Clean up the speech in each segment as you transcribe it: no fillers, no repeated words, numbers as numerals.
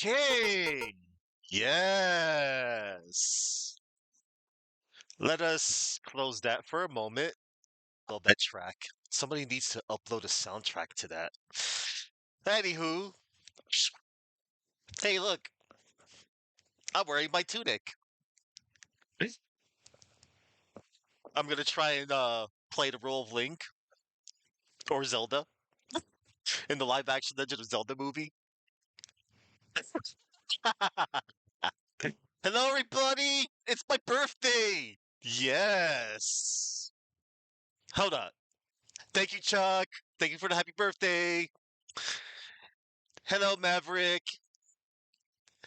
Okay. Yes. Let us close that for a moment. Oh, that track. Somebody needs to upload a soundtrack to that. Anywho, hey, look, I'm wearing my tunic. I'm gonna try and play the role of Link or Zelda in the live action Legend of Zelda movie. Hello, everybody! It's my birthday! Yes! Hold on. Thank you, Chuck. Thank you for the happy birthday. Hello, Maverick.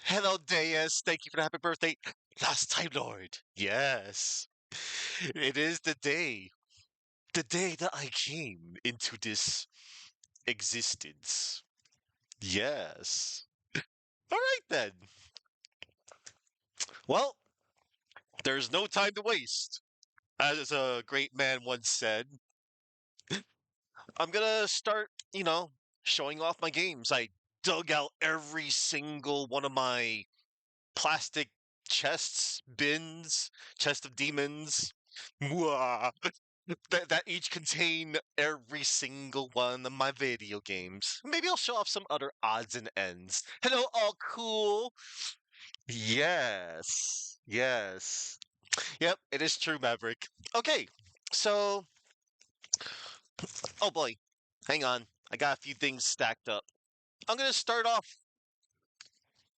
Hello, Deus. Thank you for the happy birthday. Last Time Lord. Yes. It is the day that I came into this existence. Yes. All right, then. Well, there's no time to waste. As a great man once said, I'm gonna start, showing off my games. I dug out every single one of my plastic chests, bins, chest of demons, mwah, that each contain every single one of my video games. Maybe I'll show off some other odds and ends. Hello, all cool. Yes, yes. Yep, it is true, Maverick. Okay, so, oh boy, hang on. I got a few things stacked up. I'm gonna start off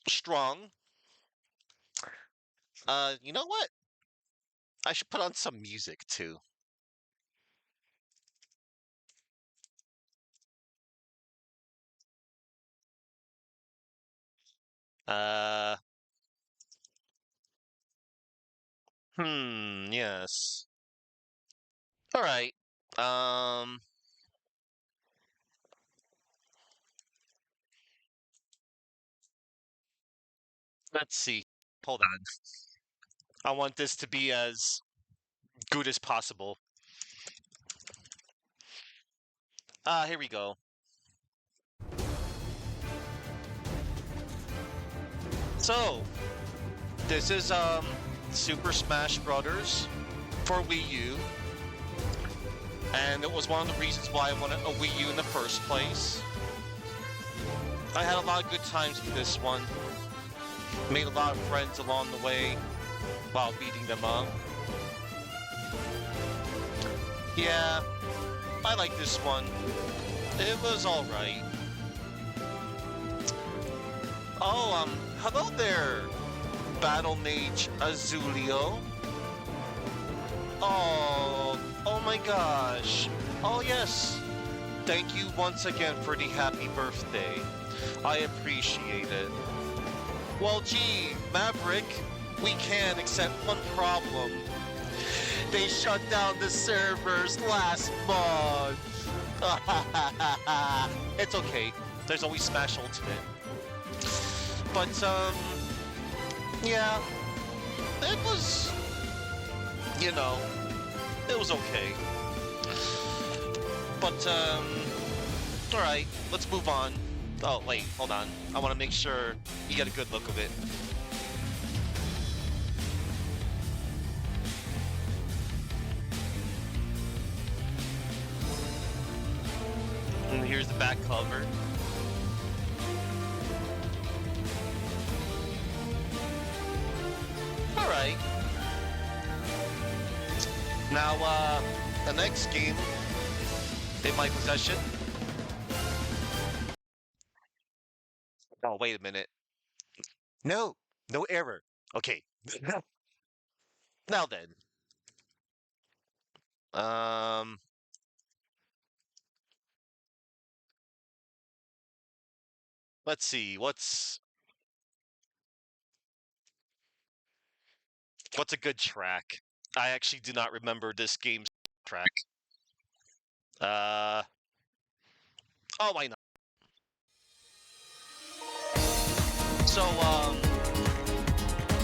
strong. You know what? I should put on some music too. Uh, yes. All right. Um, let's see. Hold on. I want this to be as good as possible. Here we go. So, this is Super Smash Brothers for Wii U. And it was one of the reasons why I wanted a Wii U in the first place. I had a lot of good times with this one. Made a lot of friends along the way while beating them up. Yeah, I like this one. It was alright. Oh, hello there, Battle Mage Azulio. Oh my gosh. Oh yes. Thank you once again for the happy birthday. I appreciate it. Well, gee, Maverick, we can accept one problem. They shut down the servers last month. It's okay. There's always Smash Ultimate. But, yeah, it was, it was okay. But, alright, let's move on. Oh, wait, hold on. I want to make sure you get a good look of it. And here's the back cover. Alright. Now, the next game in my possession. Oh, wait a minute. No, no error. Okay. Now then. Let's see. What's a good track? I actually do not remember this game's track. Oh, why not? So,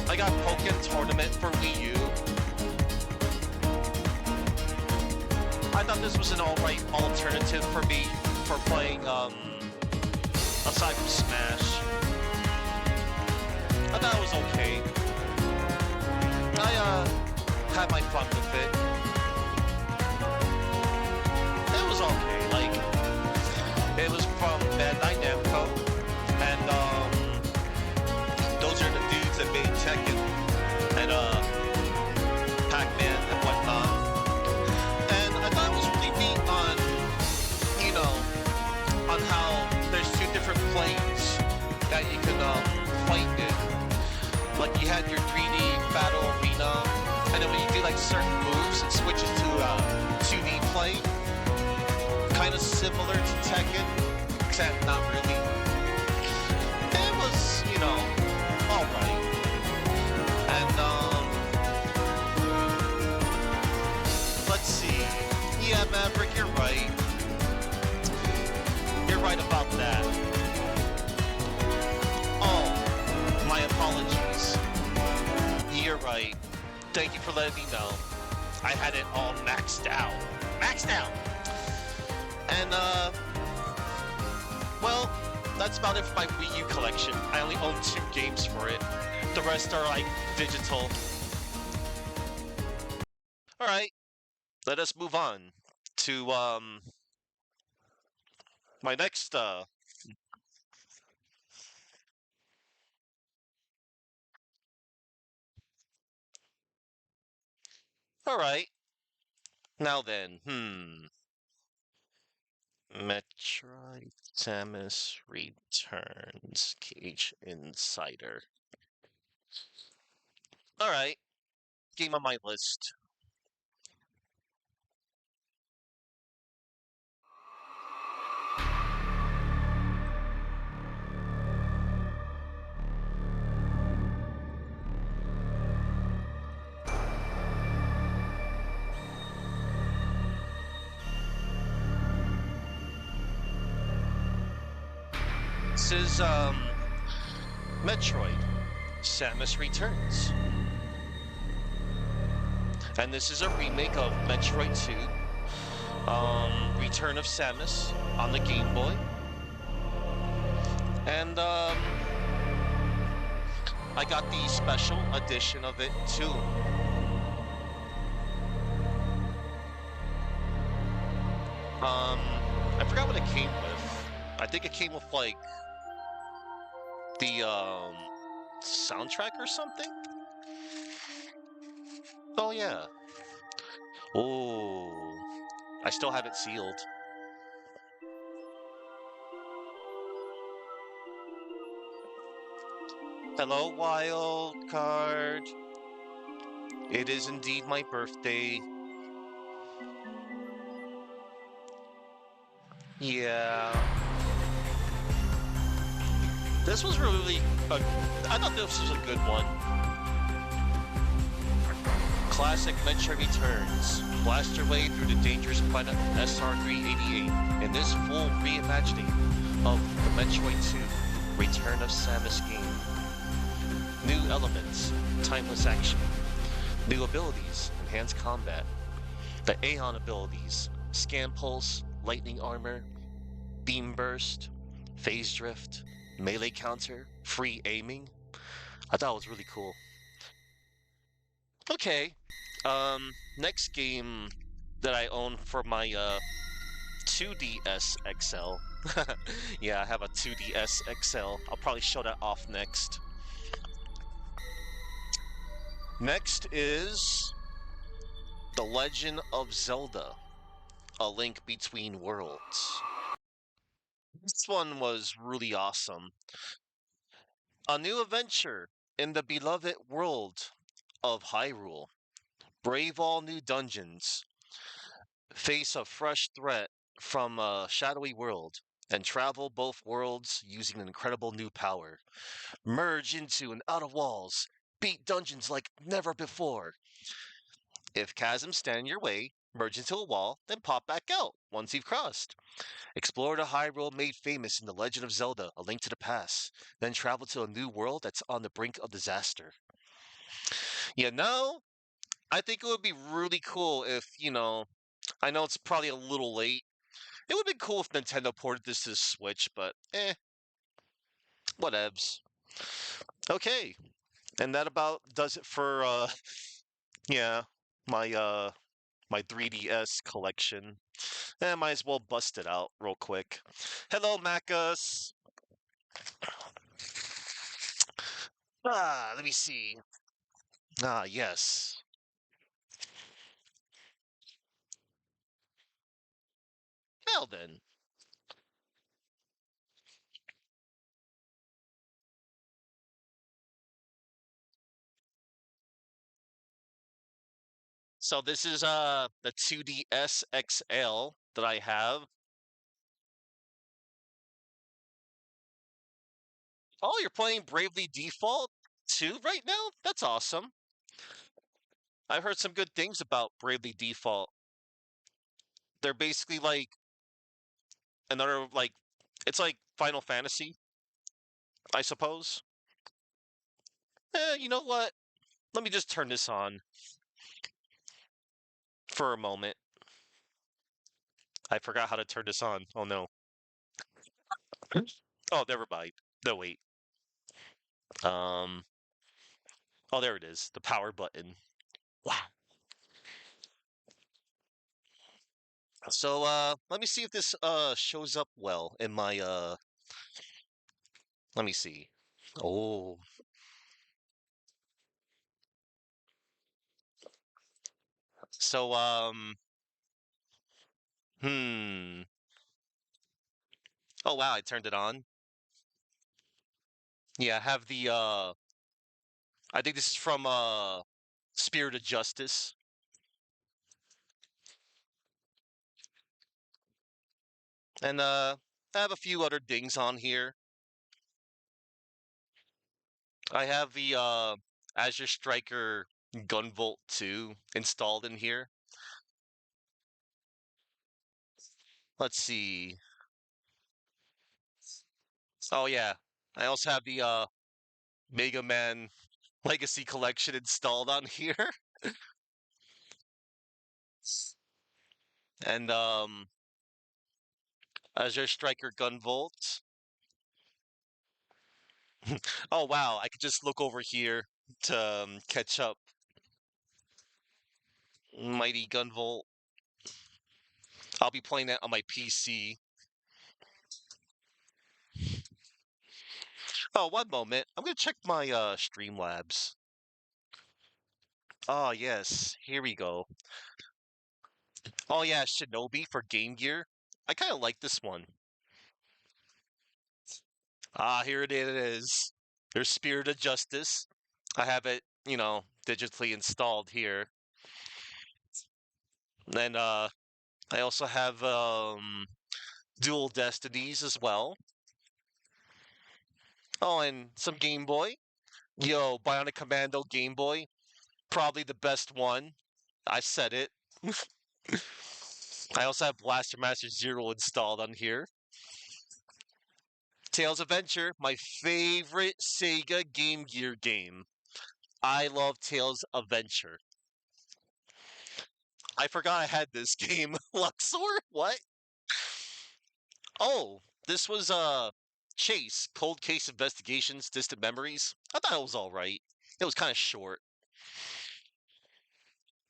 I got Pokken Tournament for Wii U. I thought this was an alright alternative for me for playing, aside from Smash. I thought it was okay. I had my fun with it. It was okay. Like it was from Bandai Namco, and those are the dudes that made Tekken and Pac-Man and whatnot. And I thought it was really neat on, you know, on how there's two different planes that you can fight in. Like you had your 3D battle arena, and then when you do like certain moves, it switches to 2D plane, kind of similar to Tekken, except not really. It was, all right. And let's see. Yeah, Maverick, you're right. You're right about that. Oh, my apologies. You're right. Thank you for letting me know. I had it all maxed out. Maxed out! And, well, that's about it for my Wii U collection. I only own 2 games for it. The rest are, like, digital. Alright, let us move on to, my next, Alright, now then, Metroid Samus Returns Cage Insider. Alright, game on my list. This is, Metroid Samus Returns. And this is a remake of Metroid 2, Return of Samus on the Game Boy. And, I got the special edition of it too. I forgot what it came with. I think it came with, like, the, soundtrack or something? Oh, yeah. Oh, I still have it sealed. Hello, wild card. It is indeed my birthday. Yeah. This was really I thought this was a good one. Classic Metroid Returns. Blast your way through the dangerous planet SR-388 in this full reimagining of the Metroid 2 Return of Samus game. New elements, timeless action. New abilities, enhanced combat. The Aeon abilities, Scan Pulse, Lightning Armor, Beam Burst, Phase Drift, Melee Counter, Free Aiming. I thought it was really cool. Okay, next game that I own for my 2DS XL. Yeah, I have a 2DS XL. I'll probably show that off next. Next is The Legend of Zelda, A Link Between Worlds. This one was really awesome. A new adventure in the beloved world of Hyrule. Brave all new dungeons. Face a fresh threat from a shadowy world. And travel both worlds using an incredible new power. Merge into and out of walls. Beat dungeons like never before. If chasms stand in your way, merge into a wall, then pop back out once you've crossed. Explore the Hyrule made famous in The Legend of Zelda, A Link to the Past, then travel to a new world that's on the brink of disaster. You know, I think it would be really cool if, I know it's probably a little late. It would be cool if Nintendo ported this to the Switch, but whatevs. Okay, and that about does it for yeah, my my 3DS collection. And might as well bust it out real quick. Hello, Macus. Let me see. Yes. Well then. So this is the 2DS XL that I have. Oh, you're playing Bravely Default 2 right now? That's awesome. I've heard some good things about Bravely Default. They're basically like another like it's like Final Fantasy, I suppose. You know what? Let me just turn this on for a moment. I forgot how to turn this on. Oh no. Oh, never mind. No, wait. Um. Oh, there it is. The power button. Wow. So, let me see if this shows up well in my Let me see. Oh. So, hmm. Oh wow, I turned it on. Yeah, I have the I think this is from Spirit of Justice. And I have a few other things on here. I have the Azure Striker Gunvolt 2 installed in here. Let's see. Oh yeah. I also have the Mega Man Legacy Collection installed on here. And Azure Striker Gunvolt. Oh wow, I could just look over here to catch up. Mighty Gunvolt. I'll be playing that on my PC. Oh, one moment. I'm gonna check my Streamlabs. Oh yes, here we go. Oh yeah, Shinobi for Game Gear. I kind of like this one. Here it is. There's Spirit of Justice. I have it, digitally installed here. And I also have Dual Destinies as well. Oh, and some Game Boy. Yo, Bionic Commando Game Boy. Probably the best one. I said it. I also have Blaster Master Zero installed on here. Tales Adventure, my favorite Sega Game Gear game. I love Tales Adventure. I forgot I had this game. Luxor? What? Oh, this was Chase, Cold Case Investigations, Distant Memories. I thought it was all right. It was kind of short.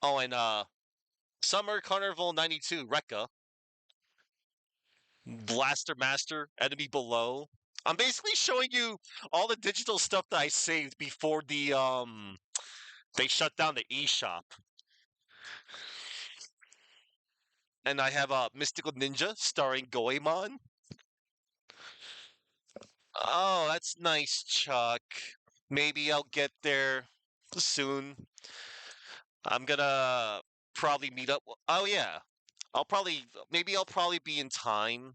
Oh, and Summer Carnival 92 Rekka, Blaster Master, Enemy Below. I'm basically showing you all the digital stuff that I saved before they shut down the eShop. And I have Mystical Ninja starring Goemon. Oh, that's nice, Chuck. Maybe I'll get there soon. I'm gonna probably meet up. Oh yeah, maybe I'll probably be in time.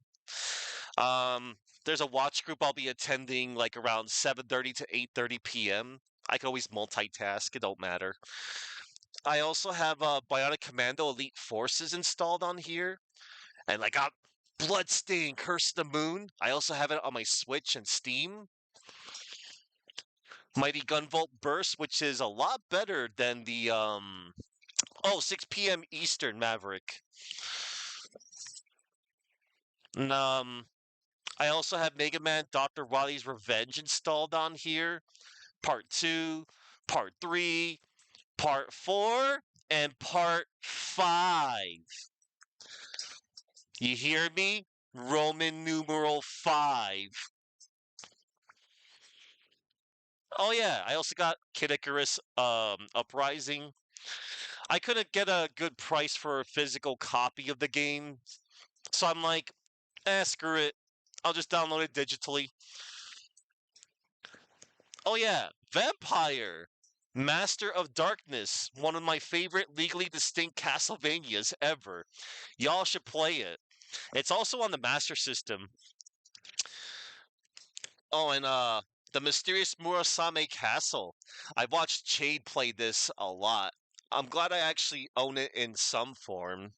There's a watch group I'll be attending like around 7:30 to 8:30 p.m. I can always multitask. It don't matter. I also have Bionic Commando Elite Forces installed on here, and I got Bloodstain Curse of the Moon. I also have it on my Switch and Steam. Mighty Gunvolt Burst, which is a lot better than the 6 p.m. Eastern Maverick. And, I also have Mega Man Dr. Wily's Revenge installed on here. Part 2, Part 3, Part 4, and Part 5. You hear me? Roman numeral 5. Oh yeah, I also got Kid Icarus Uprising. I couldn't get a good price for a physical copy of the game, so I'm like, screw it. I'll just download it digitally. Oh yeah, Vampire, Master of Darkness, one of my favorite legally distinct Castlevanias ever. Y'all should play it. It's also on the Master System. Oh, and the mysterious Murasame Castle. I watched Chade play this a lot. I'm glad I actually own it in some form.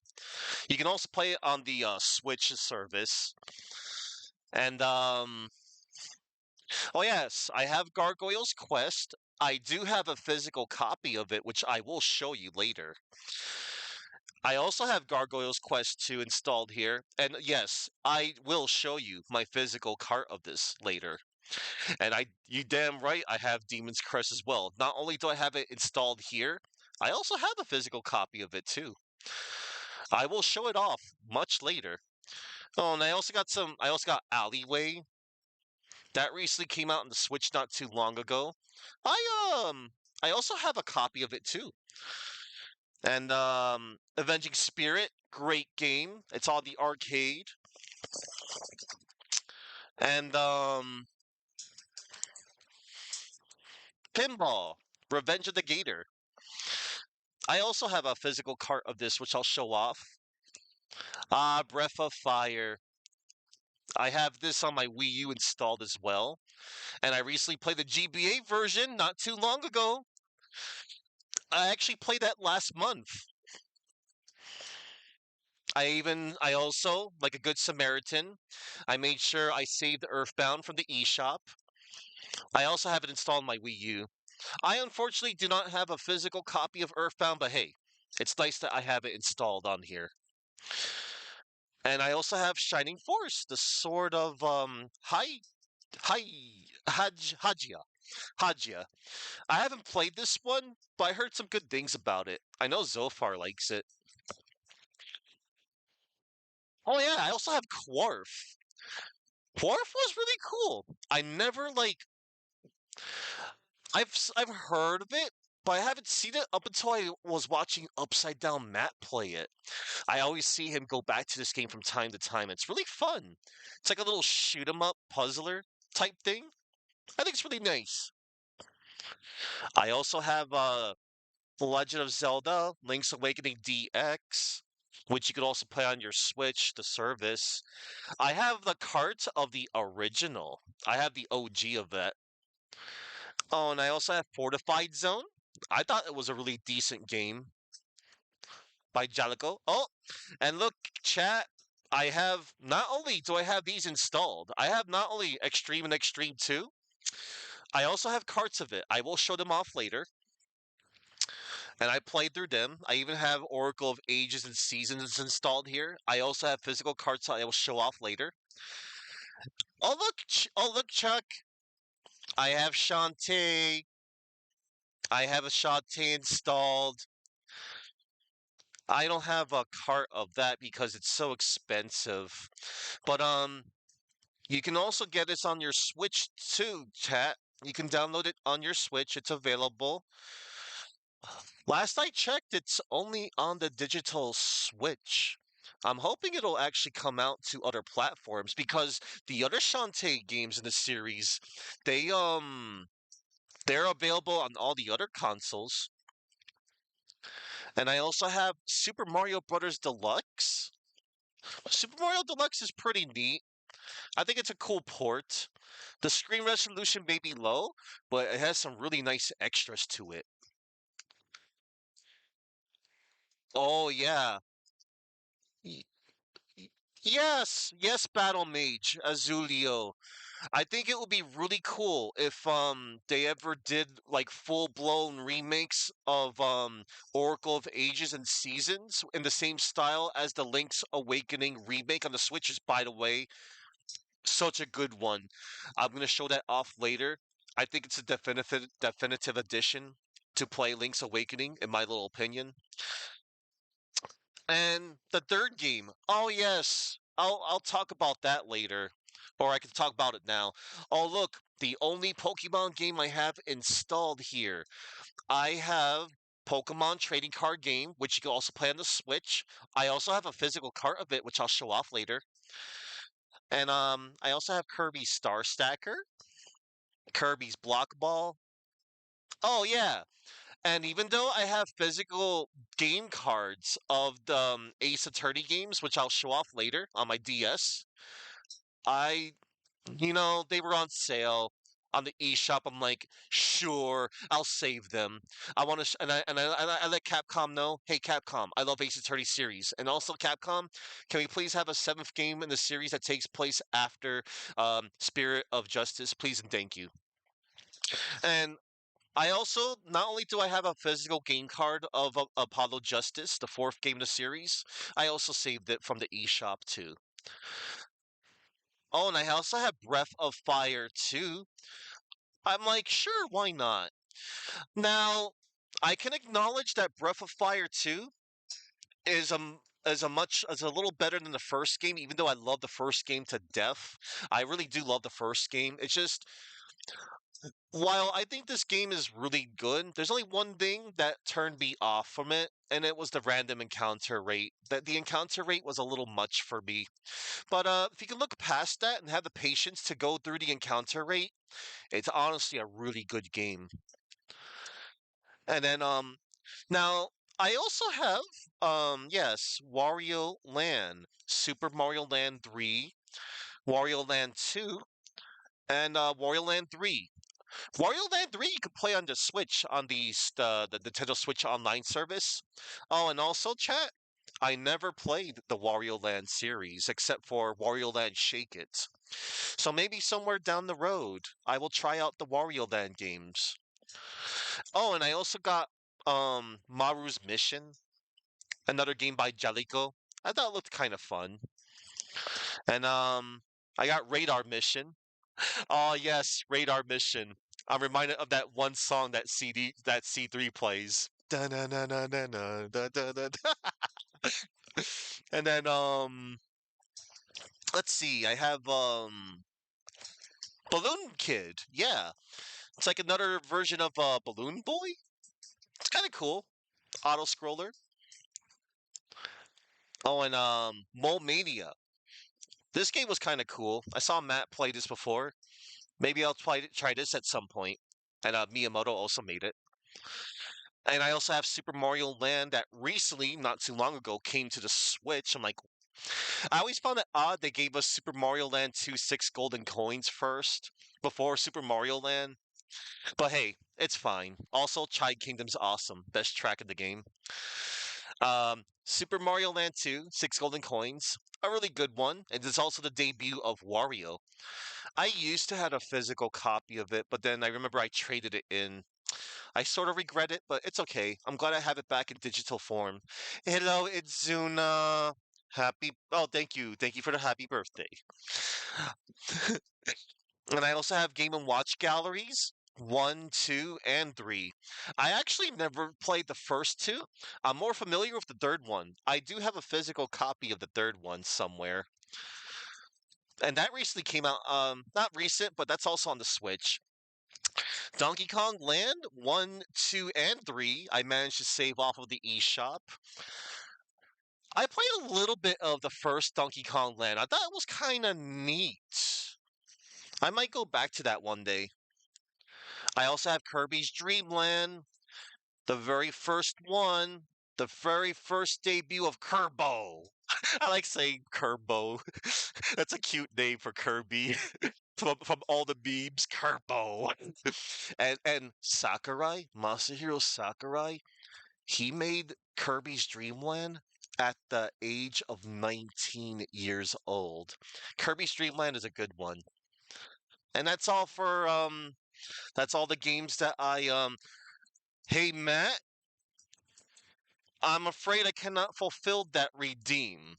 You can also play it on the Switch service. And oh yes, I have Gargoyle's Quest. I do have a physical copy of it, which I will show you later. I also have Gargoyle's Quest 2 installed here, and yes, I will show you my physical cart of this later. And you damn right, I have Demon's Crest as well. Not only do I have it installed here, I also have a physical copy of it too. I will show it off much later. Oh, and I also got Alleyway. That recently came out on the Switch not too long ago. I also have a copy of it too. And Avenging Spirit, great game. It's on the arcade. And Pinball, Revenge of the Gator. I also have a physical cart of this, which I'll show off. Breath of Fire. I have this on my Wii U installed as well. And I recently played the GBA version not too long ago. I actually played that last month. I also, like a good Samaritan, I made sure I saved Earthbound from the eShop. I also have it installed on my Wii U. I unfortunately do not have a physical copy of Earthbound, but hey, it's nice that I have it installed on here. And I also have Shining Force, the sword of Hi Hajia. I haven't played this one, but I heard some good things about it. I know Zophar likes it. Oh yeah, I also have Quarf. Quarf was really cool. I never like I've heard of it, but I haven't seen it up until I was watching Upside Down Matt play it. I always see him go back to this game from time to time. It's really fun. It's like a little shoot 'em up puzzler type thing. I think it's really nice. I also have The Legend of Zelda: Link's Awakening DX, which you could also play on your Switch, the service. I have the cart of the original. I have the OG of that. Oh, and I also have Fortified Zone. I thought it was a really decent game by Jalico. Oh, and look, chat. I have not only do I have these installed, I have not only Extreme and Extreme 2, I also have carts of it. I will show them off later. And I played through them. I even have Oracle of Ages and Seasons installed here. I also have physical carts I will show off later. Oh look, Chuck. I have Shantae. I have a Shantae installed. I don't have a cart of that because it's so expensive. But you can also get this on your Switch too, chat. You can download it on your Switch. It's available. Last I checked, it's only on the digital Switch. I'm hoping it'll actually come out to other platforms because the other Shantae games in the series, they they're available on all the other consoles. And I also have Super Mario Brothers Deluxe. Super Mario Deluxe is pretty neat. I think it's a cool port. The screen resolution may be low, but it has some really nice extras to it. Oh yeah. Y- Yes, yes, Battle Mage, Azulio. I think it would be really cool if they ever did like full-blown remakes of Oracle of Ages and Seasons in the same style as the Link's Awakening remake on the Switch is, by the way, such a good one. I'm gonna show that off later. I think it's a definitive addition to play Link's Awakening, in my little opinion. And the third game, oh yes, I'll talk about that later, or I can talk about it now. Oh look, the only Pokemon game I have installed here. I have Pokemon trading card game, which you can also play on the Switch. I also have a physical cart of it, which I'll show off later. And I also have Kirby's Star Stacker, Kirby's Block Ball. Oh yeah, and even though I have physical game cards of the Ace Attorney games, which I'll show off later on my DS, I, they were on sale on the eShop. I'm like, sure, I'll save them. I want to, I let Capcom know, hey Capcom, I love Ace Attorney series, and also Capcom, can we please have a seventh game in the series that takes place after Spirit of Justice, please and thank you. And I also not only do I have a physical game card of Apollo Justice, the fourth game in the series, I also saved it from the eShop too. Oh, and I also have Breath of Fire too. I'm like, sure, why not? Now, I can acknowledge that Breath of Fire 2 is a little better than the first game, even though I love the first game to death. I really do love the first game. It's just while I think this game is really good, there's only one thing that turned me off from it, and it was the random encounter rate. That the encounter rate was a little much for me. But if you can look past that and have the patience to go through the encounter rate, it's honestly a really good game. And then now I also have yes, Wario Land, Super Mario Land 3, Wario Land 2, and Wario Land 3. Wario Land 3 you can play on the Switch on the Nintendo Switch Online service. Oh, and also chat. I never played the Wario Land series except for Wario Land Shake It. So maybe somewhere down the road I will try out the Wario Land games. Oh, and I also got Maru's Mission, another game by Jalico. I thought it looked kind of fun. And I got Radar Mission. Oh yes, Radar Mission. I'm reminded of that one song that C3 plays. Da-na-na-na-na-na, da-da-da-da. And then let's see, I have Balloon Kid. Yeah. It's like another version of Balloon Boy. It's kind of cool. Auto scroller. Oh, and Mole Mania. This game was kind of cool. I saw Matt play this before. Maybe I'll try this at some point. And Miyamoto also made it. And I also have Super Mario Land that recently, not too long ago, came to the Switch. I'm like, I always found it odd they gave us Super Mario Land 2 6 golden coins first before Super Mario Land. But hey, it's fine. Also, Chide Kingdom's awesome. Best track in the game. Super Mario Land 2, 6 golden coins. A really good one. And it's also the debut of Wario. I used to have a physical copy of it, but then I remember I traded it in. I sort of regret it, but it's okay. I'm glad I have it back in digital form. Hello, it's Zuna. Happy. Oh, thank you. Thank you for the happy birthday. And I also have Game and Watch galleries. One, two, and three. I actually never played the first two. I'm more familiar with the third one. I do have a physical copy of the third one somewhere. And that recently came out. Not recent, but that's also on the Switch. Donkey Kong Land 1, 2, and 3, I managed to save off of the eShop. I played a little bit of the first Donkey Kong Land. I thought it was kind of neat. I might go back to that one day. I also have Kirby's Dream Land, the very first one, the very first debut of Kerbo. I like saying Kerbo. That's a cute name for Kirby. From all the memes, Kerbo. And Sakurai, Masahiro Sakurai, he made Kirby's Dream Land at the age of 19 years old. Kirby's Dream Land is a good one. And that's all the games that I hey Matt, I'm afraid I cannot fulfill that redeem.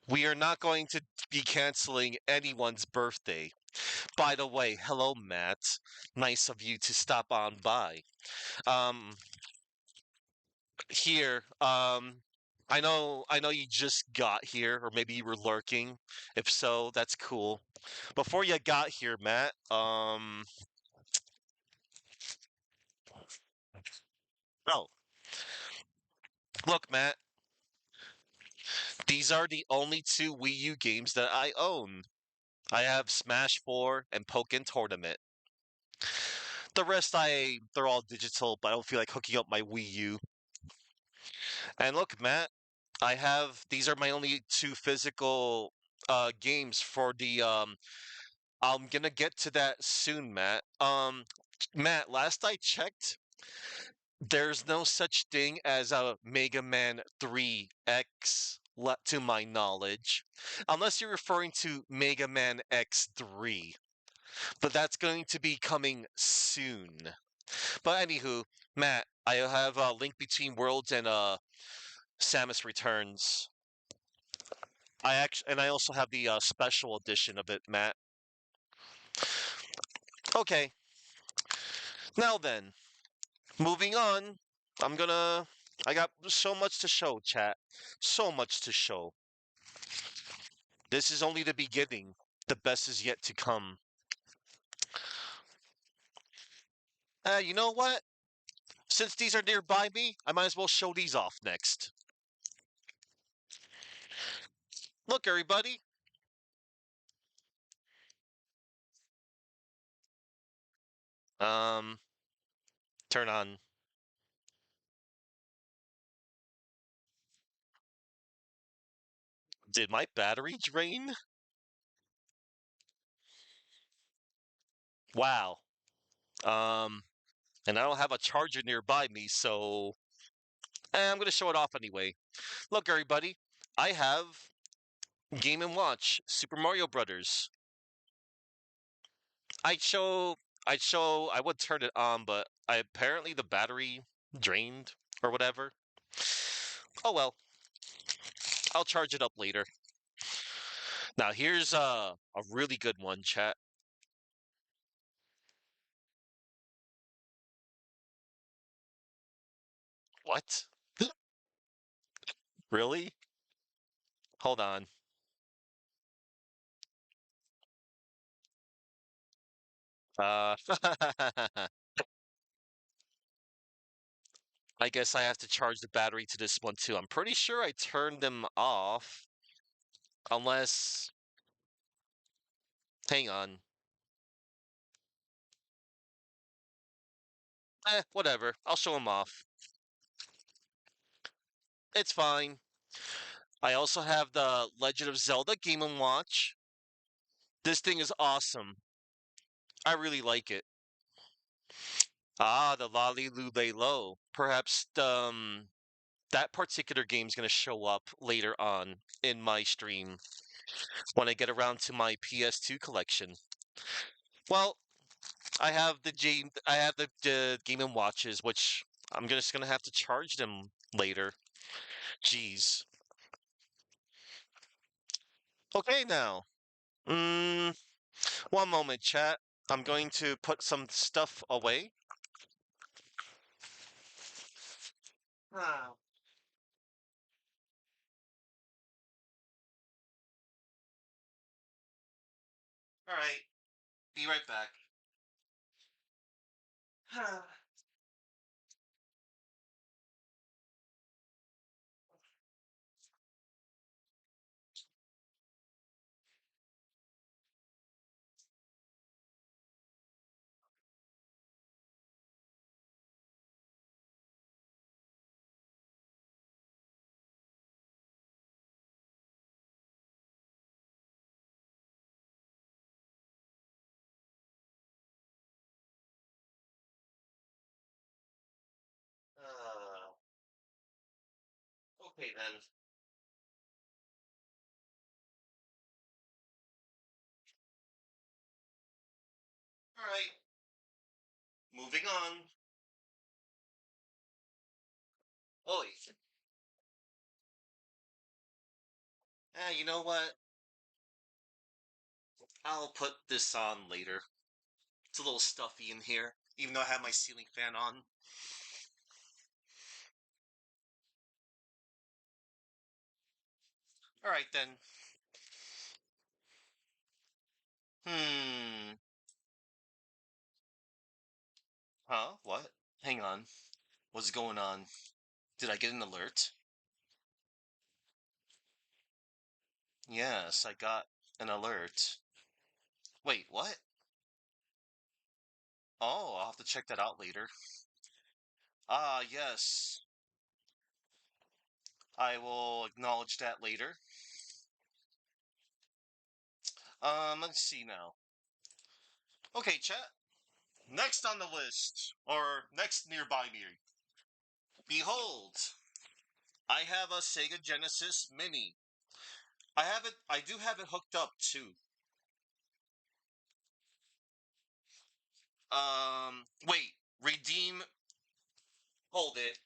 We are not going to be canceling anyone's birthday. By the way, hello, Matt. Nice of you to stop on by. Um, here, I know you just got here, or maybe you were lurking. If so, that's cool. Before you got here, Matt, oh, look, Matt, these are the only two Wii U games that I own. I have Smash 4 and Pokken Tournament. The rest, they're all digital, but I don't feel like hooking up my Wii U. And look, Matt, these are my only two physical games for the I'm gonna get to that soon, Matt. Matt, last I checked, there's no such thing as a Mega Man 3X, to my knowledge, unless you're referring to Mega Man X3. But that's going to be coming soon. But anywho, Matt, I have a Link Between Worlds and Samus Returns. I also have the special edition of it, Matt. Okay, now then, moving on. I'm gonna. I got so much to show, chat. So much to show. This is only the beginning. The best is yet to come. You know what? Since these are nearby me, I might as well show these off next. Look, everybody. Um, turn on. Did my battery drain? Wow. Um, and I don't have a charger nearby me, so I'm gonna show it off anyway. Look, everybody. I have Game and Watch Super Mario Brothers. I'd show, I would turn it on, but apparently the battery drained or whatever. Oh well, I'll charge it up later. Now here's a really good one, chat. What? Really? Hold on. Uh, I guess I have to charge the battery to this one too. I'm pretty sure I turned them off, unless. Hang on. Whatever. I'll show them off. It's fine. I also have the Legend of Zelda Game & Watch. This thing is awesome. I really like it. Ah, the Lolly Lule Low. Perhaps that particular game's gonna show up later on in my stream when I get around to my PS2 collection. Well, I have the Game and Watches, which just gonna have to charge them later. Jeez. Okay, now. Mm, one moment, chat. I'm going to put some stuff away. Ah. All right. Be right back. Okay then. All right. Moving on. Oh, you know what? I'll put this on later. It's a little stuffy in here, even though I have my ceiling fan on. All right then. Hmm. Huh? What? Hang on. What's going on? Did I get an alert? Yes, I got an alert. Wait, what? Oh, I'll have to check that out later. Ah, yes. I will acknowledge that later. Let's see now. Okay, chat. Next on the list, or next nearby me. Behold, I have a Sega Genesis Mini. I do have it hooked up too. Wait, redeem. Hold it.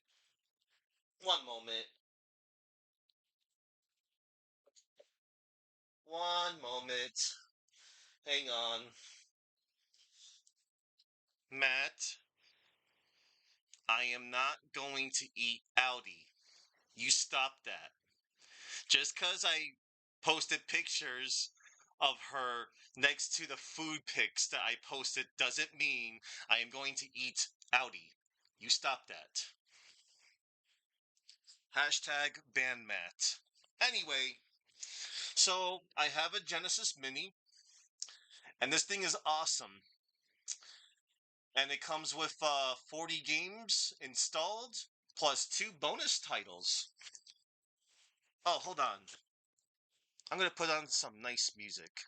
One moment. One moment. Hang on. Matt, I am not going to eat Audi. You stop that. Just because I posted pictures of her next to the food pics that I posted doesn't mean I am going to eat Audi. You stop that. Hashtag ban Matt. Anyway, so I have a Genesis Mini, and this thing is awesome. And it comes with 40 games installed, plus 2 bonus titles. Oh, hold on. I'm going to put on some nice music.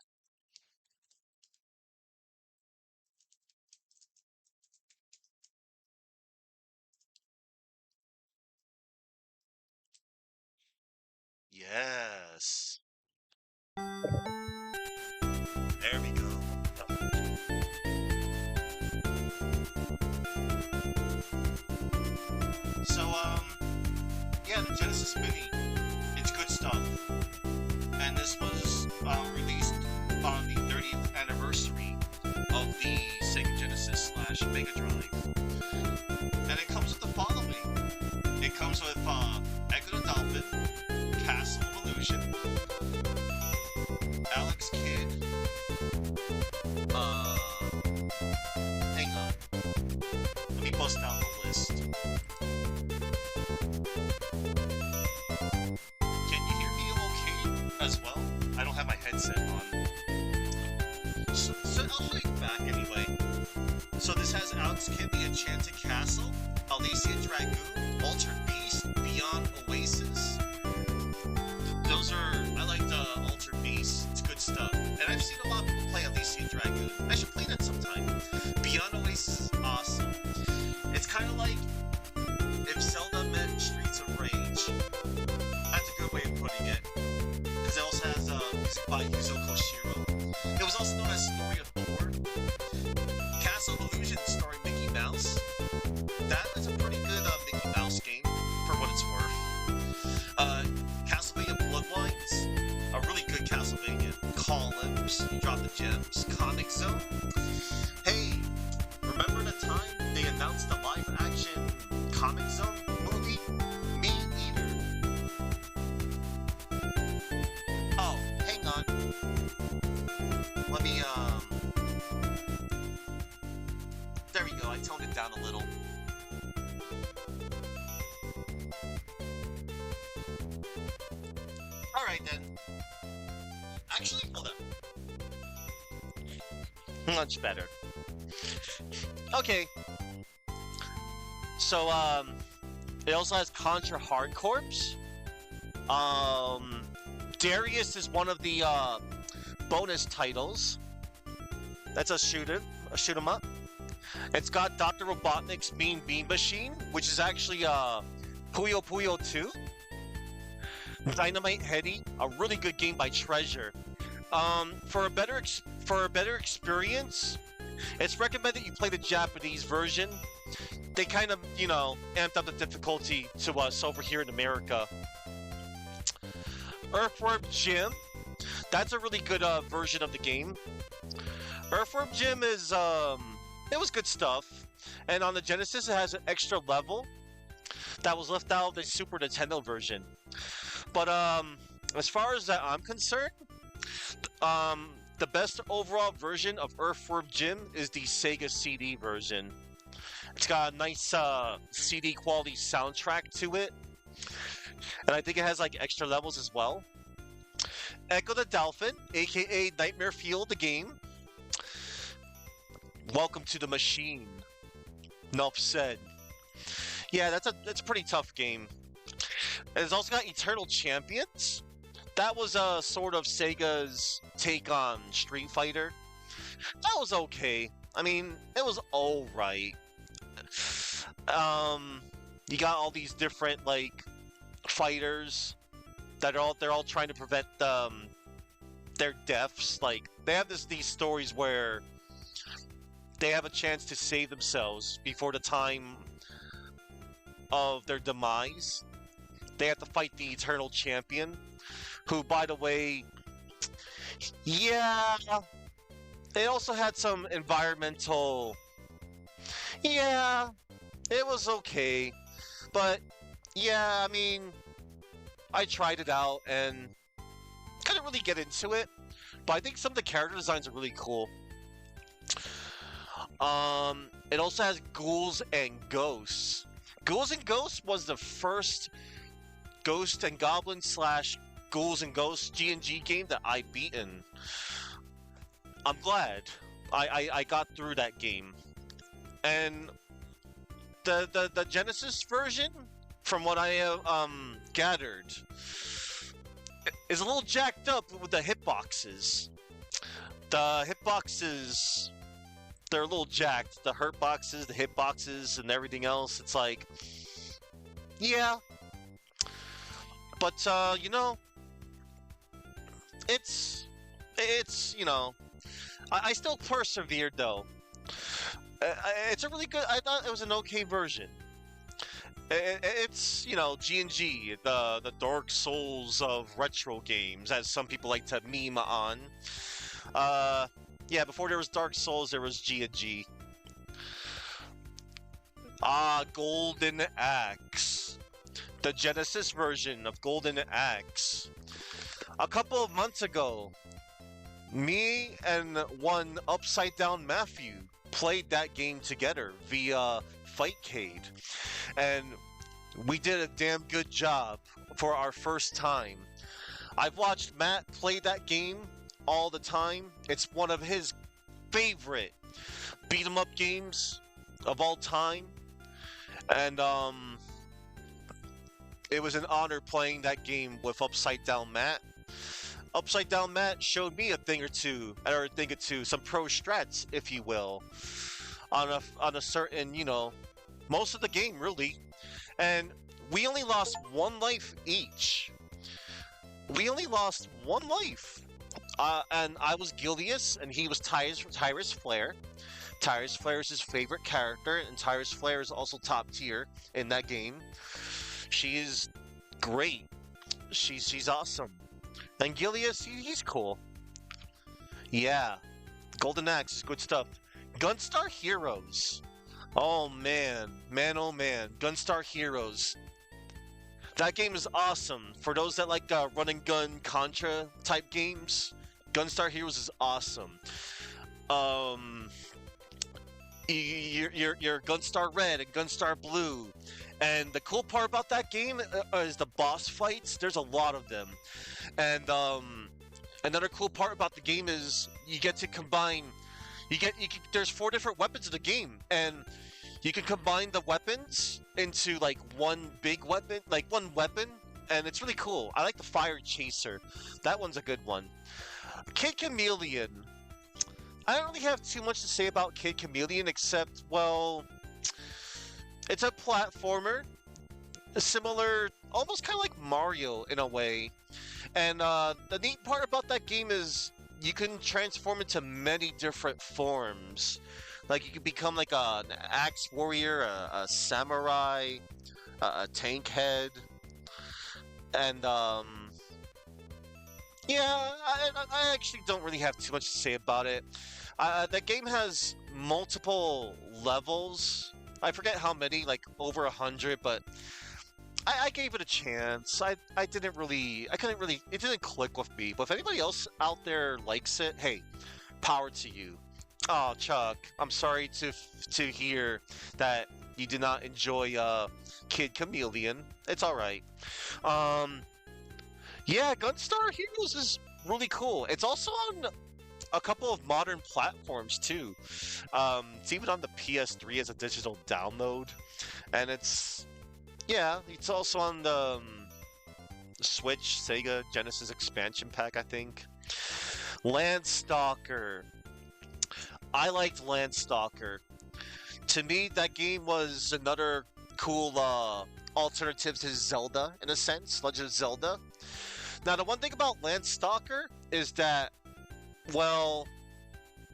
Yes. There we go. So, yeah, the Genesis Mini, it's good stuff. And this was released on the 30th anniversary of the Sega Genesis / Mega Drive. And it comes with the following. It comes with Echo the Dolphin, Castle of Illusion, Alex Kidd, hang on. Let me bust down the list. Can you hear me okay as well? I don't have my headset on. So I'll show you back anyway. So this has Alex Kidd, The Enchanted Castle, Alicia Dragoon, Altered Beast, Beyond Oasis. I like the Altered Beast. It's good stuff. And I've seen a lot of people play Alicia Dragoon. I should play that sometime. Beyond Oasis is awesome. It's kind of like if Zelda met Streets of Rage. That's a good way of putting it. Because it also has music by Yuzo Koshiro. It was also known as Story of Thor. Castle of Illusion starring Mickey Mouse. That is a pretty good Mickey Mouse game, for what it's worth. Castlevania Bloodlines, a really good Castlevania. Columns, you drop the gems. Comic Zone. Hey, remember the time they announced the live-action Comic Zone movie? Me either. Oh, hang on. Let me, there we go, I toned it down a little. Alright then. Actually, hold on. Much better. Okay. So, it also has Contra Hard Corps. Darius is one of the, bonus titles. That's a shoot 'em up. It's got Dr. Robotnik's Mean Bean Machine, which is actually, Puyo Puyo 2. Dynamite Heady, a really good game by Treasure. For a better experience, it's recommended you play the Japanese version. They kind of, amped up the difficulty to us over here in America. Earthworm Jim. That's a really good version of the game. Earthworm Jim is it was good stuff. And on the Genesis, it has an extra level that was left out of the Super Nintendo version. But as far as that I'm concerned, the best overall version of Earthworm Jim is the Sega CD version. It's got a nice CD quality soundtrack to it, and I think it has like extra levels as well. Echo the Dolphin, aka Nightmare Fuel, the game. Welcome to the machine. Enough said. Yeah, that's a pretty tough game. And it's also got Eternal Champions. That was sort of Sega's take on Street Fighter. That was okay. I mean, it was alright. You got all these different like fighters that they're all trying to prevent their deaths. Like they have these stories where they have a chance to save themselves before the time of their demise. They have to fight the Eternal Champion, who, by the way, yeah, it also had some environmental. Yeah, it was okay, but yeah, I mean, I tried it out and couldn't really get into it. But I think some of the character designs are really cool. It also has Ghouls and Ghosts. Ghouls and Ghosts was the first Ghost and Goblin / Ghouls and Ghosts G&G game that I beaten. I'm glad I got through that game. And the Genesis version, from what I have gathered, is a little jacked up with the hitboxes. The hitboxes, they're a little jacked. The hurt boxes, the hitboxes, and everything else. It's like, yeah. But, you know, it's, you know, I still persevered, though. It's a really good, I thought it was an okay version. It's, you know, G&G, the Dark Souls of retro games, as some people like to meme on. Yeah, before there was Dark Souls, there was G&G. Golden Axe. The Genesis version of Golden Axe. A couple of months ago, me and one Upside Down Matthew played that game together via Fightcade, and we did a damn good job for our first time. I've watched Matt play that game all the time. It's one of his favorite beat 'em up games of all time, and it was an honor playing that game with Upside Down Matt. Upside Down Matt showed me a thing or two, some pro strats, if you will, on a certain, you know, most of the game really, and we only lost one life each. We only lost one life, and I was Gilius, and he was Tyrus Flare. Tyrus Flare is his favorite character, and Tyrus Flare is also top tier in that game. She is great. She's awesome. And Gilius, he's cool. Yeah. Golden Axe is good stuff. Gunstar Heroes. Oh man. Man, oh man. Gunstar Heroes. That game is awesome. For those that like run and gun Contra type games, Gunstar Heroes is awesome. Your Gunstar Red and Gunstar Blue. And the cool part about that game is the boss fights. There's a lot of them. And another cool part about the game is you get to combine. There's 4 different weapons in the game, and you can combine the weapons into like one big weapon, and it's really cool. I like the Fire Chaser. That one's a good one. Kid Chameleon. I don't really have too much to say about Kid Chameleon except, well, it's a platformer, similar, almost kind of like Mario in a way. And the neat part about that game is you can transform into many different forms. Like you can become like an axe warrior, a samurai, a tank head, and Yeah, I actually don't really have too much to say about it. That game has multiple levels. I forget how many, like over 100, but I gave it a chance. I didn't really, I couldn't really, it didn't click with me. But if anybody else out there likes it, hey, power to you. Oh, Chuck, I'm sorry to hear that you did not enjoy Kid Chameleon. It's all right. Um, yeah, Gunstar Heroes is really cool. It's also on a couple of modern platforms too. It's even on the PS3 as a digital download, and it's also on the Switch, Sega, Genesis expansion pack, I think. Landstalker. I liked Landstalker. To me, that game was another cool alternative to Zelda in a sense, Legend of Zelda. Now, the one thing about Landstalker is that, well,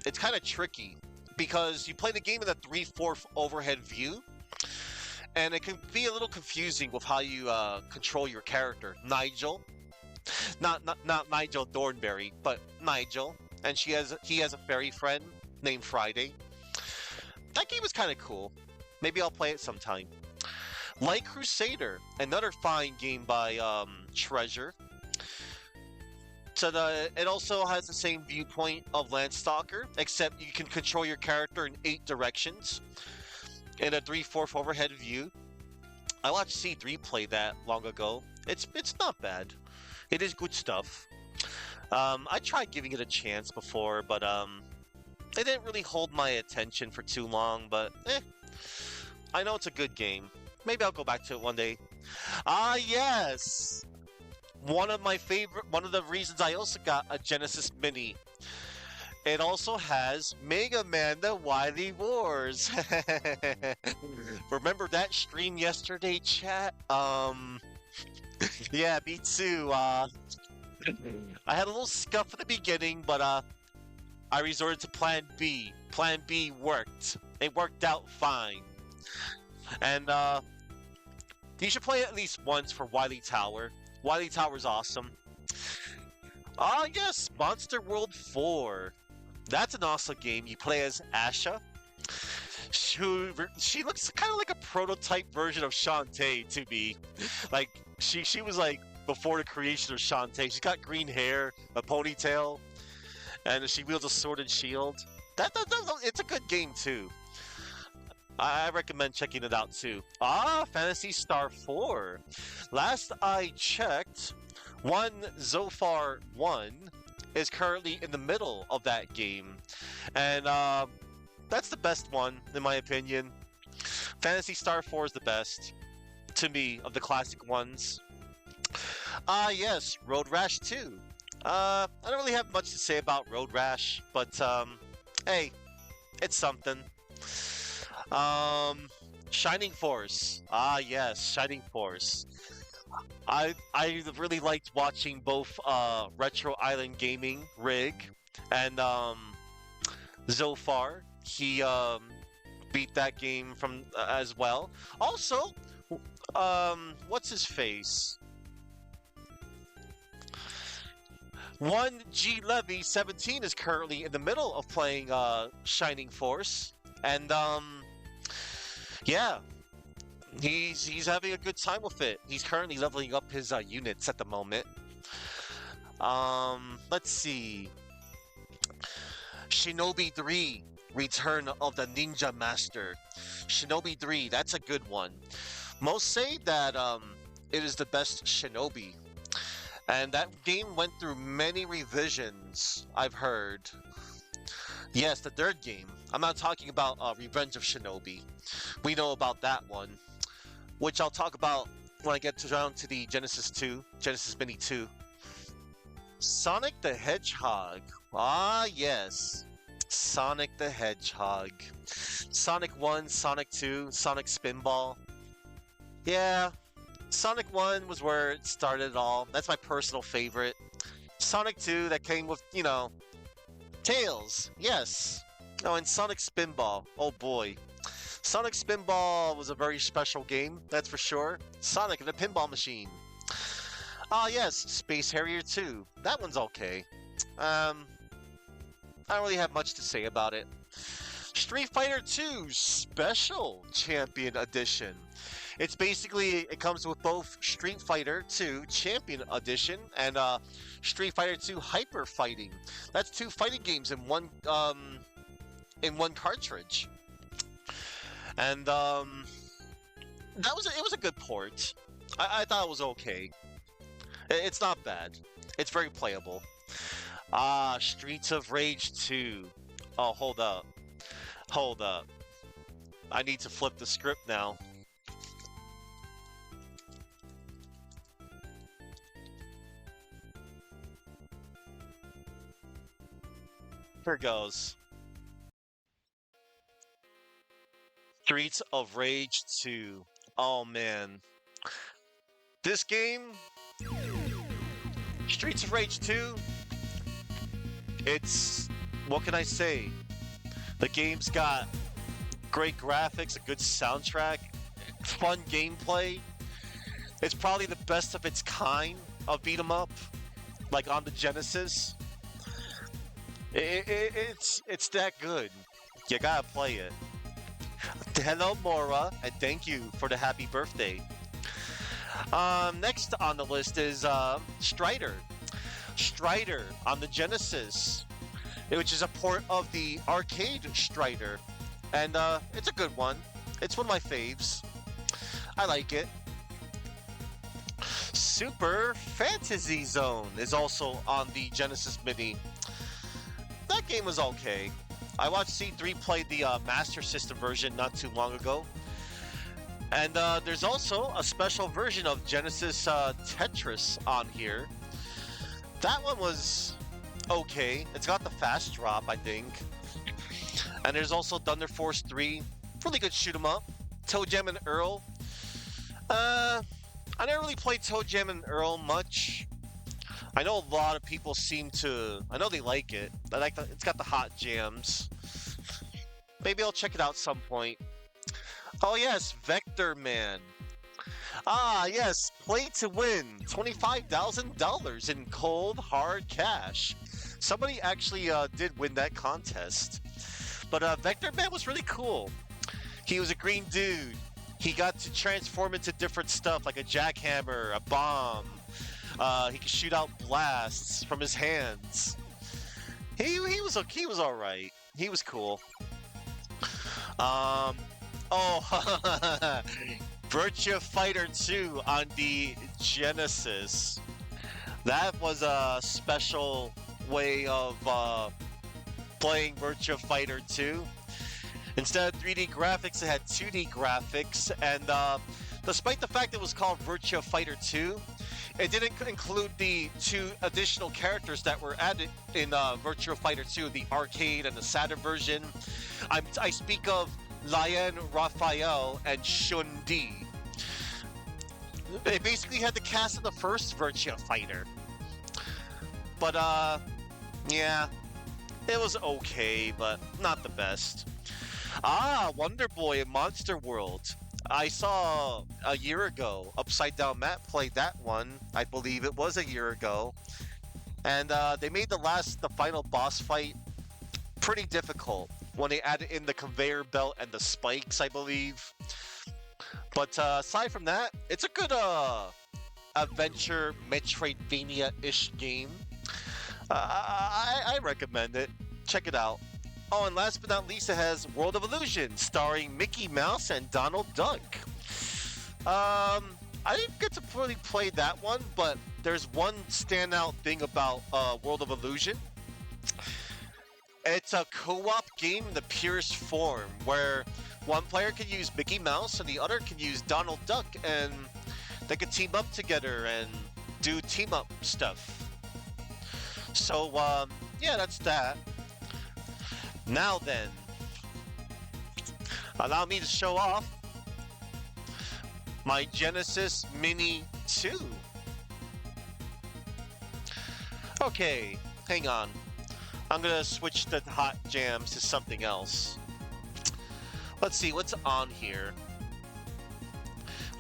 it's kind of tricky because you play the game in a 3/4 overhead view, and it can be a little confusing with how you control your character, Nigel. Not Nigel Thornberry, but Nigel, and he has a fairy friend named Friday. That game is kind of cool. Maybe I'll play it sometime. Light Crusader, another fine game by Treasure. So it also has the same viewpoint of Landstalker, except you can control your character in 8 directions in a 3/4 overhead view. I watched C3 play that long ago. It's not bad. It is good stuff. I tried giving it a chance before, but it didn't really hold my attention for too long. But I know it's a good game. Maybe I'll go back to it one day. Ah, yes. One of the reasons I also got a Genesis Mini. It also has Mega Man The Wily Wars. Remember that stream yesterday, chat? Yeah, me too. I had a little scuff at the beginning, but I resorted to Plan B. Plan B worked. It worked out fine. And you should play it at least once for Wily Tower. Wily Tower's awesome. Ah, yes, Monster World 4. That's an awesome game. You play as Asha. She looks kind of like a prototype version of Shantae to me. Like, she was like before the creation of Shantae. She's got green hair, a ponytail, and she wields a sword and shield. It's a good game too. I recommend checking it out too. Ah, Phantasy Star 4. Last I checked, Zophar 1 is currently in the middle of that game. And that's the best one, in my opinion. Phantasy Star 4 is the best, to me, of the classic ones. Ah, yes, Road Rash 2. I don't really have much to say about Road Rash, but hey, it's something. Shining Force. Ah, yes, Shining Force. I really liked watching both Retro Island Gaming Rig and Zophar. He beat that game from as well. Also, what's his face? 1G Levy 17 is currently in the middle of playing Shining Force, and yeah, he's having a good time with it. He's currently leveling up his units at the moment. Let's see. Shinobi 3, Return of the Ninja Master. Shinobi 3, that's a good one. Most say that it is the best Shinobi. And that game went through many revisions, I've heard. Yes, the third game. I'm not talking about Revenge of Shinobi. We know about that one, which I'll talk about when I get around to the Genesis Mini 2. Sonic the Hedgehog. Ah, yes. Sonic the Hedgehog. Sonic 1, Sonic 2, Sonic Spinball. Yeah, Sonic 1 was where it started it all. That's my personal favorite. Sonic 2, that came with, Tails. Yes. Oh, and Sonic Spinball. Oh boy. Sonic Spinball was a very special game, that's for sure. Sonic and the Pinball Machine. Ah, yes, Space Harrier 2. That one's okay. Um, I don't really have much to say about it. Street Fighter 2 Special Champion Edition. It's basically, it comes with both Street Fighter 2 Champion Edition and Street Fighter 2 Hyper Fighting. That's two fighting games in one cartridge. And it was a good port. I thought it was okay. It's not bad. It's very playable. Ah, Streets of Rage 2. Oh, hold up. Hold up. I need to flip the script now. Here goes. Streets of Rage 2. Oh man. This game, Streets of Rage 2, what can I say? The game's got great graphics, a good soundtrack, fun gameplay. It's probably the best of its kind of beat 'em up, like on the Genesis. It's that good. You gotta play it. Hello, Mora, and thank you for the happy birthday. Next on the list is Strider. Strider on the Genesis, which is a port of the arcade Strider, and it's a good one. It's one of my faves. I like it. Super Fantasy Zone is also on the Genesis Mini. That game was okay. I watched C3 play the Master System version not too long ago. And there's also a special version of Genesis Tetris on here. That one was okay. It's got the fast drop, I think. And there's also Thunder Force 3. Really good shoot 'em up. Toe Jam and Earl. I never really played Toe Jam and Earl much. I know a lot of people I know they like it. It's got the hot jams. Maybe I'll check it out some point. Oh yes, Vector Man. Ah yes, play to win $25,000 in cold hard cash. Somebody actually did win that contest. But Vector Man was really cool. He was a green dude. He got to transform into different stuff like a jackhammer, a bomb. He could shoot out blasts from his hands. He was all right. He was cool. Virtua Fighter 2 on the Genesis. That was a special way of playing Virtua Fighter 2. Instead of 3D graphics, it had 2D graphics, and despite the fact it was called Virtua Fighter 2, it didn't include the 2 additional characters that were added in Virtua Fighter 2, the arcade and the Saturn version. I speak of Lian Raphael and Shun Di. They basically had the cast of the first Virtua Fighter. But, yeah, it was okay, but not the best. Ah, Wonder Boy in Monster World. I saw a year ago, Upside Down Matt played that one. I believe it was a year ago. And they made the final boss fight pretty difficult when they added in the conveyor belt and the spikes, I believe. But aside from that, it's a good adventure Metroidvania-ish game. I recommend it. Check it out. Oh, and last but not least, it has World of Illusion, starring Mickey Mouse and Donald Duck. I didn't get to really play that one, but there's one standout thing about World of Illusion. It's a co-op game in the purest form, where one player can use Mickey Mouse and the other can use Donald Duck, and they can team up together and do team-up stuff. So, yeah, that's that. Now then, allow me to show off my Genesis Mini 2. Okay, hang on. I'm gonna switch the hot jams to something else. Let's see, what's on here?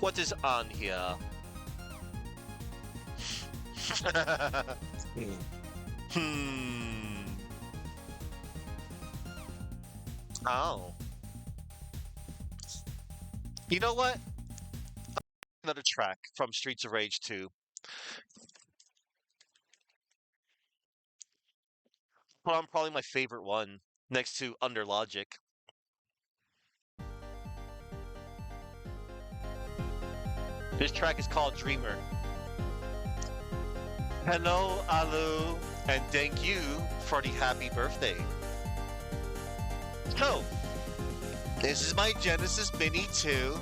What is on here? Hmm. Oh. You know what? Another track from Streets of Rage 2. Probably my favorite one, next to Under Logic. This track is called Dreamer. Hello, Alu, and thank you for the happy birthday. So, this is my Genesis Mini 2.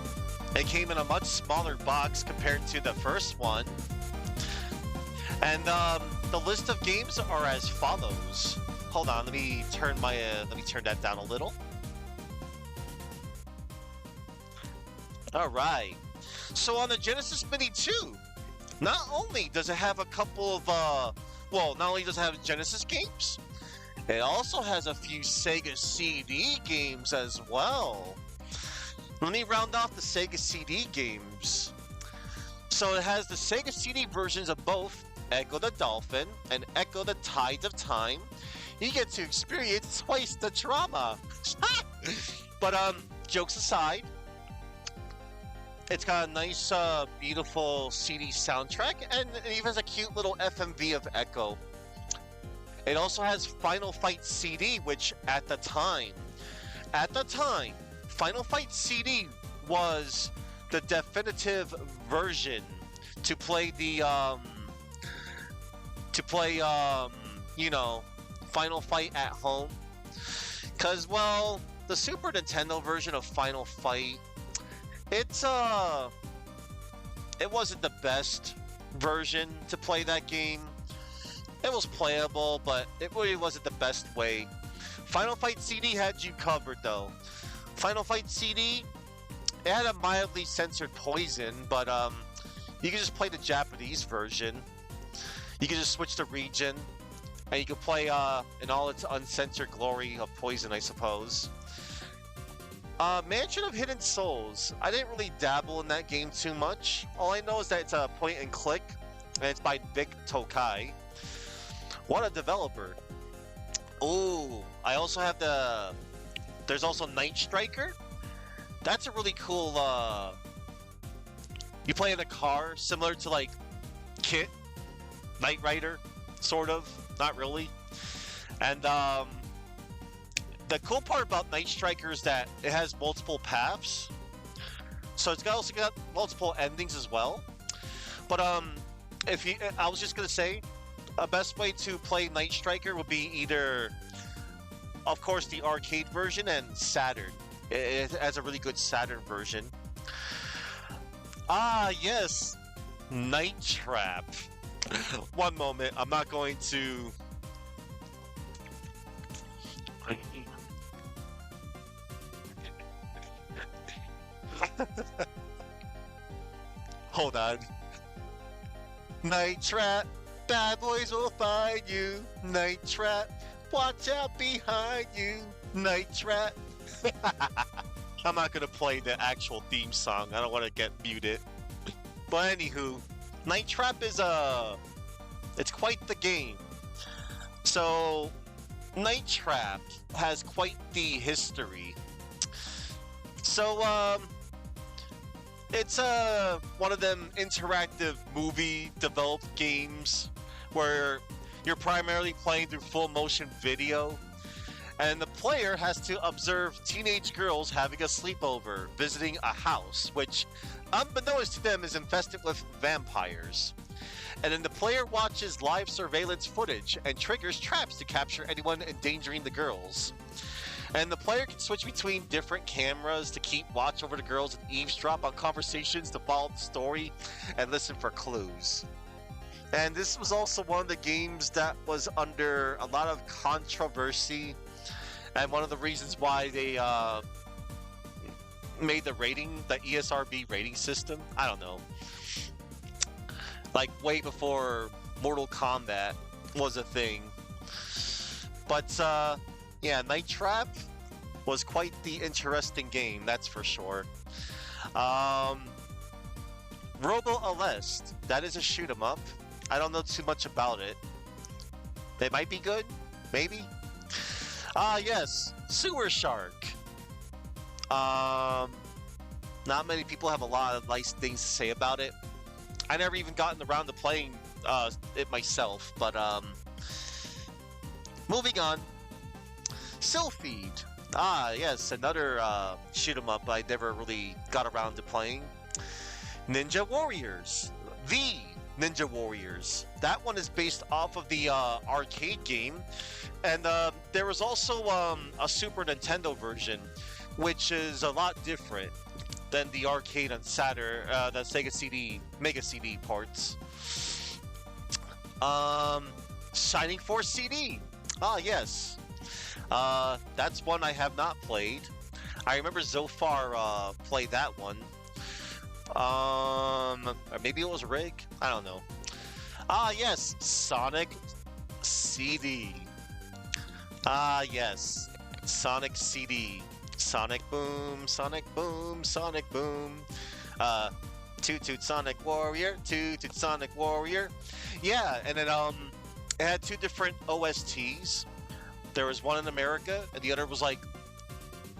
It came in a much smaller box compared to the first one. And the list of games are as follows. Hold on, let me turn that down a little. All right. So on the Genesis Mini 2, not only does it have a couple of not only does it have Genesis games, it also has a few Sega CD games as well. Let me round off the Sega CD games. So it has the Sega CD versions of both Echo the Dolphin and Echo the Tides of Time. You get to experience twice the drama. But jokes aside, it's got a nice, beautiful CD soundtrack, and it even has a cute little FMV of Echo. It also has Final Fight CD, which at the time, Final Fight CD was the definitive version to play the, Final Fight at home. Cause, well, the Super Nintendo version of Final Fight, it wasn't the best version to play that game. It was playable, but it really wasn't the best way. Final Fight CD had you covered, though. Final Fight CD, it had a mildly censored poison, but you could just play the Japanese version. You could just switch the region, and you could play in all its uncensored glory of poison, I suppose. Mansion of Hidden Souls. I didn't really dabble in that game too much. All I know is that it's a point and click, and it's by Vic Tokai. What a developer. Ooh, I also have there's also Night Striker. That's a really cool, you play in a car, similar to like Kit, Knight Rider, sort of, not really. And the cool part about Night Striker is that it has multiple paths, so it's also got multiple endings as well. But I was just gonna say, a best way to play Night Striker would be either, of course, the arcade version and Saturn. It has a really good Saturn version. Ah, yes, Night Trap. One moment, I'm not going to. Hold on. Night Trap, bad boys will find you. Night Trap, watch out behind you. Night Trap. I'm not gonna play the actual theme song. I don't want to get muted. But anywho, Night Trap is it's quite the game. So, Night Trap has quite the history. So, it's one of them interactive movie developed games where you're primarily playing through full motion video, and the player has to observe teenage girls having a sleepover, visiting a house, which, unbeknownst to them, is infested with vampires. And then the player watches live surveillance footage and triggers traps to capture anyone endangering the girls. And the player can switch between different cameras to keep watch over the girls and eavesdrop on conversations to follow the story and listen for clues. And this was also one of the games that was under a lot of controversy, and one of the reasons why they made the ESRB rating system. I don't know. Like way before Mortal Kombat was a thing. But yeah, Night Trap was quite the interesting game, that's for sure. Robo Aleste, that is a shoot 'em up. I don't know too much about it. It might be good, maybe. Yes, Sewer Shark. Um, Not many people have a lot of nice things to say about it. I never even gotten around to playing it myself, but moving on. Sylphid. Yes, another shoot 'em up I never really got around to playing. Ninja Warriors. The Ninja Warriors. That one is based off of the arcade game, and there was also a Super Nintendo version, which is a lot different than the arcade on Saturn, the Sega CD, Mega CD parts. Shining Force CD. Yes. That's one I have not played. I remember Zofar played that one. Or maybe it was Rig. I don't know. Yes, Sonic CD. Yes, Sonic CD. Sonic Boom, Sonic Boom, Sonic Boom. Toot Toot Sonic Warrior, Toot Toot Sonic Warrior. Yeah, and then it had two different OSTs. There was one in America, and the other was like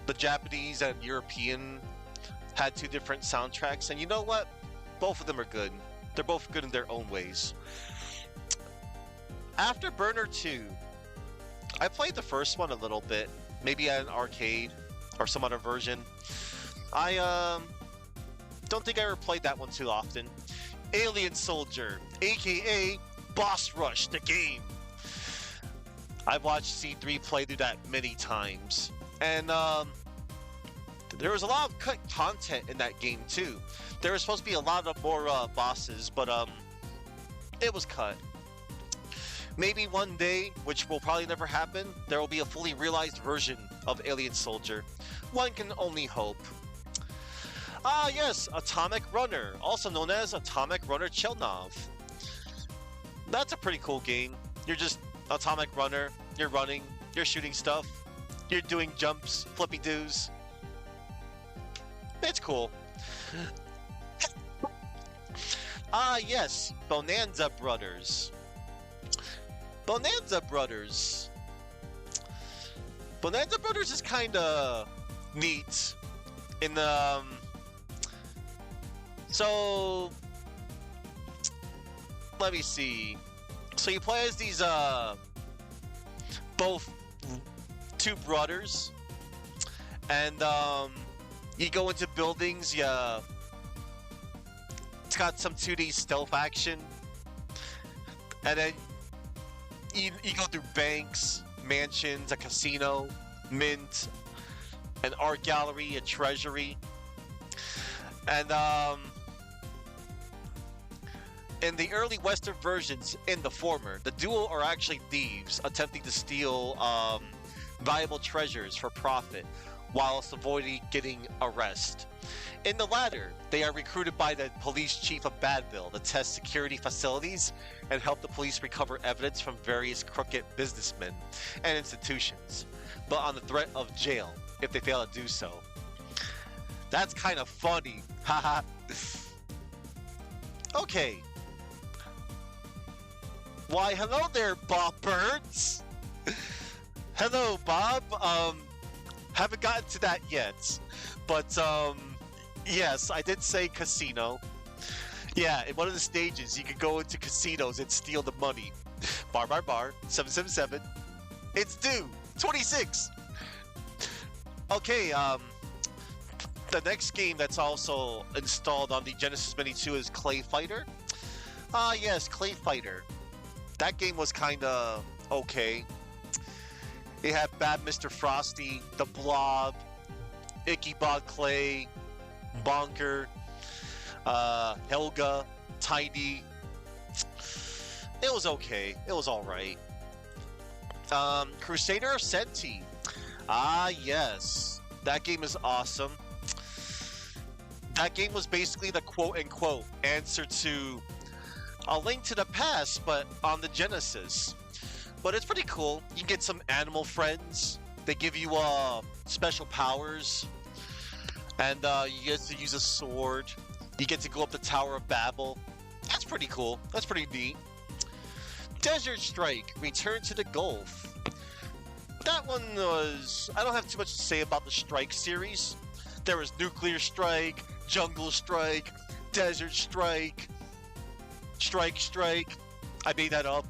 the Japanese and European had two different soundtracks. And you know what? Both of them are good. They're both good in their own ways. Afterburner 2. I played the first one a little bit, maybe at an arcade or some other version. I don't think I ever played that one too often. Alien Soldier, aka Boss Rush, the game. I've watched C3 play through that many times, and there was a lot of cut content in that game too. There was supposed to be a lot of more bosses, but it was cut. Maybe one day, which will probably never happen, there will be a fully realized version of Alien Soldier. One can only hope. Yes, Atomic Runner, also known as Atomic Runner Chelnov. That's a pretty cool game. You're just Atomic Runner, you're running, you're shooting stuff, you're doing jumps, flippy doos. It's cool. Yes, Bonanza Brothers. Bonanza Brothers. Bonanza Brothers is kinda neat. In the so let me see. So you play as these both two brothers, and you go into buildings. Yeah, it's got some 2D stealth action, and then you go through banks, mansions, a casino, mint, an art gallery, a treasury, and in the early Western versions, in the former, the duo are actually thieves attempting to steal valuable treasures for profit, whilst avoiding getting arrested. In the latter, they are recruited by the police chief of Badville to test security facilities and help the police recover evidence from various crooked businessmen and institutions, but on the threat of jail if they fail to do so. That's kind of funny, haha. Okay. Why, hello there, Bob Burns. Hello, Bob. Haven't gotten to that yet, but yes, I did say casino. Yeah, in one of the stages, you could go into casinos and steal the money. Bar, 777. It's due. 26. Okay, the next game that's also installed on the Genesis Mini 2 is Clay Fighter. Yes, Clay Fighter. That game was kinda okay. It had Bad Mr. Frosty, The Blob, Icky Bod Clay, Bonker, Helga, Tiny. It was okay. It was alright. Crusader of Senti. Yes. That game is awesome. That game was basically the quote-unquote answer to A Link to the Past, but on the Genesis. But it's pretty cool. You get some animal friends. They give you special powers. And you get to use a sword. You get to go up the Tower of Babel. That's pretty cool. That's pretty neat. Desert Strike, Return to the Gulf. That one was... I don't have too much to say about the Strike series. There was Nuclear Strike, Jungle Strike, Desert Strike, Strike. I made that up.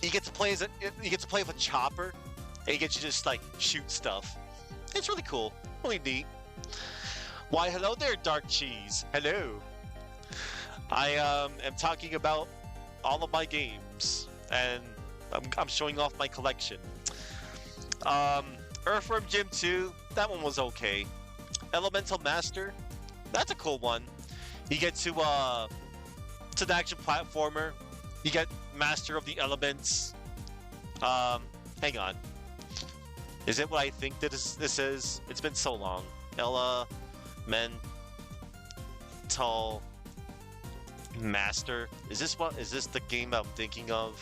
You get to play as with a chopper, and you get to just like shoot stuff. It's really cool, really neat. Why, hello there, Dark Cheese. Hello. I am talking about all of my games, and I'm showing off my collection. Earthworm Jim 2, that one was okay. Elemental Master, that's a cool one. You get to it's an action platformer. You get Master of the Elements. Hang on. Is it what I think that this is? It's been so long. Elemental Master. Is this the game I'm thinking of?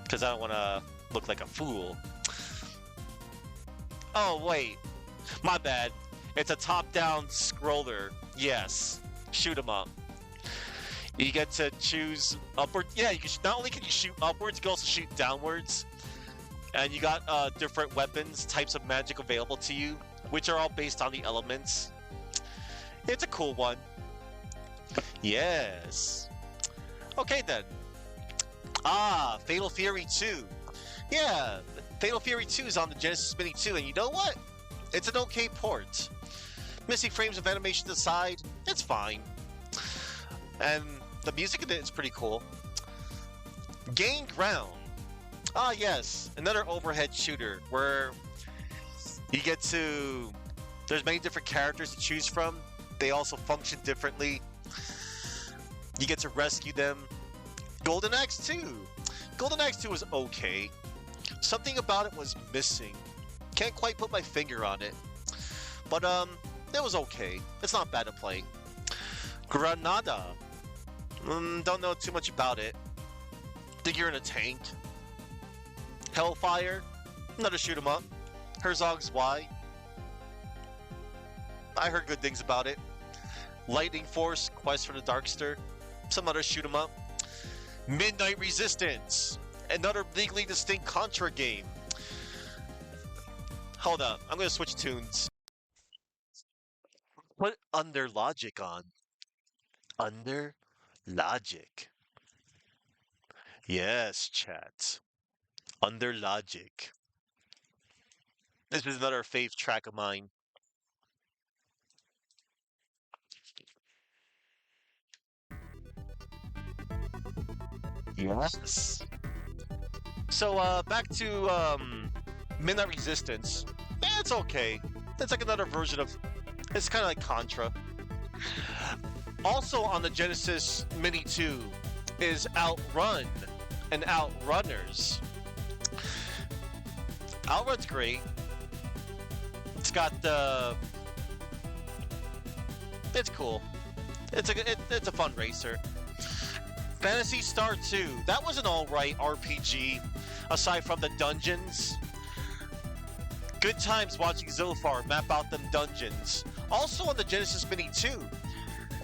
Because I don't want to look like a fool. Oh wait, my bad. It's a top-down scroller. Yes, shoot 'em up. You get to choose upward. Yeah, you can, not only can you shoot upwards, you can also shoot downwards. And you got different weapons, types of magic available to you, which are all based on the elements. It's a cool one. Yes. Okay then. Fatal Fury 2. Yeah, Fatal Fury 2 is on the Genesis Mini 2, and you know what? It's an okay port. Missing frames of animation aside, it's fine. And the music in it is pretty cool. Gain Ground. Yes, another overhead shooter where you get to... There's many different characters to choose from. They also function differently. You get to rescue them. Golden Axe 2. Golden Axe 2 was okay. Something about it was missing. Can't quite put my finger on it. But, it was okay. It's not bad to play. Granada. Don't know too much about it. Think you're in a tank. Hellfire. Another shoot 'em up. Herzog's Y. I heard good things about it. Lightning Force. Quest for the Darkster. Some other shoot 'em up. Midnight Resistance. Another legally distinct Contra game. Hold up. I'm gonna switch tunes. Put Under Logic on. Under Logic. Yes, chat. Under Logic. This is another fave track of mine. Yes. So, back to, Midnight Resistance. It's okay. It's like another version of... It's kind of like Contra. Also on the Genesis Mini 2 is Outrun and Outrunners. Outrun's great. It's got the... It's cool. It's a fun racer. Phantasy Star 2. That was an alright RPG, aside from the dungeons. Good times watching Zophar map out them dungeons. Also on the Genesis Mini 2.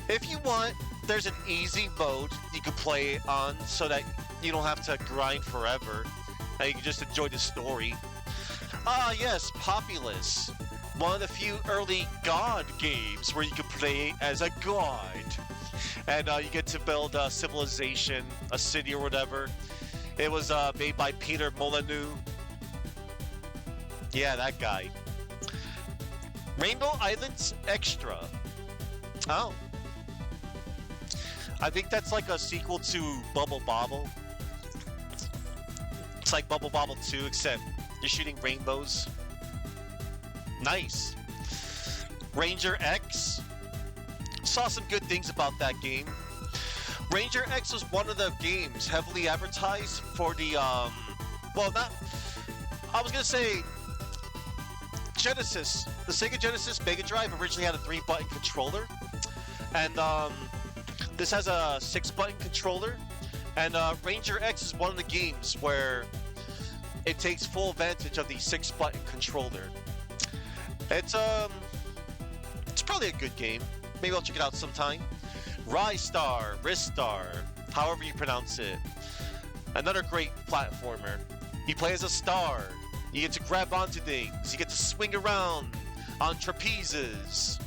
If you want, there's an easy mode you can play on so that you don't have to grind forever. And you can just enjoy the story. Yes, Populous. One of the few early God games where you can play as a god. And you get to build a civilization, a city or whatever. It was made by Peter Molyneux. Yeah, that guy. Rainbow Islands Extra. Oh. I think that's like a sequel to Bubble Bobble. It's like Bubble Bobble 2, except you're shooting rainbows. Nice. Ranger X. Saw some good things about that game. Ranger X was one of the games heavily advertised for the, well, not... I was gonna say... Genesis. The Sega Genesis Mega Drive originally had a 3-button controller. And, this has a 6-button controller. And, Ranger X is one of the games where it takes full advantage of the 6-button controller. It's probably a good game. Maybe I'll check it out sometime. Ristar, Ristar, however you pronounce it. Another great platformer. You play as a star. You get to grab onto things. You get to swing around on trapezes.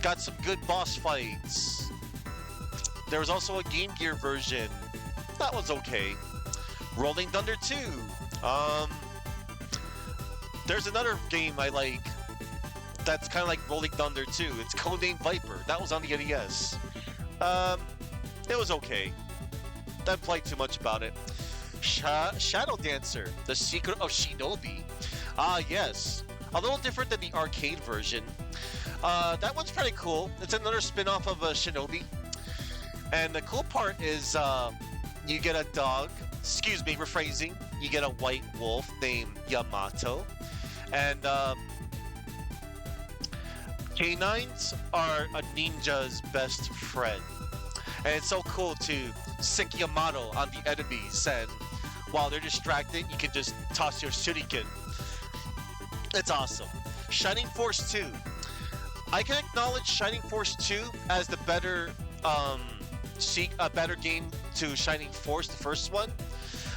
Got some good boss fights. There was also a Game Gear version. That was okay. Rolling Thunder 2. There's another game I like that's kind of like Rolling Thunder 2. It's codenamed Viper. That was on the NES. It was okay. Didn't play too much about it. Shadow Dancer, The Secret of Shinobi. Yes. A little different than the arcade version. That one's pretty cool. It's another spin-off of Shinobi. And the cool part is you get a dog. Excuse me, rephrasing. You get a white wolf named Yamato. And canines are a ninja's best friend. And it's so cool to sick Yamato on the enemies, and while they're distracted, you can just toss your shuriken. It's awesome. Shining Force 2. I can acknowledge Shining Force 2 as the better a better game to Shining Force, the first one.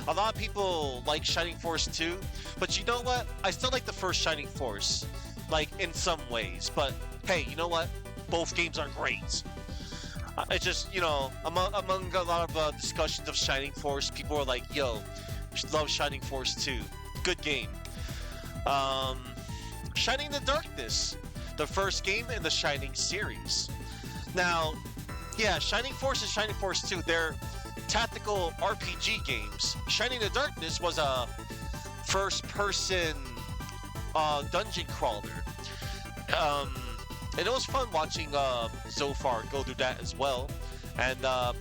A lot of people like Shining Force 2, but you know what? I still like the first Shining Force, like in some ways. But hey, you know what? Both games are great. It's just, you know, among a lot of discussions of Shining Force, people are like, yo, love Shining Force 2. Good game. Shining in the Darkness, the first game in the Shining series. Now, yeah, Shining Force and Shining Force 2, they're tactical RPG games. Shining in the Darkness was a first-person dungeon crawler. And it was fun watching Zofar go through that as well. And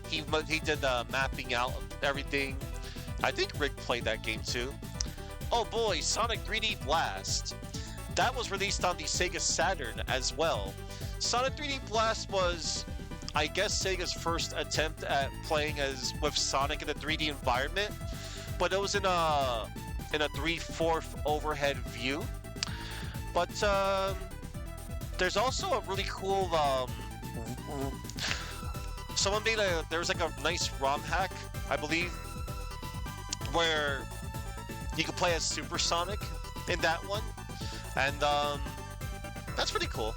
he did the mapping out of everything. I think Rick played that game too. Oh boy, Sonic 3D Blast. That was released on the Sega Saturn as well. Sonic 3D Blast was, I guess, Sega's first attempt at playing with Sonic in a 3D environment, but it was in a 3/4 overhead view. But there's also a really cool someone made there was like a nice ROM hack, I believe, where you could play as Super Sonic in that one, and that's pretty cool.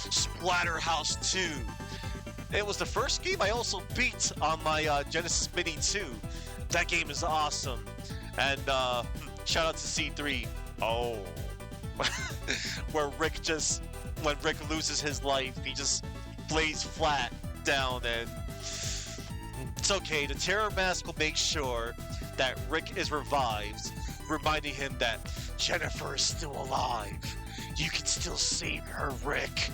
Splatterhouse 2. It was the first game I also beat on my Genesis Mini 2. That game is awesome. And shout out to C3. Oh. Where when Rick loses his life, he just lays flat down, and it's okay. The Terror Mask will make sure that Rick is revived, reminding him that Jennifer is still alive. You can still save her, Rick.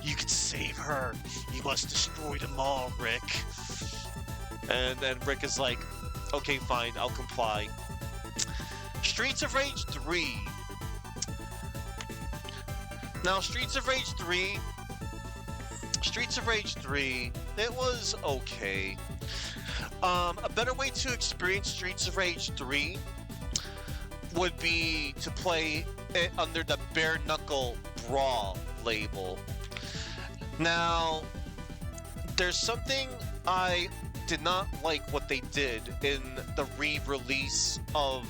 You can save her. You must destroy them all, Rick. And then Rick is like, okay, fine, I'll comply. Streets of Rage 3. Now, Streets of Rage 3, it was okay. A better way to experience Streets of Rage 3 would be to play it under the Bare Knuckle Brawl label. Now, there's something I did not like what they did in the re-release of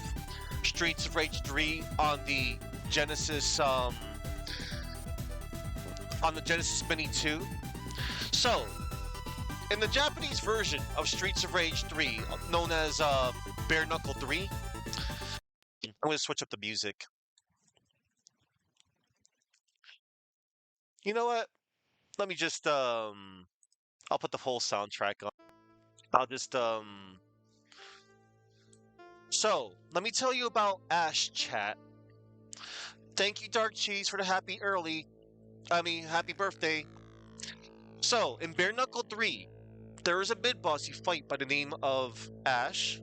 Streets of Rage 3 on the Genesis, Mini 2. So, in the Japanese version of Streets of Rage 3, known as Bare Knuckle 3, I'm going to switch up the music. You know what? Let me just, I'll put the whole soundtrack on. I'll just, So, let me tell you about Ash Chat. Thank you, Dark Cheese, for the happy birthday. So, in Bare Knuckle 3, there is a mid-boss you fight by the name of Ash.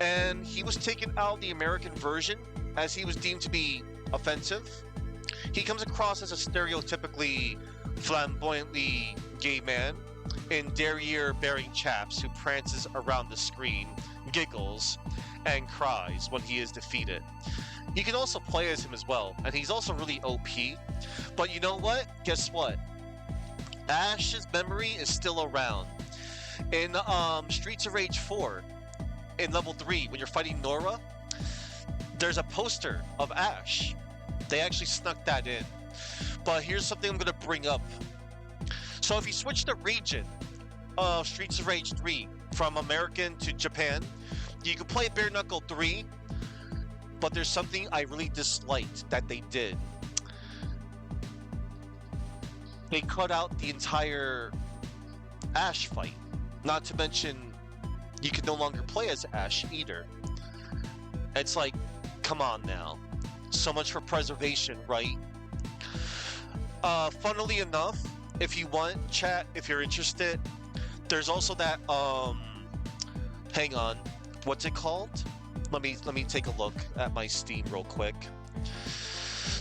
And he was taken out of the American version as he was deemed to be offensive. He comes across as a stereotypically flamboyantly gay man in derriere-bearing chaps who prances around the screen, giggles, and cries when he is defeated. You can also play as him as well, and he's also really OP. But you know what? Guess what? Ash's memory is still around. In Streets of Rage 4, in level 3, when you're fighting Nora, there's a poster of Ash. They actually snuck that in. But here's something I'm gonna bring up. So if you switch the region of Streets of Rage 3 from American to Japan, you can play Bare Knuckle 3, but there's something I really disliked that they did. They cut out the entire Ash fight. Not to mention, you can no longer play as Ash either. It's like, come on now. So much for preservation, right? Funnily enough, if you want, chat, if you're interested, there's also that, hang on, what's it called? Let me take a look at my Steam real quick.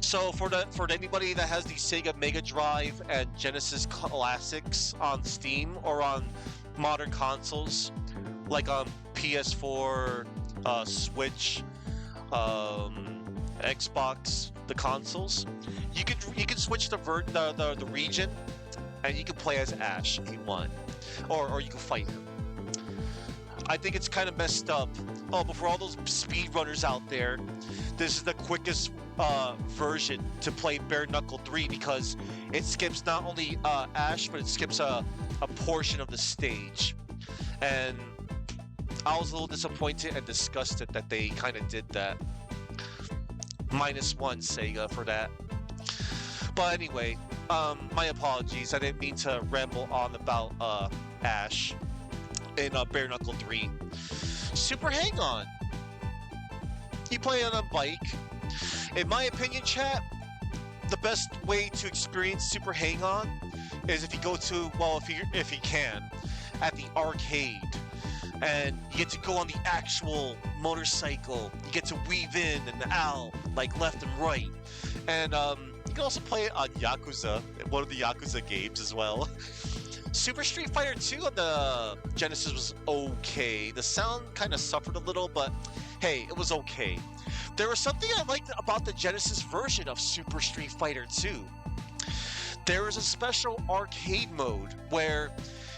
So for anybody that has the Sega Mega Drive and Genesis Classics on Steam or on modern consoles, like on PS4, Switch, Xbox, the consoles, you can switch the region, and you can play as Ash if you want, or you can fight him. I think it's kind of messed up. Oh, but for all those speedrunners out there, this is the quickest version to play Bare Knuckle 3 because it skips not only Ash, but it skips a portion of the stage. And I was a little disappointed and disgusted that they kind of did that. -1 Sega for that. But anyway, my apologies. I didn't mean to ramble on about Ash in Bare Knuckle 3. Super Hang-On. You play on a bike. In my opinion, chat, the best way to experience Super Hang-On is if you go to, well, if you can, at the arcade. And you get to go on the actual motorcycle. You get to weave in and out, like left and right. And you can also play it on Yakuza, one of the Yakuza games as well. Super Street Fighter 2 on the Genesis was okay. The sound kind of suffered a little, but hey, it was okay. There was something I liked about the Genesis version of Super Street Fighter 2. There was a special arcade mode where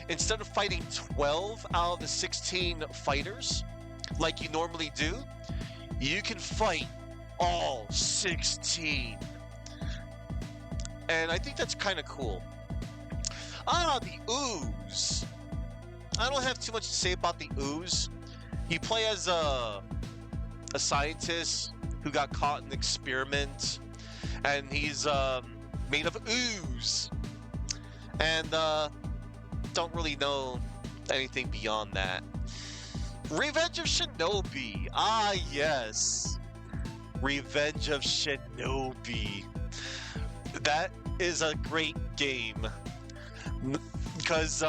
instead of fighting 12 out of the 16 fighters, like you normally do, you can fight all 16. And I think that's kind of cool. Ah, the Ooze. I don't have too much to say about the Ooze. You play as a scientist who got caught in an experiment, and he's made of ooze. And don't really know anything beyond that. Revenge of Shinobi. Ah, yes. Revenge of Shinobi. That is a great game. Because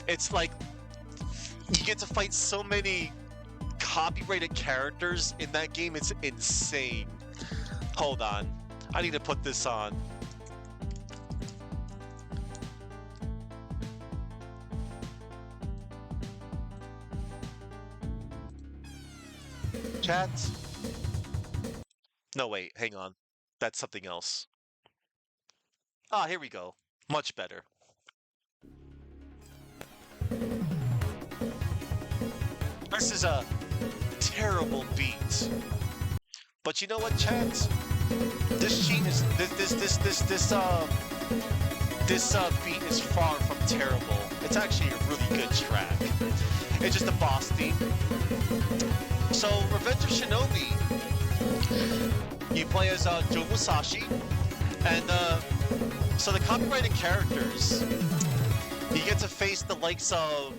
it's like you get to fight so many copyrighted characters in that game. It's insane. Hold on, I need to put this on. Chat. No, wait, hang on. That's something else. Ah, here we go. Much better. This is a terrible beat. But you know what, chat? This beat is beat is far from terrible. It's actually a really good track. It's just a boss theme. So, Revenge of Shinobi, you play as Joe Musashi, and so the copyrighted characters, you get to face the likes of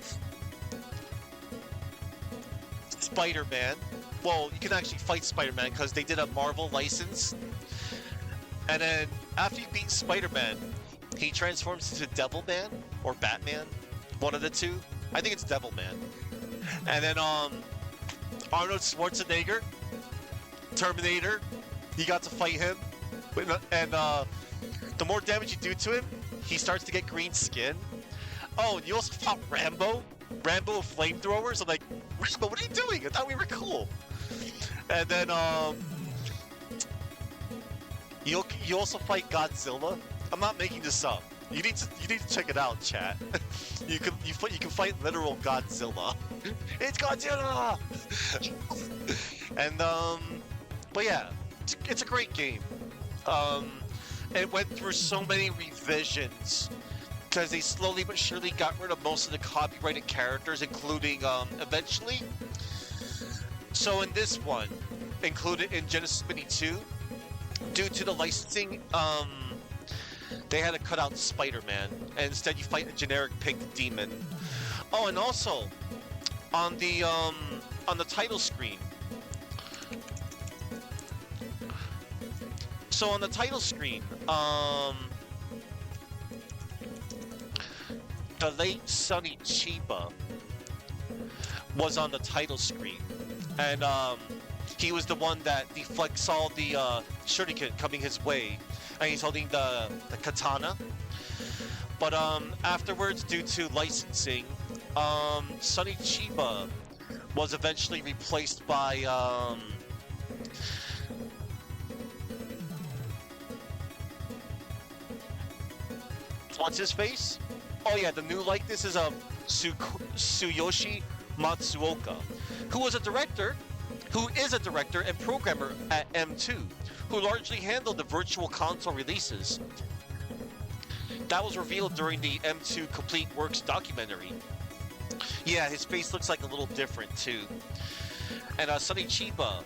Spider-Man. Well, you can actually fight Spider-Man because they did a Marvel license. And then after you beat Spider-Man, he transforms into Devilman or Batman, one of the two. I think it's Devilman. And then Arnold Schwarzenegger, Terminator, you got to fight him. And the more damage you do to him, he starts to get green skin. Oh, and you also fought Rambo. Rambo with flamethrowers. I'm like, Rambo, what are you doing? I thought we were cool. And then you also fight Godzilla. I'm not making this up. You need to check it out, chat. You can fight literal Godzilla. It's Godzilla. And but yeah, it's a great game. Um, it went through so many revisions because they slowly but surely got rid of most of the copyrighted characters, including eventually. So in this one, included in Genesis Mini 2, due to the licensing, they had to cut out Spider-Man, and instead you fight a generic pink demon. Oh, and also on the title screen. So on the title screen, the late Sonny Chiba was on the title screen, and he was the one that deflects all the shuriken coming his way, and he's holding the katana. But afterwards, due to licensing, Sonny Chiba was eventually replaced by what's his face? Oh yeah, the new likeness is Tsuyoshi Matsuoka, who was a director, who is a director and programmer at M2, who largely handled the virtual console releases. That was revealed during the M2 Complete Works documentary. Yeah, his face looks like a little different too. And Sonny Chiba,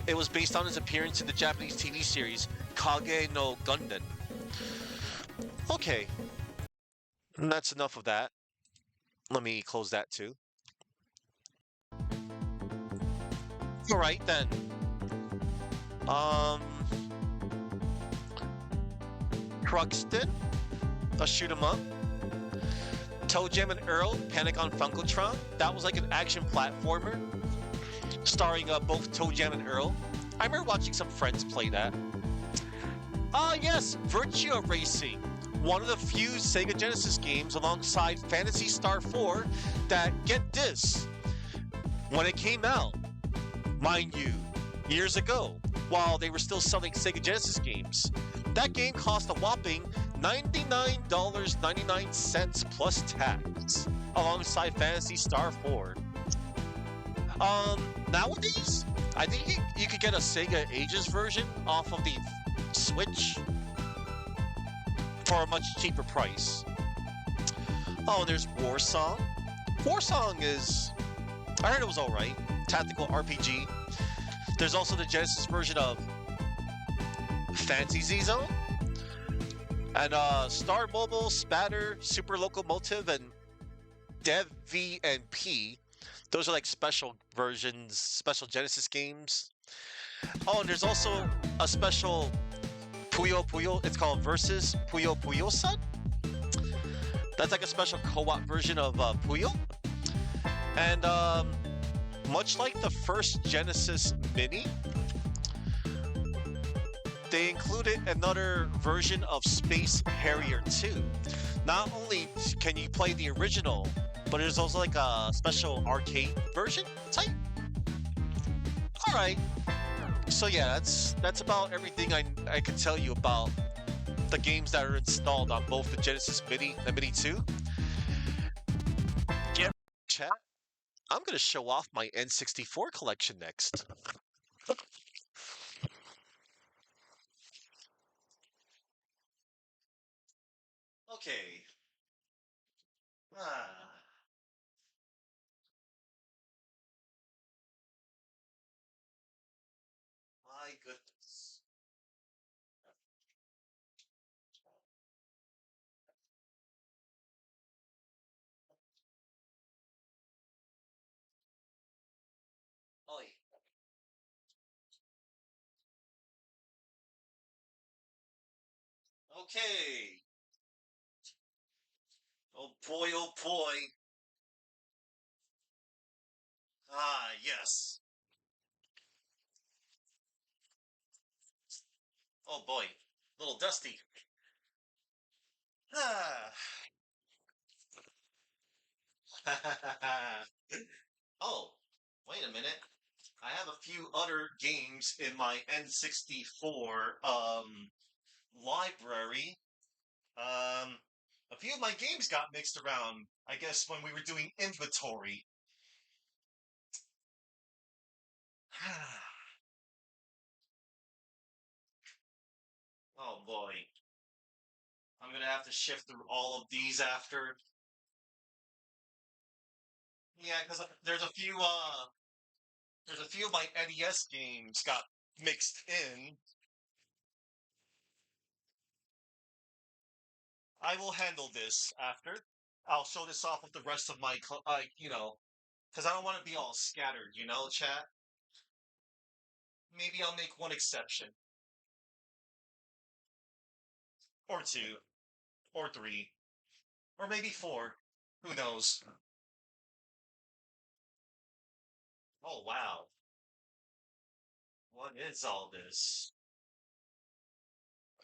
it was based on his appearance in the Japanese TV series Kage no Gundam. Okay, and that's enough of that. Let me close that too. All right then. Um, Truxton, a shoot 'em up. Toe Jam and Earl, Panic on Funkotron. That was like an action platformer, starring both Toe Jam and Earl. I remember watching some friends play that. Ah, yes, Virtua Racing. One of the few Sega Genesis games alongside Phantasy Star 4 that, get this, when it came out, mind you, years ago, while they were still selling Sega Genesis games, that game cost a whopping $99.99 plus tax, alongside Phantasy Star 4. Nowadays, I think you could get a Sega Ages version off of the Switch for a much cheaper price. Oh, and there's Warsong. Warsong is, I heard it was alright. Tactical RPG. There's also the Genesis version of Fancy Z-Zone. And Star Mobile, Spatter, Super Locomotive, and Dev V and P. Those are like special versions, special Genesis games. Oh, and there's also a special Puyo Puyo. It's called Versus Puyo Puyo Sun. That's like a special co-op version of Puyo. And much like the first Genesis Mini, they included another version of Space Harrier 2. Not only can you play the original, but there's also like a special arcade version type. All right. So yeah, that's about everything I can tell you about the games that are installed on both the Genesis Mini and Mini 2. Get chat. I'm gonna show off my N64 collection next. Okay. Ah, my goodness. Oi. Okay. Oh boy, oh boy. Ah, yes. Oh boy. Little dusty. Ah. Oh, wait a minute. I have a few other games in my N64 library. Um A few of my games got mixed around, I guess, when we were doing inventory. Oh boy. I'm gonna have to shift through all of these after. Yeah, because there's a few of my NES games got mixed in. I will handle this after. I'll show this off with the rest of my, because I don't want to be all scattered, chat? Maybe I'll make one exception. Or two. Or three. Or maybe four. Who knows? Oh, wow. What is all this?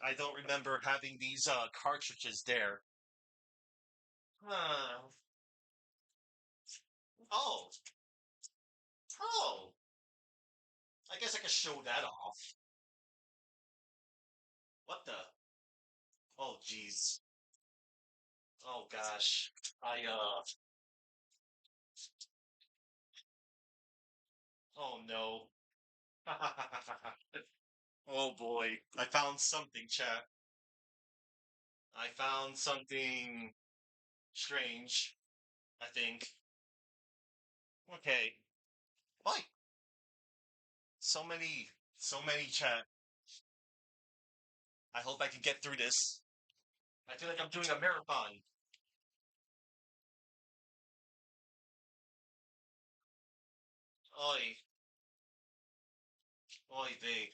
I don't remember having these cartridges there. Uh, oh. Oh. I guess I could show that off. What the? Oh, jeez. Oh, gosh. Oh, no. Oh, boy. I found something, chat. I found something strange, I think. Okay. Why? So many chat. I hope I can get through this. I feel like I'm doing a marathon. Oi, oi, vey.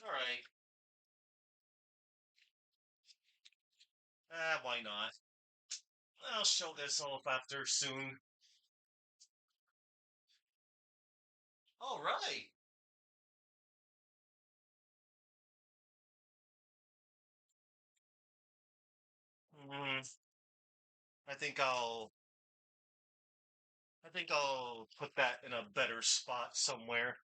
Alright. Why not? I'll show this off after soon. Alright. Mm, I think I'll I think I'll put that in a better spot somewhere.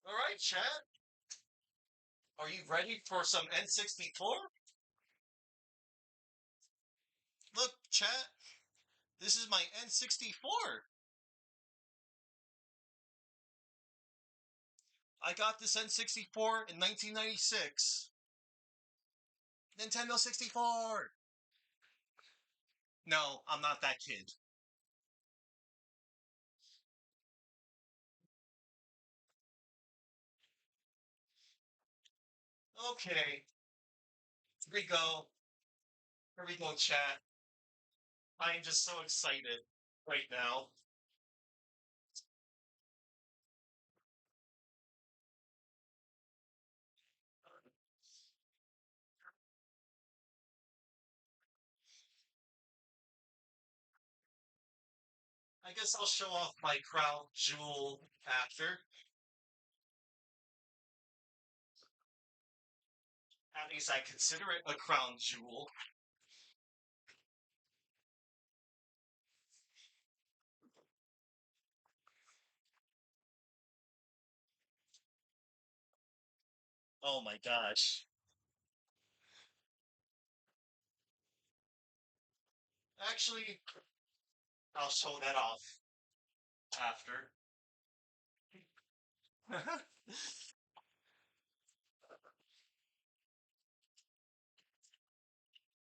Alright, chat. Are you ready for some N64? Look, chat. This is my N64. I got this N64 in 1996. Nintendo 64. No, I'm not that kid. Okay, here we go. Here we go, chat. I am just so excited right now. I guess I'll show off my crown jewel after. At least I consider it a crown jewel. Oh my gosh. Actually, I'll show that off after.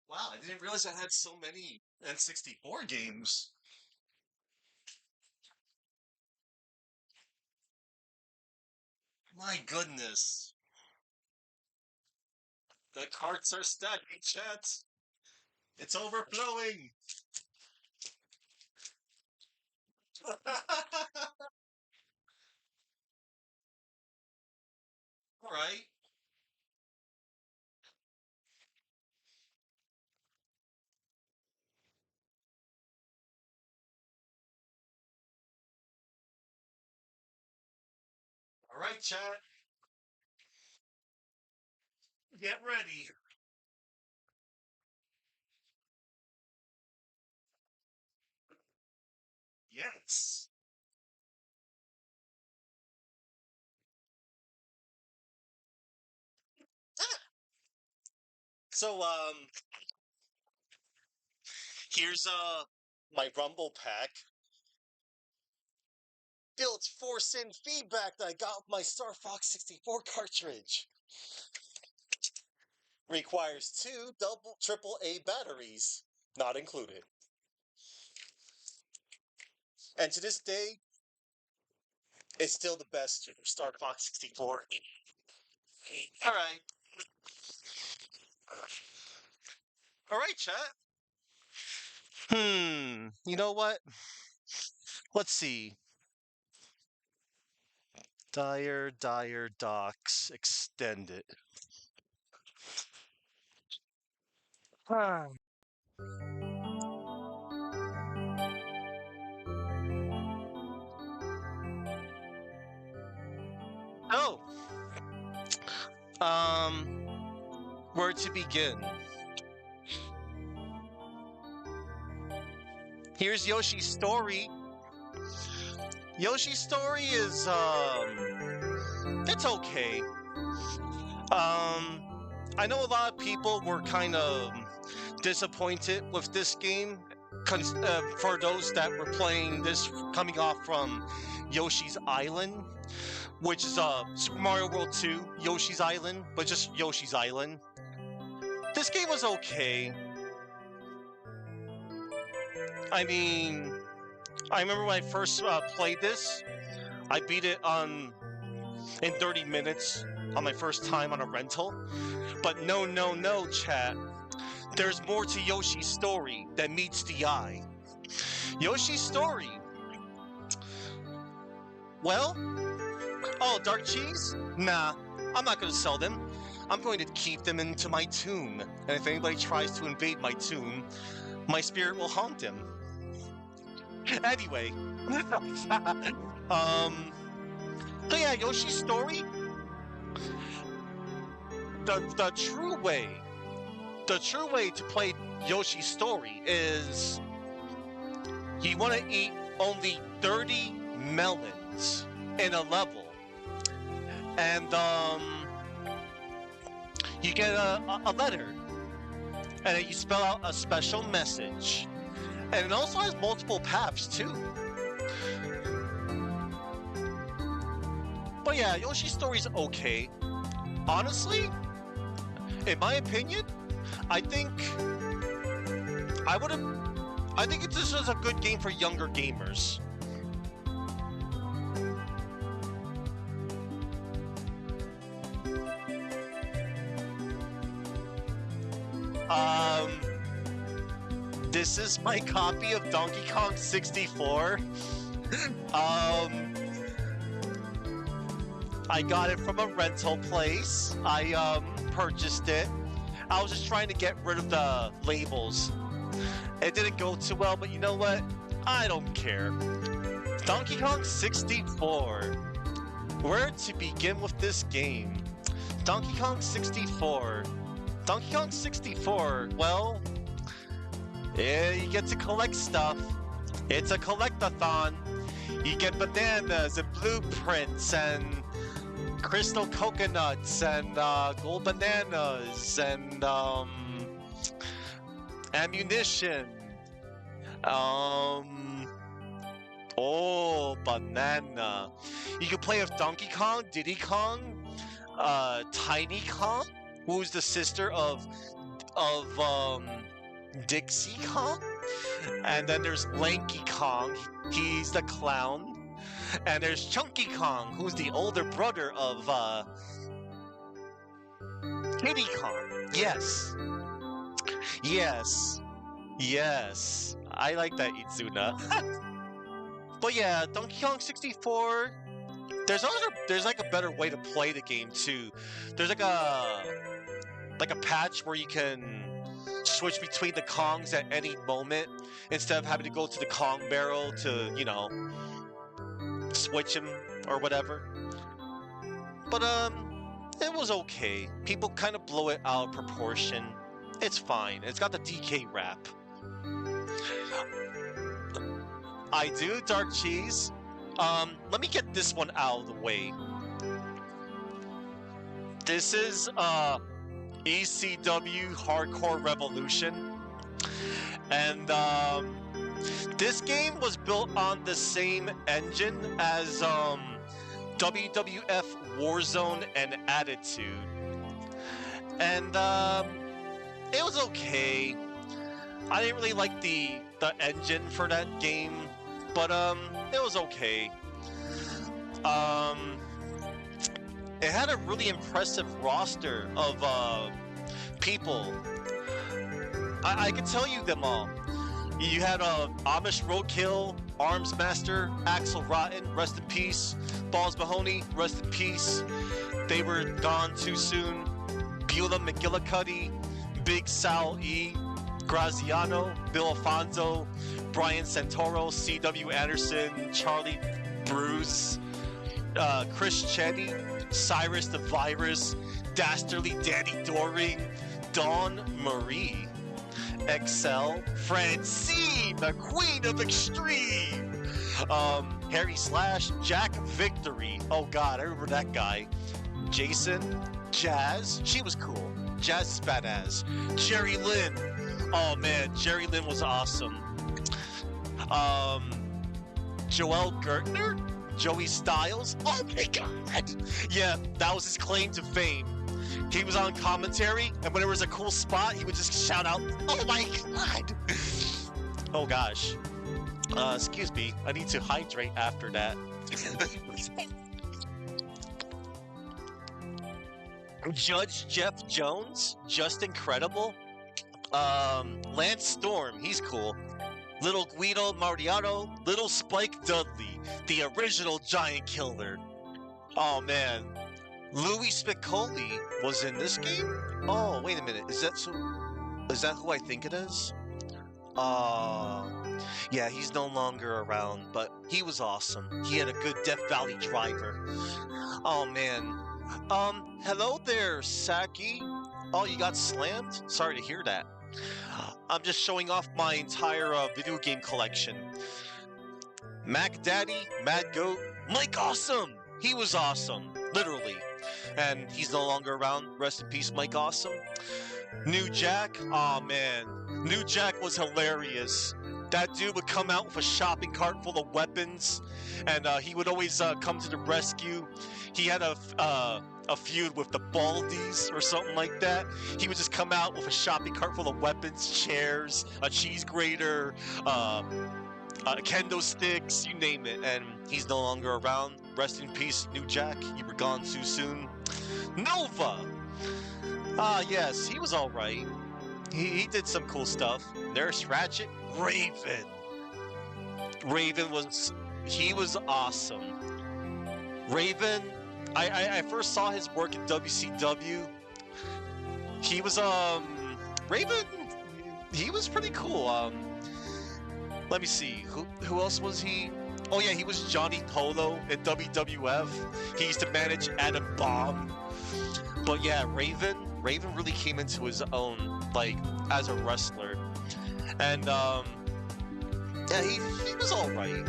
Wow, I didn't realize I had so many N64 games. My goodness. The carts are stacking, chat. It's overflowing. All right. All right, chat. Get ready. Yes. So, here's my Rumble pack. Built force-in feedback that I got with my Star Fox 64 cartridge. Requires 2 double AAA batteries, not included. And to this day, it's still the best Star Fox 64. Alright. Alright, chat. You know what? Let's see. Dire Docks Extended. Ah. Oh. Where to begin? Here's Yoshi's story. Yoshi's story is it's okay. I know a lot of people were kind of disappointed with this game for those that were playing this coming off from Yoshi's Island, which is Super Mario World 2, Yoshi's Island, but just Yoshi's Island. This game was okay. I mean, I remember when I first played this, I beat it in 30 minutes on my first time on a rental. But no, chat. There's more to Yoshi's story than meets the eye. Yoshi's story. Well, oh, dark cheese? Nah, I'm not gonna sell them. I'm going to keep them into my tomb. And if anybody tries to invade my tomb, my spirit will haunt him. Anyway. So yeah, Yoshi's story. The true way to play Yoshi's story is you want to eat only 30 melons in a level, and you get a letter, and then you spell out a special message, and it also has multiple paths too. But yeah, Yoshi's story's okay. Honestly, in my opinion, I think this is a good game for younger gamers. This is my copy of Donkey Kong 64. I got it from a rental place. I purchased it. I was just trying to get rid of the labels. It didn't go too well, but you know what? I don't care. Donkey Kong 64. Where to begin with this game? Donkey Kong 64. Donkey Kong 64, well, yeah, you get to collect stuff. It's a collect-a-thon. You get bananas and blueprints and crystal coconuts and gold bananas and ammunition. Oh, banana. You can play with Donkey Kong, Diddy Kong, Tiny Kong, who's the sister of Dixie Kong, and then there's Lanky Kong, he's the clown. And there's Chunky Kong, who's the older brother of Kiddy Kong. Yes. I like that, Izuna. But yeah, Donkey Kong 64. There's like a better way to play the game too. There's like a patch where you can switch between the Kongs at any moment instead of having to go to the Kong barrel to, you know, switch him or whatever. But it was okay. People kind of blow it out of proportion. It's fine. It's got the DK wrap. I do, dark cheese. Let me get this one out of the way. This is ECW Hardcore Revolution. And this game was built on the same engine as WWF Warzone and Attitude. And it was okay. I didn't really like the engine for that game, but it was okay. It had a really impressive roster of people. I can tell you them all. You had Amish Roadkill, Arms Master, Axel Rotten, rest in peace. Balls Mahoney, rest in peace. They were gone too soon. Beulah McGillicuddy, Big Sal E, Graziano, Bill Alfonso, Brian Santoro, C.W. Anderson, Charlie Bruce, Chris Chetty, Cyrus the Virus, Dastardly Danny Doring, Dawn Marie, Excel, Francine, the Queen of Extreme, Harry Slash, Jack Victory, oh god, I remember that guy, Jason, Jazz, she was cool, Jazz is badass, Jerry Lynn, oh man, Jerry Lynn was awesome, Joel Gertner, Joey Styles, oh my god, yeah, that was his claim to fame. He was on commentary, and when there was a cool spot, he would just shout out, oh my god! Oh gosh. Excuse me, I need to hydrate after that. Judge Jeff Jones, just incredible. Lance Storm, he's cool. Little Guido Mariano, Little Spike Dudley, the original Giant Killer. Oh man. Louis Spiccoli was in this game? Oh, wait a minute. Is that who I think it is? Yeah, he's no longer around, but he was awesome. He had a good Death Valley driver. Oh man. Hello there, Saki. Oh, you got slammed? Sorry to hear that. I'm just showing off my entire video game collection. Mac Daddy, Mad Goat, Mike Awesome! He was awesome, literally. And he's no longer around. Rest in peace, Mike Awesome. New Jack, aw man. New Jack was hilarious. That dude would come out with a shopping cart full of weapons, and he would always come to the rescue. He had a feud with the Baldies or something like that. He would just come out with a shopping cart full of weapons, chairs, a cheese grater, kendo sticks, you name it, and he's no longer around. Rest in peace, New Jack. You were gone too soon. Nova! Ah, yes, he was alright. He did some cool stuff. Nurse Ratchet, Raven. Raven was awesome. Raven, I first saw his work in WCW. He was, Raven, he was pretty cool. Let me see, who else was he? Oh yeah, he was Johnny Polo in WWF. He used to manage Adam Bomb. But yeah, Raven really came into his own, like, as a wrestler. And, yeah, he was alright.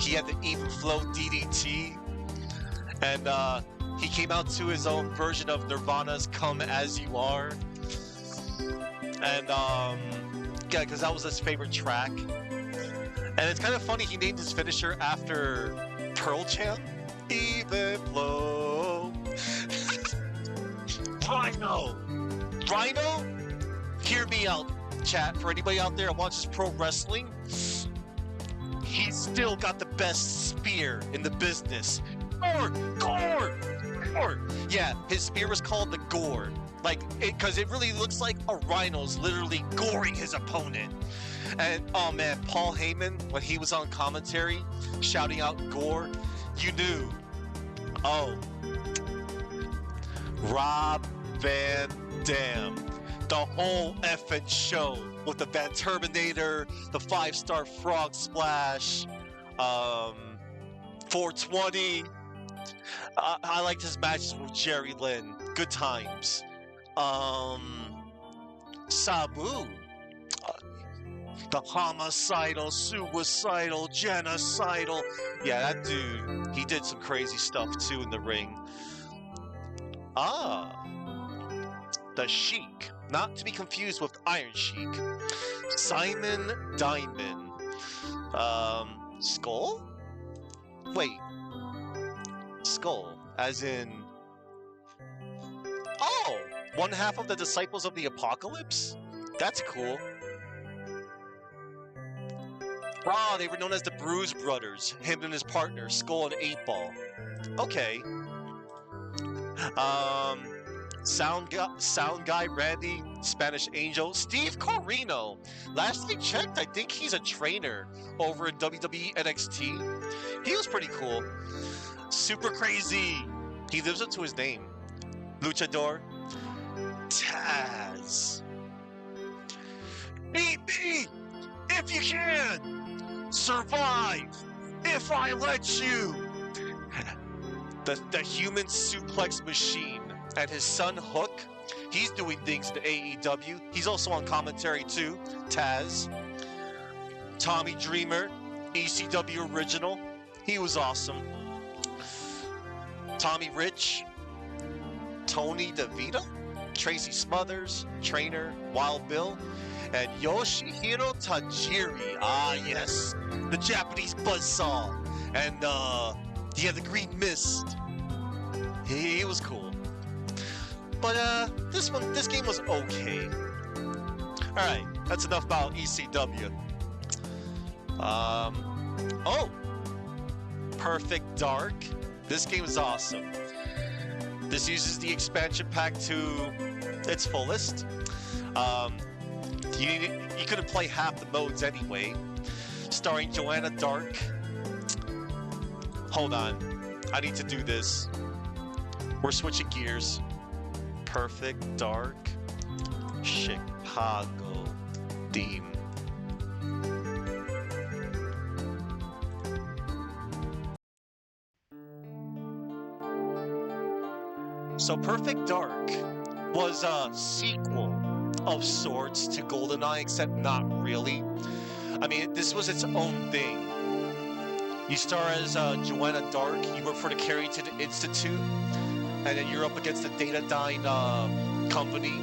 He had the Even Flow DDT. And, he came out to his own version of Nirvana's Come As You Are. And, yeah, because that was his favorite track. And it's kind of funny, he named his finisher after Pearl Jam. Even Flow. Rhino! Rhino? Hear me out, chat. For anybody out there that watches pro wrestling, he's still got the best spear in the business. Gore! Yeah, his spear was called the Gore. Like, because it really looks like a rhino's literally goring his opponent. And, oh man, Paul Heyman, when he was on commentary, shouting out Gore, you knew. Oh. Rob Van Dam. The whole effing show with the Van Terminator, the 5-star frog splash, 420. I liked his matches with Jerry Lynn. Good times. Sabu. The homicidal, suicidal, genocidal. Yeah, that dude, he did some crazy stuff too in the ring. Ah. the Sheik, not to be confused with Iron Sheik. Simon Diamond. Skull? Wait. Skull, as in... Oh! One half of the Disciples of the Apocalypse? That's cool. Wow, they were known as the Bruise Brothers. Him and his partner, Skull and 8-Ball. Okay. Sound guy Randy, Spanish Angel, Steve Corino. Last I checked, I think he's a trainer over in WWE NXT. He was pretty cool. Super crazy. He lives up to his name. Luchador. Taz. Eat me if you can. Survive if I let you. The human suplex machine. And his son Hook, he's doing things in AEW. He's also on commentary too. Taz. Tommy Dreamer, ECW original. He was awesome. Tommy Rich. Tony DeVito. Tracy Smothers, trainer, Wild Bill. And Yoshihiro Tajiri. Ah, yes. The Japanese buzzsaw. And, he had the green mist. He was cool. But this game was okay. All right, that's enough about ECW. Oh, Perfect Dark. This game is awesome. This uses the expansion pack to its fullest. You couldn't play half the modes anyway. Starring Joanna Dark. Hold on, I need to do this. We're switching gears. Perfect Dark Chicago theme. So Perfect Dark was a sequel of sorts to GoldenEye, except not really. I mean, this was its own thing. You star as Joanna Dark, you work for the Carrington Institute, and then you're up against the Datadyne company,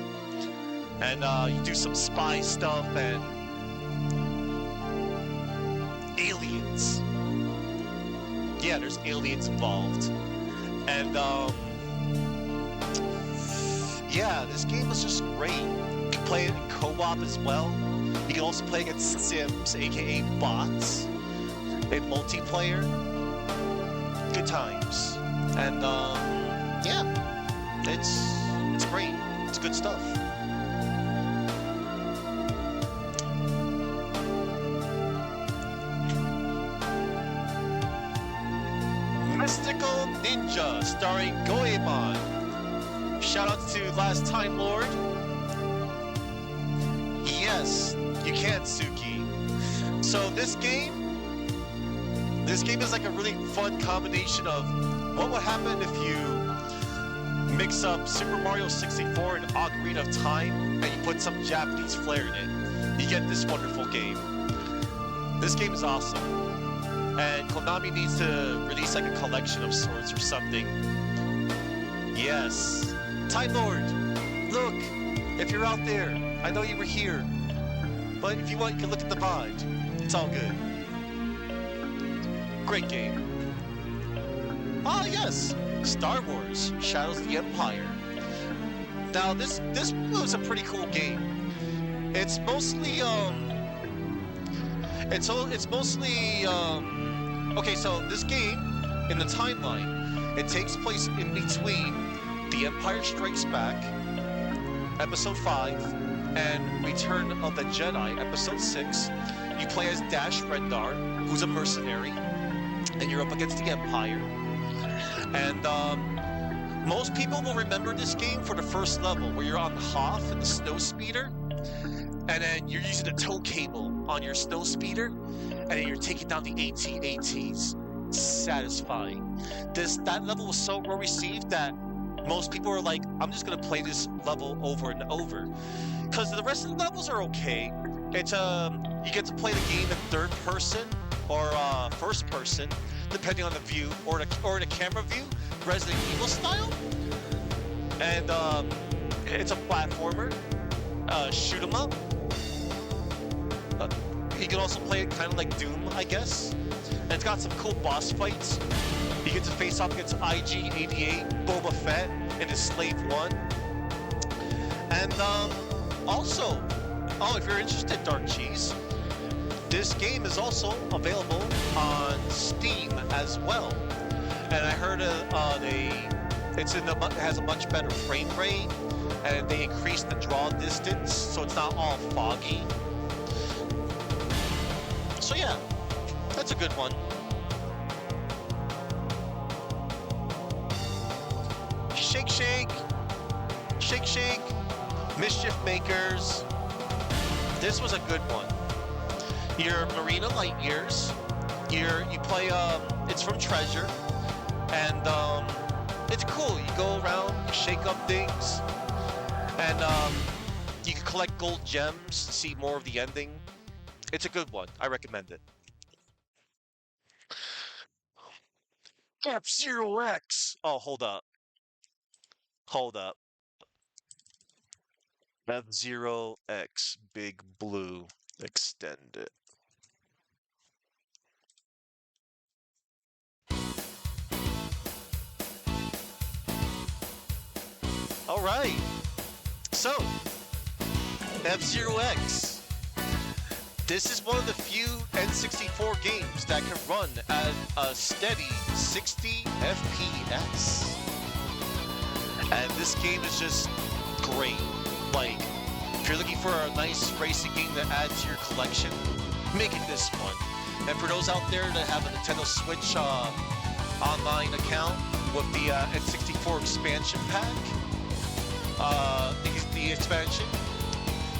and you do some spy stuff and aliens. Yeah, there's aliens involved. And yeah, this game was just great. You can play it in co-op as well. You can also play against Sims, aka bots, in multiplayer. Good times. And yeah, it's great. It's good stuff. Mystical Ninja, starring Goemon. Shoutouts to Last Time Lord. Yes, you can, Suki. So this game is like a really fun combination of what would happen if you mix up Super Mario 64 and Ocarina of Time and you put some Japanese flair in it. You get this wonderful game. This game is awesome. And Konami needs to release like a collection of sorts or something. Yes. Time Lord, look, if you're out there, I know you were here. But if you want, you can look at the VOD. It's all good. Great game. Ah, yes, Star Wars: Shadows of the Empire. Now, this was a pretty cool game. It's mostly okay. So this game, in the timeline, it takes place in between The Empire Strikes Back, Episode 5, and Return of the Jedi, Episode 6. You play as Dash Rendar, who's a mercenary, and you're up against the Empire. And most people will remember this game for the first level, where you're on Hoth in the snowspeeder, and then you're using a tow cable on your snowspeeder, and then you're taking down the AT-ATs. Satisfying. That level was so well received that most people are like, I'm just gonna play this level over and over, because the rest of the levels are okay. It's you get to play the game in third person or first person, depending on the view, or the camera view, Resident Evil style. And It's a platformer, shoot 'em up. Uh, you can also play it kind of like Doom, I guess. And it's got some cool boss fights. You get to face off against IG-88, Boba Fett, and his Slave 1. And also, if you're interested, Dark Cheese, this game is also available on Steam as well. And I heard it has a much better frame rate, and they increased the draw distance, so it's not all foggy. So yeah, that's a good one. Shake, shake, shake, shake. Mischief Makers. This was a good one. You're Marina Light Years. You play it's from Treasure, and it's cool. You go around, you shake up things, and you can collect gold gems to see more of the ending. It's a good one. I recommend it. F-Zero X. Oh, hold up. Hold up. F-Zero X Big Blue Extended. All right. So, F-Zero X. This is one of the few N64 games that can run at a steady 60 FPS. And this game is just great. Like, if you're looking for a nice racing game to add to your collection, make it this one. And for those out there that have a Nintendo Switch online account with the N64 expansion pack, the expansion,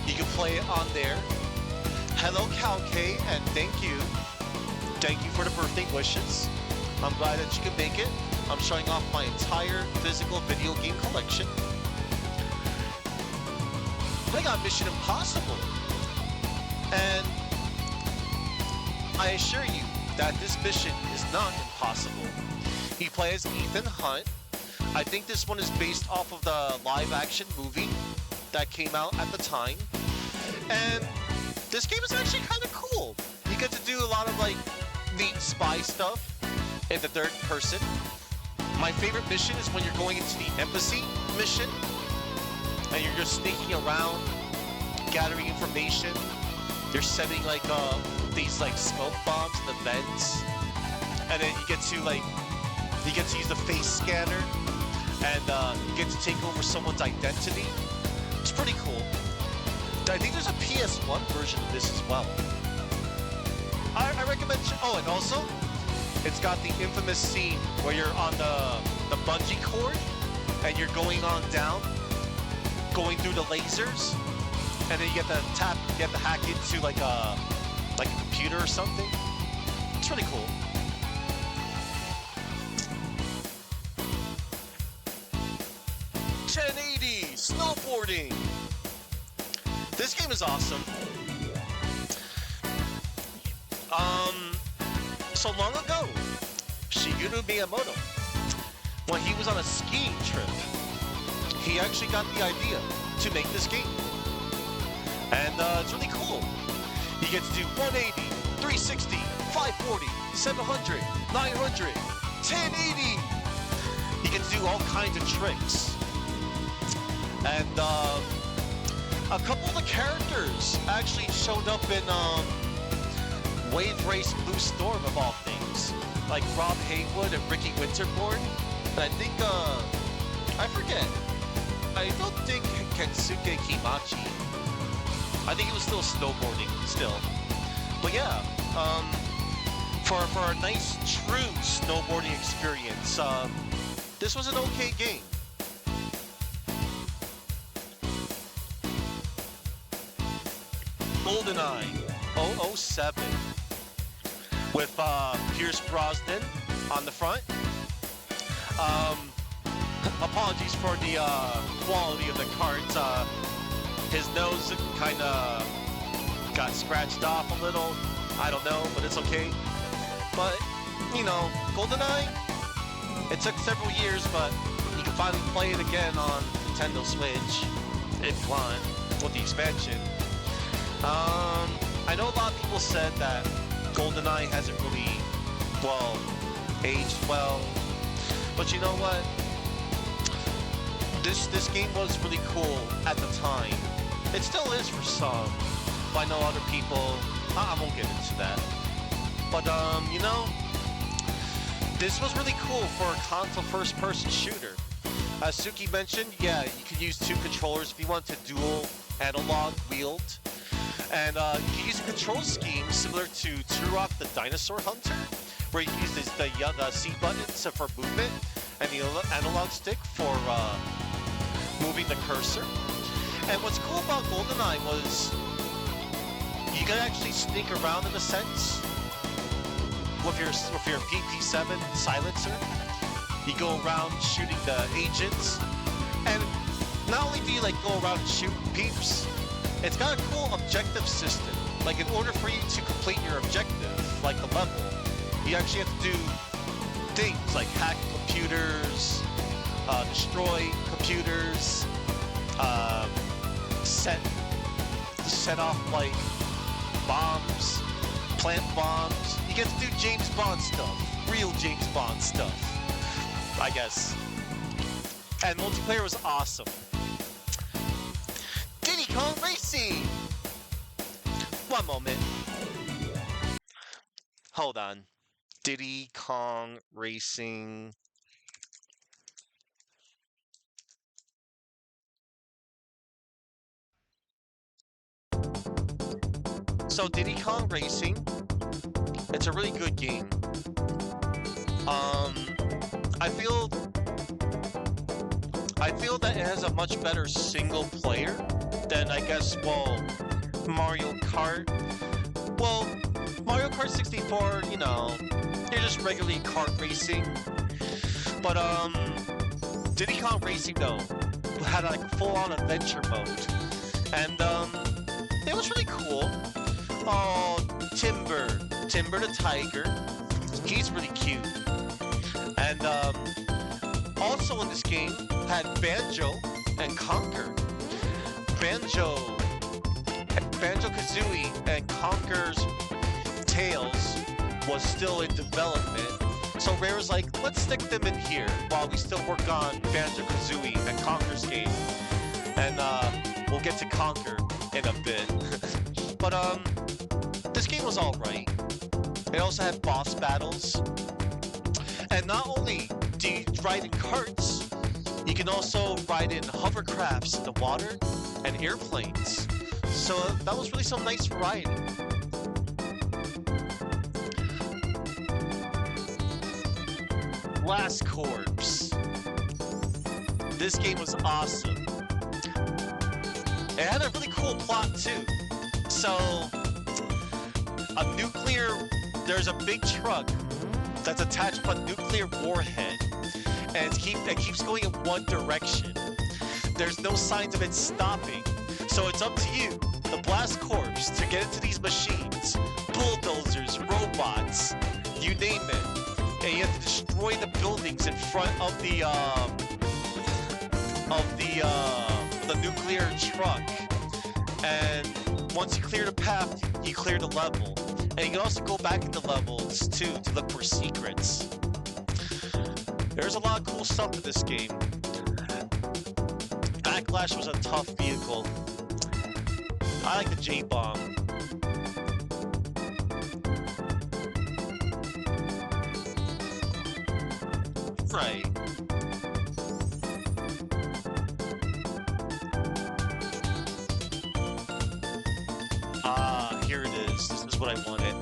you can play it on there. Hello, Calcay, and thank you. Thank you for the birthday wishes. I'm glad that you could make it. I'm showing off my entire physical video game collection. I got Mission Impossible. And I assure you that this mission is not impossible. You play as Ethan Hunt. I think this one is based off of the live-action movie that came out at the time. And this game is actually kind of cool. You get to do a lot of like neat spy stuff in the third person. My favorite mission is when you're going into the embassy mission and you're just sneaking around, gathering information. You're setting like these like smoke bombs in the vents, and then you get to use the face scanner, and you get to take over someone's identity. It's pretty cool. I think there's a PS1 version of this as well. I recommend. Oh, and also, it's got the infamous scene where you're on the bungee cord and you're going on down, going through the lasers, and then you get to hack into like a computer or something. It's really cool. .1080 snowboarding. This game is awesome. So long ago, Shigeru Miyamoto, when he was on a skiing trip, he actually got the idea to make this game. And it's really cool. You get to do 180, 360, 540, 700, 900, 1080. You get to do all kinds of tricks. And a couple of the characters actually showed up in Wave Race Blue Storm of all things, like Rob Haywood and Ricky Winterborn. And I think I forget. I don't think Kensuke Kimachi. I think he was still snowboarding still. But yeah, for a nice true snowboarding experience, this was an okay game. GoldenEye 007 with Pierce Brosnan on the front. Apologies for the quality of the cards. His nose kind of got scratched off a little. I don't know, but it's okay. But, you know, GoldenEye, it took several years, but you can finally play it again on Nintendo Switch if you want with the expansion. I know a lot of people said that GoldenEye hasn't really, well, aged well, but you know what? This game was really cool at the time. It still is for some, but I know other people. I won't get into that. But you know, this was really cool for a console first-person shooter. As Suki mentioned, yeah, you can use two controllers if you want to dual analog wield. And you can use a control scheme similar to Turok the Dinosaur Hunter, where you use the C buttons for movement and the analog stick for moving the cursor. And what's cool about GoldenEye was you could actually sneak around in a sense with your PP7 silencer. You go around shooting the agents, and not only do you like go around and shoot peeps, it's got a cool objective system. Like in order for you to complete your objective, like the level, you actually have to do things like hack computers, destroy computers, set off like bombs, plant bombs. You get to do James Bond stuff, real James Bond stuff, I guess. And multiplayer was awesome. Diddy Kong Racing! One moment. Hold on. Diddy Kong Racing. So Diddy Kong Racing, it's a really good game. I feel that it has a much better single player than I guess, well, Mario Kart. Well, Mario Kart 64, you know, you're just regularly kart racing. But Diddy Kong Racing though had like full-on adventure mode, and it was really cool. Oh, Timber the tiger, he's really cute. And also in this game had Banjo and Conker. Banjo-Kazooie and Conker's Tales was still in development. So Rare was like, let's stick them in here while we still work on Banjo-Kazooie and Conker's game. And we'll get to Conker in a bit. But this game was alright. It also had boss battles. And not only do you ride in carts, you can also ride in hovercrafts in the water and airplanes. So that was really some nice variety. Last Corpse. This game was awesome. It had a really cool plot too. So, there's a big truck that's attached to a nuclear warhead, and it keeps going in one direction. There's no signs of it stopping, so it's up to you, the Blast Corps, to get into these machines, bulldozers, robots, you name it, and you have to destroy the buildings in front of the nuclear truck. And once you clear the path, you clear the level. And you can also go back into levels too to look for secrets. There's a lot of cool stuff in this game. Backlash was a tough vehicle. I like the J-Bomb. Right. Ah, here it is. This is what I wanted.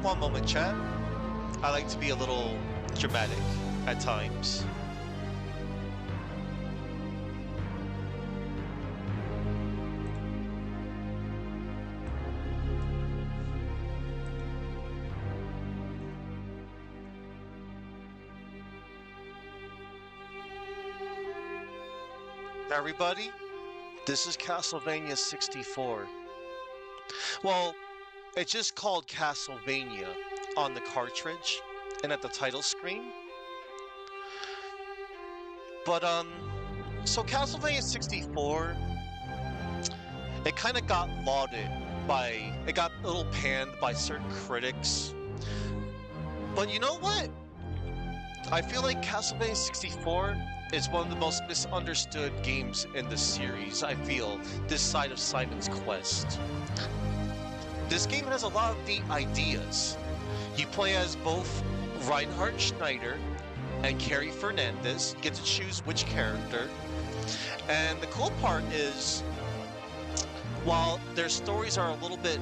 One moment, chat. I like to be a little dramatic at times. Everybody, this is Castlevania 64. Well, it's just called Castlevania on the cartridge and at the title screen. But so Castlevania 64, it kind of got lauded by, it got a little panned by certain critics. But you know what? I feel like Castlevania 64 is one of the most misunderstood games in the series, I feel, this side of Simon's Quest. This game has a lot of neat ideas. You play as both Reinhard Schneider and Carrie Fernandez. You get to choose which character. And the cool part is, while their stories are a little bit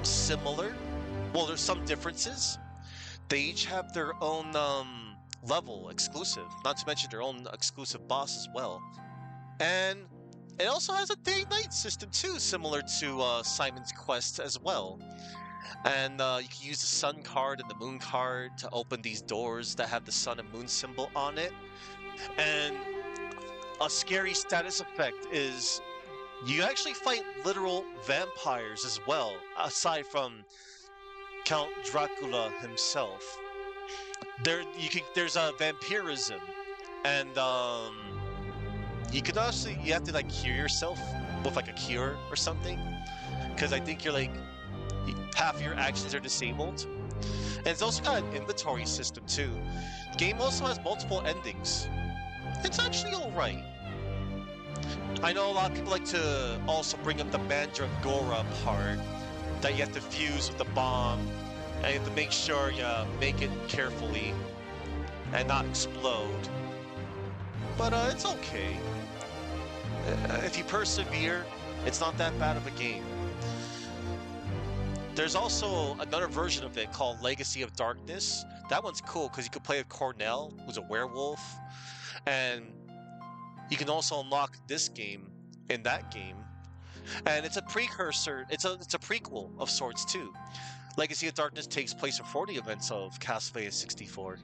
similar, well, there's some differences, they each have their own level exclusive, not to mention their own exclusive boss as well. And it also has a day-night system too, similar to Simon's Quest as well. And you can use the sun card and the moon card to open these doors that have the sun and moon symbol on it. And a scary status effect is you actually fight literal vampires as well, aside from Count Dracula himself. There's a vampirism, and you have to like cure yourself with like a cure or something, because I think you're like half of your actions are disabled. And it's also got an inventory system too. The game also has multiple endings. It's actually alright. I know a lot of people like to also bring up the Mandragora part, that you have to fuse with the bomb, and you have to make sure you make it carefully and not explode. But it's okay. If you persevere, it's not that bad of a game. There's also another version of it called Legacy of Darkness. That one's cool because you can play with Cornell, who's a werewolf, and you can also unlock this game in that game. And it's a precursor, it's a prequel of sorts too. Legacy of Darkness takes place before the events of Castlevania 64.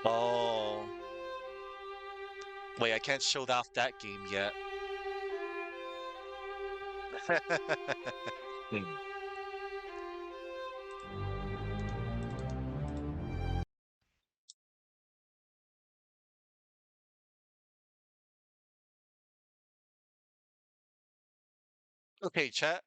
Oh. Wait, I can't show off that game yet. Hmm. Okay, chat.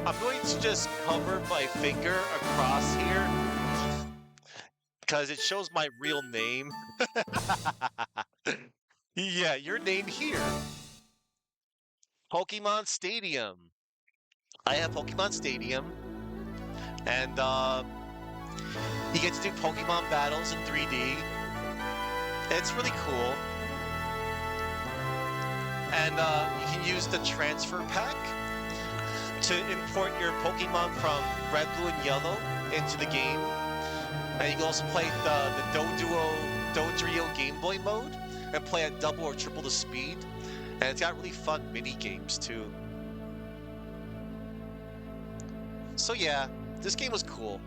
I'm going to just cover my finger across here because it shows my real name. Yeah, your name here. Pokemon Stadium. I have Pokemon Stadium, and you get to do Pokemon battles in 3D. It's really cool. And you can use the transfer pack to import your Pokemon from Red, Blue, and Yellow into the game. And you can also play the Dodrio Game Boy mode and play at double or triple the speed. And it's got really fun mini games too. So yeah, this game was cool.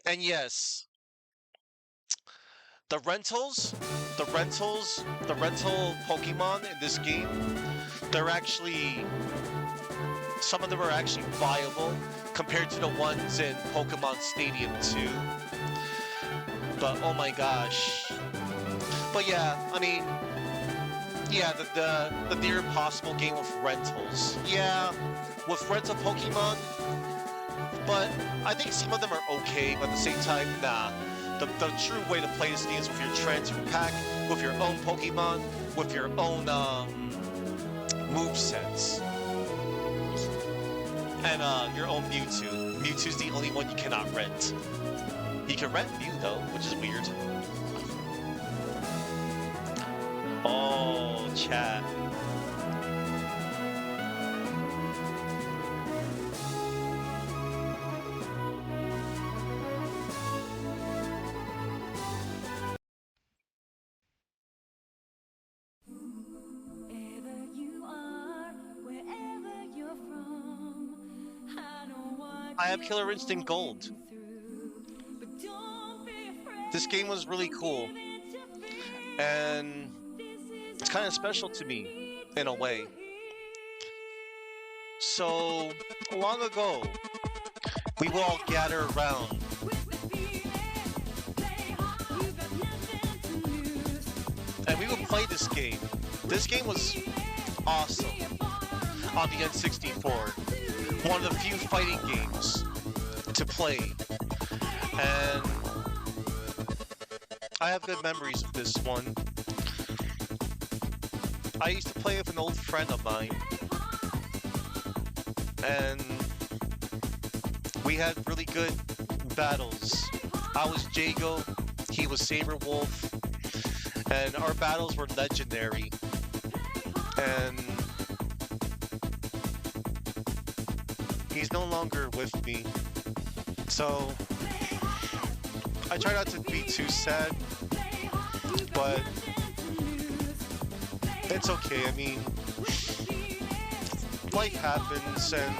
And yes, the rentals, the rental Pokemon in this game, they're actually, some of them are actually viable compared to the ones in Pokemon Stadium 2. But oh my gosh. But yeah, I mean, yeah, the near impossible game with rentals. Yeah, with rental Pokemon, but I think some of them are okay, but at the same time, nah. The true way to play this game is with your transfer pack, with your own Pokemon, with your own movesets. And your own Mewtwo. Mewtwo's the only one you cannot rent. You can rent Mew though, which is weird. Oh, chat. I have Killer Instinct Gold. This game was really cool, and it's kind of special to me in a way. So, long ago, we would all gather around and we would play this game. This game was awesome on the N64. One of the few fighting games to play. And I have good memories of this one. I used to play with an old friend of mine. And we had really good battles. I was Jago, he was Saberwolf, and our battles were legendary. And he's no longer with me. So I try not to be too sad, but it's okay. I mean, life happens, and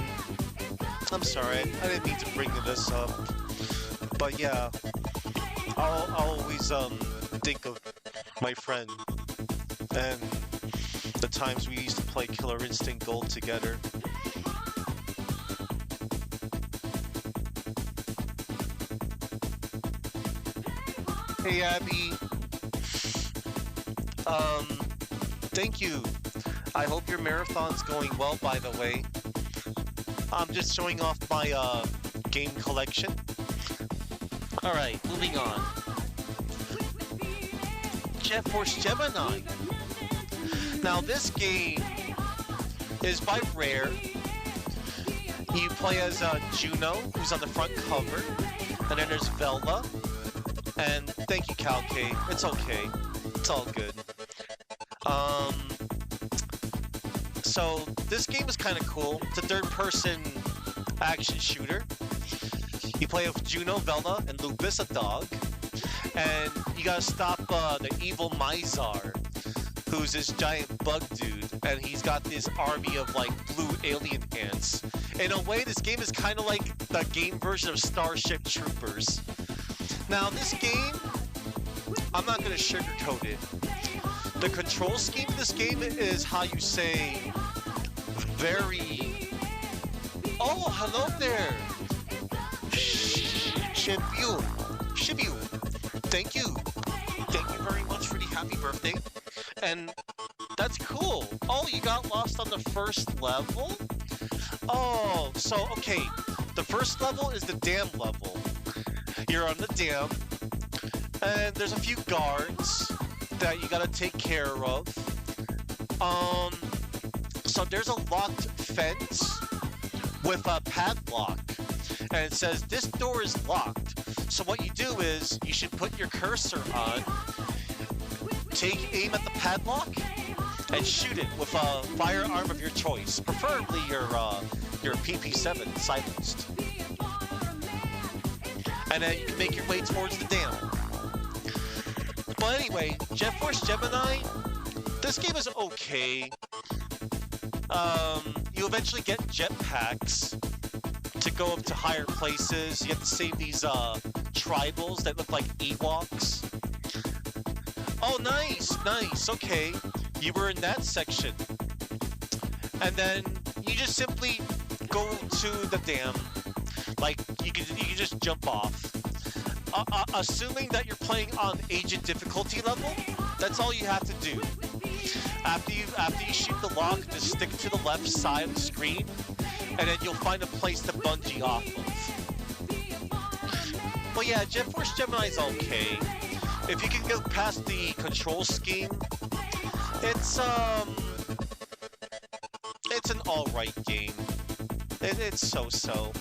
I'm sorry, I didn't mean to bring this up, but yeah, I'll always think of my friend and the times we used to play Killer Instinct Gold together. Hey Abby, thank you. I hope your marathon's going well, by the way. I'm just showing off my game collection. Alright, moving on. Jet Force Gemini. Now this game is by Rare. You play as Juno, who's on the front cover. And then there's Velda. And thank you, Calcade. It's okay. It's all good. So this game is kind of cool. It's a third-person action shooter. You play with Juno, Velda, and Lupus, a dog. And you gotta stop the evil Mizar, who's this giant bug dude. And he's got this army of, like, blue alien ants. In a way, this game is kind of like the game version of Starship Troopers. Now, this game, I'm not gonna sugarcoat it. The control scheme of this game is how you say very... Oh, hello there! Shibu. Shibu. Thank you. Thank you very much for the happy birthday. And that's cool. Oh, you got lost on the first level? Oh, so, okay. The first level is the dam level. You're on the dam, and there's a few guards that you gotta take care of. So there's a locked fence with a padlock, and it says this door is locked. So what you do is you should put your cursor on, take aim at the padlock, and shoot it with a firearm of your choice, preferably your PP7 silenced. And then you can make your way towards the dam. But anyway, Jet Force Gemini, this game is okay. You eventually get jetpacks to go up to higher places. You have to save these tribals that look like Ewoks. Oh, nice, nice, okay. You were in that section. And then you just simply go to the dam. Like, you can just jump off. Assuming that you're playing on agent difficulty level, that's all you have to do. After you shoot the lock, just stick to the left side of the screen, and then you'll find a place to bungee off of. But yeah, Jet Force Gemini's okay. If you can get past the control scheme, it's an alright game. It's so-so.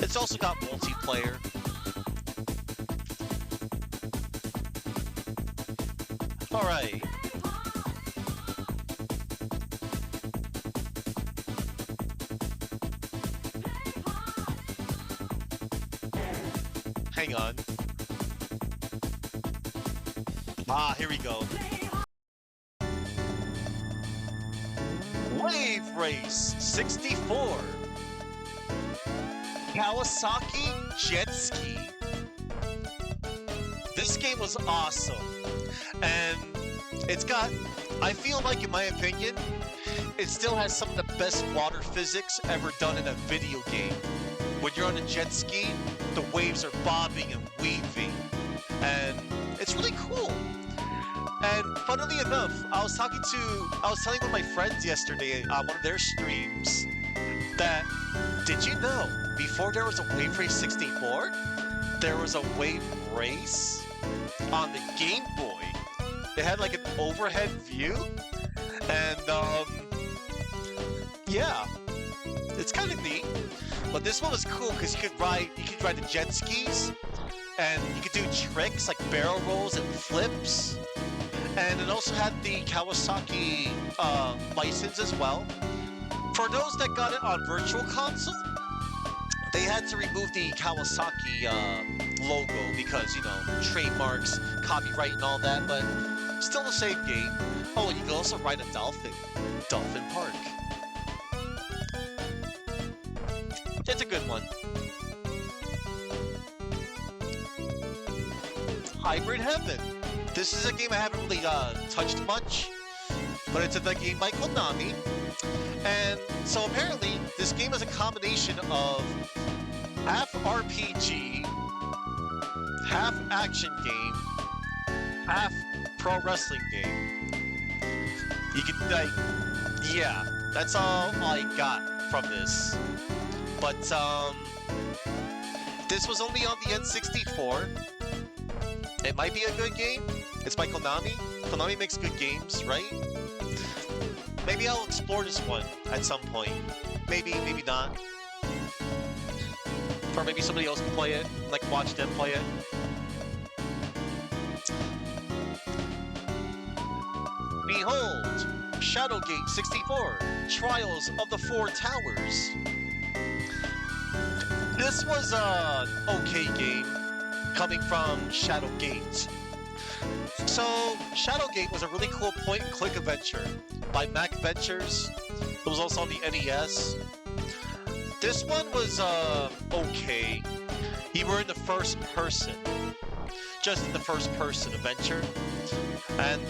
It's also got multiplayer. Alright. Hang on. Ah, here we go. Wave Race 64. Kawasaki Jet Ski. This game was awesome. And it's got, I feel like, in my opinion, it still has some of the best water physics ever done in a video game. When you're on a jet ski, the waves are bobbing and weaving. And it's really cool. And funnily enough, I was telling one of my friends yesterday on one of their streams that, did you know, before there was a Wave Race 64, there was a Wave Race on the Game Boy. It had like an overhead view, and yeah, it's kind of neat. But this one was cool because you could ride the jet skis, and you could do tricks like barrel rolls and flips. And it also had the Kawasaki license as well. For those that got it on Virtual Console, they had to remove the Kawasaki logo because, you know, trademarks, copyright, and all that, but still the same game. Oh, and you can also ride a dolphin. Dolphin Park. It's a good one. Hybrid Heaven. This is a game I haven't really touched much, but it's a game by Konami. And so apparently, this game is a combination of half RPG, half action game, half pro wrestling game. You can, like, yeah, that's all I got from this. But, this was only on the N64. It might be a good game. It's by Konami. Konami makes good games, right? Maybe I'll explore this one at some point. Maybe, maybe not. Or maybe somebody else can play it, like watch them play it. Behold, Shadowgate 64, Trials of the Four Towers. This was an okay game coming from Shadowgate. So, Shadowgate was a really cool point-and-click adventure by Mac Ventures. It was also on the NES. This one was, okay. You were in the first person. Just in the first person adventure. And,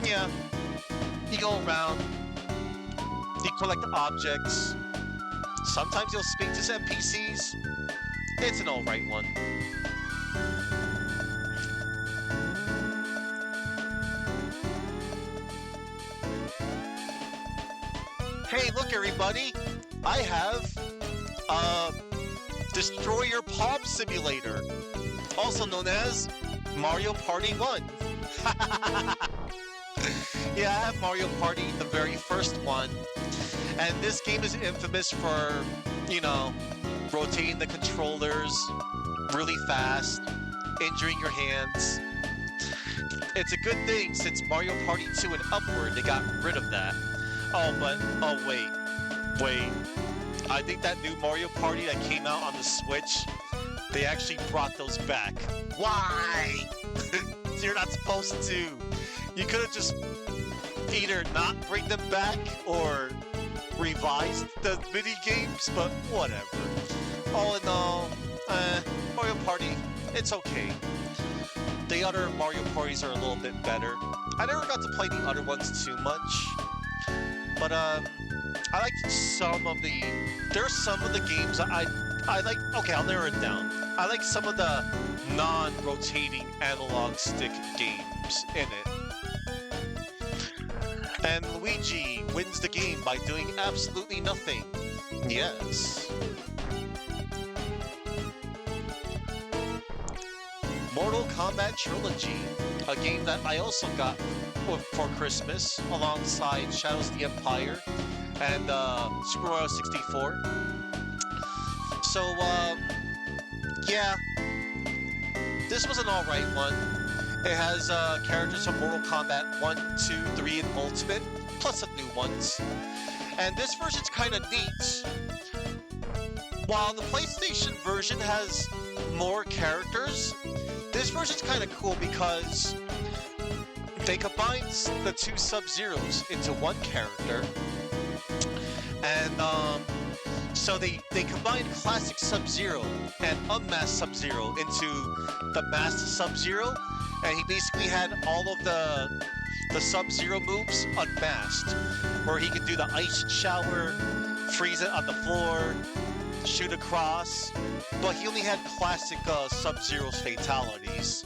yeah. You go around. You collect objects. Sometimes you'll speak to some NPCs. It's an alright one. Hey, look everybody! I have Destroyer Palm Simulator, also known as Mario Party 1. Yeah, I have Mario Party, the very first one, and this game is infamous for, you know, rotating the controllers really fast, injuring your hands. It's a good thing since Mario Party 2 and upward, they got rid of that. Oh, wait. I think that new Mario Party that came out on the Switch, they actually brought those back. Why? You're not supposed to. You could have just either not bring them back or revised the mini games, but whatever. All in all, Mario Party, it's okay. The other Mario Parties are a little bit better. I never got to play the other ones too much. But, I like some of the... There are some of the games I like... Okay, I'll narrow it down. I like some of the non-rotating analog stick games in it. And Luigi wins the game by doing absolutely nothing. Yes. Mortal Kombat Trilogy, a game that I also got for Christmas alongside Shadows of the Empire and Super Mario 64. So, yeah, this was an alright one. It has characters from Mortal Kombat 1, 2, 3, and Ultimate, plus some new ones. And this version's kind of neat. While the PlayStation version has more characters, this version's kind of cool because they combined the two Sub-Zeros into one character. And So they combined classic Sub-Zero and unmasked Sub-Zero into the masked Sub-Zero, and he basically had all of the Sub-Zero moves unmasked, where he could do the ice shower, freeze it on the floor, shoot across, but he only had classic Sub-Zero's fatalities.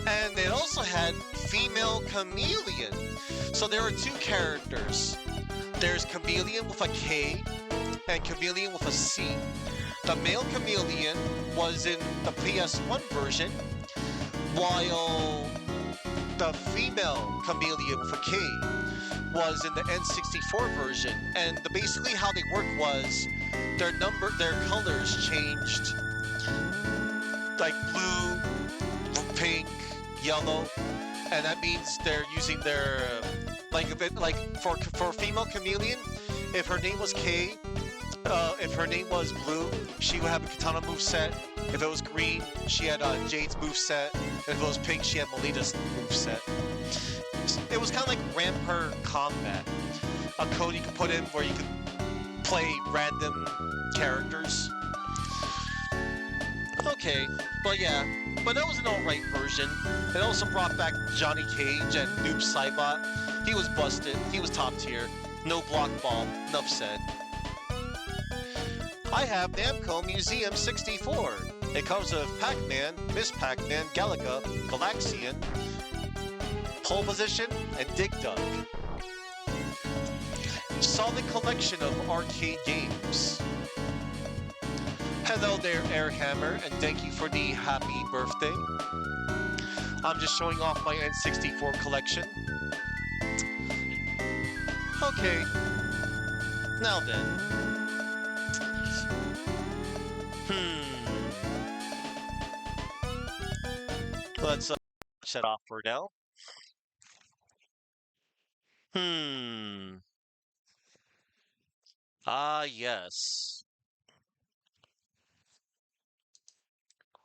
And they also had female Chameleon. So there are two characters. There's Chameleon with a K and Chameleon with a C. The male Chameleon was in the PS1 version, while the female Chameleon with a K was in the N64 version. And basically how they worked was their colors changed, like blue, pink, yellow, and that means they're using their for female Chameleon, if her name was Kay, if her name was blue, she would have a Katana moveset. If it was green, she had Jade's moveset. And if it was pink, she had Melita's moveset. It was kind of like Rampart Combat, a code you could put in where you could play random characters. Okay, but yeah, but that was an alright version. It also brought back Johnny Cage and Noob Saibot. He was busted, he was top tier. No block ball, enough said. I have Namco Museum 64. It comes with Pac-Man, Miss Pac-Man, Galaga, Galaxian, Pole Position, and Dig Dug. Solid collection of arcade games. Hello there, Airhammer, and thank you for the happy birthday. I'm just showing off my N64 collection. Okay. Now then. Let's shut off for now. Ah, yes.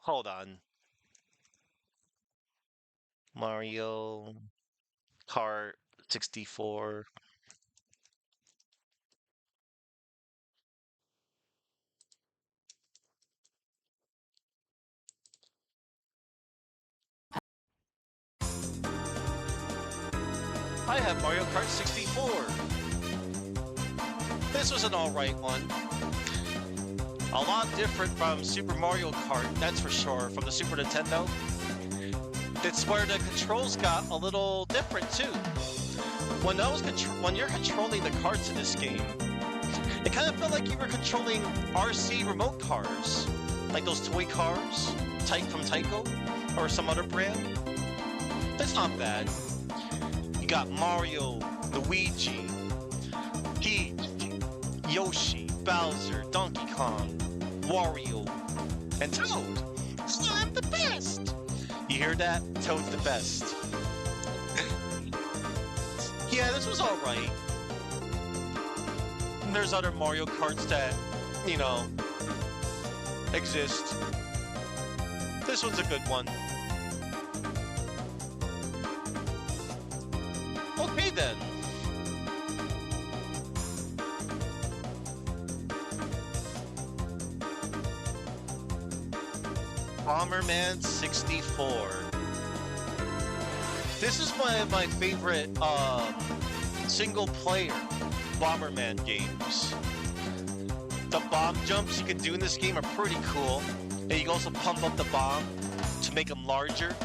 Hold on. Mario Kart 64. I have Mario Kart 64. This was an alright one. A lot different from Super Mario Kart, that's for sure, from the Super Nintendo. It's where the controls got a little different too. When you're controlling the carts in this game, it kind of felt like you were controlling RC remote cars, like those toy cars, from Tyco or some other brand. That's not bad. You got Mario, Luigi, Peach, Yoshi, Bowser, Donkey Kong, Wario, and Toad. I'm the best! You hear that? Toad's the best. Yeah, this was alright. There's other Mario Karts that, you know, exist. This one's a good one. Okay then. Bomberman 64. This is one of my favorite single-player Bomberman games. The bomb jumps you can do in this game are pretty cool, and you can also pump up the bomb to make them larger.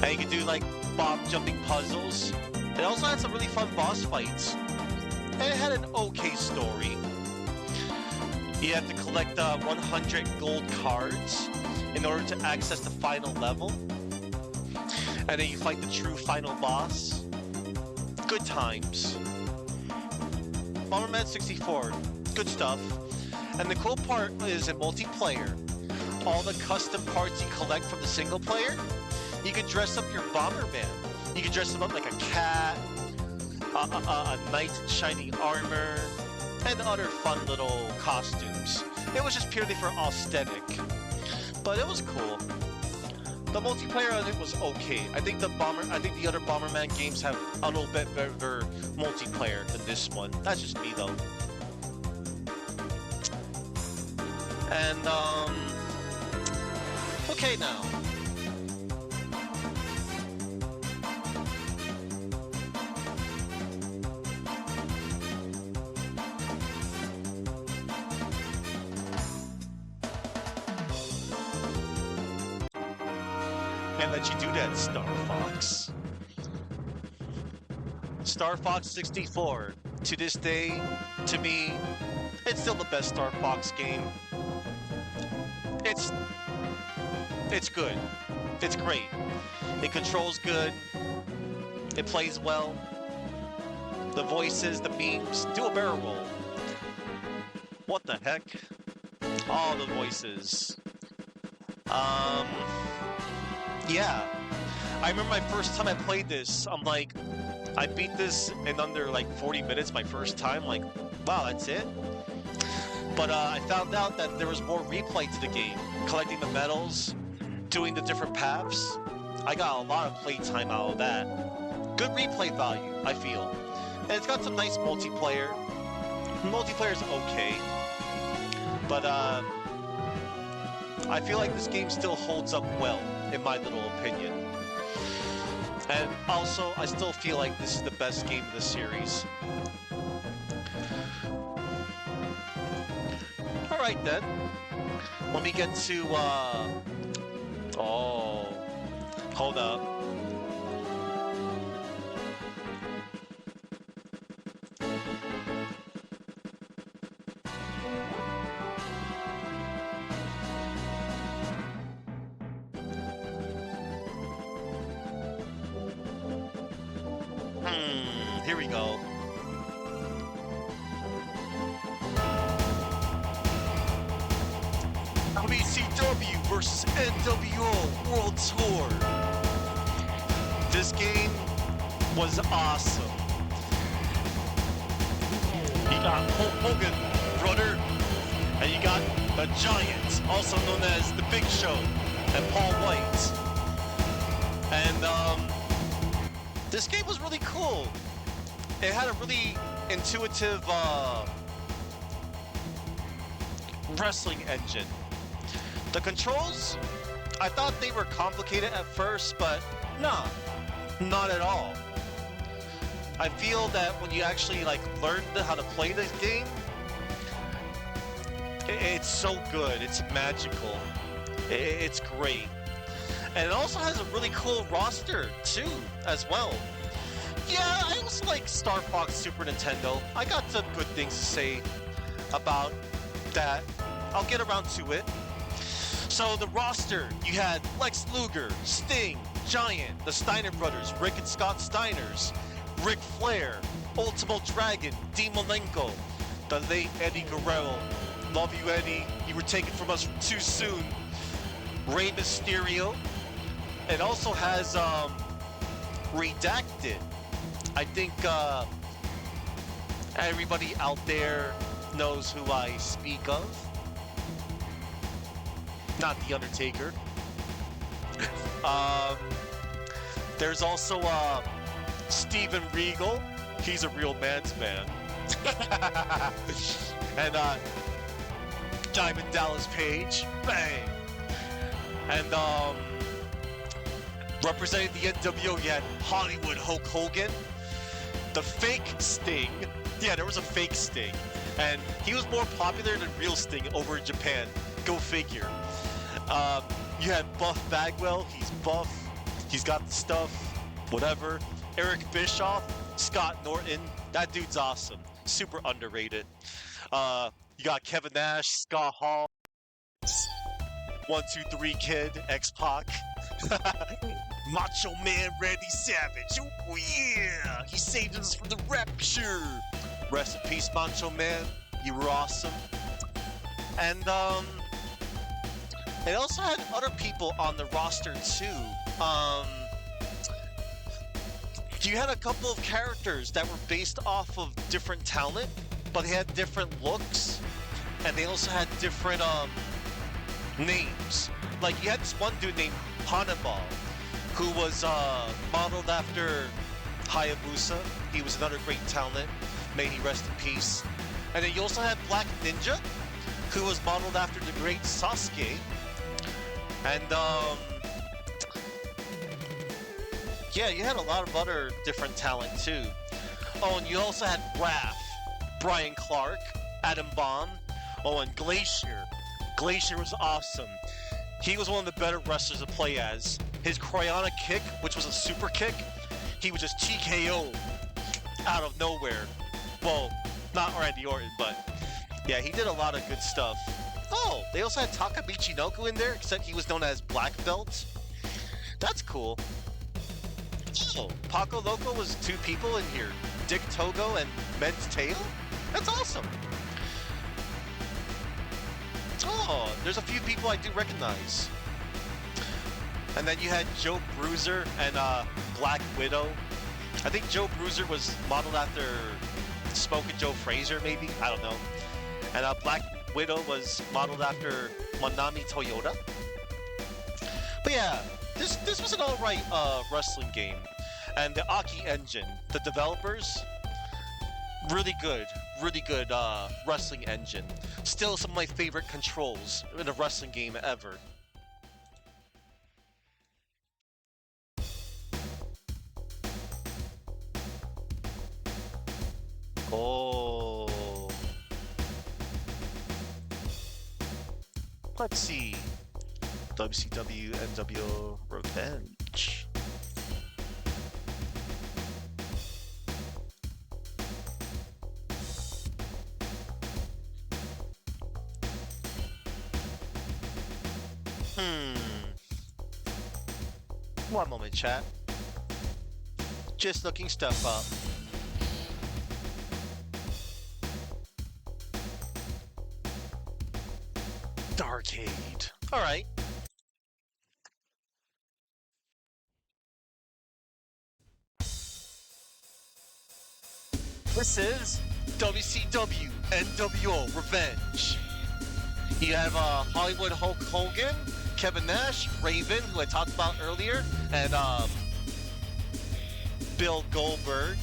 And you can do like bomb jumping puzzles. It also had some really fun boss fights, and it had an okay story. You have to collect 100 gold cards in order to access the final level. And then you fight the true final boss. Good times. Bomberman 64, good stuff. And the cool part is in multiplayer, all the custom parts you collect from the single player, you can dress up your Bomberman. You can dress him up like a cat, a knight in shiny armor, and other fun little costumes. It was just purely for aesthetic, but it was cool. The multiplayer on it was okay. I think the other Bomberman games have a little bit better multiplayer than this one. That's just me though. And okay now. And let you do that, Star Fox. Star Fox 64. To this day, to me, it's still the best Star Fox game. It's good. It's great. It controls good. It plays well. The voices, the memes, do a barrel roll. What the heck? All the voices. Yeah. I remember my first time I played this, I'm like, I beat this in under like 40 minutes my first time, like, wow, that's it? But I found out that there was more replay to the game, collecting the medals, doing the different paths. I got a lot of playtime out of that. Good replay value, I feel. And it's got some nice multiplayer. Multiplayer's okay. But I feel like this game still holds up well, in my little opinion. And also, I still feel like this is the best game of the series. Alright then. Let me get to, oh. Hold up. Here we go. WCW versus NWO World Tour. This game was awesome. You got Hulk Hogan, brother, and you got the Giant, also known as the Big Show, and Paul White. And this game was really cool. It had a really intuitive wrestling engine. The controls, I thought they were complicated at first, but nah, not at all. I feel that when you actually like learn how to play this game, it's so good, it's magical, it's great. And it also has a really cool roster too, as well. Yeah, I also like Star Fox Super Nintendo. I got some good things to say about that. I'll get around to it. So the roster, you had Lex Luger, Sting, Giant, the Steiner brothers, Rick and Scott Steiners, Ric Flair, Ultimo Dragon, Dean Malenko, the late Eddie Guerrero. Love you, Eddie. You were taken from us too soon. Rey Mysterio. It also has Redacted. I think everybody out there knows who I speak of. Not The Undertaker. There's also Steven Regal. He's a real man's man. And Diamond Dallas Page. Bang. And representing the NWO, you had Hollywood Hulk Hogan. The fake Sting. Yeah, there was a fake Sting. And he was more popular than real Sting over in Japan. Go figure. You had Buff Bagwell. He's buff. He's got the stuff. Whatever. Eric Bischoff. Scott Norton. That dude's awesome. Super underrated. You got Kevin Nash. Scott Hall. 1-2-3 Kid. X-Pac. Macho Man Randy Savage. Oh yeah! He saved us from the rapture. Rest in peace, Macho Man. You were awesome. And it also had other people on the roster too. You had a couple of characters that were based off of different talent, but they had different looks, and they also had different names. Like you had this one dude named Hannibal, who was modeled after Hayabusa. He was another great talent. May he rest in peace. And then you also had Black Ninja, who was modeled after the great Sasuke. And yeah, you had a lot of other different talent too. Oh, and you also had Raph, Brian Clark, Adam Bond. Oh, and Glacier. Glacier was awesome. He was one of the better wrestlers to play as. His cryonic kick, which was a super kick, he would just TKO out of nowhere. Well, not Randy Orton, but yeah, he did a lot of good stuff. Oh, they also had Taka Michinoku in there, except he was known as Black Belt. That's cool. Oh, Paco Loco was two people in here. Dick Togo and Men's Tail? That's awesome. Oh, there's a few people I do recognize. And then you had Joe Bruiser and Black Widow. I think Joe Bruiser was modeled after Smokin' Joe Frazier, maybe? I don't know. And Black Widow was modeled after Manami Toyota. But yeah, this was an alright wrestling game. And the Aki engine, the developers, really good wrestling engine. Still some of my favorite controls in a wrestling game ever. Oh. Let's see. WCW NWO Revenge. One moment, chat. Just looking stuff up. Darkade. Alright. This is WCW NWO Revenge. You have Hollywood Hulk Hogan, Kevin Nash, Raven, who I talked about earlier, and Bill Goldberg.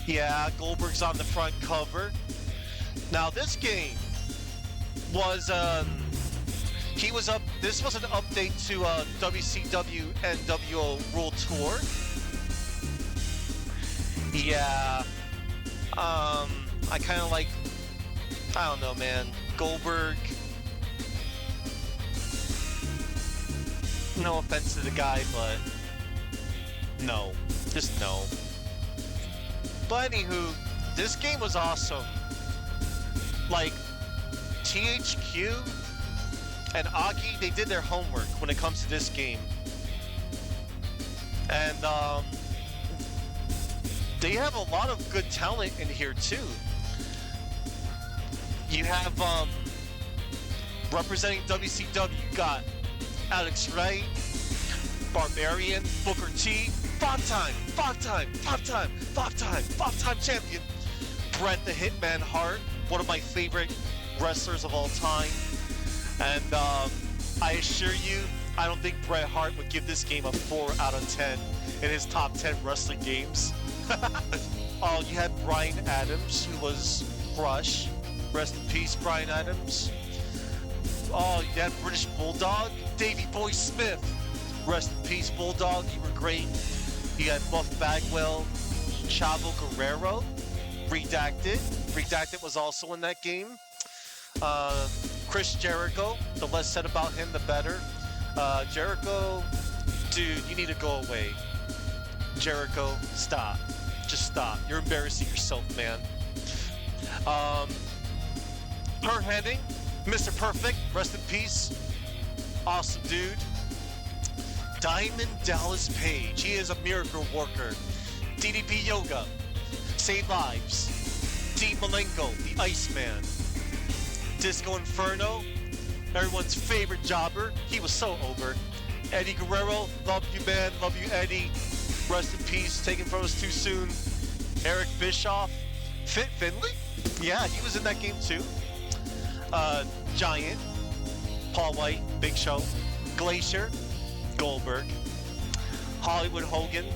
Yeah, Goldberg's on the front cover. Now this game was this was an update to WCW NWO World Tour. Yeah. I kind of like, I don't know, man. Goldberg. No offense to the guy, but no. Just no. But anywho, this game was awesome. Like, THQ and Aki, they did their homework when it comes to this game. And, they have a lot of good talent in here, too. You have, representing WCW, you got Alex Wright, Barbarian, Booker T, five-time champion, Bret the Hitman Hart, one of my favorite wrestlers of all time. And I assure you, I don't think Bret Hart would give this game a 4 out of 10 in his top 10 wrestling games. Oh, you had Bryan Adams, who was Crush. Rest in peace, Bryan Adams. Oh, you had British Bulldog, Davey Boy Smith. Rest in peace, Bulldog. You were great. You had Buff Bagwell, Chavo Guerrero, Redacted. Redacted was also in that game. Chris Jericho. The less said about him, the better. Jericho, dude, you need to go away. Jericho, stop. Just stop. You're embarrassing yourself, man. Her Hennig, Mr. Perfect, rest in peace. Awesome dude. Diamond Dallas Page, he is a miracle worker. DDP Yoga, Save Lives. Dean Malenko, the Iceman. Disco Inferno, everyone's favorite jobber. He was so over. Eddie Guerrero, love you, man. Love you, Eddie. Rest in peace, taken from us too soon. Eric Bischoff. Fit Finley? Yeah, he was in that game too. Giant. Paul White, Big Show. Glacier. Goldberg. Hollywood Hogan.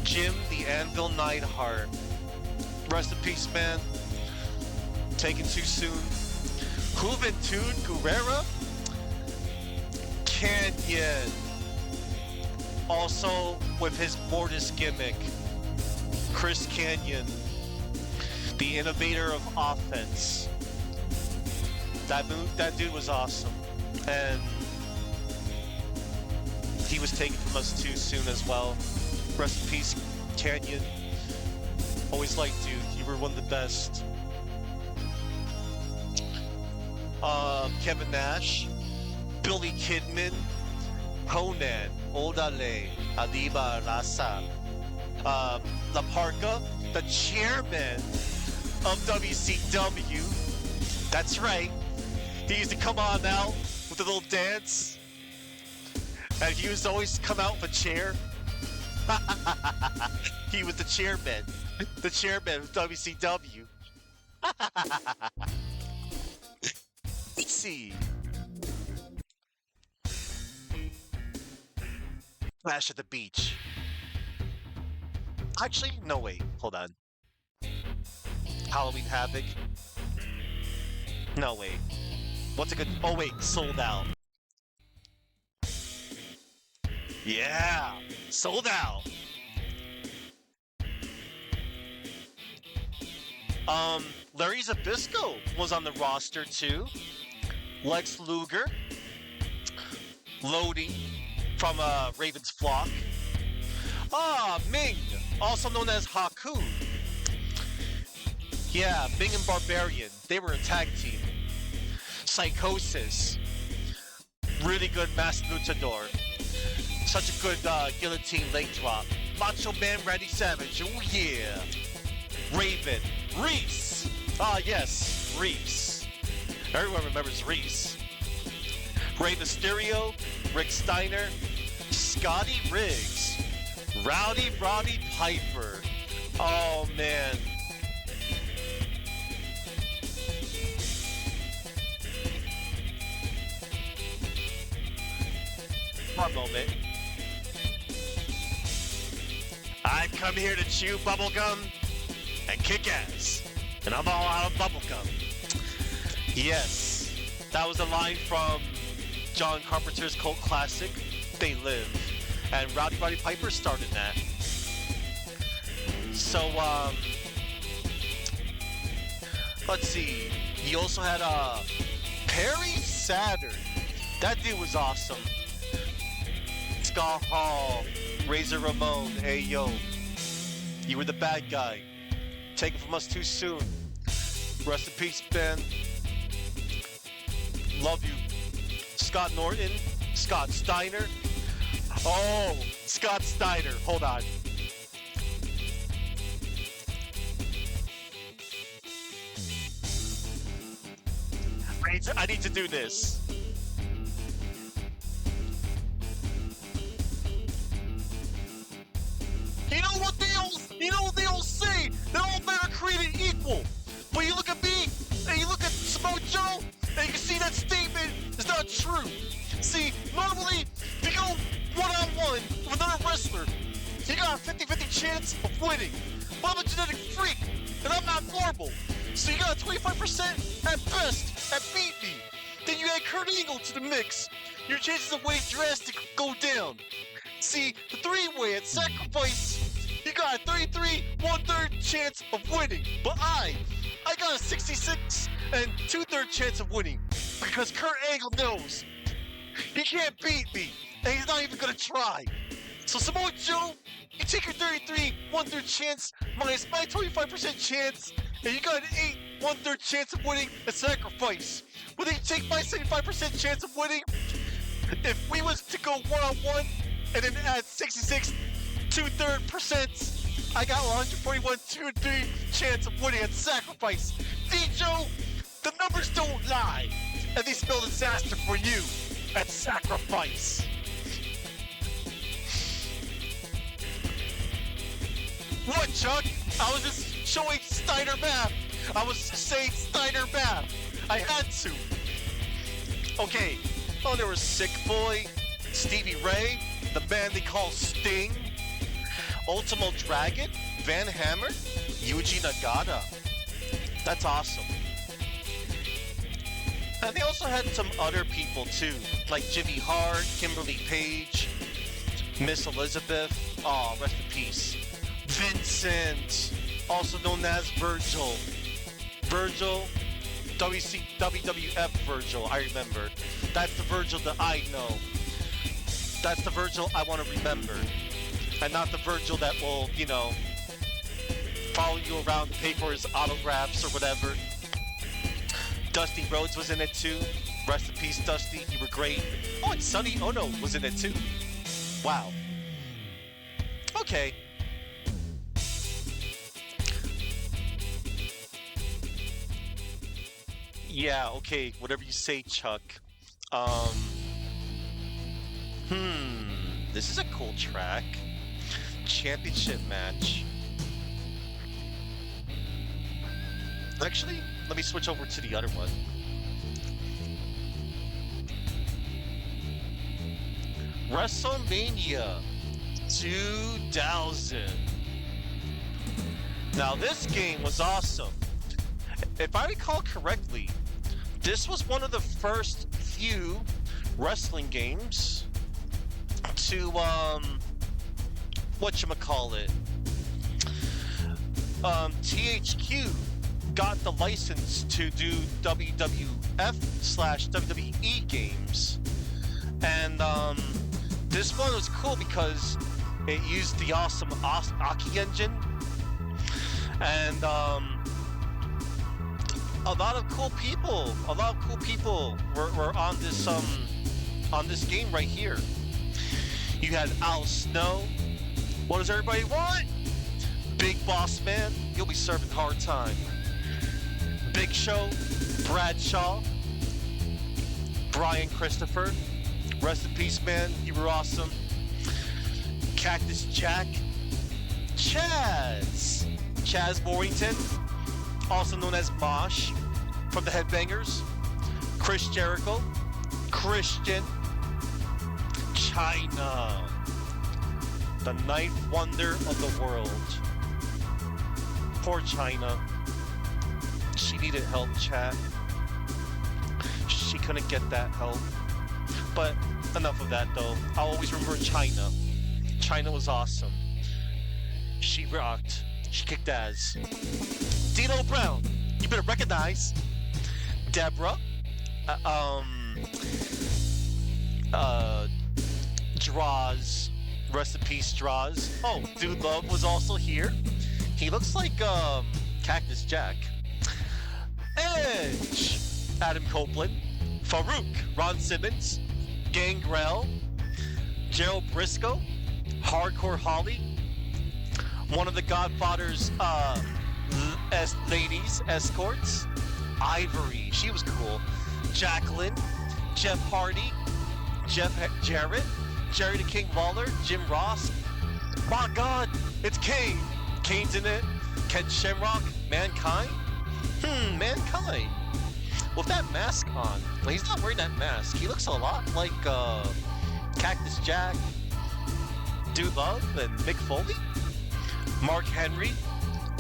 Jim the Anvil Neidhart. Rest in peace, man. Taken too soon. Juventud Guerrera, Canyon. Also with his Mortis gimmick, Chris Canyon, the innovator of offense. That dude was awesome, and he was taken from us too soon as well. Rest in peace, Canyon. Always liked you. You were one of the best. Kevin Nash, Billy Kidman, Conan, Odale, Adiba Rasa, La Parka, the chairman of WCW. That's right. He used to come on out with a little dance, and he used to always come out with a chair. He was the chairman of WCW. Let's see. Flash at the beach. Actually, no, wait. Hold on. Halloween Havoc. No, wait. What's a good... Oh, wait. Sold Out. Yeah. Sold Out. Larry Zbyszko was on the roster, too. Lex Luger. Lodi from Raven's Flock. Ming, also known as Haku. Yeah, Ming and Barbarian. They were a tag team. Psychosis. Really good Masked Luchador. Such a good guillotine leg drop. Macho Man Randy Savage. Oh yeah. Raven. Reese. Yes, Reese. Everyone remembers Reese. Rey Mysterio. Rick Steiner. Scotty Riggs. Rowdy Roddy Piper. Oh man. One moment. I've come here to chew bubblegum and kick ass. And I'm all out of bubblegum. Yes. That was a line from John Carpenter's cult classic, They Live. And Rowdy Roddy Piper started that. So, let's see. He also had Perry Saturn. That dude was awesome. Scott Hall, Razor Ramon, hey yo. You were the bad guy. Taken from us too soon. Rest in peace, Ben. Love you. Scott Norton, Scott Steiner. Oh, Scott Steiner. Hold on. I need to do this. You know what they all say? They're all better created equal. But you look at me, and you look at Samoa Joe, and you can see that statement is not true. See, normally, if you go one-on-one with another wrestler, you got a 50-50 chance of winning. But I'm a genetic freak, and I'm not normal. So you got a 25% at best at beat me. Then you add Kurt Angle to the mix. Your chances of winning drastically go down. See, the three-way at Sacrifice, you got a 33 1/3 chance of winning. But I got a 66 and 2/3 chance of winning. Because Kurt Angle knows he can't beat me, and he's not even gonna try. So Samoa Joe, you take your 33 1/3 chance minus my 25% chance, and you got an 8 1/3 chance of winning a Sacrifice. Will you take my 75% chance of winning? If we was to go one-on-one and then add 66 2/3%, I got 141 2/3 chance of winning at Sacrifice. D-Joe, the numbers don't lie, and they spell disaster for you at Sacrifice. What, Chuck? I was just showing Steiner math. I was saying Steiner math. I had to. Okay. Oh, there was Sick Boy, Stevie Ray, the man they call Sting, Ultimo Dragon, Van Hammer, Yuji Nagata. That's awesome. And they also had some other people too, like Jimmy Hart, Kimberly Page, Miss Elizabeth. Oh, rest in peace. Vincent, also known as Virgil. Virgil, WWF Virgil, I remember. That's the Virgil that I know. That's the Virgil I want to remember. And not the Virgil that will, follow you around to pay for his autographs or whatever. Dusty Rhodes was in it too. Rest in peace, Dusty. You were great. Oh, and Sonny Ono was in it too. Wow. Okay. Yeah, okay. Whatever you say, Chuck. Um. This is a cool track. Championship match. Actually, let me switch over to the other one. WrestleMania 2000. Now this game was awesome. If I recall correctly, this was one of the first few wrestling games to whatchamacallit, THQ got the license to do WWF/WWE games, and this one was cool because it used the awesome Aki engine, and a lot of cool people were on this game right here. You had Al Snow. What does everybody want? Big Boss Man, you'll be serving hard time. Big Show, Bradshaw, Brian Christopher, rest in peace, man, you were awesome. Cactus Jack, Chaz Morrington, also known as Mosh from the Headbangers, Chris Jericho, Christian, China, the ninth wonder of the world. Poor China. She needed help, chat. She couldn't get that help. But enough of that, though. I'll always remember China. China was awesome. She rocked. She kicked ass. Dino Brown, you better recognize. Deborah. Draws. Rest in peace, Draws. Oh, Dude Love was also here. He looks like Cactus Jack. Edge, Adam Copeland, Farouk, Ron Simmons, Gangrel, Gerald Briscoe, Hardcore Holly, one of the Godfather's ladies escorts, Ivory, she was cool, Jacqueline, Jeff Hardy, Jeff Jarrett, Jerry the King Lawler, Jim Ross. My God, it's Kane. Kane's in it. Ken Shamrock, Mankind. Mankind. With that mask on, well, he's not wearing that mask. He looks a lot like Cactus Jack, Dude Love, and Mick Foley. Mark Henry,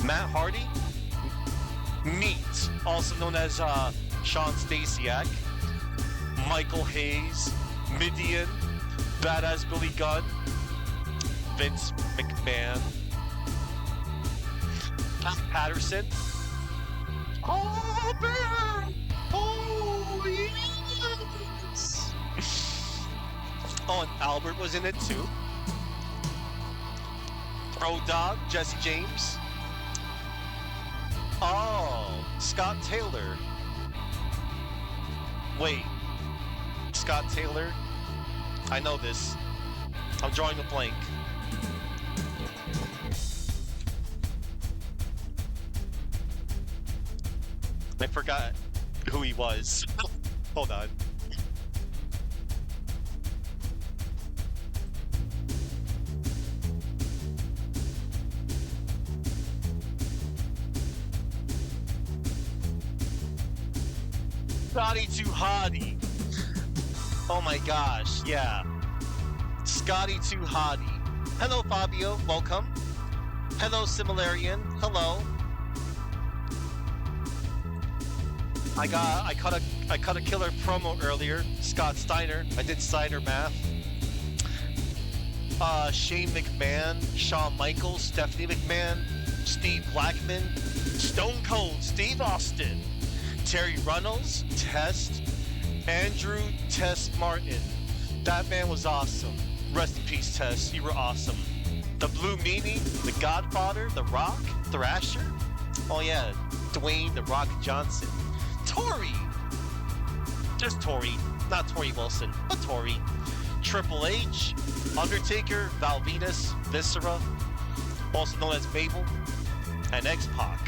Matt Hardy, Meat, also known as Sean Stasiak, Michael Hayes, Midian, Badass Billy Gunn, Vince McMahon, Patterson. Oh, man! Oh, yes! Oh, and Albert was in it too. O-Dog, Jesse James. Oh, Scott Taylor. Wait, Scott Taylor? I know this. I'm drawing a blank. I forgot who he was. Hold on. Scotty Too Hottie. Oh my gosh, yeah. Scotty Too Hottie. Hello, Fabio. Welcome. Hello, Similarian. Hello. I cut a killer promo earlier. Scott Steiner. I did Steiner math. Shane McMahon, Shawn Michaels, Stephanie McMahon, Steve Blackman, Stone Cold Steve Austin, Terry Runnels, Test, Andrew Test Martin. That man was awesome. Rest in peace, Test. You were awesome. The Blue Meanie, The Godfather, The Rock, Thrasher. Oh yeah, Dwayne The Rock Johnson. Tori. Just Tori, not Tori Wilson, but Tori. Triple H, Undertaker, Val Venus, Viscera, also known as Mabel, and X-Pac.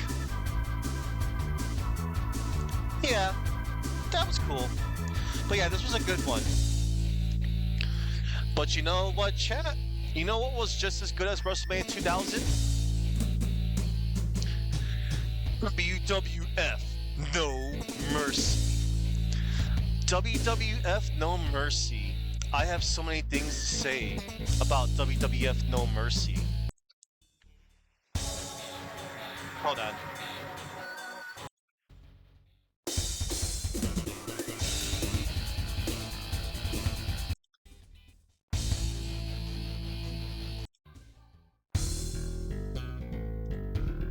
Yeah, that was cool. But yeah, this was a good one. But you know what, chat? You know what was just as good as WrestleMania 2000? WWF No Mercy. WWF No Mercy. I have so many things to say about WWF No Mercy. Hold on.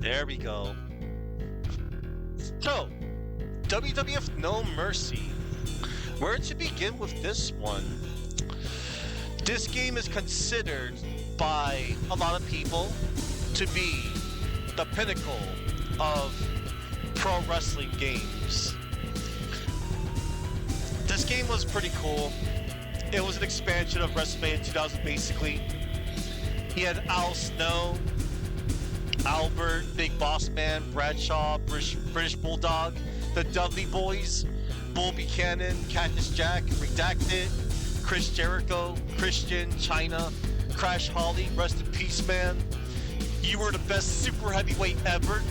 There we go. So, WWF No Mercy. Where to begin with this one? This game is considered by a lot of people to be the pinnacle of pro wrestling games. This game was pretty cool. It was an expansion of WrestleMania 2000 basically. He had Al Snow, Albert, Big Boss Man, Bradshaw, British Bulldog, the Dudley Boys, Bull Buchanan, Cactus Jack, Redacted, Chris Jericho, Christian, China, Crash Holly, rest in peace, man. You were the best super heavyweight ever.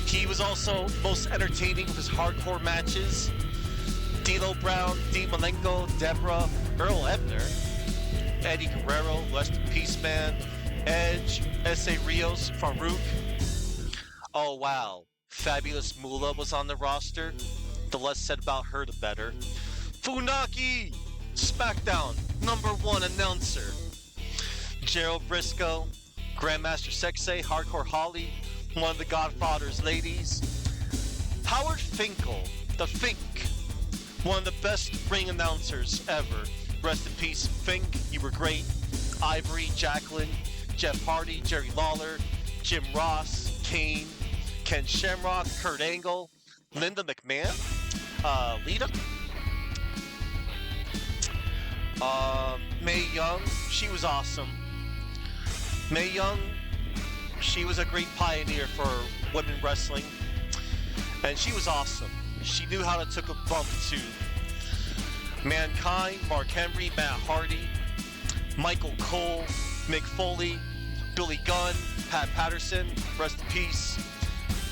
He was also most entertaining with his hardcore matches. D'Lo Brown, Dean Malenko, Deborah, Earl Ebner, Eddie Guerrero, rest in peace, man. Edge, S.A. Rios, Farouk. Oh wow, Fabulous Moolah was on the roster. The less said about her, the better. Funaki, SmackDown #1 announcer. Gerald Briscoe, Grandmaster Sexay, Hardcore Holly, one of the Godfather's ladies. Howard Finkel, the Fink, one of the best ring announcers ever. Rest in peace, Fink, you were great. Ivory, Jacqueline, Jeff Hardy, Jerry Lawler, Jim Ross, Kane, Ken Shamrock, Kurt Angle, Linda McMahon, Lita, Mae Young, she was awesome. Mae Young, she was a great pioneer for women wrestling, and she was awesome. She knew how to take a bump to Mankind, Mark Henry, Matt Hardy, Michael Cole, Mick Foley, Billy Gunn, Pat Patterson, rest in peace,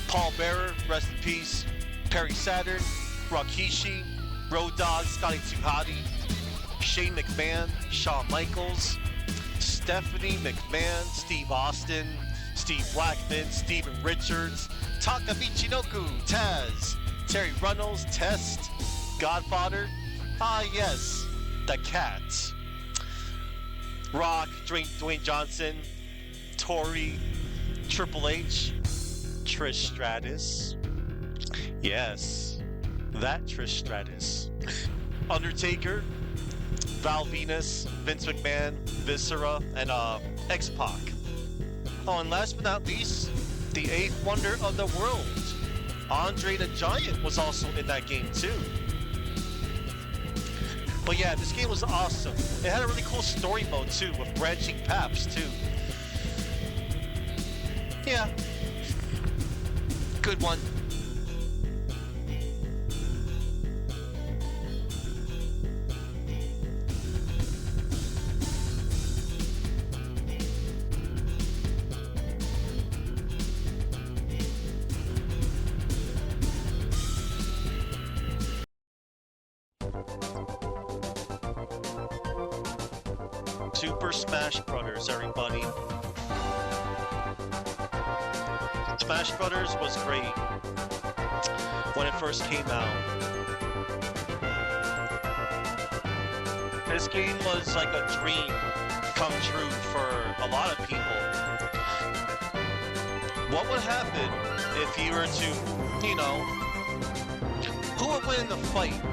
Paul Bearer, rest in peace, Perry Saturn, Rikishi, Road Dogg, Scotty 2 Hotty, Shane McMahon, Shawn Michaels, Stephanie McMahon, Steve Austin, Steve Blackman, Steven Richards, Taka Michinoku, Taz, Terry Runnels, Test, Godfather, ah yes, the Cat, Rock, Dwayne Johnson, Tori, Triple H, Trish Stratus, yes, that Trish Stratus, Undertaker, Val Venus, Vince McMahon, Viscera, and X-Pac. Oh, and last but not least, the 8th wonder of the world, Andre the Giant, was also in that game too. But yeah, this game was awesome. It had a really cool story mode too, with branching paths too. Yeah, good one. Super Smash Brothers, everybody. Smash Brothers was great. when it first came out. This game was like a dream come true for a lot of people. What would happen if you were to, who would win in the fight?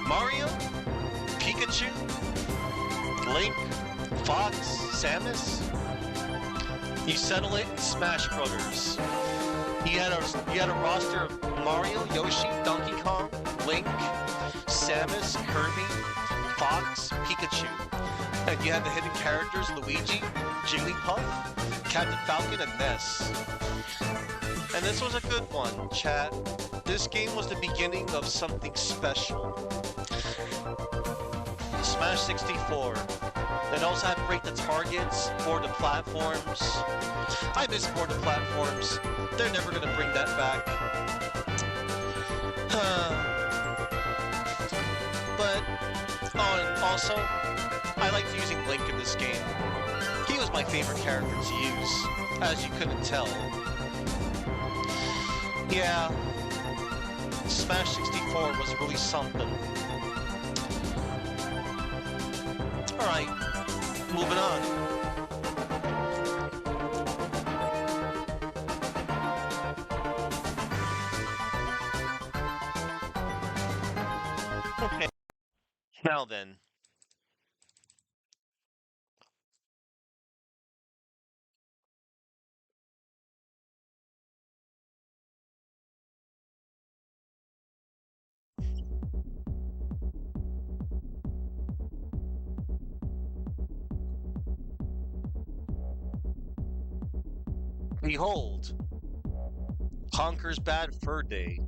Mario? Pikachu? Link? Fox? Samus? You settle it in Smash Brothers. You had a roster of Mario, Yoshi, Donkey Kong, Link, Samus, Kirby, Fox, Pikachu. And you had the hidden characters Luigi, Jigglypuff, Captain Falcon, and Ness. And this was a good one, chat. This game was the beginning of something special. Smash 64. It also had Break the Targets, Board the Platforms. I miss Board the Platforms. They're never gonna bring that back. But, and also, I liked using Link in this game. He was my favorite character to use, as you couldn't tell. Yeah, Smash 64 was really something. Alright, moving on. Okay, now then. Behold, Conker's Bad Fur Day.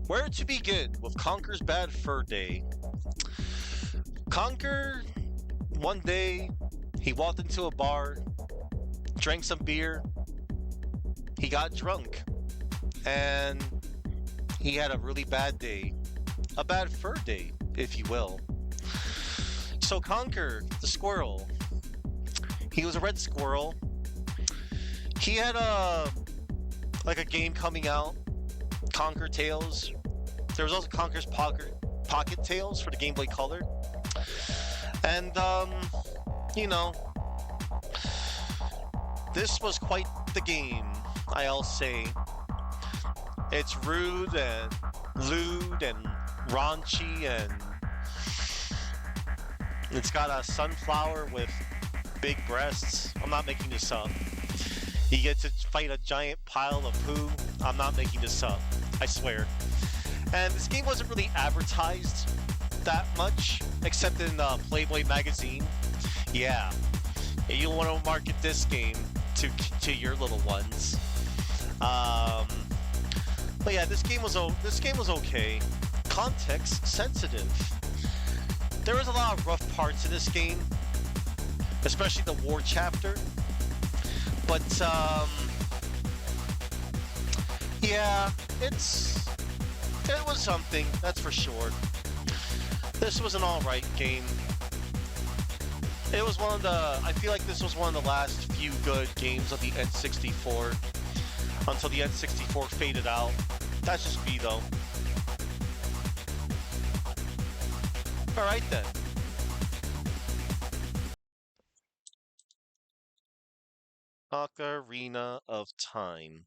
Where to begin with Conker's Bad Fur Day? Conker, one day, he walked into a bar, drank some beer, he got drunk, and he had a really bad day. A bad fur day, if you will. So Conker, the squirrel, he was a red squirrel. He had a game coming out, Conker Tales. There was also Conker's Pocket Tales for the Game Boy Color. And this was quite the game, I'll say. It's rude and lewd and raunchy, and it's got a sunflower with big breasts. I'm not making this up. You get to fight a giant pile of poo. I'm not making this up. I swear. And this game wasn't really advertised that much, except in Playboy magazine. Yeah, you want to market this game to your little ones. But yeah, this game was okay. Context sensitive. There was a lot of rough parts in this game, especially the war chapter. But yeah, it was something, that's for sure. This was an alright game. It was I feel like this was one of the last few good games of the N64 until the N64 faded out. That's just me though. Alright then. Ocarina of Time.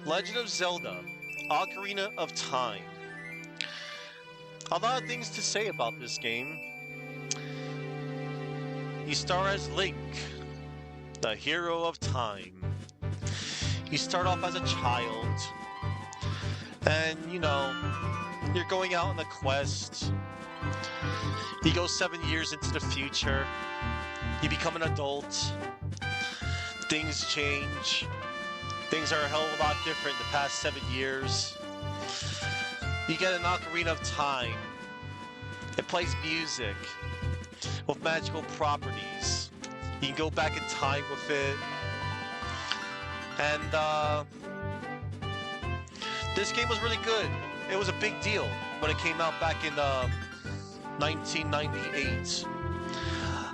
Legend of Zelda, Ocarina of Time. A lot of things to say about this game. You star as Link, the hero of time. You start off as a child, and you're going out on a quest. You go 7 years into the future. You become an adult. Things change. Things are a hell of a lot different the past 7 years. You get an Ocarina of Time. It plays music with magical properties. You can go back in time with it. And This game was really good. It was a big deal when it came out back in 1998.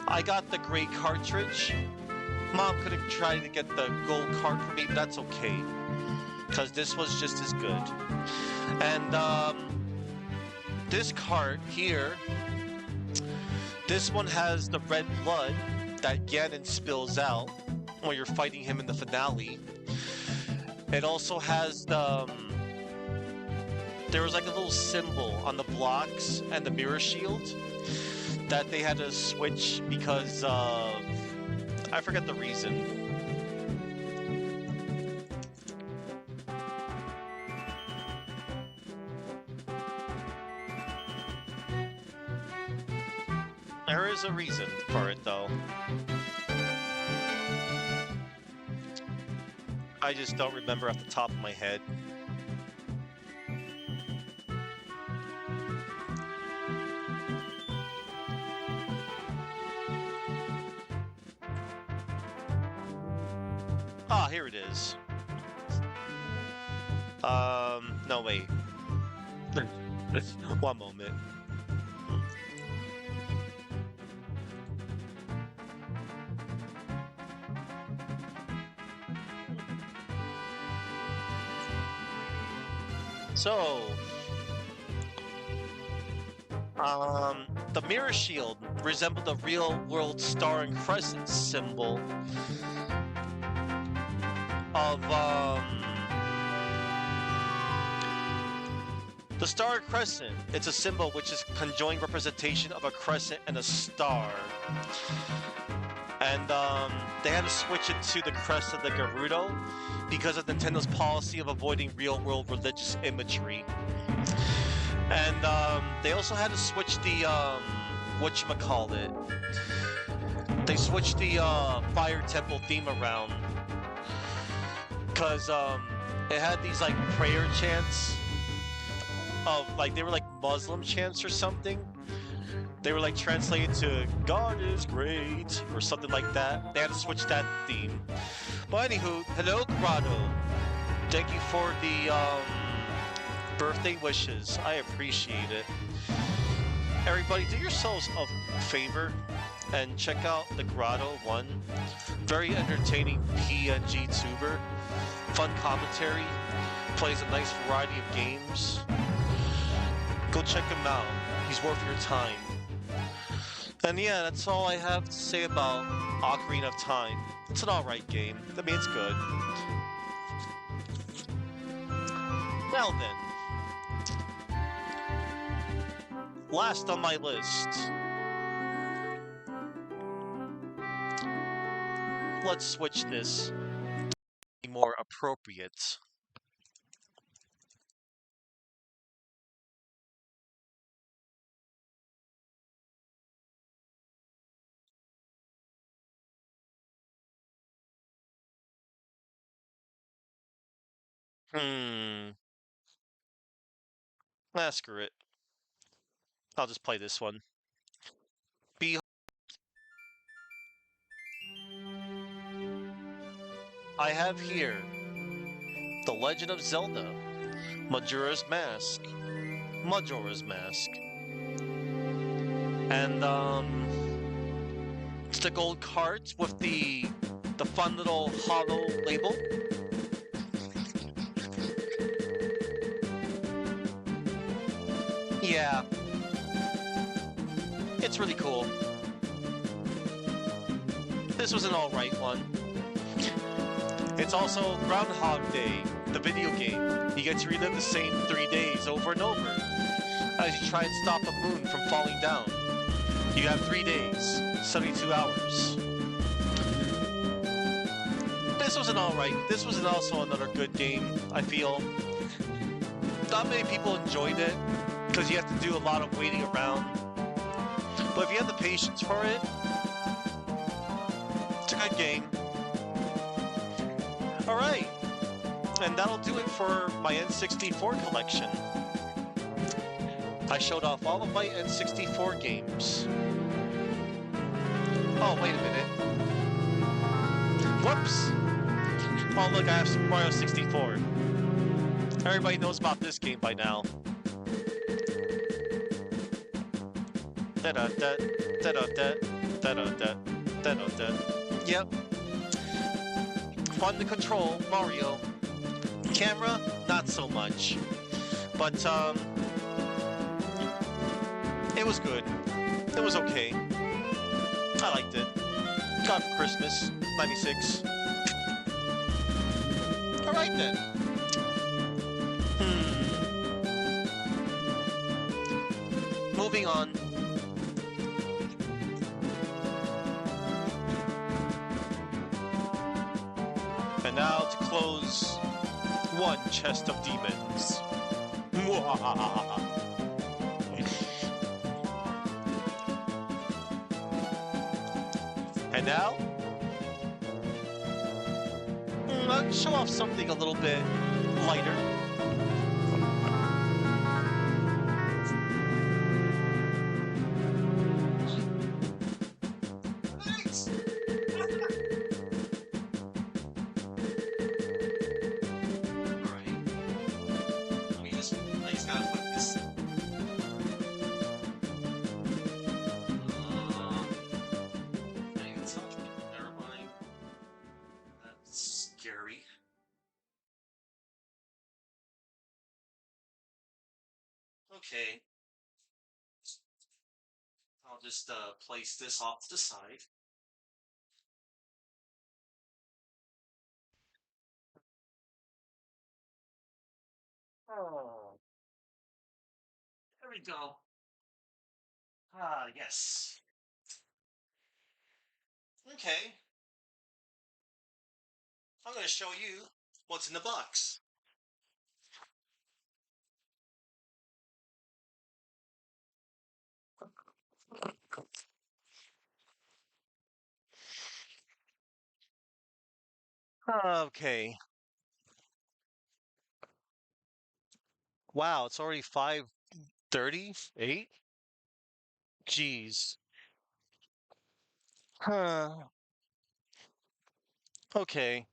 I got the gray cartridge. Mom couldn't try to get the gold cart for me, but that's okay. Because this was just as good. And this cart here, this one has the red blood that Ganon spills out when you're fighting him in the finale. It also has the... there was like a little symbol on the blocks and the mirror shield that they had to switch because of... I forget the reason. There is a reason for it, though. I just don't remember off the top of my head. Ah, here it is. No, wait. One moment. So, the mirror shield resembled a real-world star and crescent symbol of, the star and crescent. It's a symbol which is conjoined representation of a crescent and a star. And, they had to switch it to the crest of the Gerudo because of Nintendo's policy of avoiding real-world religious imagery. And, they also had to switch the, whatchamacallit. They switched the, Fire Temple theme around. Because, it had these, like, prayer chants of, like, they were, like, Muslim chants or something. They were, like, translated to, God is great, or something like that. They had to switch that theme. But anywho, hello, Grotto. Thank you for the, birthday wishes. I appreciate it. Everybody, do yourselves a favor and check out the Grotto 1. Very entertaining PNG tuber. Fun commentary. Plays a nice variety of games. Go check him out. He's worth your time. And yeah, that's all I have to say about Ocarina of Time. It's an alright game. I mean, it's good. Now then. Last on my list. Let's switch this to be more appropriate. Screw it. I'll just play this one. I have here The Legend of Zelda, Majora's Mask. And, it's the gold cart with the fun little hollow label. Yeah. It's really cool. This was an alright one. It's also Groundhog Day, the video game. You get to relive the same 3 days over and over as you try and stop a moon from falling down. You have 3 days, 72 hours. This was an alright. This was also another good game, I feel. Not many people enjoyed it because you have to do a lot of waiting around. But if you have the patience for it, it's a good game. Alright, and that'll do it for my N64 collection. I showed off all of my N64 games. Oh, wait a minute. Whoops! Oh look, I have Super Mario 64. Everybody knows about this game by now. Da-da-da, da-da-da, da-da-da, da-da-da. Yep. Fun to control, Mario. Camera, not so much. But, it was good. It was okay. I liked it. Got it for Christmas, 96. Alright then. Moving on. And now to close one chest of demons. And now, I'll show off something a little bit lighter. Scary. Okay. I'll just place this off to the side. Oh. There we go. Ah, yes. Okay. I'm going to show you what's in the box. Okay. Wow, it's already 5:38? Jeez. Huh. Okay.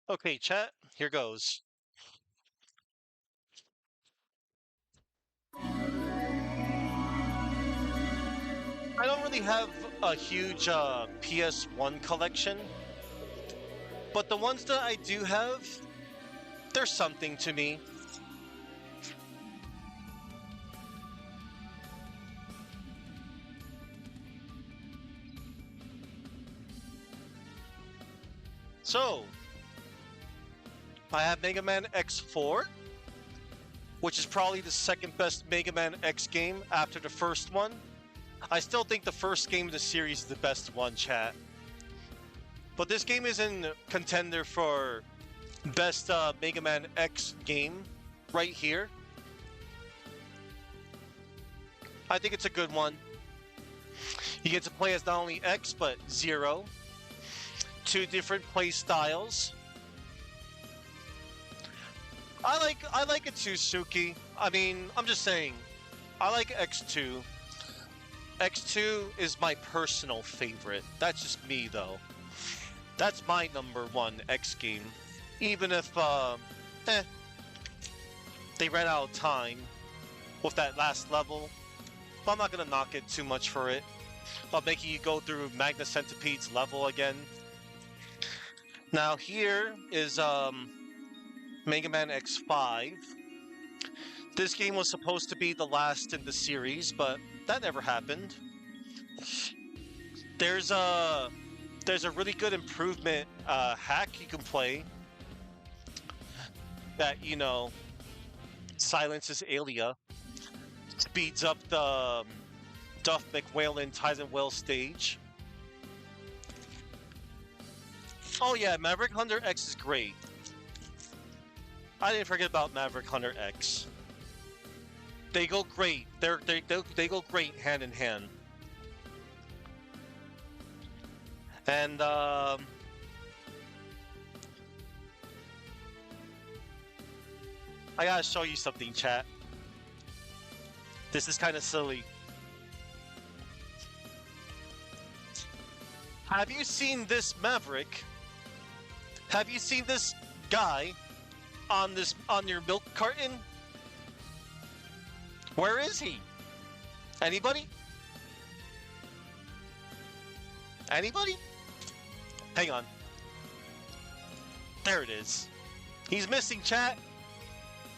Okay, chat, here goes. I don't really have a huge PS1 collection, but the ones that I do have, they're something to me. So, I have Mega Man X4, which is probably the second best Mega Man X game after the first one. I still think the first game of the series is the best one, chat. But this game is in contender for best Mega Man X game right here. I think it's a good one. You get to play as not only X, but Zero. Two different play styles. I like it too, Suki. I mean, I'm just saying, I like X2. X2 is my personal favorite. That's just me, though. That's my #1 X game. Even if, they ran out of time with that last level. But I'm not gonna knock it too much for it. About making you go through Magna Centipede's level again. Now here is, Mega Man X5. This game was supposed to be the last in the series, but that never happened. There's a really good improvement hack you can play that, you know, silences Alia, speeds up the Duff McWhalen Tyson Wells stage. Oh yeah, Maverick Hunter X is great. I didn't forget about Maverick Hunter X. They go great. They go great hand in hand. And I gotta show you something, chat. This is kind of silly. Have you seen this Maverick? Have you seen this guy on your milk carton? Where is he? Anybody? Anybody? Hang on. There it is. He's missing, chat.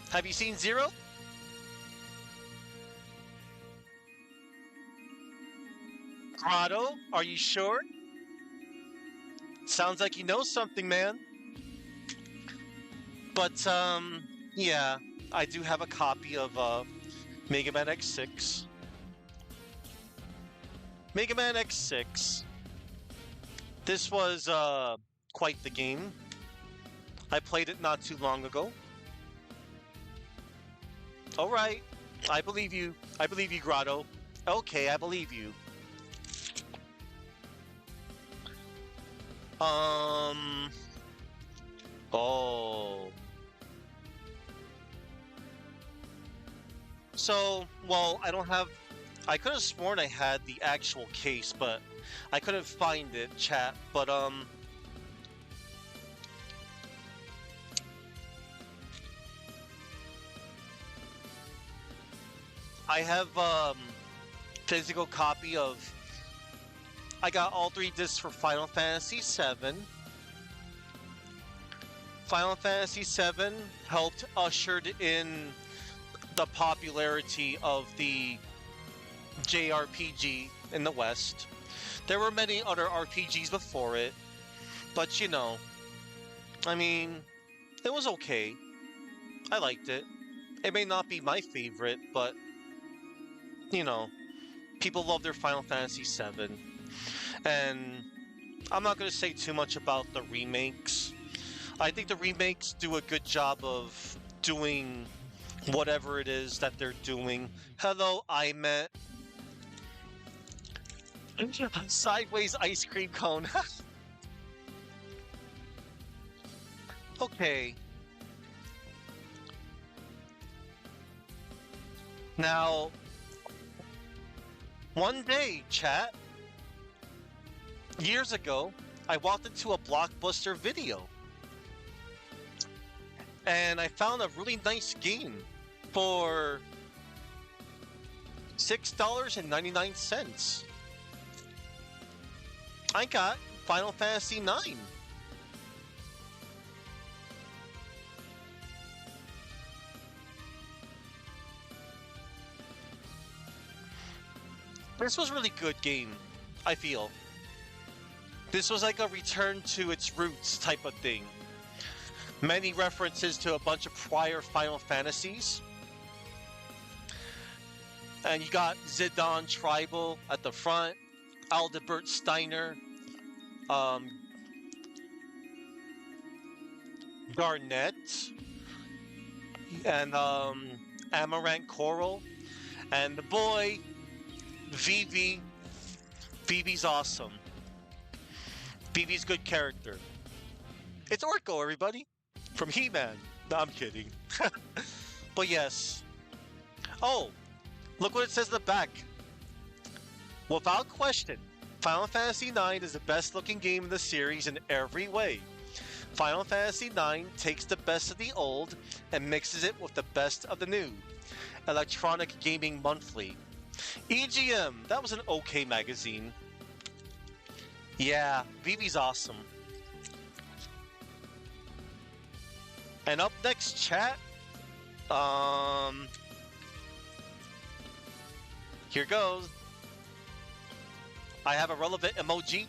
Have you seen Zero? Grotto, are you sure? Sounds like you know something, man. But, yeah, I do have a copy of, Mega Man X6. Mega Man X6. This was, quite the game. I played it not too long ago. Alright, I believe you. I believe you, Grotto. Okay, I believe you. Oh. So, well, I don't have... I could have sworn I had the actual case, but I couldn't find it, chat. But, I have, physical copy of... I got all 3 discs for Final Fantasy VII. Final Fantasy VII helped ushered in the popularity of the JRPG in the West. There were many other RPGs before it, but you know, I mean, it was okay. I liked it. It may not be my favorite, but you know, people love their Final Fantasy VII. And I'm not going to say too much about the remakes. I think the remakes do a good job of doing whatever it is that they're doing. Hello, I met sideways ice cream cone. Okay. Now, one day, chat, years ago, I walked into a Blockbuster video. And I found a really nice game for $6.99. I got Final Fantasy IX. This was a really good game, I feel. This was like a return to its roots type of thing. Many references to a bunch of prior Final Fantasies. And you got Zidane Tribal at the front, Aldebert Steiner, Garnet, and Amaranth Coral, and the boy, Vivi. Vivi's awesome. Vivi's good character. It's Orko, everybody. From He-Man. No, I'm kidding. But yes. Oh, look what it says in the back. Without question, Final Fantasy IX is the best looking game in the series in every way. Final Fantasy IX takes the best of the old and mixes it with the best of the new. Electronic Gaming Monthly. EGM, that was an okay magazine. Yeah, Vivi's awesome. And up next, chat. Here goes. I have a relevant emoji.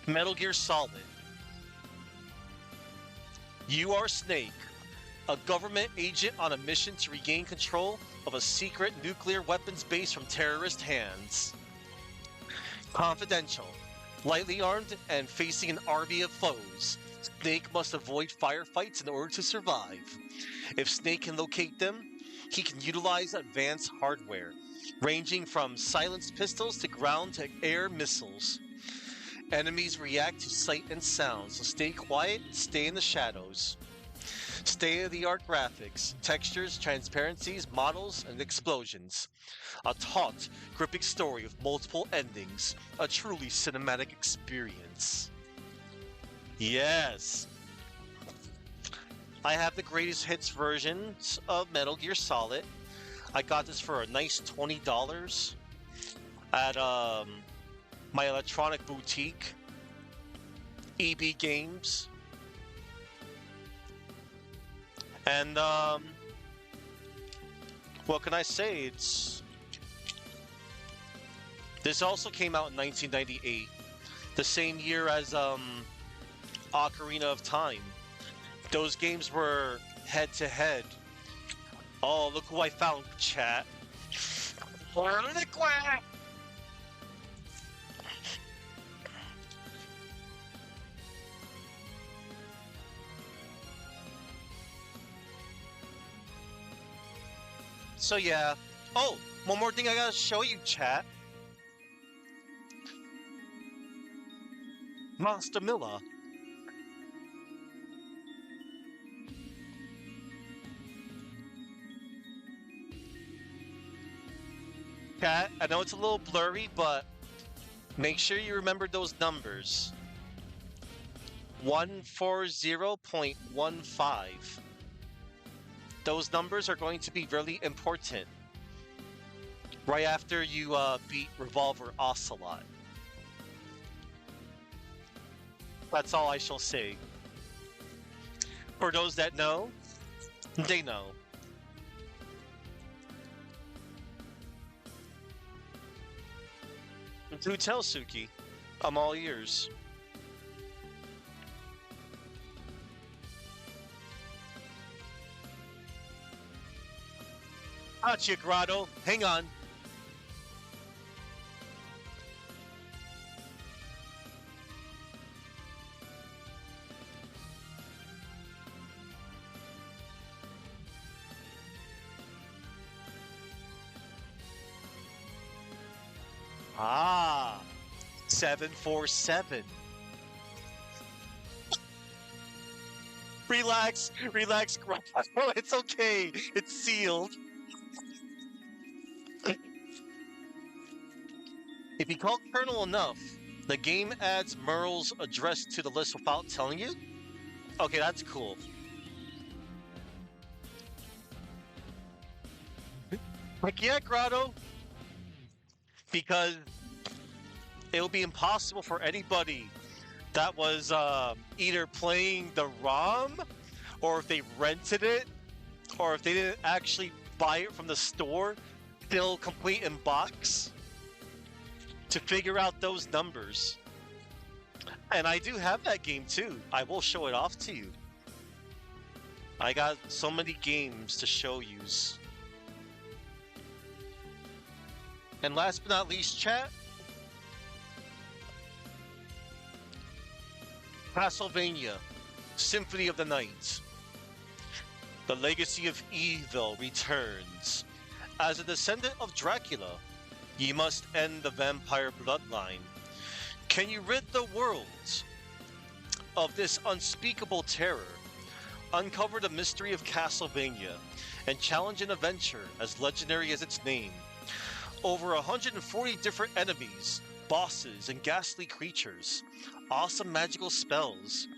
Metal Gear Solid. You are Snake, a government agent on a mission to regain control of a secret nuclear weapons base from terrorist hands. Confidential. Lightly armed and facing an army of foes, Snake must avoid firefights in order to survive. If Snake can locate them, he can utilize advanced hardware, ranging from silenced pistols to ground-to-air missiles. Enemies react to sight and sound, so stay quiet and stay in the shadows. State-of-the-art graphics, textures, transparencies, models, and explosions. A taut, gripping story with multiple endings. A truly cinematic experience. Yes. I have the greatest hits versions of Metal Gear Solid. I got this for a nice $20 at my electronic boutique, EB Games. And what can I say? This also came out in 1998, the same year as Ocarina of Time. Those games were head to head. Oh, look who I found, chat. So yeah. Oh, one more thing I gotta show you, chat. Master Miller. Chat, I know it's a little blurry, but make sure you remember those numbers. 140.15. Those numbers are going to be really important right after you beat Revolver Ocelot. That's all I shall say. For those that know, they know. Do tell, Suki. I'm all ears. Gotcha, Grotto. Hang on. Ah, 747. Relax, relax, Grotto. It's okay. It's sealed. If you call Colonel enough, the game adds Merle's address to the list without telling you? Okay, that's cool. Like, yeah, Grotto. Because it'll be impossible for anybody that was either playing the ROM, or if they rented it, or if they didn't actually buy it from the store, still complete in box, to figure out those numbers. And I do have that game too. I will show it off to you. I got so many games to show yous. And last but not least, chat, Castlevania, Symphony of the Night. The legacy of evil returns. As a descendant of Dracula, you must end the vampire bloodline. Can you rid the world of this unspeakable terror? Uncover the mystery of Castlevania and challenge an adventure as legendary as its name. Over 140 different enemies, bosses, and ghastly creatures. Awesome magical spells.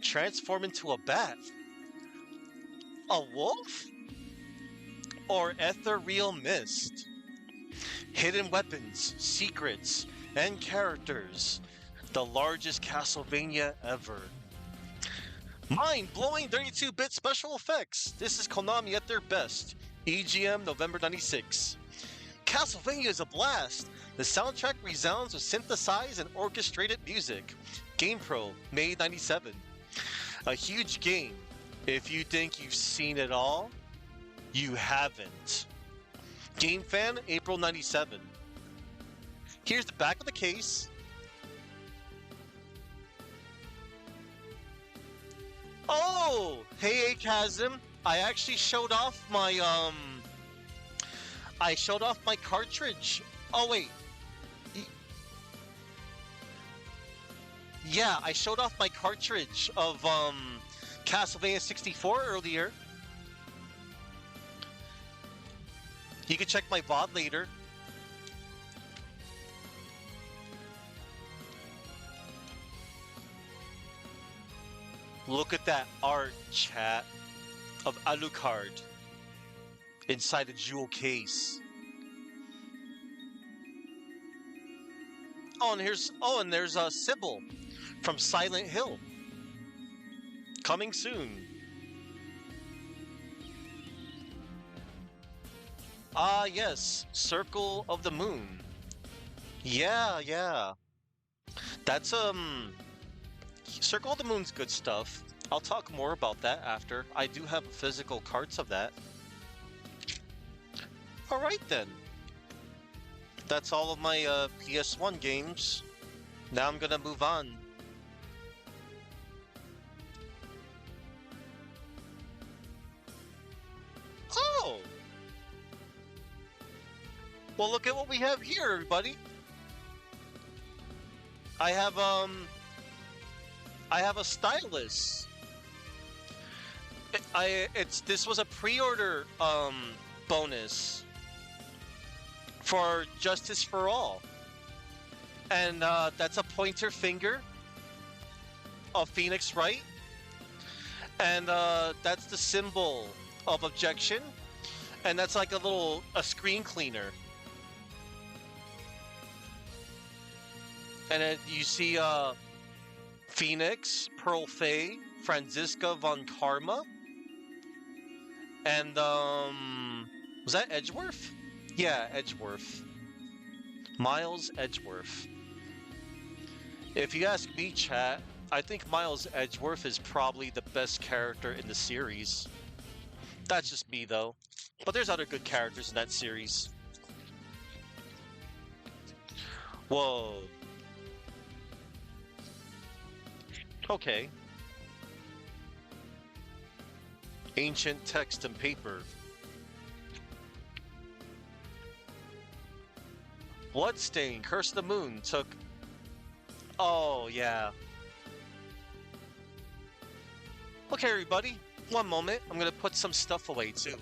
Transform into a bat. A wolf? Or ethereal mist. Hidden weapons, secrets, and characters. The largest Castlevania ever. Mind-blowing 32-bit special effects. This is Konami at their best. EGM November 96. Castlevania is a blast. The soundtrack resounds with synthesized and orchestrated music. GamePro, May 97. A huge game. If you think you've seen it all, you haven't. Game Fan, April 97. Here's the back of the case. Oh, hey, Chasm. I actually showed off my cartridge. Oh wait. Yeah, I showed off my cartridge of Castlevania 64 earlier. You can check my VOD later. Look at that art, chat, of Alucard inside a jewel case. And there's a Sybil from Silent Hill. Coming soon. Ah, yes, Circle of the Moon. Yeah. That's Circle of the Moon's good stuff. I'll talk more about that after. I do have physical cards of that. All right then. That's all of my PS1 games. Now I'm gonna move on. Oh! Well, look at what we have here, everybody. I have a stylus. This was a pre-order bonus for Justice for All, and that's a pointer finger of Phoenix Wright, and that's the symbol of objection, and that's like a screen cleaner, and you see Phoenix, Pearl Fey, Franziska von Karma, and was that Edgeworth? Yeah, Edgeworth. Miles Edgeworth. If you ask me, chat, I think Miles Edgeworth is probably the best character in the series. That's just me, though. But there's other good characters in that series. Whoa. Okay. Ancient text and paper. Bloodstain, Curse of the Moon took... Oh, yeah. Okay, everybody. One moment. I'm gonna put some stuff away, too.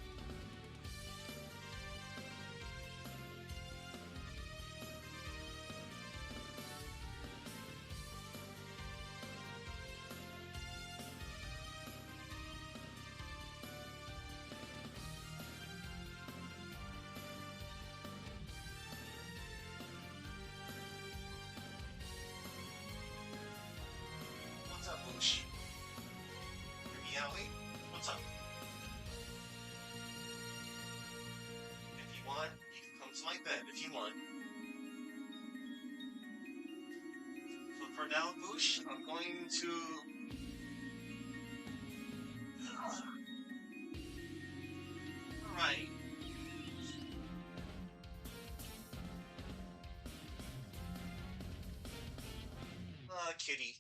What's up, Boosh? You're meowing? What's up? If you want, you can come to my bed if you want. So for now, Boosh, I'm going to... Alright. Kitty.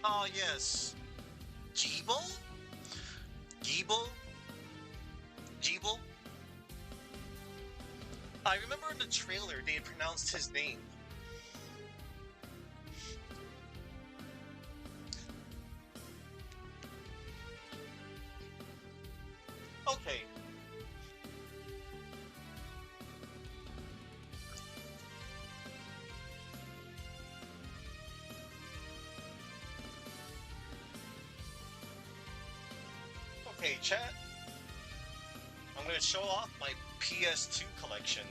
Oh, yes. Jeeble? Geeble? Jeeble? I remember in the trailer they had pronounced his name. Okay. Okay, chat. I'm going to show off my PS2 collection.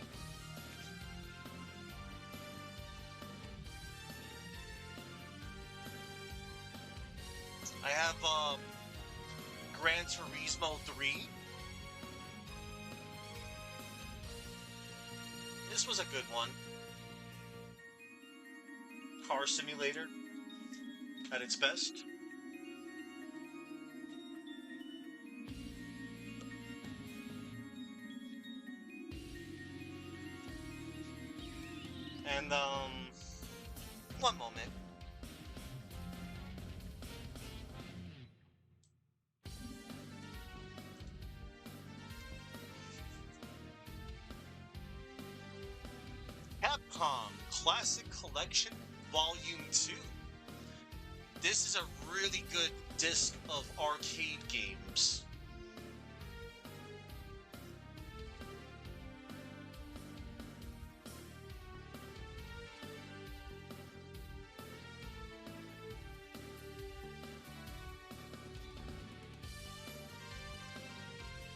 I have Gran Turismo 3. This was a good one. Car simulator at its best. And, one moment. Capcom Classic Collection Volume 2. This is a really good disc of arcade games.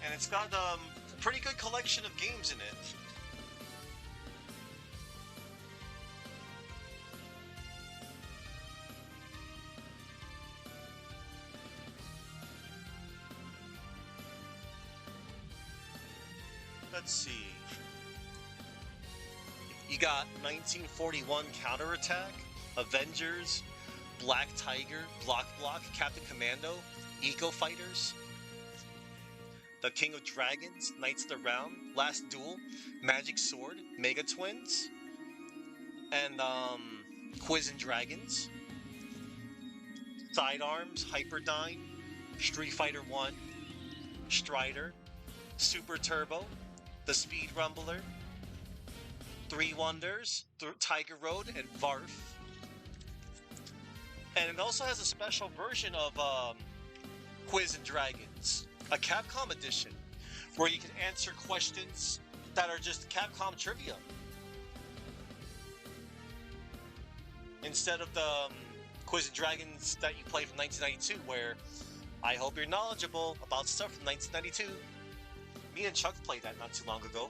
And it's got a pretty good collection of games in it. Let's see. You got 1941 Counterattack, Avengers, Black Tiger, Block, Captain Commando, Eco Fighters, The King of Dragons, Knights of the Round, Last Duel, Magic Sword, Mega Twins, and Quiz and Dragons, Sidearms, Hyperdyne, Street Fighter 1, Strider, Super Turbo, The Speed Rumbler, Three Wonders, Tiger Road, and Varf. And it also has a special version of Quiz and Dragons, a Capcom edition, where you can answer questions that are just Capcom trivia. Instead of the Quiz and Dragons that you play from 1992, where I hope you're knowledgeable about stuff from 1992. Me and Chuck played that not too long ago.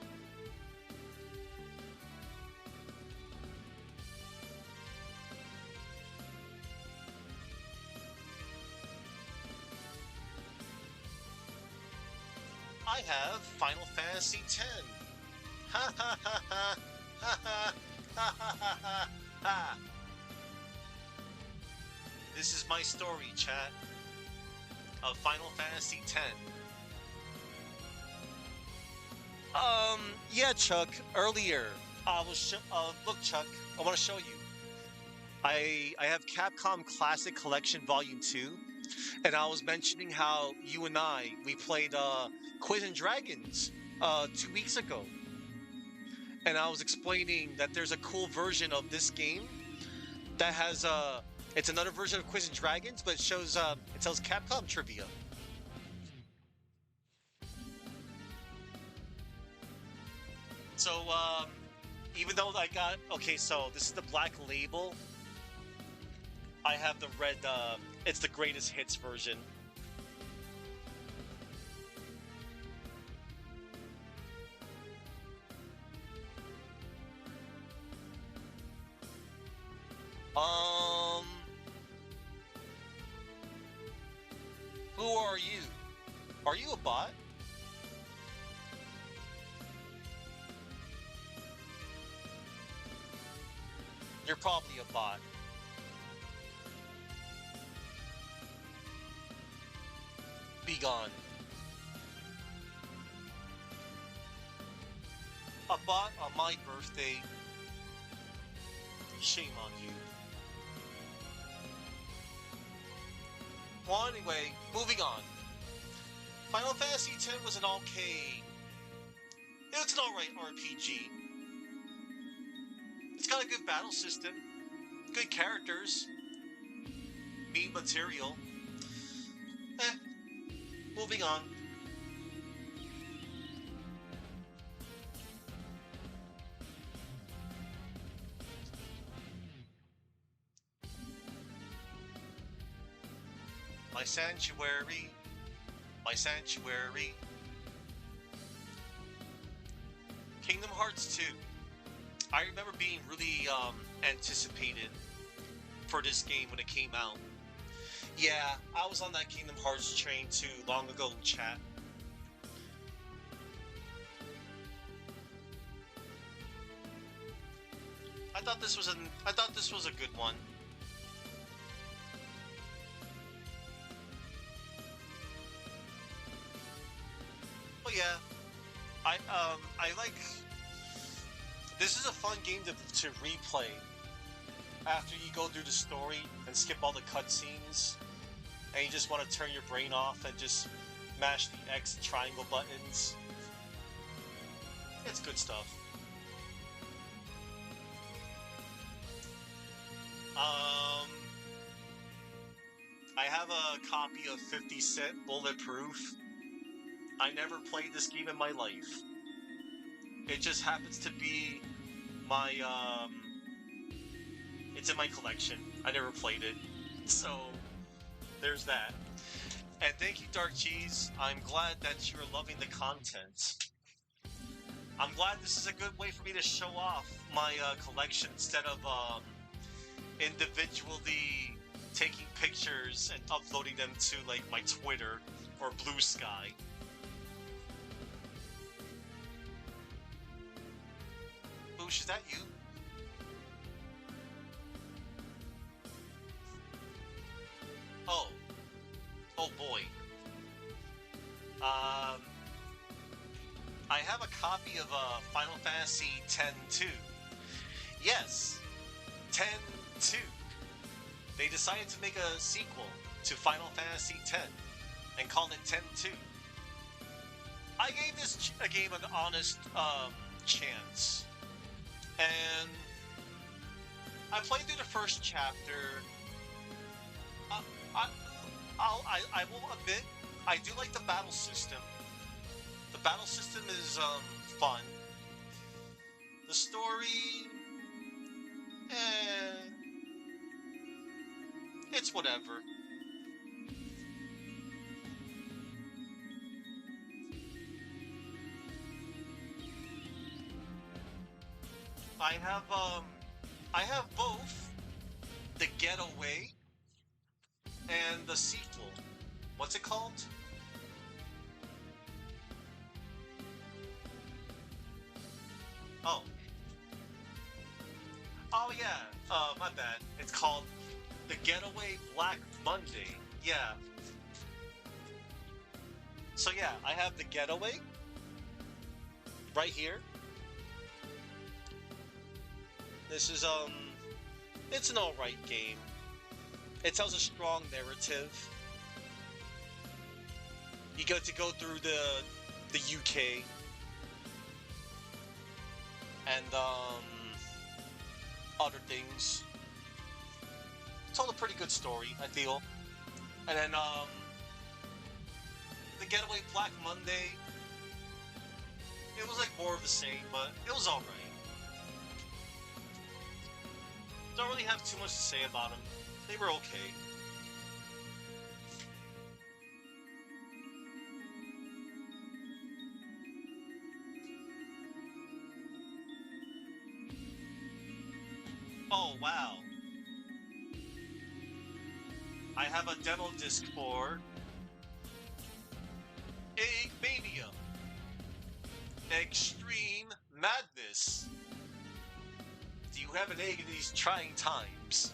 I have Final Fantasy X. Ha ha ha ha ha ha ha ha ha ha. This is my story, chat, of Final Fantasy X. Yeah, Chuck, earlier, look, Chuck, I want to show you. I have Capcom Classic Collection Volume 2, and I was mentioning how you and we played Quiz and Dragons 2 weeks ago. And I was explaining that there's a cool version of this game that has, it's another version of Quiz and Dragons, but it shows, it tells Capcom trivia. So, even though I got, okay, so this is the black label. I have the red, it's the greatest hits version. Who are you? Are you a bot? You're probably a bot. Be gone. A bot on my birthday. Shame on you. Well, anyway, moving on. Final Fantasy X was an okay... It was an alright RPG. It's got a good battle system, good characters, meat material. Moving on. My sanctuary, my sanctuary. Kingdom Hearts 2. I remember being really anticipated for this game when it came out. Yeah, I was on that Kingdom Hearts train too long ago, chat. I thought this was a good one. But yeah, I like. This is a fun game to replay after you go through the story and skip all the cutscenes, and you just want to turn your brain off and just mash the X and triangle buttons. It's good stuff. Um, I have a copy of 50 Cent Bulletproof. I never played this game in my life. It just happens to be my, it's in my collection. I never played it. So, there's that. And thank you, Dark Cheese. I'm glad that you're loving the content. I'm glad this is a good way for me to show off my collection instead of individually taking pictures and uploading them to like my Twitter or Blue Sky. Boosh, is that you? Oh. Oh boy. I have a copy of Final Fantasy X-2. Yes, X-2. They decided to make a sequel to Final Fantasy X and called it X-2. I gave this game an honest chance, and I played through the first chapter. I will admit, I do like the battle system. The battle system is fun. The story, it's whatever. I have both the Getaway and the sequel. What's it called? Oh. Oh yeah. My bad. It's called The Getaway Black Monday. Yeah. So yeah, I have The Getaway right here. This is it's an alright game. It tells a strong narrative. You get to go through the UK and other things. It's all a pretty good story, I feel. And then the Getaway Black Monday, it was like more of the same, but it was alright. Don't really have too much to say about them. They were okay. Oh, wow. I have a demo disc for Eggmania Extreme Madness. Do you have an egg in these trying times?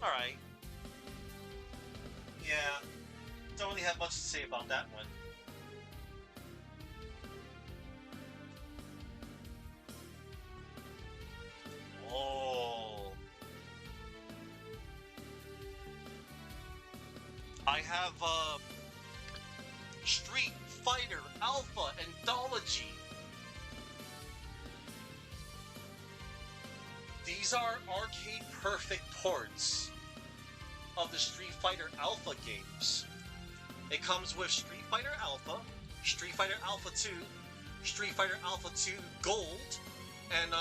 Alright. Yeah. Don't really have much to say about that one. Oh. I have, Street Fighter Alpha Anthology. These are arcade perfect ports of the Street Fighter Alpha games. It comes with Street Fighter Alpha, Street Fighter Alpha 2, Street Fighter Alpha 2 Gold, and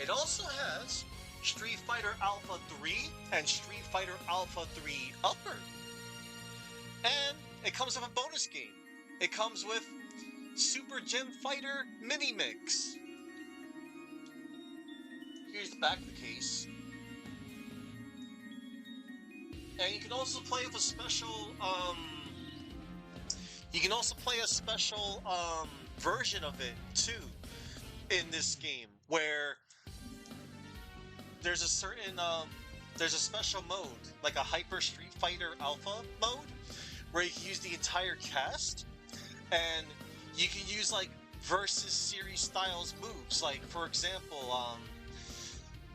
it also has Street Fighter Alpha 3 and Street Fighter Alpha 3 Upper. And it comes with a bonus game. It comes with Super Gem Fighter Mini Mix. Here's the back of the case. And you can also play with a special, you can also play a special, version of it, too, in this game, where there's a certain, there's a special mode, like a Hyper Street Fighter Alpha mode, where you can use the entire cast, and you can use, like, versus series styles moves, like, for example,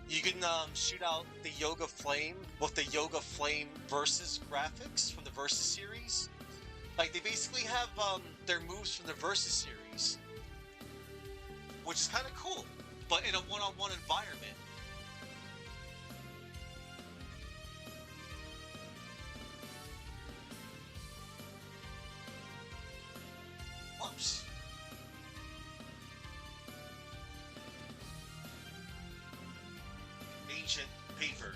you can shoot out the Yoga Flame with the Yoga Flame versus graphics from the Versus series. Like they basically have their moves from the Versus series, which is kind of cool, but in a one-on-one environment. Whoops. Ancient paper.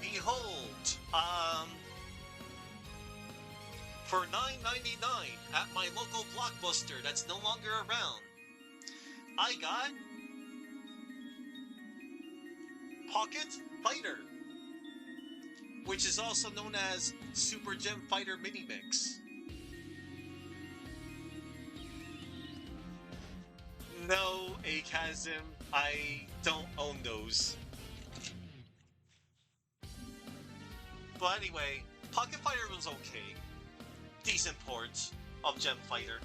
Behold, for $9.99 at my local Blockbuster that's no longer around, I got Pocket Fighter, which is also known as Super Gem Fighter Mini Mix. No, Akazim, I don't own those. But anyway, Pocket Fighter was okay. Decent port of Gem Fighter.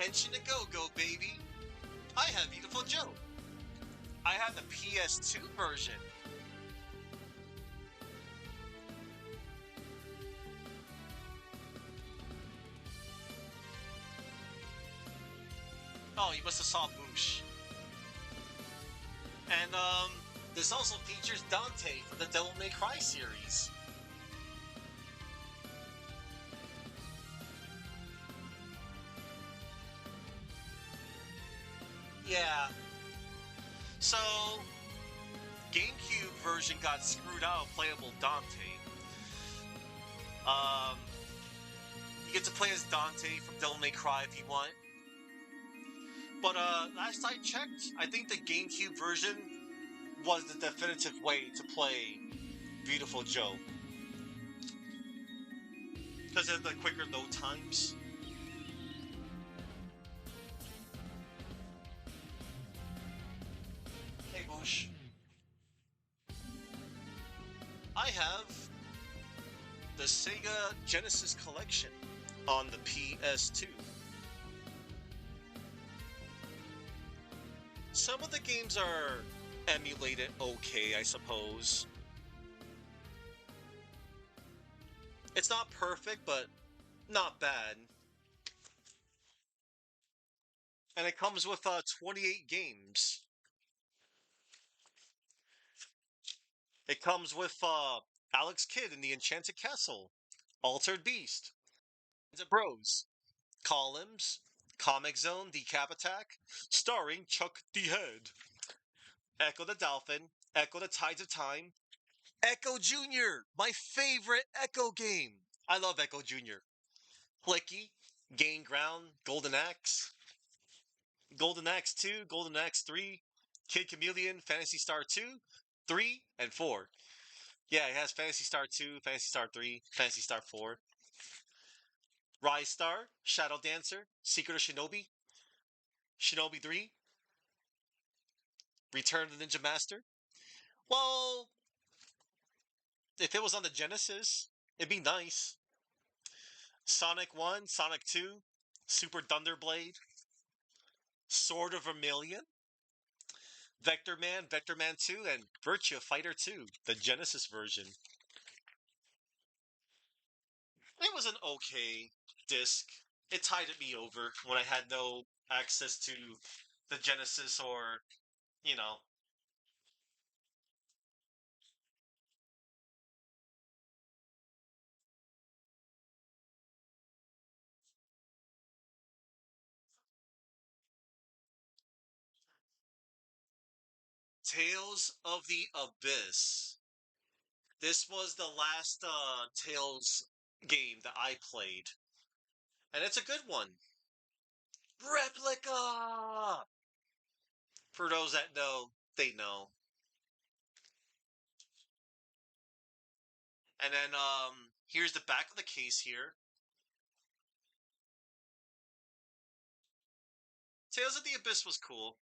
Henshin to Go-Go, baby! I have Beautiful Joe. I have the PS2 version. Oh, you must have saw Boosh. And, this also features Dante from the Devil May Cry series. Yeah. So, GameCube version got screwed out of playable Dante. You get to play as Dante from Devil May Cry if you want. But last I checked, I think the GameCube version was the definitive way to play Beautiful Joe. Because of the quicker load times. Hey, Bush. I have the Sega Genesis Collection on the PS2. Some of the games are emulated okay, I suppose. It's not perfect, but not bad. And it comes with 28 games. It comes with Alex Kidd in the Enchanted Castle, Altered Beast, The Bros, Columns, Comic Zone, Decap Attack, starring Chuck the Head, Echo the Dolphin, Echo the Tides of Time, Echo Jr., my favorite Echo game. I love Echo Jr. Flicky, Gain Ground, Golden Axe, Golden Axe 2, Golden Axe 3, Kid Chameleon, Phantasy Star 2, 3, and 4. Yeah, it has Phantasy Star 2, Phantasy Star 3, Phantasy Star 4. Rise Star, Shadow Dancer, Secret of Shinobi, Shinobi 3, Return of the Ninja Master. Well, if it was on the Genesis, it'd be nice. Sonic 1, Sonic 2, Super Thunderblade, Sword of Vermilion, Vector Man, Vector Man 2, and Virtua Fighter 2, the Genesis version. It was an okay disc. It tided me over when I had no access to the Genesis or, you know. Tales of the Abyss. This was the last Tales game that I played. And it's a good one. Replica! For those that know, they know. And then here's the back of the case here. Tales of the Abyss was cool.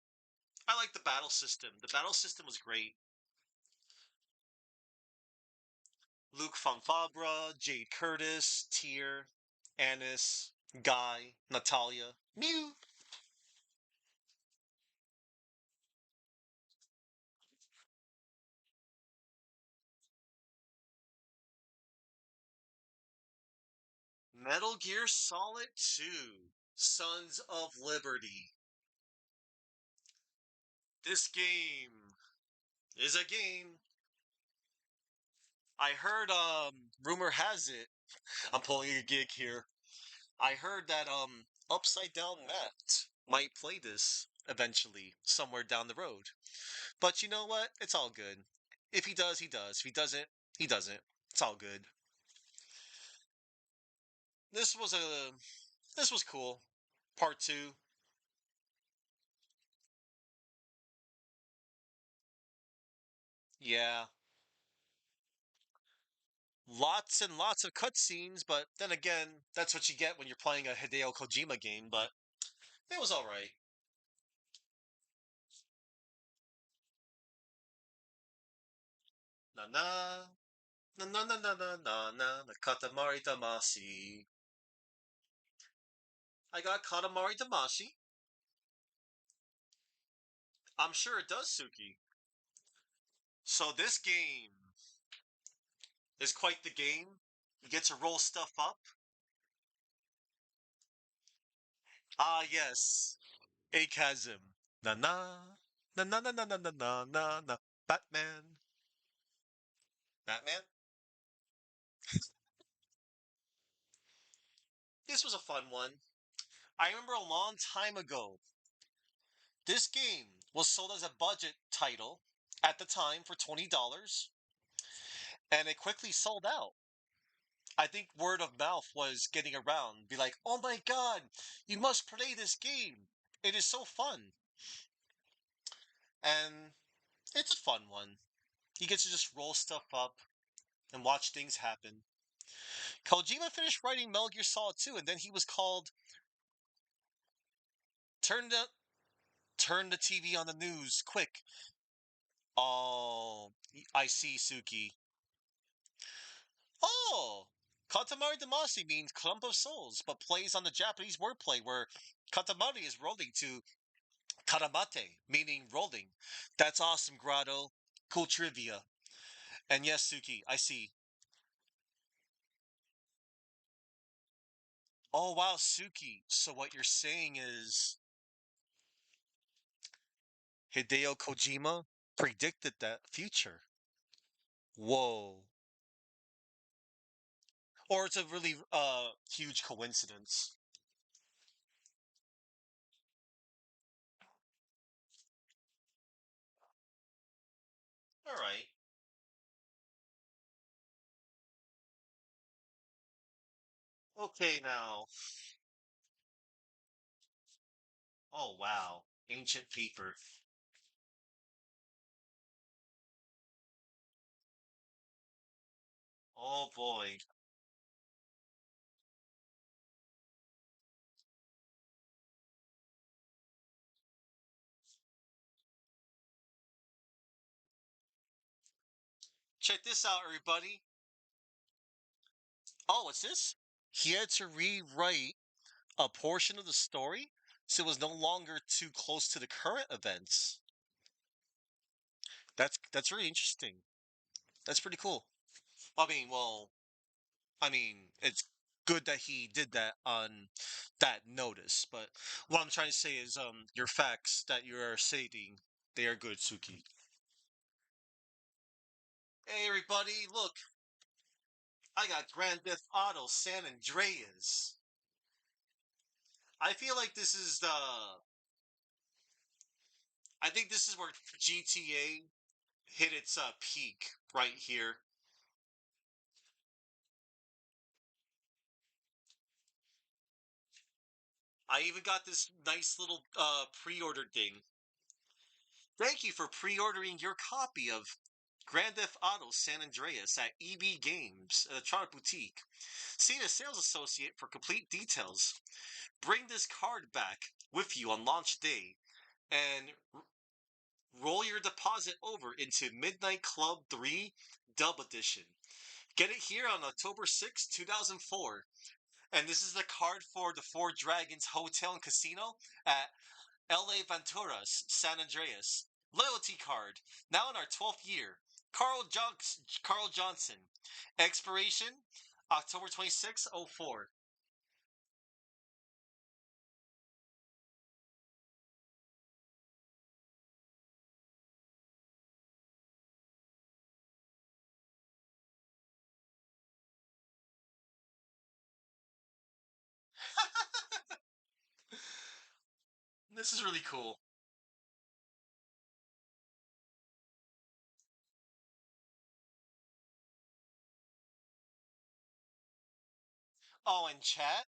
I like the battle system. The battle system was great. Luke von Fabra, Jade Curtis, Tyr, Annis, Guy, Natalia, Mew. Metal Gear Solid 2, Sons of Liberty. This game is a game. I heard rumor has it. I'm pulling a gig here. I heard that Upside Down Matt might play this eventually somewhere down the road. But you know what? It's all good. If he does, he does. If he doesn't, he doesn't. It's all good. This was a this was cool. Part 2. Yeah. Lots and lots of cutscenes, but then again, that's what you get when you're playing a Hideo Kojima game, but it was alright. Na na na na na na na na na na Katamari Damacy. I got Katamari Damacy. I'm sure it does, Suki. So this game is quite the game. You get to roll stuff up. Ah, yes. A chasm. Na na na na na na na na na na na. Batman. Batman. This was a fun one. I remember a long time ago, this game was sold as a budget title at the time for $20, and it quickly sold out. I think word of mouth was getting around, be like, "Oh my god, you must play this game. It is so fun." And it's a fun one. You get to just roll stuff up and watch things happen. Kojima finished writing Metal Gear Solid 2, and then he was called "Turn the Turn the TV on the news, quick." Oh, I see, Suki. Oh, Katamari Damacy means clump of souls, but plays on the Japanese wordplay where Katamari is rolling to Karamate, meaning rolling. That's awesome, Grotto. Cool trivia. And yes, Suki, I see. Oh, wow, Suki. So what you're saying is Hideo Kojima predicted that future. Whoa. Or it's a really huge coincidence. All right. Okay, now. Oh, wow. Ancient paper. Oh, boy. Check this out, everybody. Oh, what's this? He had to rewrite a portion of the story so it was no longer too close to the current events. That's really interesting. That's pretty cool. I mean, well, it's good that he did that on that notice, but what I'm trying to say is your facts that you are stating, they are good, Suki. Hey everybody, look, I got Grand Theft Auto San Andreas. I feel like this is the I think this is where GTA hit its peak right here. I even got this nice little pre-order thing. Thank you for pre-ordering your copy of Grand Theft Auto San Andreas at EB Games, Electronic Boutique. See the sales associate for complete details. Bring this card back with you on launch day and roll your deposit over into Midnight Club 3 Dub Edition. Get it here on October 6, 2004. And this is the card for the Four Dragons Hotel and Casino at L.A. Venturas, San Andreas. Loyalty card. Now in our 12th year. Carl Johnson. Expiration October 26, 04. This is really cool. Oh, and chat.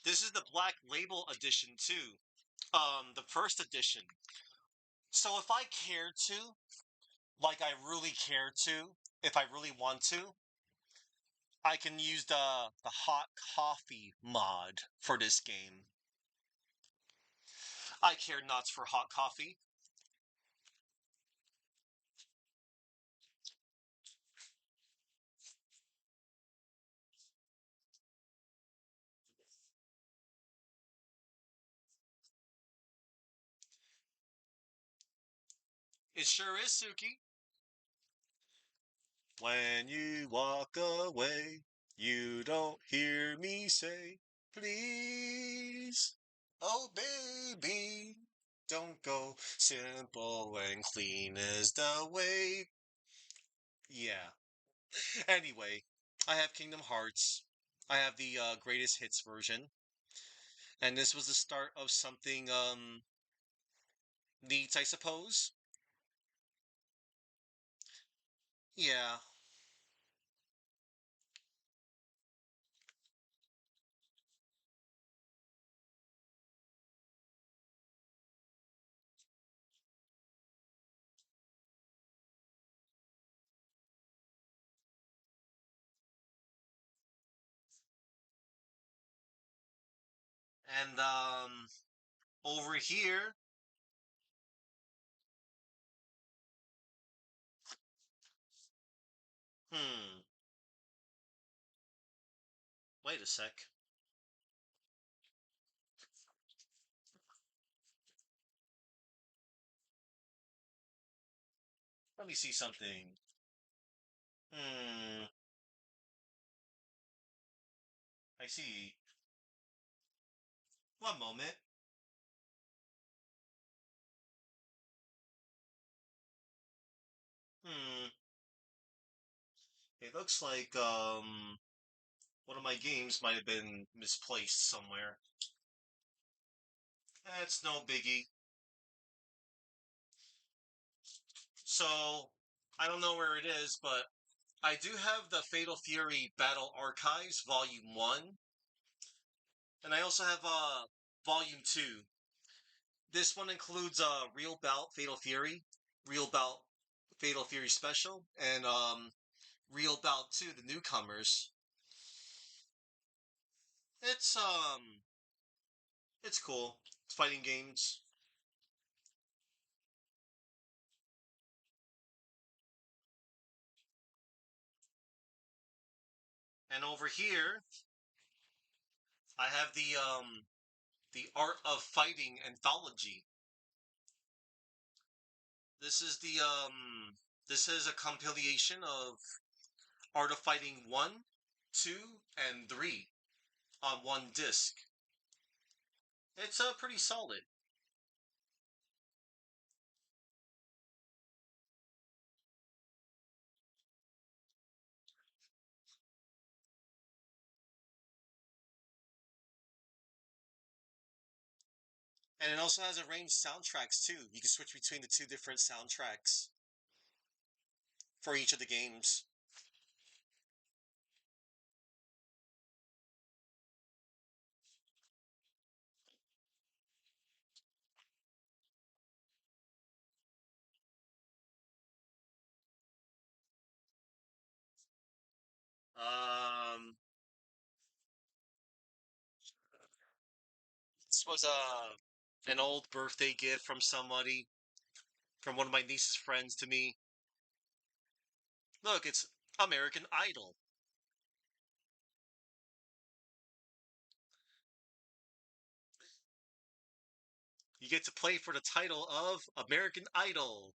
This is the Black Label edition too. The first edition. So if I care to, like I really care to, if I really want to, I can use the hot coffee mod for this game. I care not for hot coffee. It sure is, Suki. When you walk away, you don't hear me say, please. Oh, baby, don't go. Simple and clean is the way. Yeah. Anyway, I have Kingdom Hearts. I have the greatest hits version. And this was the start of something neat, I suppose. Yeah. And over here, hmm, wait a sec. Let me see something. Hmm, I see. One moment. Hmm, it looks like one of my games might have been misplaced somewhere. That's no biggie. So, I don't know where it is, but I do have the Fatal Fury Battle Archives Volume 1, and I also have Volume 2. This one includes Real Bout Fatal Fury, Real Bout Fatal Fury Special, and Real Bout 2, the newcomers. It's it's cool. It's fighting games. And over here, I have the Art of Fighting anthology. This is this is a compilation of Art of Fighting 1, 2, and 3 on one disc. It's pretty solid. And it also has arranged soundtracks too. You can switch between the two different soundtracks for each of the games. Um, this was an old birthday gift from somebody, from one of my niece's friends to me. Look, it's American Idol. You get to play for the title of American Idol.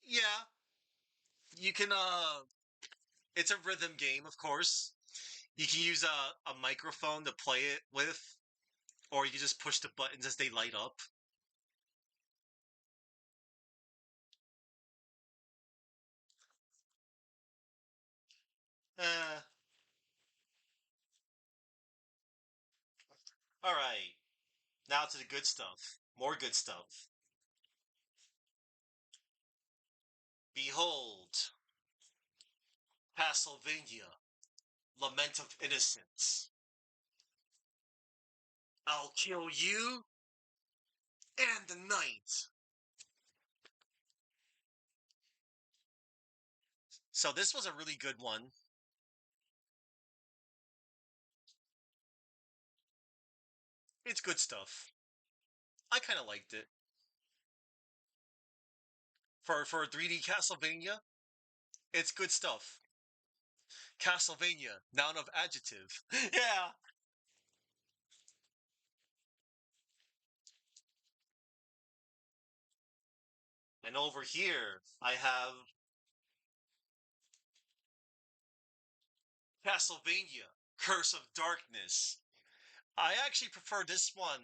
Yeah, you can it's a rhythm game, of course. You can use a microphone to play it with, or you can just push the buttons as they light up. Uh, all right. Now to the good stuff. More good stuff. Behold, Castlevania, Lament of Innocence. I'll kill you and the night. So this was a really good one. It's good stuff. I kind of liked it. For 3D Castlevania, it's good stuff. Castlevania, noun of adjective. Yeah. And over here, I have Castlevania, Curse of Darkness. I actually prefer this one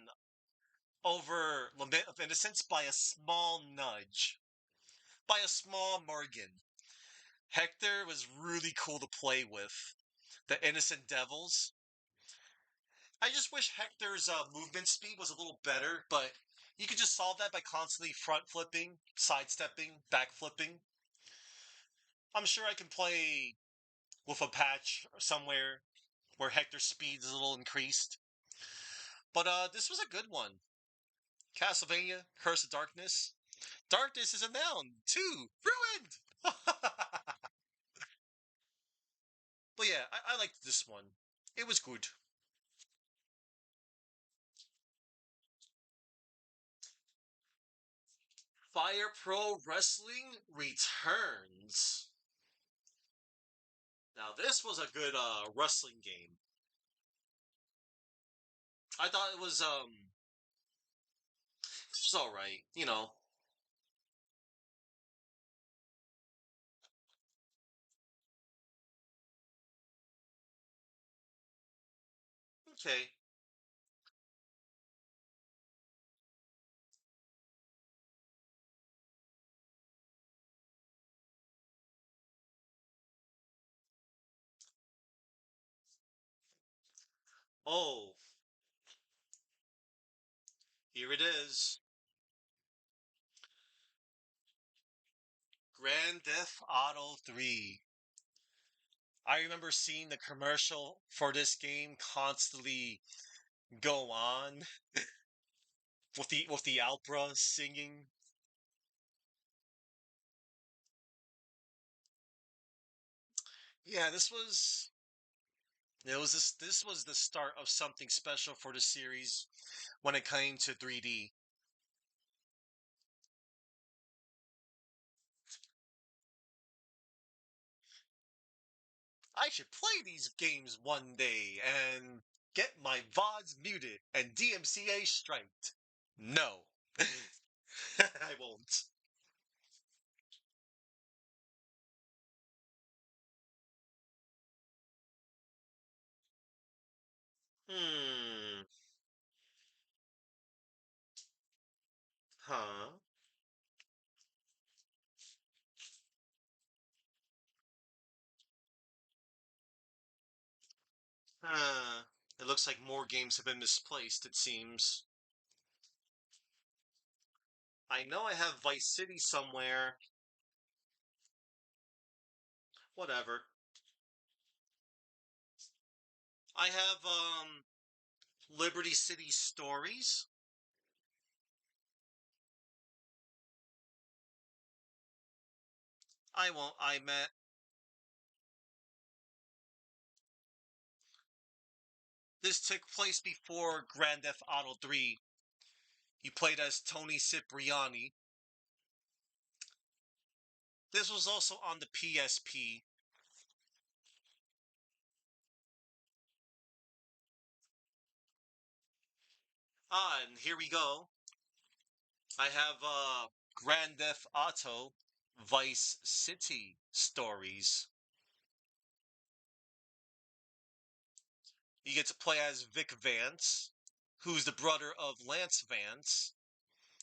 over Lament of Innocence by a small nudge, by a small margin. Hector was really cool to play with. The Innocent Devils. I just wish Hector's movement speed was a little better, but you could just solve that by constantly front flipping, sidestepping, back flipping. I'm sure I can play with a patch somewhere where Hector's speed is a little increased. But this was a good one. Castlevania, Curse of Darkness. Darkness is a noun, too. Ruined! But yeah, I liked this one. It was good. Fire Pro Wrestling returns. Now this was a good wrestling game. I thought it was all right. You know, okay. Oh, here it is. Grand Theft Auto 3. I remember seeing the commercial for this game constantly go on with the opera singing. Yeah, this was the start of something special for the series when it came to 3D. I should play these games one day and get my VODs muted and DMCA striked. No. I won't. Hmm. Huh. It looks like more games have been misplaced, it seems. I know I have Vice City somewhere. Whatever. I have Liberty City Stories. I won't. I met. This took place before Grand Theft Auto 3. You played as Tony Cipriani. This was also on the PSP. And here we go. I have Grand Theft Auto Vice City Stories. You get to play as Vic Vance, who's the brother of Lance Vance,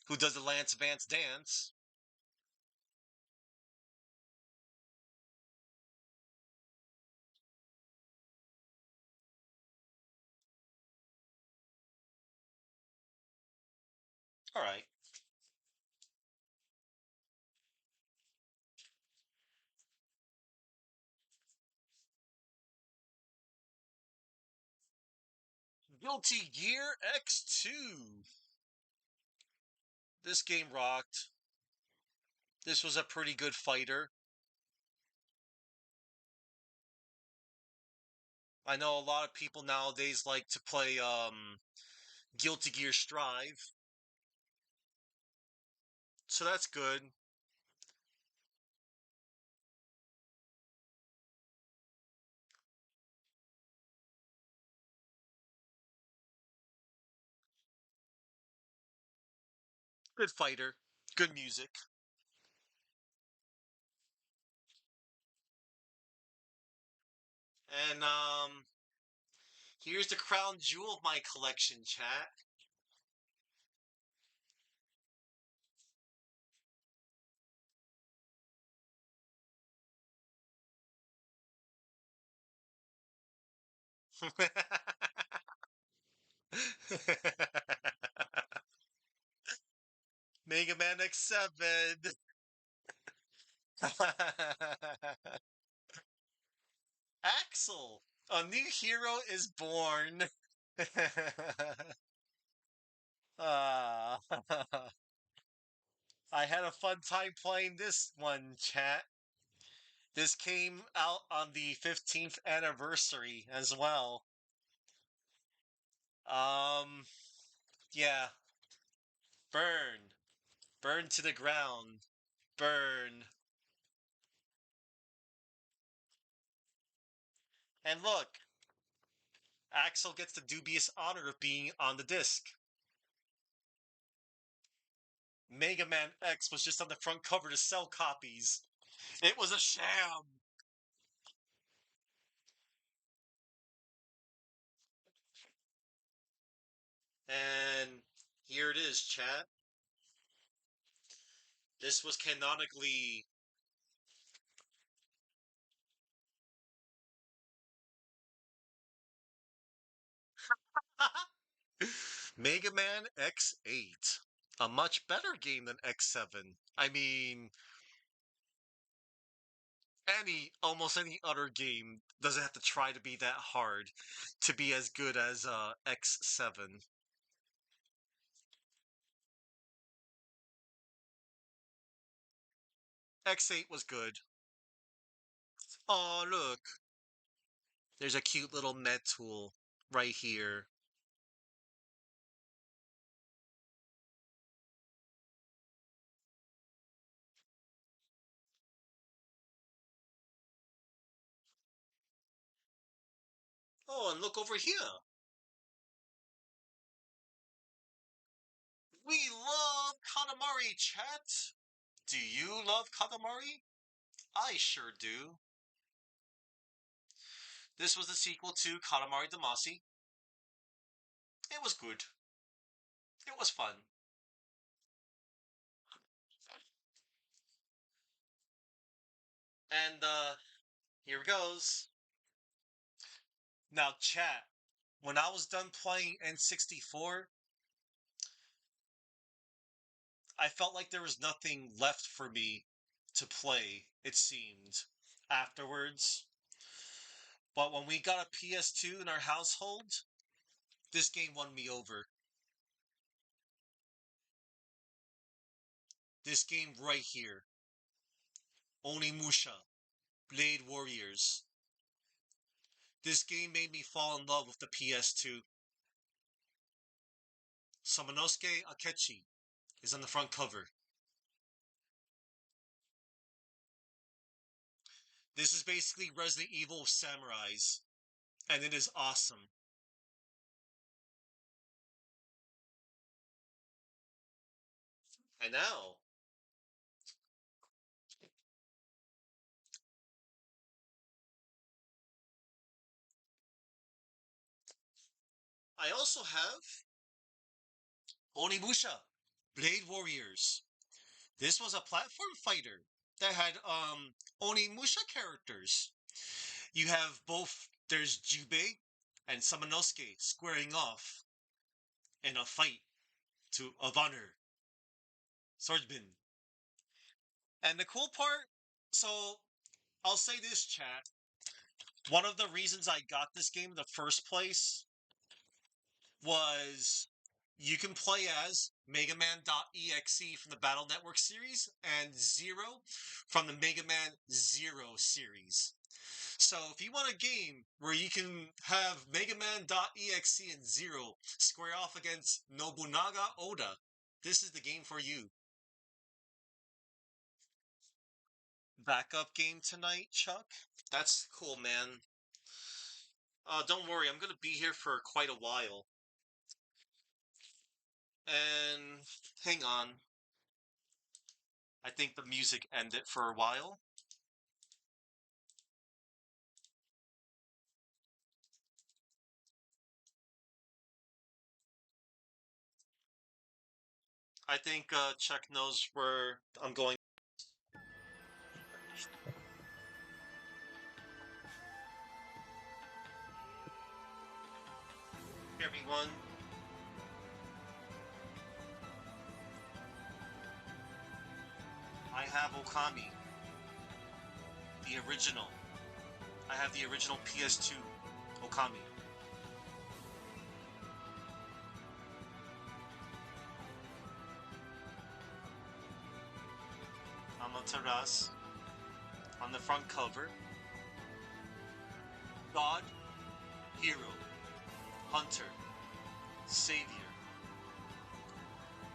who does the Lance Vance dance. All right. Guilty Gear X2. This game rocked. This was a pretty good fighter. I know a lot of people nowadays like to play Guilty Gear Strive. So that's good. Good fighter. Good music. And here's the crown jewel of my collection, chat. Mega Man X7. Axel, a new hero is born. Ah, I had a fun time playing this one, chat. This came out on the 15th anniversary as well. Um, yeah, burn, burn to the ground, burn. And look, Axel gets the dubious honor of being on the disc. Mega Man X was just on the front cover to sell copies. It was a sham. And here it is, chat. This was canonically Mega Man X8. A much better game than X7. I mean, almost any other game doesn't have to try to be that hard to be as good as X7. X8 was good. Oh, look. There's a cute little med tool right here. Oh, and look over here. We love Katamari, chat. Do you love Katamari? I sure do. This was the sequel to Katamari Damacy. It was good. It was fun. And here goes. Now, chat. When I was done playing N64, I felt like there was nothing left for me to play, it seemed, afterwards. But when we got a PS2 in our household, this game won me over. This game right here. Onimusha. Blade Warriors. This game made me fall in love with the PS2. Samanosuke Akechi is on the front cover. This is basically Resident Evil of samurais, and it is awesome. I know. I also have Onimusha Blade Warriors. This was a platform fighter that had Onimusha characters. You have both, there's Jubei and Samanosuke squaring off in a fight of honor. Swordsman. And the cool part, so I'll say this, chat. One of the reasons I got this game in the first place was you can play as Mega Man.exe from the Battle Network series and Zero from the Mega Man Zero series. So if you want a game where you can have Mega Man.exe and Zero square off against Nobunaga Oda, this is the game for you. Backup game tonight, Chuck? That's cool, man. Don't worry, I'm gonna be here for quite a while. And hang on. I think the music ended for a while. I think Chuck knows where I'm going. Hey, everyone. I have Okami, the original. I have the original PS2 Okami. Amaterasu on the front cover. God, hero, hunter, savior.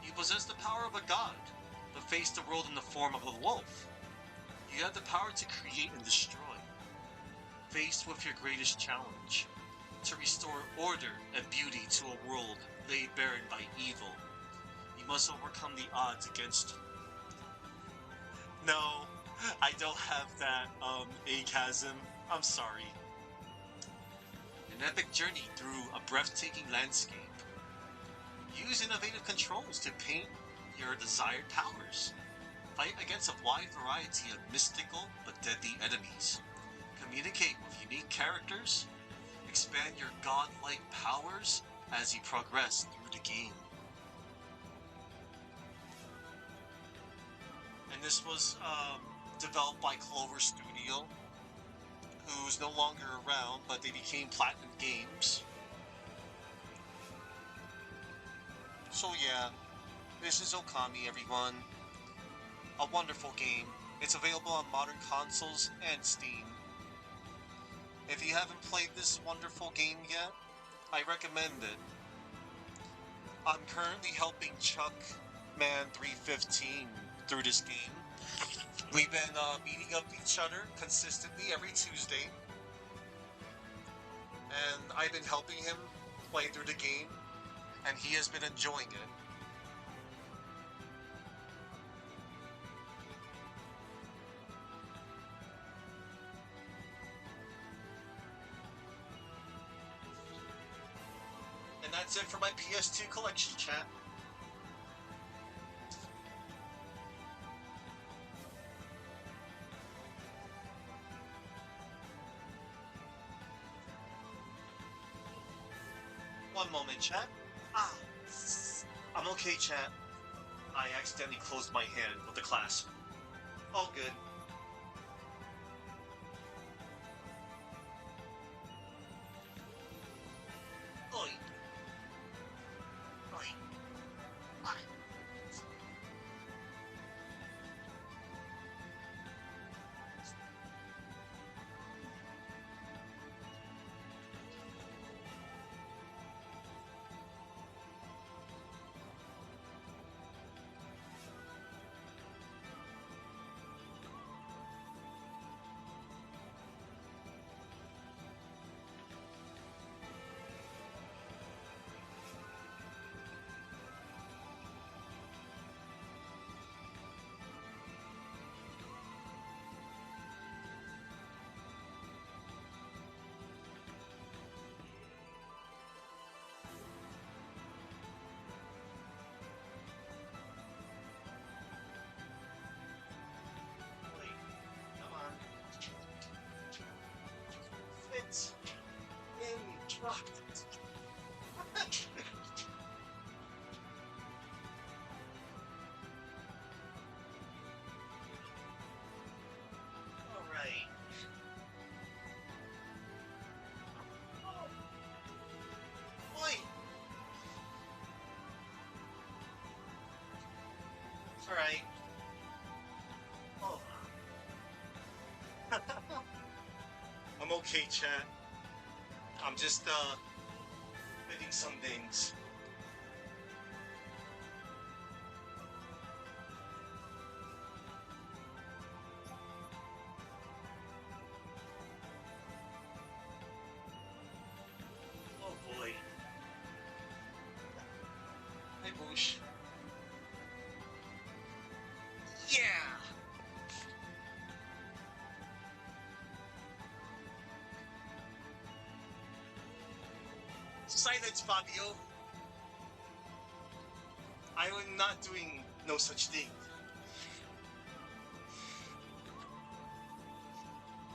You possess the power of a god, but face the world in the form of a wolf. You have the power to create and destroy. Faced with your greatest challenge, to restore order and beauty to a world laid barren by evil, you must overcome the odds against you. No, I don't have that, acasm. I'm sorry. An epic journey through a breathtaking landscape. Use innovative controls to paint your desired powers. Fight against a wide variety of mystical but deadly enemies. Communicate with unique characters. Expand your godlike powers as you progress through the game. And this was developed by Clover Studio, who's no longer around, but they became Platinum Games. So yeah, this is Okami, everyone. A wonderful game. It's available on modern consoles and Steam. If you haven't played this wonderful game yet, I recommend it. I'm currently helping Chuck Man 315 through this game. We've been meeting up each other consistently every Tuesday, and I've been helping him play through the game, and he has been enjoying it. And that's it for my PS2 collection, chat. One moment, chat. Ah, I'm okay, chat. I accidentally closed my hand with the clasp. All good. Oi. Oi. Oi. Alright. Boy! Alright. Oh. I'm okay, chat. I'm just, fitting some things. Oh boy. Hey, Boosh. Yeah! Silence, Fabio. I am not doing no such thing.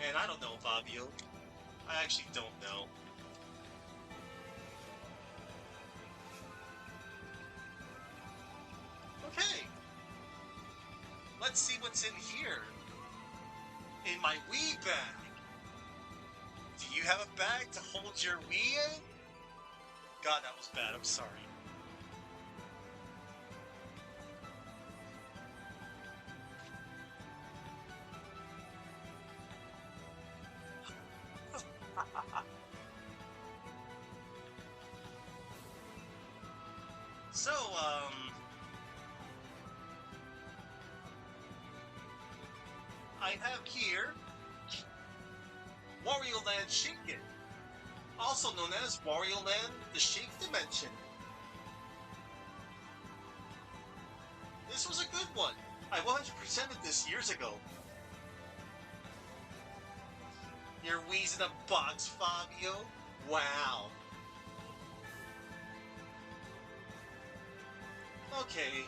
And I don't know, Fabio. I actually don't know. Okay. Let's see what's in here. In my Wii bag. Do you have a bag to hold your Wii in? God, that was bad. I'm sorry. So, I have here Wario Land Shaken, also known as Wario Land the Shake Dimension. This was a good one. I 100%ed this years ago. Your Wii's in a box, Fabio? Wow. Okay.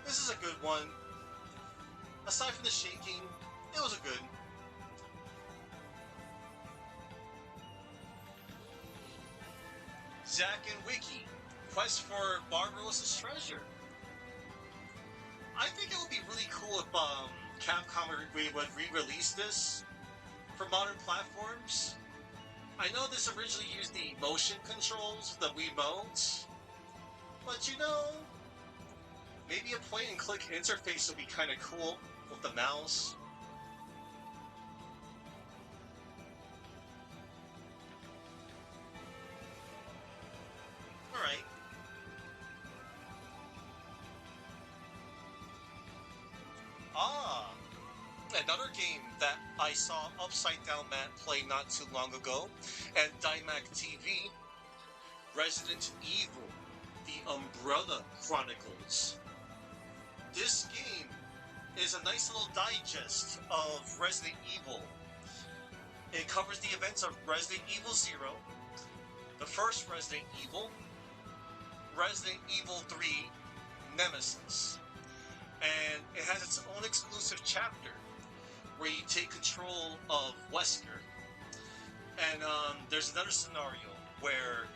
This is a good one. Aside from the shaking, it was a good. Zack and Wiki, Quest for Barbarossa's Treasure. I think it would be really cool if Capcom would re-release this for modern platforms. I know this originally used the motion controls, the Wiimotes, but you know, maybe a point-and-click interface would be kind of cool with the mouse. Alright. Ah! Another game that I saw Upside Down Matt play not too long ago, and Dymac TV, Resident Evil, The Umbrella Chronicles. This game is a nice little digest of Resident Evil. It covers the events of Resident Evil 0, the first Resident Evil, Resident Evil 3, Nemesis, and it has its own exclusive chapter where you take control of Wesker. And there's another scenario where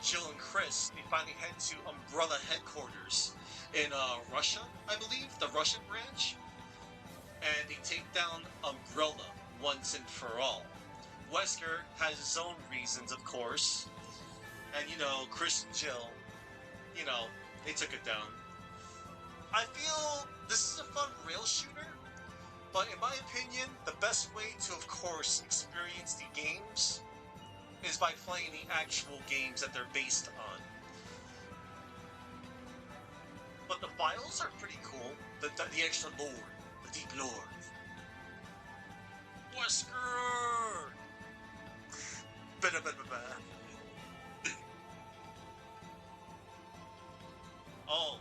Jill and Chris, they finally head to Umbrella headquarters in Russia, I believe, the Russian branch, and they take down Umbrella once and for all. Wesker has his own reasons, of course, and you know, Chris and Jill, you know, they took it down. I feel this is a fun rail shooter, but in my opinion, the best way to, of course, experience the games is by playing the actual games that they're based on. But the files are pretty cool. The extra lore, the deep lore. Wesker! Oh.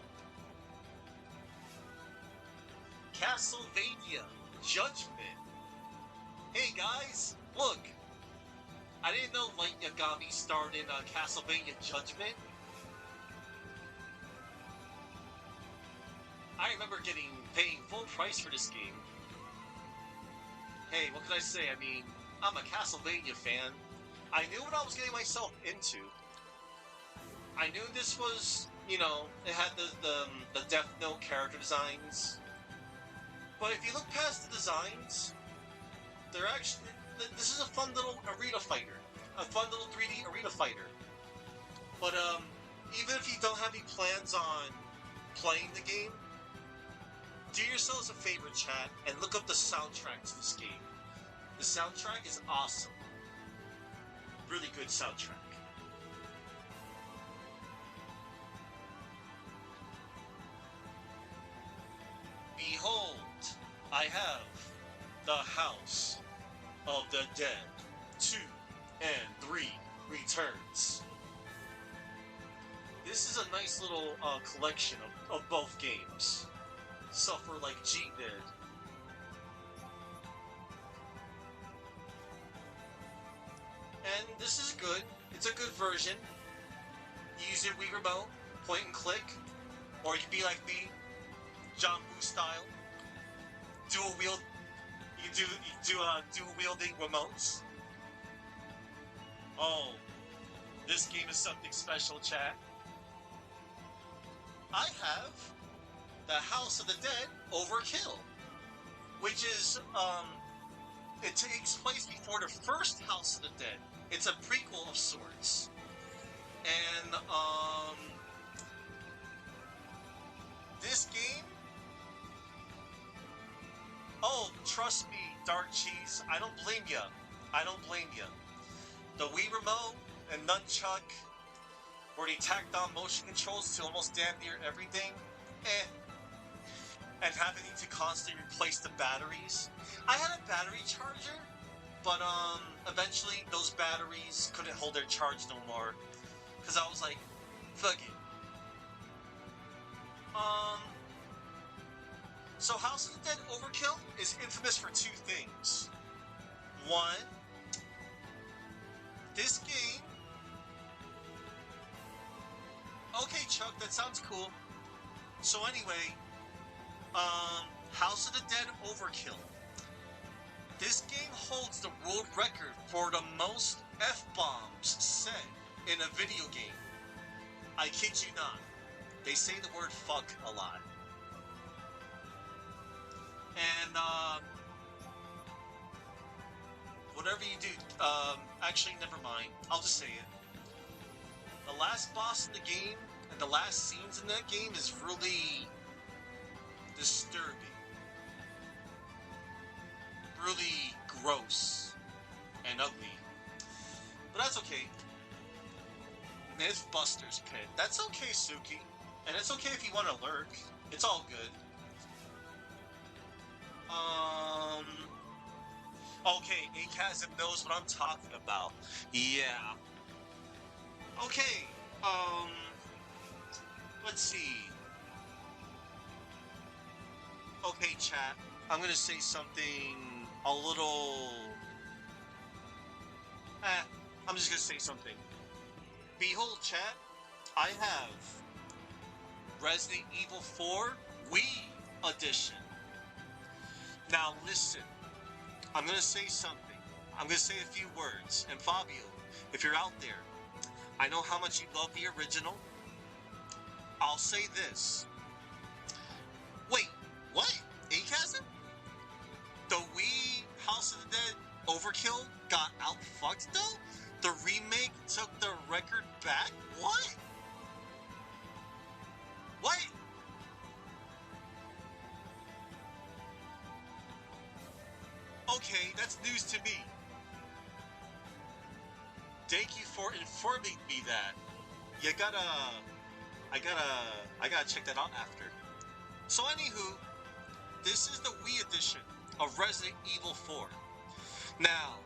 Castlevania Judgment. Hey guys, look. I didn't know Light Yagami starred in Castlevania Judgment. I remember paying full price for this game. Hey, what can I say? I mean, I'm a Castlevania fan. I knew what I was getting myself into. I knew this was, you know, it had the Death Note character designs. But if you look past the designs, they're actually this is a fun little arena fighter, a fun little 3D arena fighter. But even if you don't have any plans on playing the game, do yourselves a favor, chat, and look up the soundtrack to this game. The soundtrack is awesome. Really good soundtrack. Behold, I have the House of the Dead 2 and 3 returns. This is a nice little collection of both games. Suffer like G did. And this is good. It's a good version. You use your Wii remote, point and click, or you can be like me, John Woo style. Dual wield. You do dual wielding remotes. Oh, this game is something special, chat. I have the House of the Dead Overkill, which is it takes place before the first House of the Dead. It's a prequel of sorts, and this game. Oh, trust me, Dark Cheese. I don't blame ya. I don't blame ya. The Wii Remote and Nunchuck, where they tacked on motion controls to almost damn near everything, and having to constantly replace the batteries. I had a battery charger, but eventually those batteries couldn't hold their charge no more, because I was like, fuck it. So House of the Dead Overkill is infamous for two things. One, this game. Okay, Chuck, that sounds cool. So anyway, House of the Dead Overkill. This game holds the world record for the most F-bombs said in a video game. I kid you not. They say the word fuck a lot. And, whatever you do, actually, never mind. I'll just say it. The last boss in the game and the last scenes in that game is really disturbing. Really gross and ugly. But that's okay. Mythbusters Pit. That's okay, Suki. And it's okay if you want to lurk. It's all good. Okay, Akazim knows what I'm talking about. Yeah. Okay, let's see. Okay, chat. I'm gonna say something a little... I'm just gonna say something. Behold, chat. I have Resident Evil 4 Wii Edition. Now listen, I'm going to say something. I'm going to say a few words. And Fabio, if you're out there, I know how much you love the original. I'll say this. Wait, what? Akazim? The Wii House of the Dead Overkill got outfucked though? The remake took the record back? What? What? Okay, that's news to me. Thank you for informing me that. I gotta check that out after. So anywho, this is the Wii edition of Resident Evil 4. Now,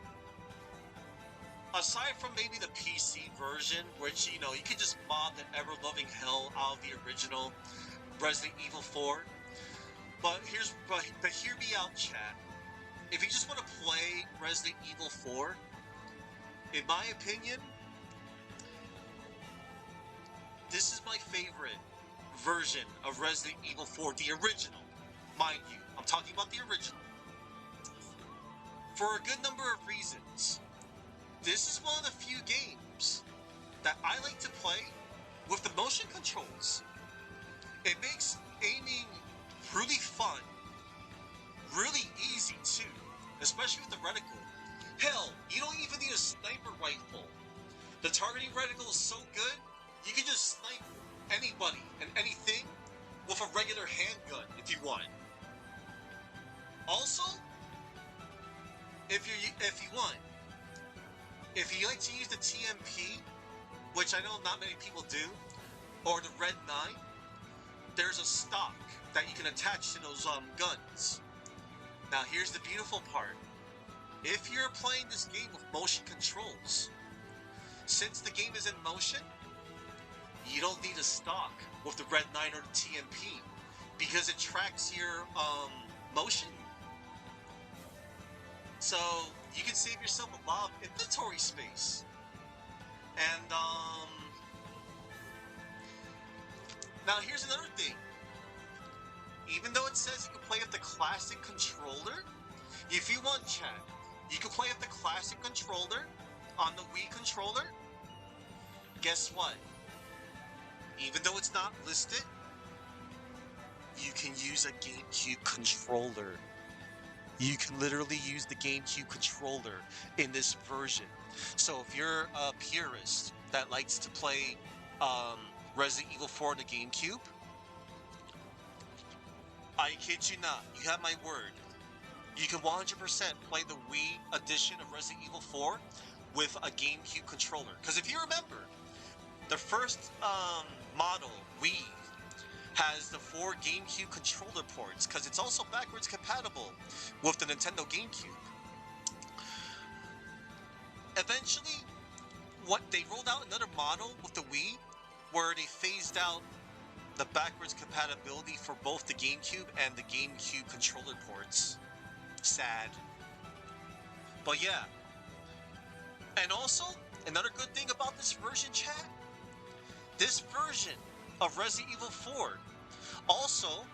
aside from maybe the PC version, which, you know, you can just mod the ever-loving hell out of the original Resident Evil 4. But hear me out, chat. If you just want to play Resident Evil 4, in my opinion, this is my favorite version of Resident Evil 4, the original. Mind you, I'm talking about the original. For a good number of reasons. this is one of the few games that I like to play with the motion controls. It makes aiming really fun, really easy too, especially with the reticle. Hell, you don't even need a sniper rifle. The targeting reticle is so good, you can just snipe anybody and anything with a regular handgun if you want. Also, if you like to use the TMP, which I know not many people do, or the Red 9, there's a stock that you can attach to those guns. Now here's the beautiful part. If you're playing this game with motion controls, since the game is in motion, you don't need a stock with the Red 9 or the TMP because it tracks your motion. So you can save yourself a lot of inventory space. And now here's another thing. Even though it says you can play with the classic controller, if you want, chat, you can play with the classic controller on the Wii controller. Guess what? Even though it's not listed, you can use a GameCube controller. You can literally use the GameCube controller in this version. So if you're a purist that likes to play Resident Evil 4 on the GameCube, I kid you not, you have my word. You can 100% play the Wii edition of Resident Evil 4 with a GameCube controller. Because if you remember, the first model, Wii, has the 4 GameCube controller ports because it's also backwards compatible with the Nintendo GameCube. Eventually, what they rolled out another model with the Wii where they phased out the backwards compatibility for both the GameCube and the GameCube controller ports. Sad. But yeah. And also, another good thing about this version, chat, this version of Resident Evil 4 also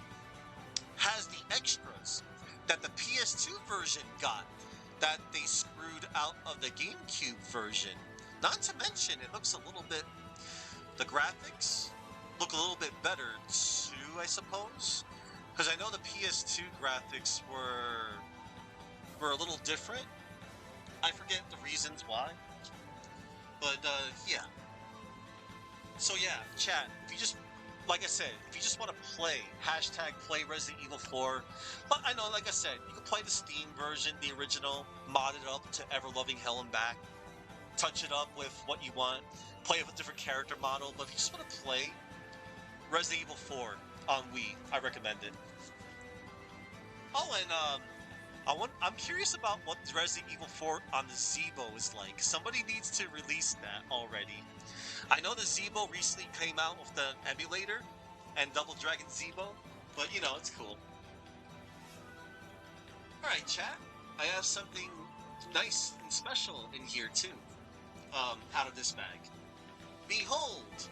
has the extras that the PS2 version got that they screwed out of the GameCube version. Not to mention, it looks a little bit, the graphics look a little bit better too, I suppose. Because I know the PS2 graphics were a little different. I forget the reasons why. But yeah. So yeah, chat, if you just, like I said, if you just want to play, #play Resident Evil 4, but I know, like I said, you can play the Steam version, the original, mod it up to ever-loving hell and back, touch it up with what you want, play with a different character model, but if you just want to play Resident Evil 4 on Wii, I recommend it. Oh, and I'm curious about what Resident Evil 4 on the Zeebo is like. Somebody needs to release that already. I know the Zeebo recently came out with the emulator and Double Dragon Zeebo, but you know, it's cool. Alright, chat, I have something nice and special in here too, out of this bag. Behold,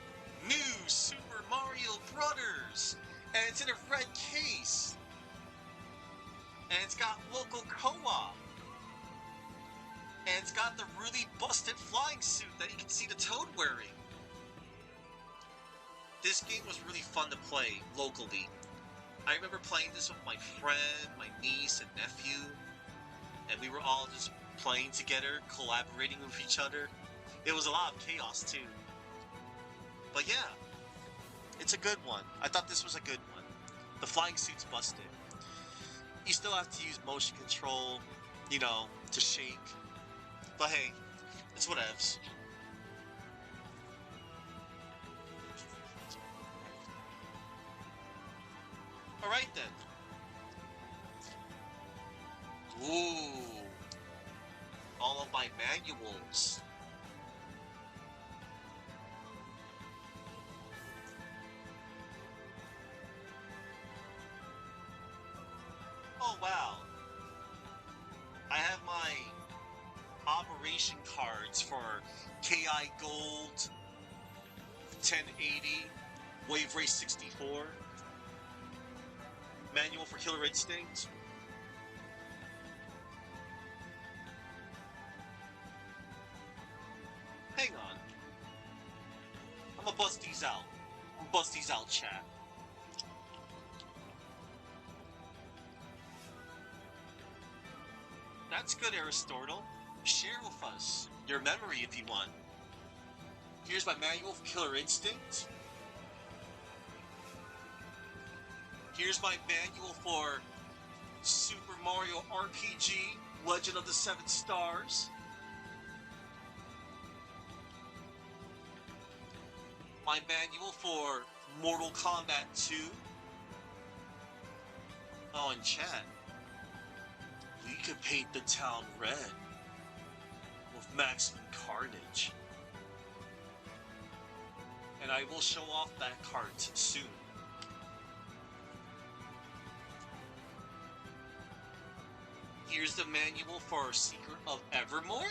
new Super Mario Brothers, and it's in a red case. And it's got local co-op. And it's got the really busted flying suit that you can see the Toad wearing. This game was really fun to play locally. I remember playing this with my friend, my niece, and nephew. And we were all just playing together, collaborating with each other. It was a lot of chaos too. But yeah, it's a good one. I thought this was a good one. The flying suit's busted. You still have to use motion control, you know, to shake. But hey, it's whatevs. Alright then. Ooh. All of my manuals. Oh wow. I have my operation cards for KI Gold, 1080, Wave Race 64, Manual for Killer Instinct. Bust these out. Bust these out, chat. That's good, Aristotle. Share with us your memory if you want. Here's my manual for Killer Instinct. Here's my manual for Super Mario RPG Legend of the Seven Stars. My manual for Mortal Kombat 2. Oh, and chat. We could paint the town red with maximum carnage. And I will show off that cart soon. Here's the manual for Secret of Evermore.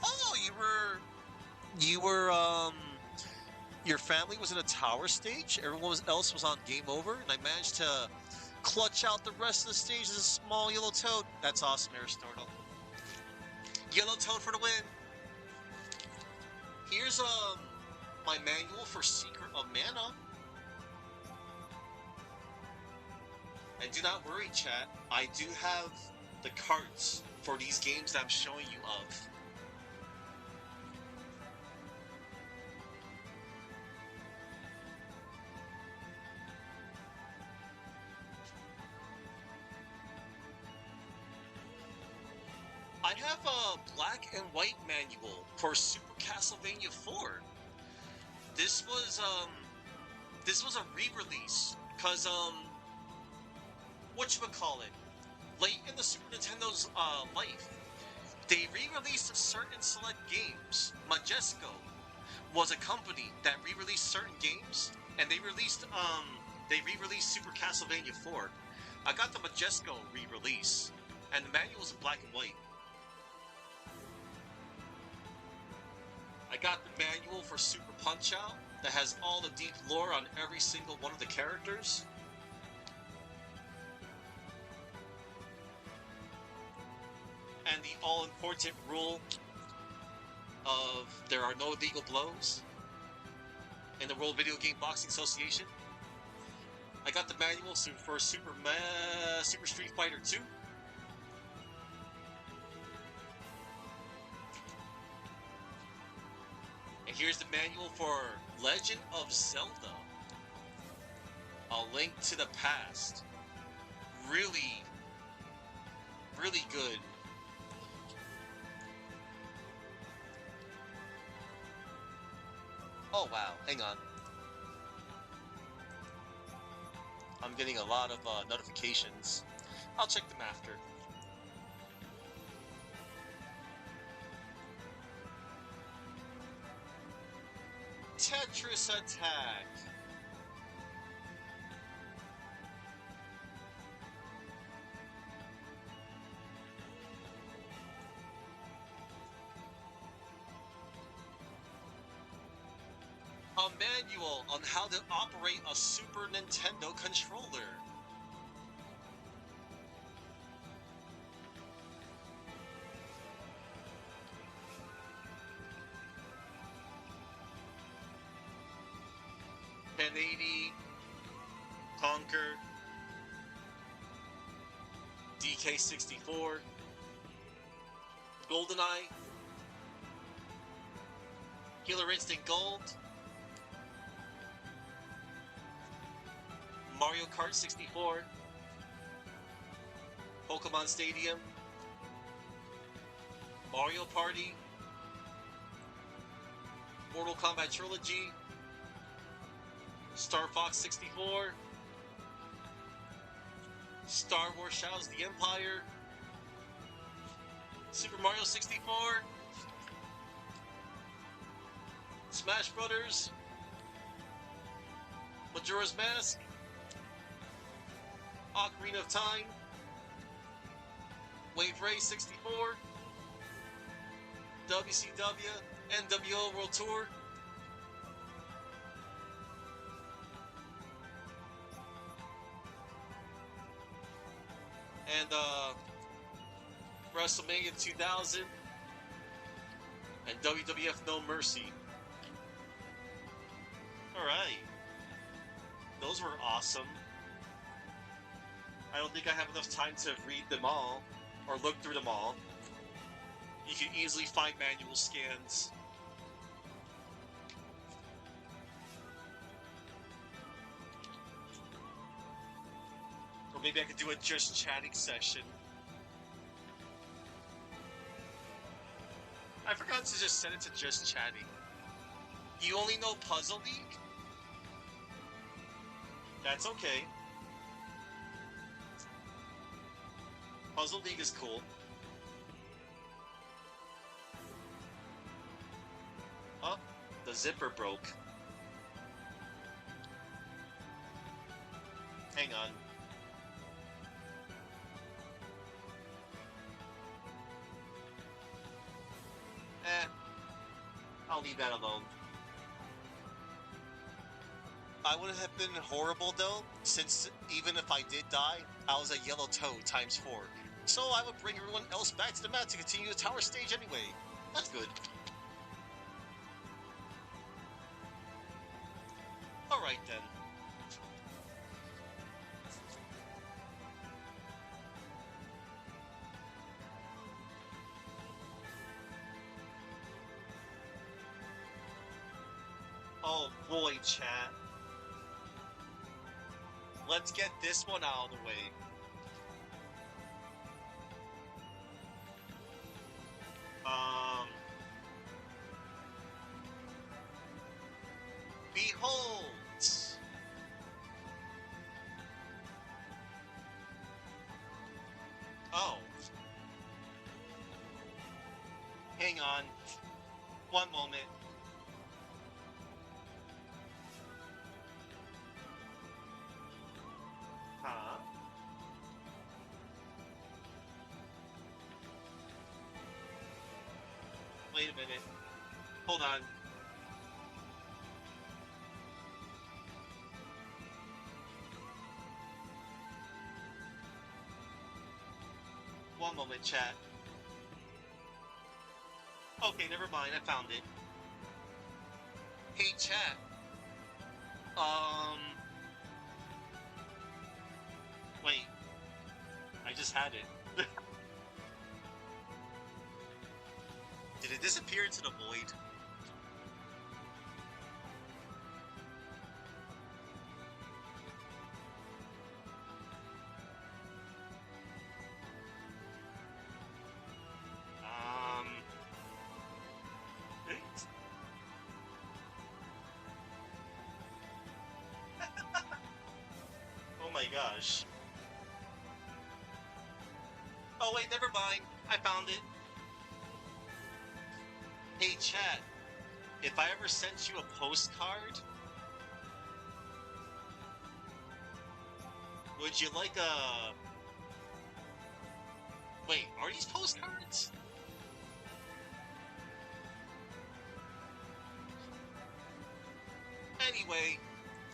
Oh, your family was in a tower stage. Everyone else was on game over, and I managed to clutch out the rest of the stage as a small yellow toad. That's awesome, Aristotle. Yellow toad for the win. Here's my manual for Secret of Mana. And do not worry, chat. I do have the cards for these games that I'm showing you of. I have a black and white manual for Super Castlevania 4. This was a re-release cuz whatchamacallit, late in the Super Nintendo's life, they re-released certain select games. Majesco was a company that re-released certain games, and they re-released Super Castlevania 4. I got the Majesco re-release, and the manual was in black and white. I got the manual for Super Punch-Out that has all the deep lore on every single one of the characters. And the all-important rule of there are no legal blows in the World Video Game Boxing Association. I got the manual for Super Street Fighter 2. And here's the manual for Legend of Zelda: A Link to the Past. Really, really good. Oh wow, hang on. I'm getting a lot of notifications. I'll check them after. Tetris Attack. A manual on how to operate a Super Nintendo controller. .1080, Conquer, DK64, GoldenEye, Killer Instinct Gold, Mario Kart 64, Pokemon Stadium, Mario Party, Mortal Kombat Trilogy, Star Fox 64, Star Wars Shadows of the Empire, Super Mario 64, Smash Brothers, Majora's Mask, Ocarina of Time, Wave Race 64, WCW, NWO World Tour, and WrestleMania 2000, and WWF No Mercy. Alright. Those were awesome. I don't think I have enough time to read them all, or look through them all. You can easily find manual scans. Or maybe I could do a just chatting session. I forgot to just set it to just chatting. You only know Puzzle League? That's okay. Puzzle League is cool. Oh, the zipper broke. Hang on. I'll leave that alone. I would have been horrible though, since even if I did die, I was a yellow toad times 4. So I would bring everyone else back to the map to continue the tower stage anyway. That's good. Alright then. Oh boy, chat. Let's get this one out of the way. Behold! Oh. Hang on. One moment. Huh? Wait a minute. Hold on. One moment, chat. Okay, never mind. I found it. Hey, chat. Wait. I just had it. Did it disappear into the void? Oh my gosh. Oh wait, never mind. I found it. Hey chat, if I ever sent you a postcard, would you like a... Wait, are these postcards? Anyway,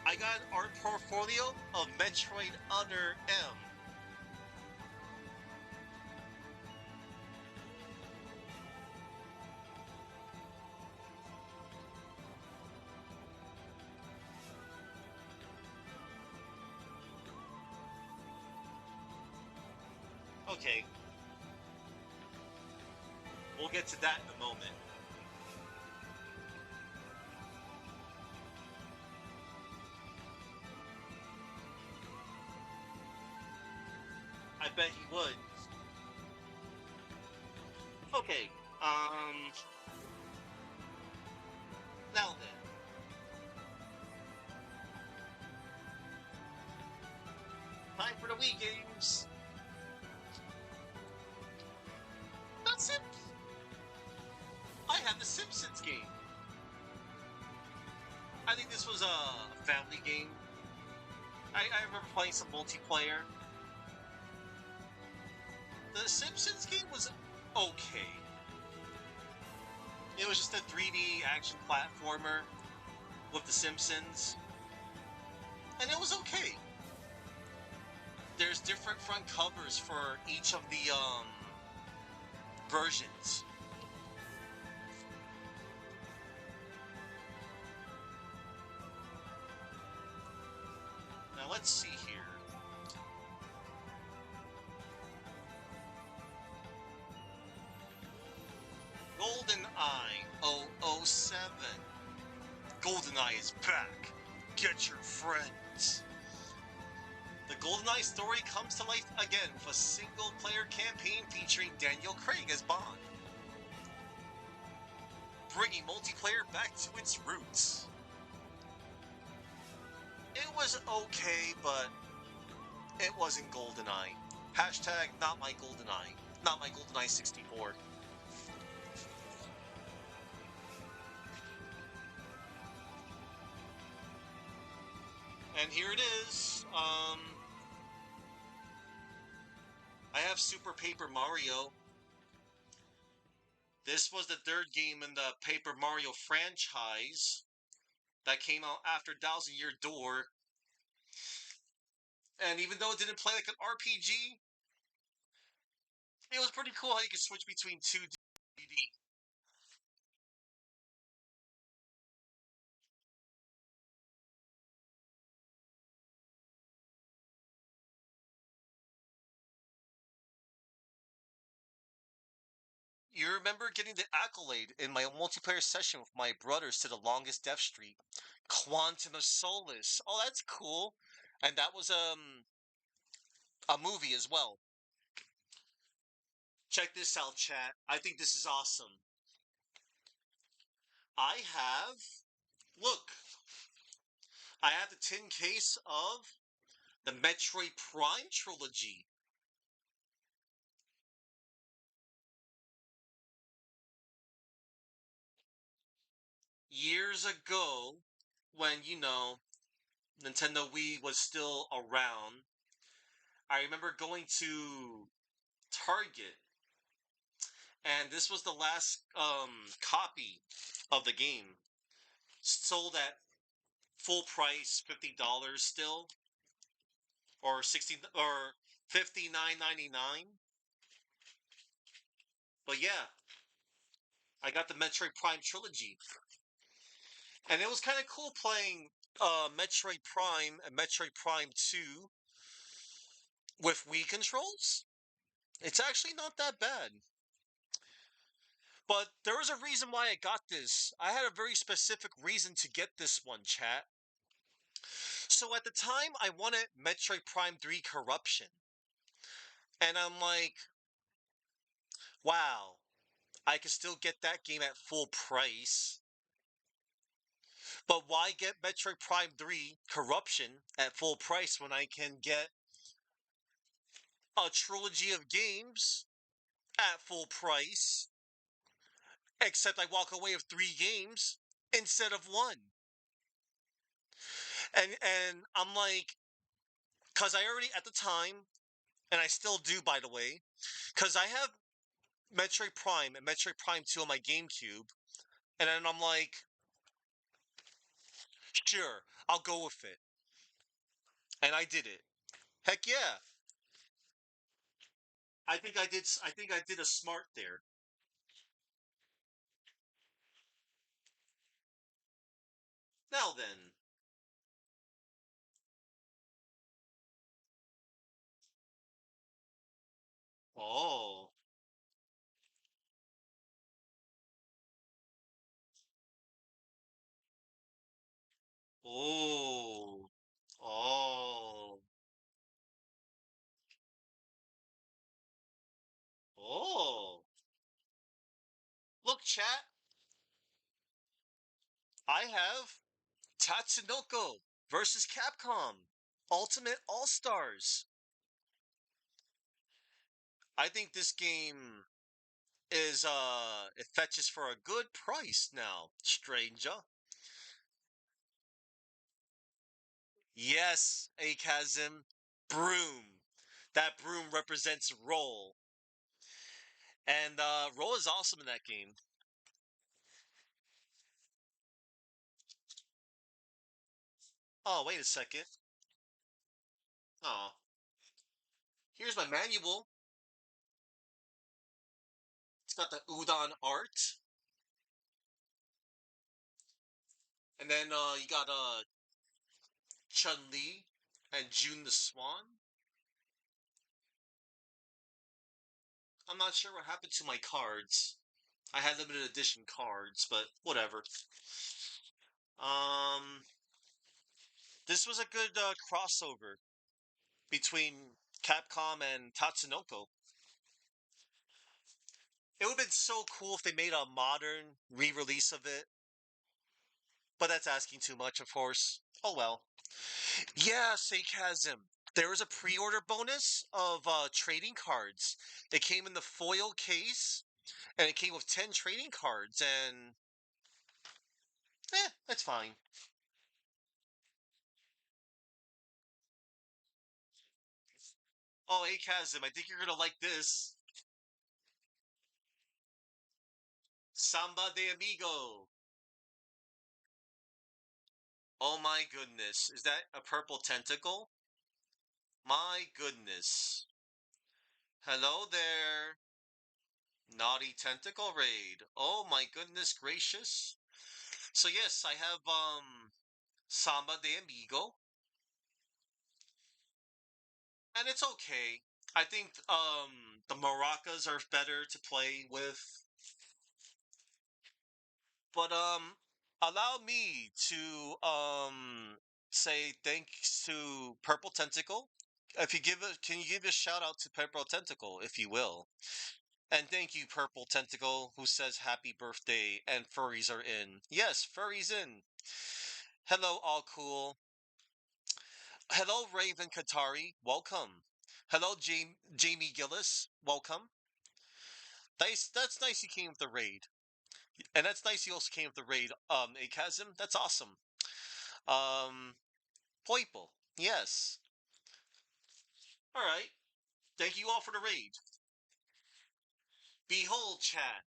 I got an art portfolio of Metroid Other M. Okay. We'll get to that in a moment. I bet he would. Okay, now then. Time for the Wii games. That's it. I have the Simpsons game. I think this was a family game. I remember playing some multiplayer. The Simpsons game was okay. It was just a 3D action platformer with the Simpsons. And it was okay. There's different front covers for each of the versions. Now let's see here. GoldenEye 007. GoldenEye is back. Get your friends. The GoldenEye story comes to life again with a single-player campaign featuring Daniel Craig as Bond, bringing multiplayer back to its roots. It was okay, but it wasn't GoldenEye. Hashtag not my GoldenEye. Not my GoldenEye 64. And here it is. I have Super Paper Mario. This was the third game in the Paper Mario franchise that came out after Thousand Year Door. And even though it didn't play like an RPG, it was pretty cool how you could switch between 2D and 3D. You remember getting the accolade in my multiplayer session with my brothers to the longest death streak, Quantum of Solace. Oh, that's cool. And that was a movie as well. Check this out, chat. I think this is awesome. I have, look, I have the tin case of the Metroid Prime trilogy. Years ago, when, Nintendo Wii was still around, I remember going to Target, and this was the last copy of the game, sold at full price, $50 still, or 60 or 59.99. But yeah, I got the Metroid Prime trilogy, and it was kind of cool playing Metroid Prime and Metroid Prime 2 with Wii controls. It's actually not that bad. But there was a reason why I got this. I had a very specific reason to get this one, chat. So at the time, I wanted Metroid Prime 3 Corruption. And I'm like, wow, I can still get that game at full price. But why get Metroid Prime 3 Corruption at full price when I can get a trilogy of games at full price? Except I walk away with 3 games instead of one. And I'm like, because I already, at the time, and I still do, by the way, because I have Metroid Prime and Metroid Prime 2 on my GameCube, and then I'm like, sure, I'll go with it. And I did it. Heck yeah. I think I did a smart there. Now then. Oh. Oh. Oh. Oh. Look, chat, I have Tatsunoko versus Capcom Ultimate All-Stars. I think this game is it fetches for a good price now, stranger. Yes, Akazim. Broom. That broom represents Roll. And Roll is awesome in that game. Oh, wait a second. Oh. Here's my manual. It's got the udon art, and then you got Chun Li and June the Swan. I'm not sure what happened to my cards. I had limited edition cards, but whatever. Um, this was a good crossover between Capcom and Tatsunoko. It would have been so cool if they made a modern re-release of it, but that's asking too much, of course. Oh well. Yeah, Sarcasm. There was a pre-order bonus of trading cards. It came in the foil case, and it came with 10 trading cards, and that's fine. Oh, Akazim, I think you're gonna like this. Samba de Amigo. Oh my goodness. Is that a purple tentacle? My goodness. Hello there. Naughty Tentacle Raid. Oh my goodness gracious. So yes, I have Samba de Amigo, and it's okay. I think the maracas are better to play with. But allow me to say thanks to Purple Tentacle. If you give a can you give a shout out to Purple Tentacle if you will? And thank you, Purple Tentacle, who says happy birthday and furries are in. Yes, furries in. Hello, all cool. Hello, Raven Katari. Welcome. Hello, Jamie Gillis. Welcome. That's nice you came with the raid. And that's nice you also came with the raid. Akazim, that's awesome. Um, Poiple. Yes. Alright. Thank you all for the raid. Behold, chat.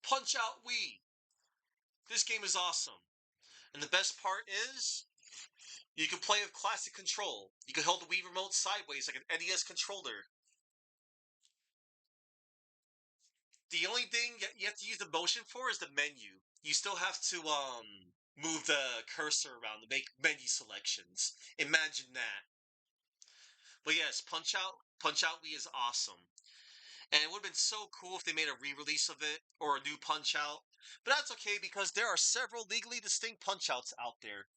Punch out Wii. This game is awesome. And the best part is, you can play with classic control. You can hold the Wii remote sideways like an NES controller. The only thing you have to use the motion for is the menu. You still have to move the cursor around to make menu selections. Imagine that. But yes, Punch Out Wii is awesome. And it would have been so cool if they made a re-release of it or a new Punch Out. But that's okay because there are several legally distinct Punch Outs out there.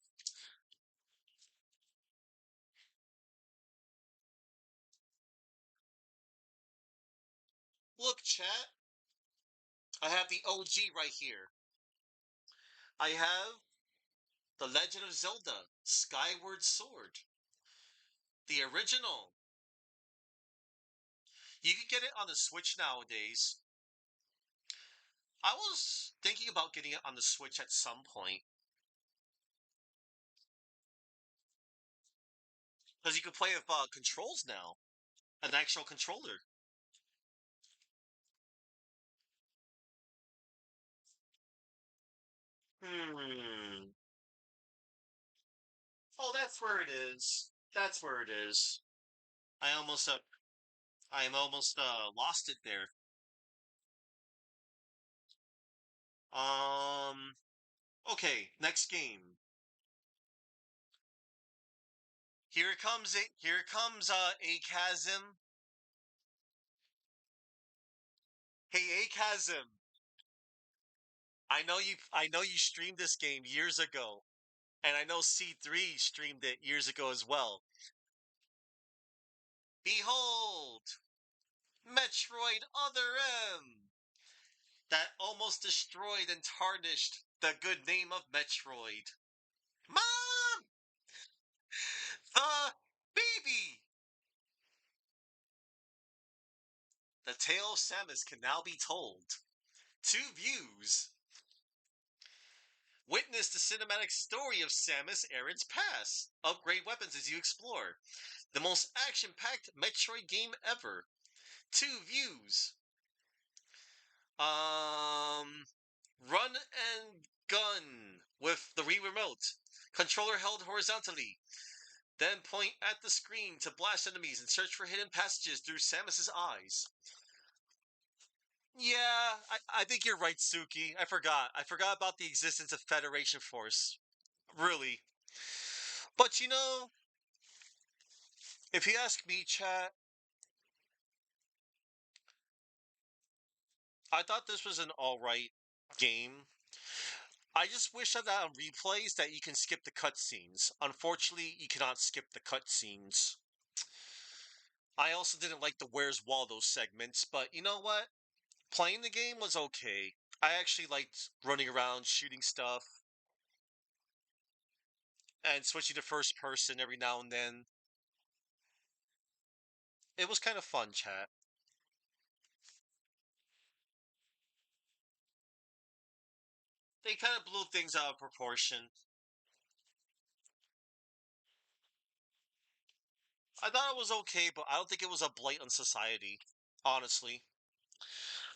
Look, chat, I have the OG right here. I have The Legend of Zelda Skyward Sword. The original. You can get it on the Switch nowadays. I was thinking about getting it on the Switch at some point. Because you can play with controls now. An actual controller. Hmm. Oh, that's where it is. That's where it is. I almost lost it there. Um okay, next game. Here it comes Achasm. Hey Achasm. I know you streamed this game years ago. And I know C3 streamed it years ago as well. Behold! Metroid Other M! That almost destroyed and tarnished the good name of Metroid. Mom! The baby! The tale of Samus can now be told. Two views. Witness the cinematic story of Samus Aran's past. Upgrade weapons as you explore. The most action-packed Metroid game ever. Two views. Run and gun with the Wii remote. Controller held horizontally. Then point at the screen to blast enemies and search for hidden passages through Samus's eyes. Yeah, I think you're right, Suki. I forgot. I forgot about the existence of Federation Force. Really. But if you ask me, chat, I thought this was an alright game. I just wish that on replays that you can skip the cutscenes. Unfortunately, you cannot skip the cutscenes. I also didn't like the Where's Waldo segments, but you know what? Playing the game was okay. I actually liked running around, shooting stuff, and switching to first person every now and then. It was kind of fun, chat. They kind of blew things out of proportion. I thought it was okay, but I don't think it was a blight on society. Honestly.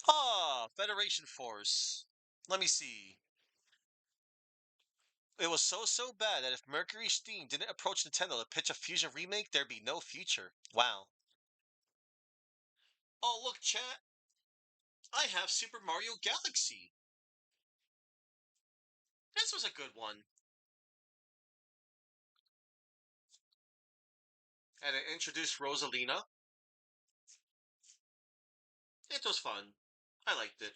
Ah, Federation Force. Let me see. It was so bad that if Mercury Steam didn't approach Nintendo to pitch a Fusion remake, there'd be no future. Wow. Oh, look, chat. I have Super Mario Galaxy. This was a good one. And it introduced Rosalina. It was fun. I liked it.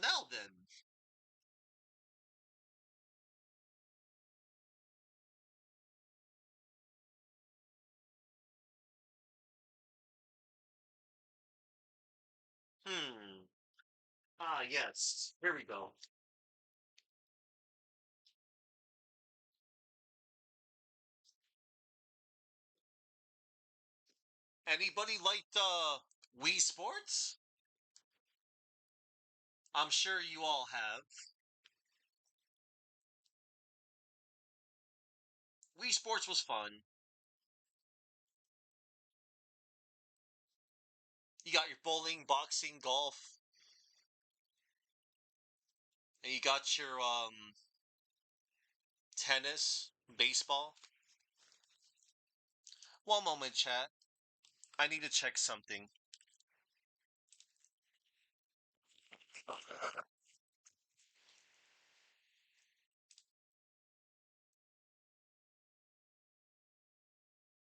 Now then. Hmm. Ah, yes. Here we go. Anybody liked Wii Sports? I'm sure you all have. Wii Sports was fun. You got your bowling, boxing, golf, and you got your tennis, baseball. One moment, chat. I need to check something.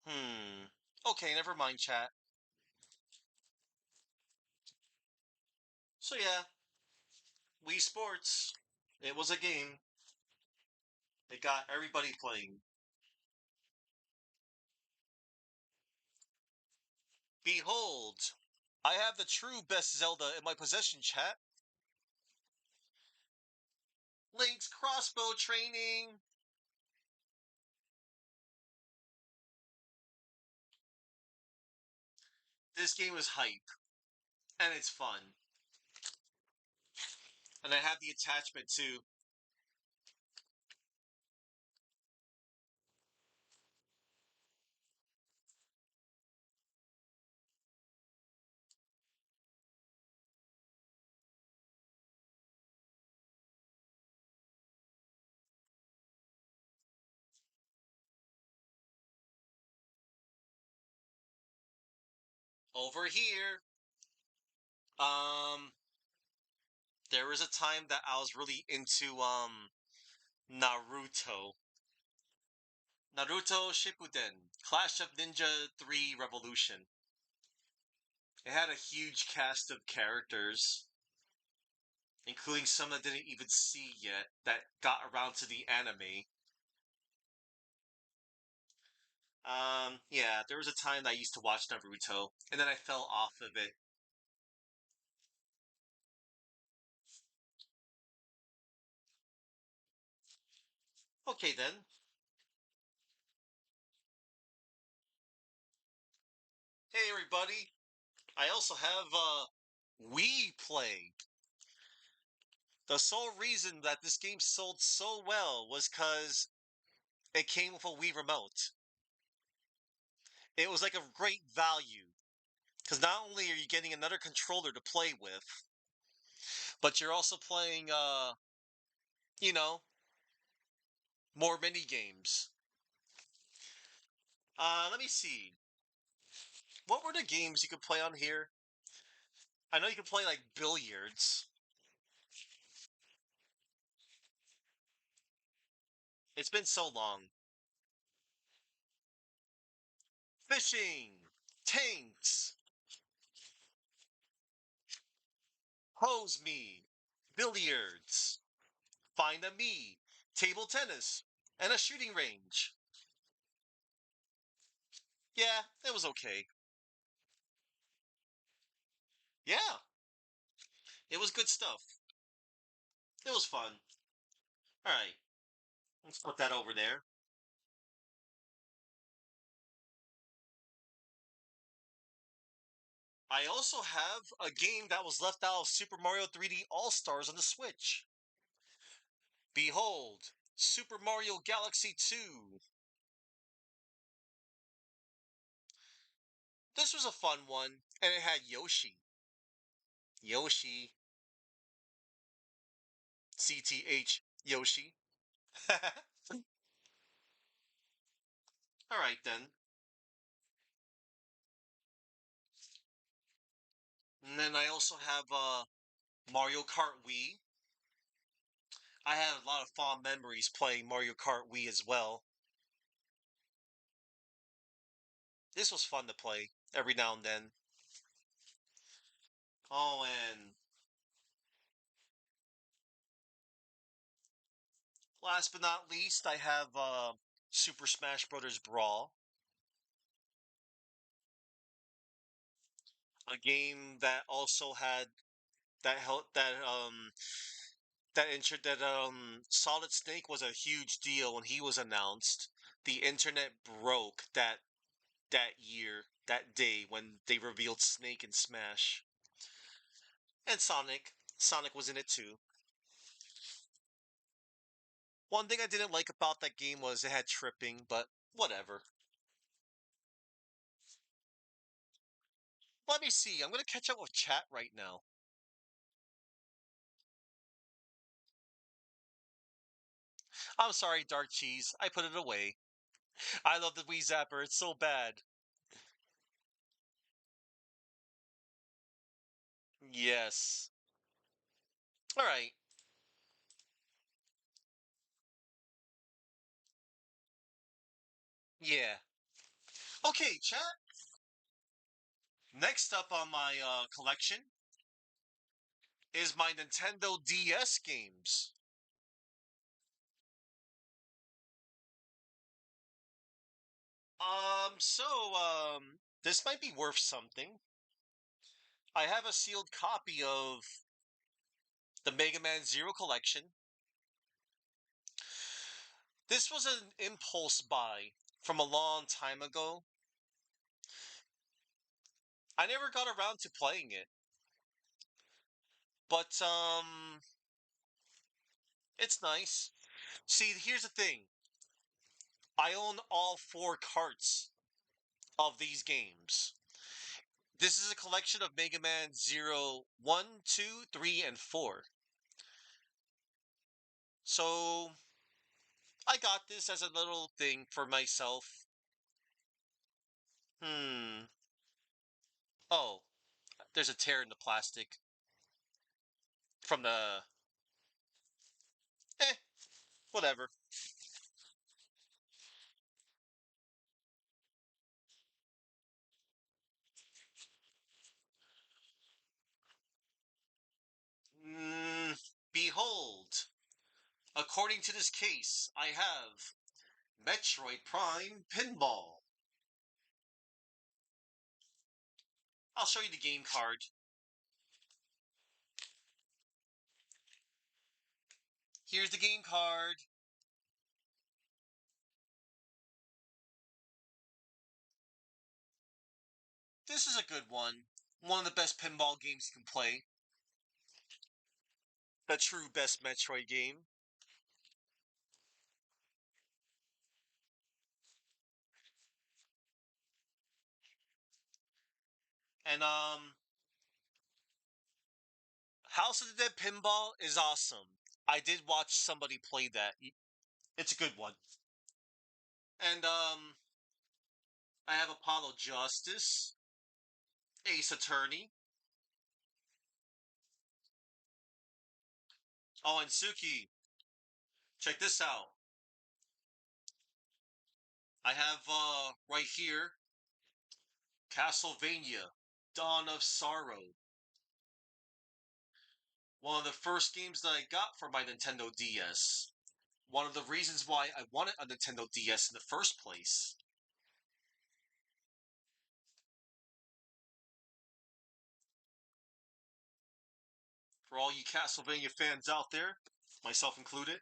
Hmm. Okay, never mind, chat. So yeah, Wii Sports. It was a game. It got everybody playing. Behold, I have the true best Zelda in my possession, chat. Link's crossbow training. This game is hype, and it's fun. And I have the attachment too. Over here, um, there was a time that I was really into Naruto. Naruto Shippuden, Clash of Ninja 3 Revolution. It had a huge cast of characters, including some that didn't even see yet, that got around to the anime. Yeah, there was a time that I used to watch Naruto, and then I fell off of it. Okay then. Hey everybody. I also have Wii Play. The sole reason that this game sold so well was because it came with a Wii remote. It was like a great value because not only are you getting another controller to play with, but you're also playing, you know, More mini games. Let me see. What were the games you could play on here? I know you could play like billiards. It's been so long. Fishing, tanks, hose me, billiards, find a me, table tennis, and a shooting range. Yeah, it was okay. Yeah, it was good stuff. It was fun. All right, let's put that over there. I also have a game that was left out of Super Mario 3D All Stars on the Switch. Behold, Super Mario Galaxy 2. This was a fun one, and it had Yoshi. Yoshi. CTH Yoshi. All right then. And then I also have Mario Kart Wii. I have a lot of fond memories playing Mario Kart Wii as well. This was fun to play every now and then. Oh, and last but not least, I have Super Smash Brothers Brawl, a game that also had that helped that ensured that Solid Snake was a huge deal when he was announced. The internet broke that year, that day when they revealed Snake and Smash. And Sonic. Sonic was in it too. One thing I didn't like about that game was it had tripping, but whatever. Let me see. I'm gonna catch up with chat right now. I'm sorry, Dark Cheese. I put it away. I love the Wii Zapper. It's so bad. Yes. All right. Yeah. Okay, chat. Next up on my collection is my Nintendo DS games. This might be worth something. I have a sealed copy of the Mega Man Zero collection. This was an impulse buy from a long time ago. I never got around to playing it, but it's nice. See, here's the thing. I own all four carts of these games. This is a collection of Mega Man Zero, 1, 2, 3, and 4. So I got this as a little thing for myself. Hmm. Oh, there's a tear in the plastic from the. Eh, whatever. Behold, according to this case, I have Metroid Prime Pinball. I'll show you the game card. Here's the game card. This is a good one. One of the best pinball games you can play. The true best Metroid game. And House of the Dead Pinball is awesome. I did watch somebody play that. It's a good one. And I have Apollo Justice, Ace Attorney. Oh, and Suki, check this out. I have right here Castlevania, Dawn of Sorrow. One of the first games that I got for my Nintendo DS. One of the reasons why I wanted a Nintendo DS in the first place. For all you Castlevania fans out there, myself included.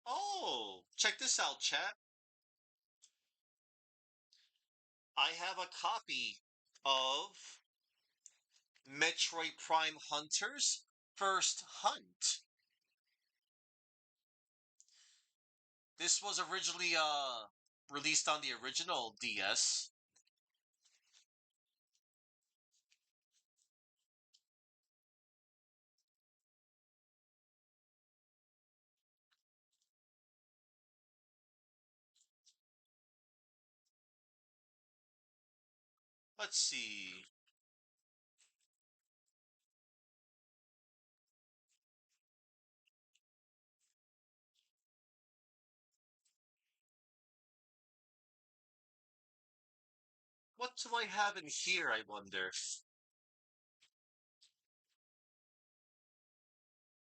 Oh, check this out, chat. I have a copy of Metroid Prime Hunters First Hunt. This was originally released on the original DS. Let's see. What do I have in here, I wonder?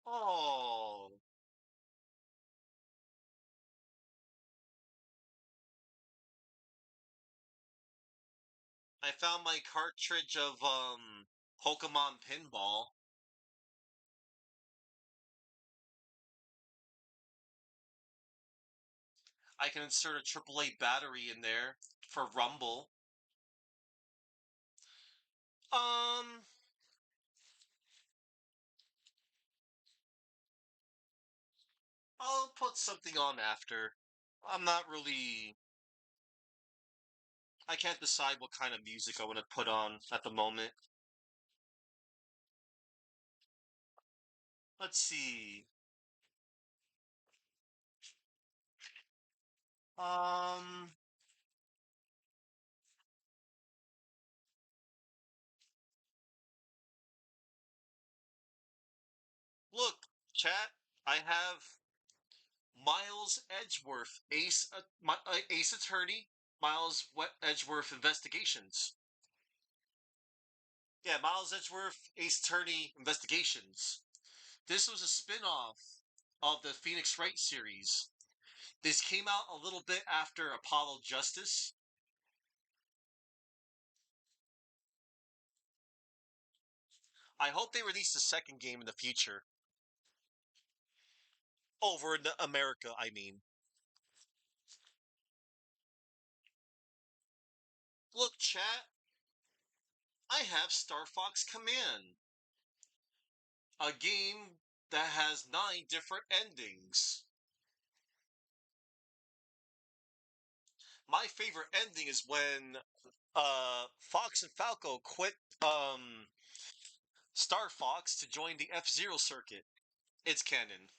Oh, I found my cartridge of Pokemon Pinball. I can insert a AAA battery in there for Rumble. Um, I'll put something on after. I'm not really. I can't decide what kind of music I want to put on at the moment. Let's see. Um, look, chat. I have Miles Edgeworth, Ace Attorney, Edgeworth Investigations. Yeah, Miles Edgeworth, Ace Attorney Investigations. This was a spin-off of the Phoenix Wright series. This came out a little bit after Apollo Justice. I hope they release the second game in the future. Over in America, I mean. Look, chat, I have Star Fox Command, a game that has 9 different endings. My favorite ending is when Fox and Falco quit Star Fox to join the F-Zero circuit. It's canon.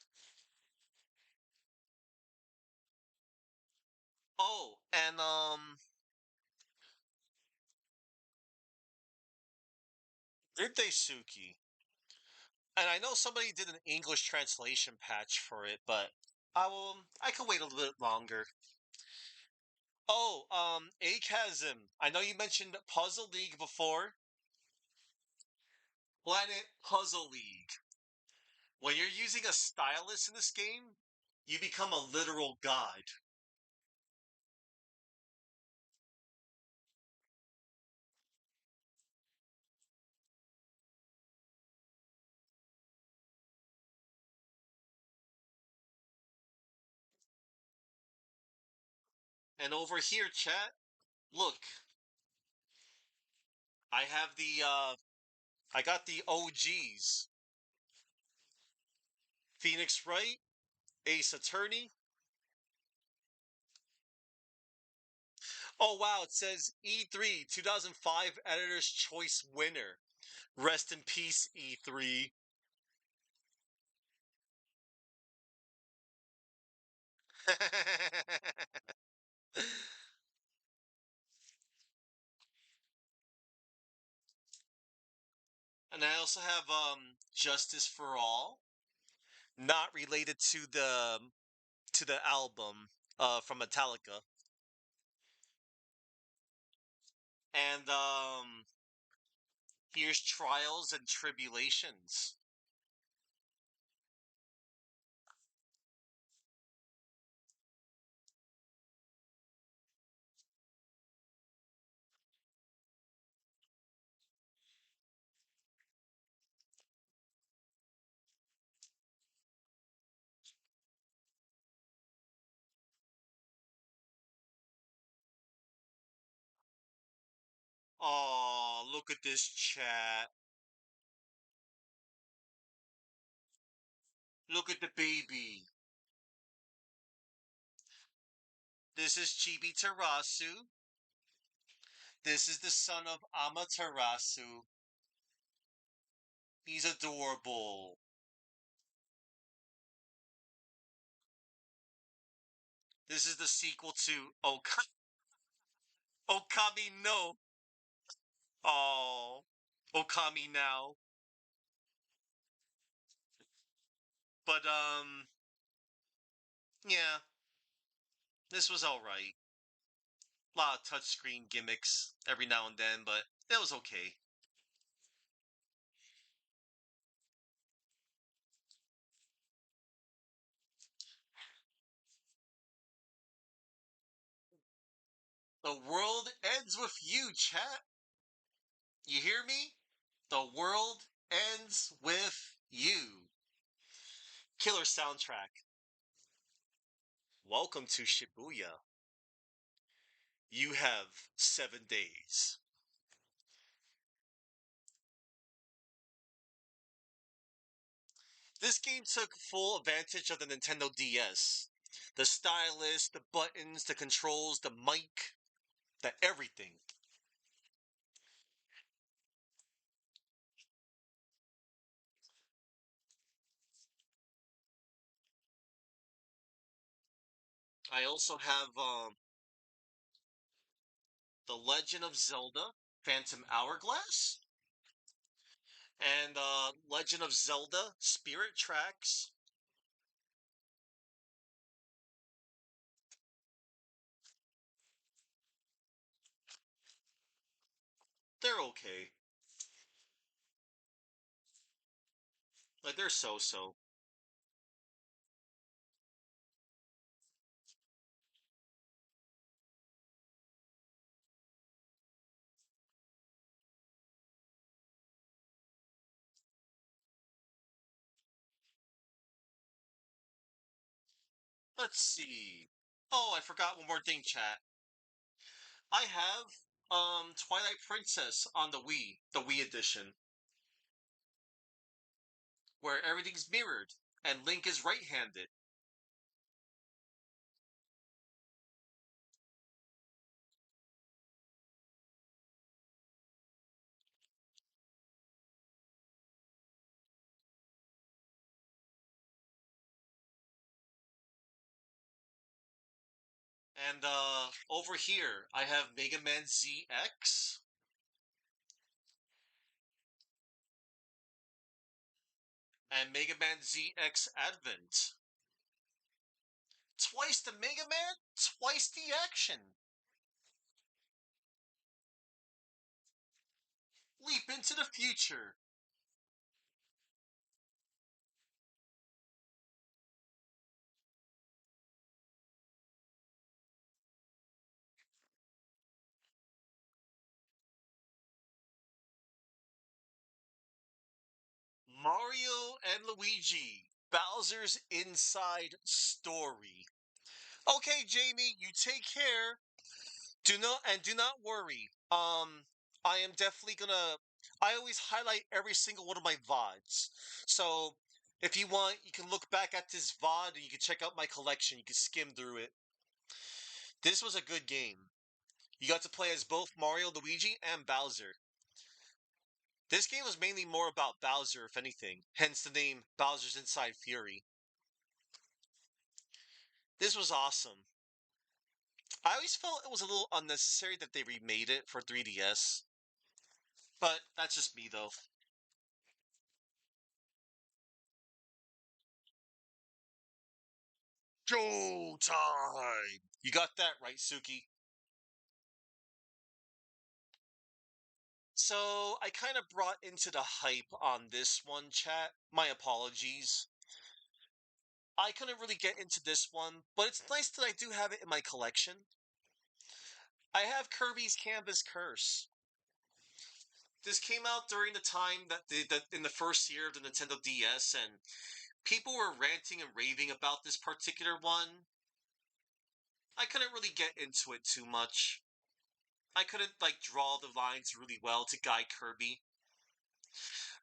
Oh, and did they Suki? And I know somebody did an English translation patch for it, but I can wait a little bit longer. Oh, Achasm. I know you mentioned Puzzle League before. Planet Puzzle League. When you're using a stylus in this game, you become a literal god. And over here, chat, look, I have I got the OGs. Phoenix Wright, Ace Attorney. Oh wow, it says E3 2005 Editor's Choice winner. Rest in peace, E3. And I also have Justice for All, not related to the album from Metallica. And here's Trials and Tribulations. Oh, look at this chat. Look at the baby. This is Chibi Terasu. This is the son of Amaterasu. He's adorable. This is the sequel to Okami no. Oh, Okami now. But yeah, this was all right. A lot of touchscreen gimmicks every now and then, but it was okay. The world ends with you, chat. You hear me? The world ends with you. Killer soundtrack. Welcome to Shibuya. You have 7 days. This game took full advantage of the Nintendo DS. The stylus, the buttons, the controls, the mic, the everything. I also have The Legend of Zelda Phantom Hourglass and Legend of Zelda Spirit Tracks. They're okay. Like, they're so-so. Let's see. Oh, I forgot one more thing, chat. I have Twilight Princess on the Wii edition, where everything's mirrored and Link is right-handed. And over here, I have Mega Man ZX and Mega Man ZX Advent. Twice the Mega Man, twice the action. Leap into the future. Mario and Luigi. Bowser's Inside Story. Okay, Jamie, you take care. Do not worry. I am definitely gonna. I always highlight every single one of my VODs. So if you want, you can look back at this VOD and you can check out my collection. You can skim through it. This was a good game. You got to play as both Mario, Luigi, and Bowser. This game was mainly more about Bowser, if anything, hence the name Bowser's Inside Fury. This was awesome. I always felt it was a little unnecessary that they remade it for 3DS, but that's just me though. Showtime! You got that right, Suki. So, I kind of brought into the hype on this one, chat. My apologies. I couldn't really get into this one, but it's nice that I do have it in my collection. I have Kirby's Canvas Curse. This came out during the time that in the first year of the Nintendo DS, and people were ranting and raving about this particular one. I couldn't really get into it too much. I couldn't like draw the lines really well to guide Kirby.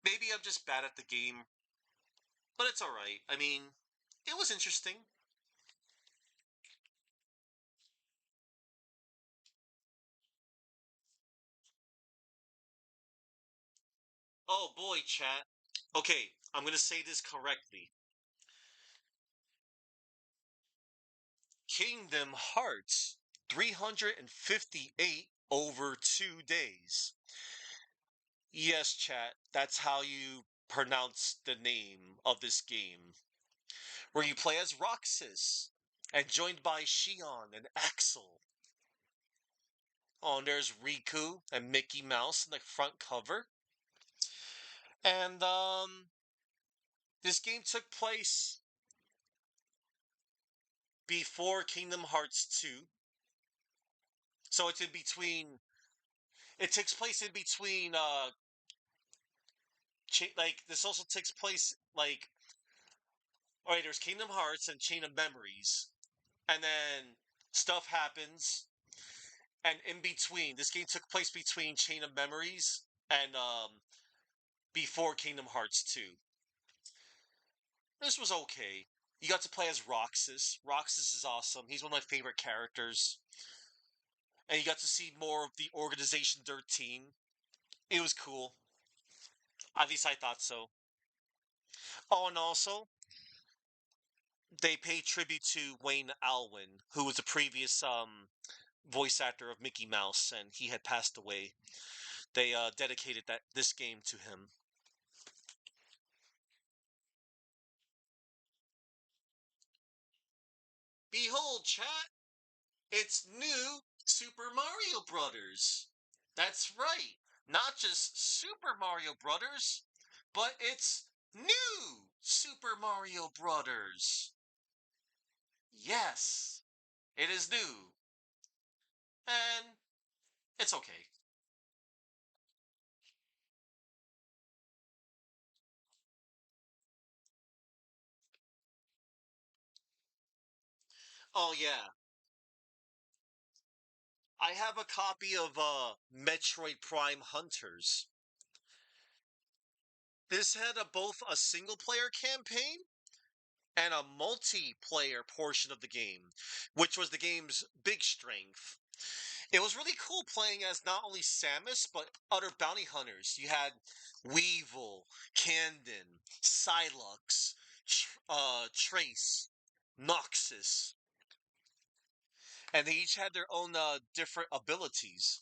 Maybe I'm just bad at the game, but it's alright. I mean, it was interesting. Oh boy, chat. Okay, I'm gonna say this correctly. Kingdom Hearts 358 over 2 days. Yes, chat, that's how you pronounce the name of this game. Where you play as Roxas and joined by Shion and Axel. Oh, and there's Riku and Mickey Mouse in the front cover. And this game took place before Kingdom Hearts 2. So it's in between it takes place in between like this also takes place like all right, there's Kingdom Hearts and Chain of Memories. And then stuff happens and in between this game took place between Chain of Memories and before Kingdom Hearts 2. This was okay. You got to play as Roxas. Roxas is awesome. He's one of my favorite characters. And you got to see more of the Organization 13. It was cool. At least I thought so. Oh, and also, they paid tribute to Wayne Alwyn, who was a previous voice actor of Mickey Mouse, and he had passed away. They dedicated this game to him. Behold, chat! It's new Super Mario Brothers. That's right. Not just Super Mario Brothers, but it's new Super Mario Brothers. Yes, it is new. And it's okay. Oh yeah, I have a copy of Metroid Prime Hunters. This had both a single player campaign and a multiplayer portion of the game, which was the game's big strength. It was really cool playing as not only Samus, but other bounty hunters. You had Weevil, Candon, Psylocke, Trace, Noxus, and they each had their own different abilities.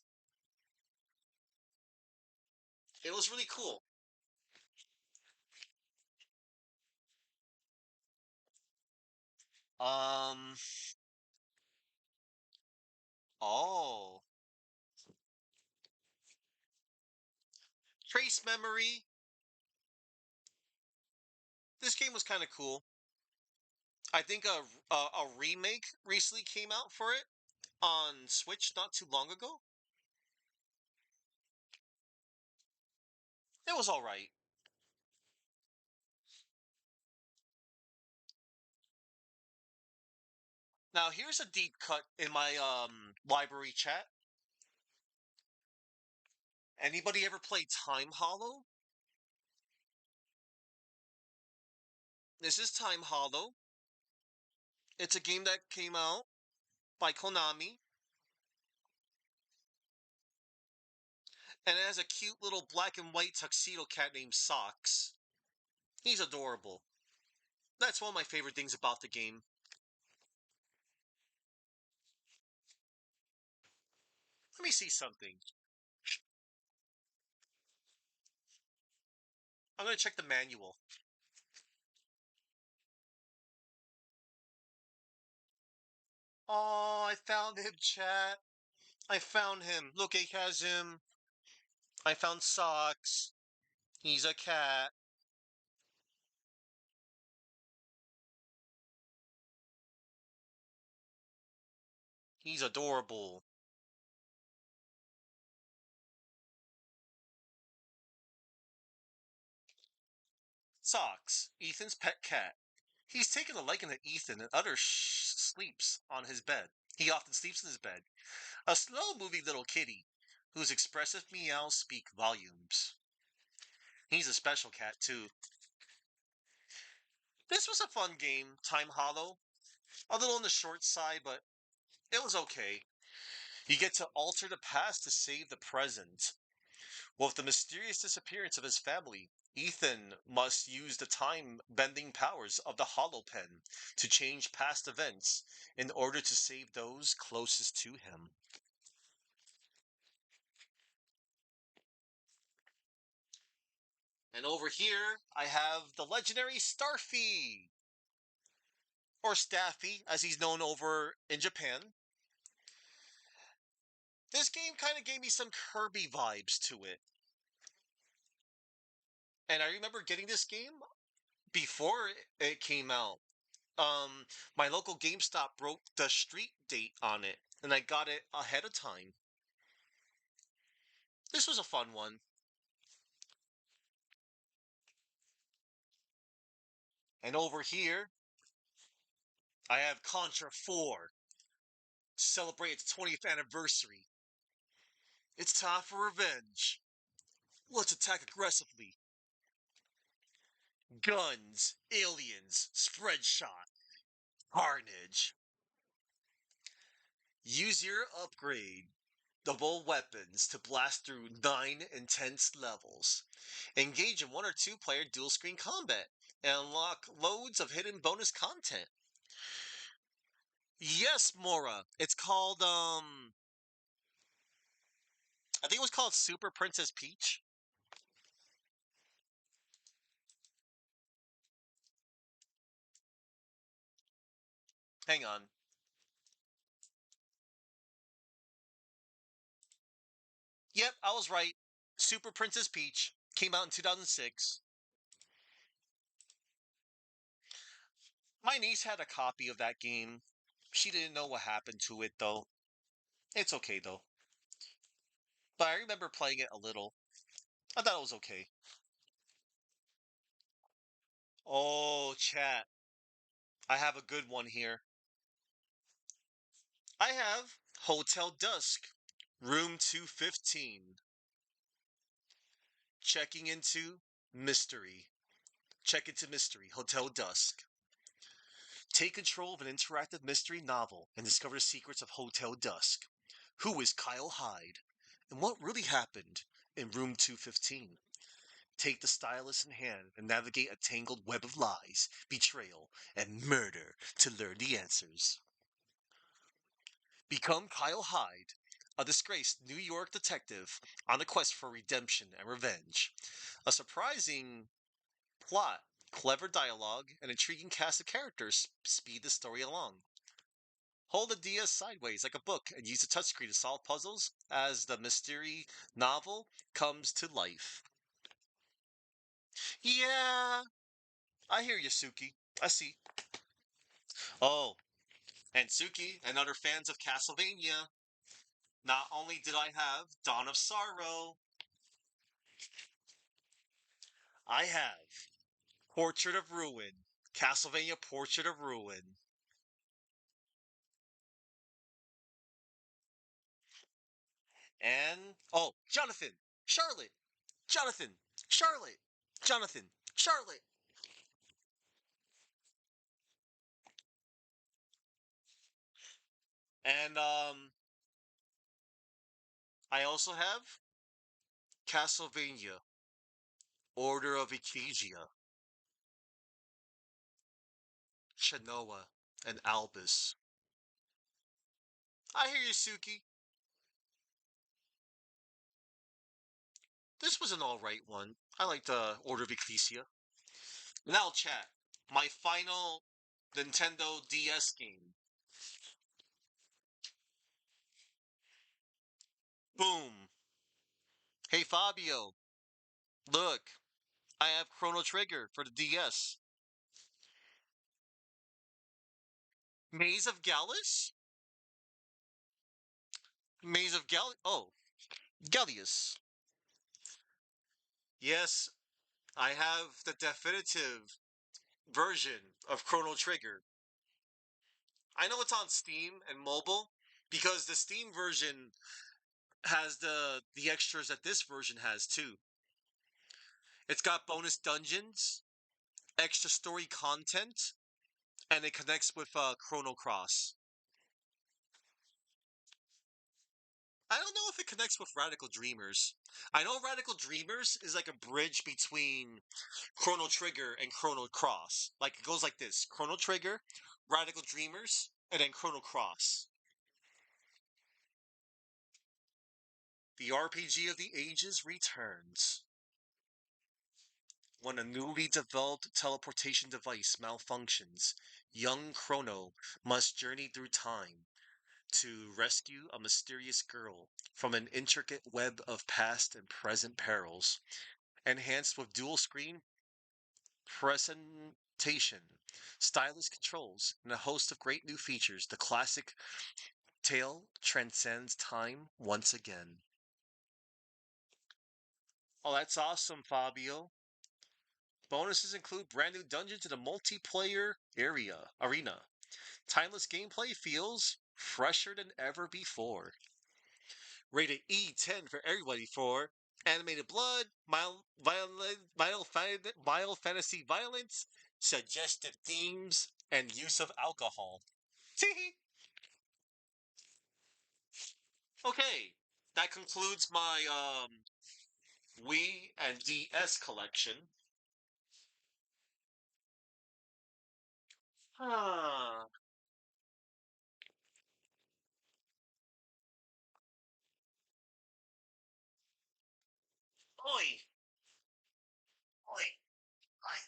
It was really cool. Um, oh, Trace Memory. This game was kind of cool. I think a remake recently came out for it on Switch not too long ago. It was all right. Now here's a deep cut in my library chat. Anybody ever play Time Hollow? This is Time Hollow. It's a game that came out by Konami. And it has a cute little black and white tuxedo cat named Socks. He's adorable. That's one of my favorite things about the game. Let me see something. I'm gonna check the manual. Oh, I found him, chat. I found him. Look, it has him. I found Socks. He's a cat. He's adorable. Socks, Ethan's pet cat. He's taken a liking to Ethan and sleeps on his bed. He often sleeps in his bed. A slow-moving little kitty whose expressive meows speak volumes. He's a special cat, too. This was a fun game, Time Hollow. A little on the short side, but it was okay. You get to alter the past to save the present. With the mysterious disappearance of his family, Ethan must use the time-bending powers of the Hollow Pen to change past events in order to save those closest to him. And over here, I have the legendary Starfy, or Staffy, as he's known over in Japan. This game kind of gave me some Kirby vibes to it. And I remember getting this game before it came out. My local GameStop broke the street date on it, and I got it ahead of time. This was a fun one. And over here, I have Contra 4 to celebrate its 20th anniversary. It's time for revenge. Let's attack aggressively. Guns, aliens, spread shot, carnage. Use your upgrade double weapons to blast through 9 intense levels. Engage in 1 or 2 player dual screen combat and unlock loads of hidden bonus content. Yes, Mora. It's called I think it was called Super Princess Peach. Hang on. Yep, I was right. Super Princess Peach came out in 2006. My niece had a copy of that game. She didn't know what happened to it though. It's okay though. But I remember playing it a little. I thought it was okay. Oh, chat. I have a good one here. I have Hotel Dusk, Room 215. Checking into Mystery. Check into Mystery, Hotel Dusk. Take control of an interactive mystery novel and discover the secrets of Hotel Dusk. Who is Kyle Hyde? And what really happened in Room 215? Take the stylus in hand and navigate a tangled web of lies, betrayal, and murder to learn the answers. Become Kyle Hyde, a disgraced New York detective on a quest for redemption and revenge. A surprising plot, clever dialogue, and intriguing cast of characters speed the story along. Hold the DS sideways like a book and use the touchscreen to solve puzzles as the mystery novel comes to life. Yeah, I hear you, Suki. I see. Oh, and Suki and other fans of Castlevania. Not only did I have Dawn of Sorrow, I have Portrait of Ruin. Castlevania Portrait of Ruin. And, oh, Jonathan, Charlotte, Jonathan, Charlotte, Jonathan, Charlotte. And, I also have Castlevania, Order of Ecclesia, Shanoa, and Albus. I hear you, Suki. This was an alright one. I liked Order of Ecclesia. Now, chat. My final Nintendo DS game. Boom. Hey, Fabio. Look, I have Chrono Trigger for the DS. Maze of Gallus? Maze of Gal. Oh, Gallius. Yes, I have the definitive version of Chrono Trigger. I know it's on Steam and mobile because the Steam version has the extras that this version has too. It's got bonus dungeons, extra story content, and it connects with Chrono Cross. I don't know if it connects with Radical Dreamers. I know Radical Dreamers is like a bridge between Chrono Trigger and Chrono Cross. Like it goes like this: Chrono Trigger, Radical Dreamers, and then Chrono Cross. The RPG of the ages returns. When a newly developed teleportation device malfunctions, young Chrono must journey through time to rescue a mysterious girl from an intricate web of past and present perils. Enhanced with dual screen presentation, stylus controls, and a host of great new features, the classic tale transcends time once again. Oh, that's awesome, Fabio. Bonuses include brand new dungeons in the multiplayer arena. Timeless gameplay feels fresher than ever before. Rated E10 for everybody for animated blood, mild fantasy violence, suggestive themes, and use of alcohol. Okay, that concludes my Wii and DS collection. Ah, oi, oi, oi.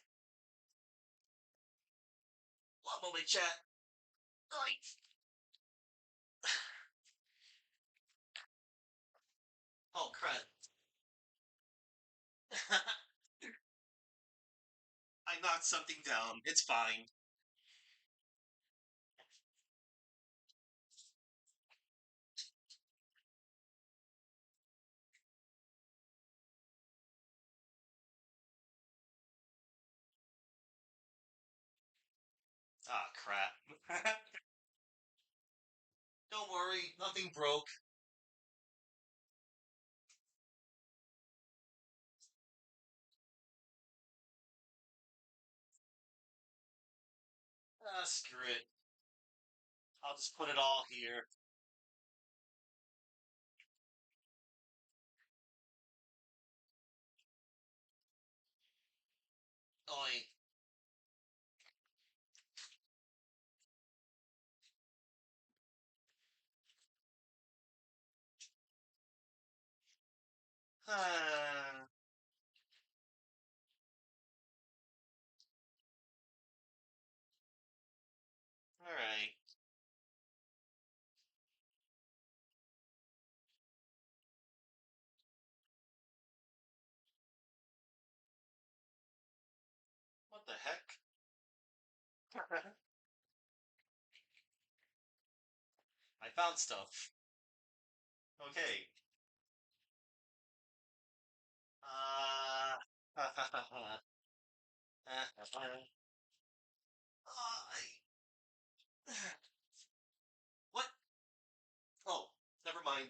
One moment, chat. Oi. Oh crap! I knocked something down. It's fine. Ah, crap. Don't worry, nothing broke. Ah, screw it. I'll just put it all here. Oi. Ah, all right. What the heck? I found stuff. Okay. Uh. What? Oh, never mind.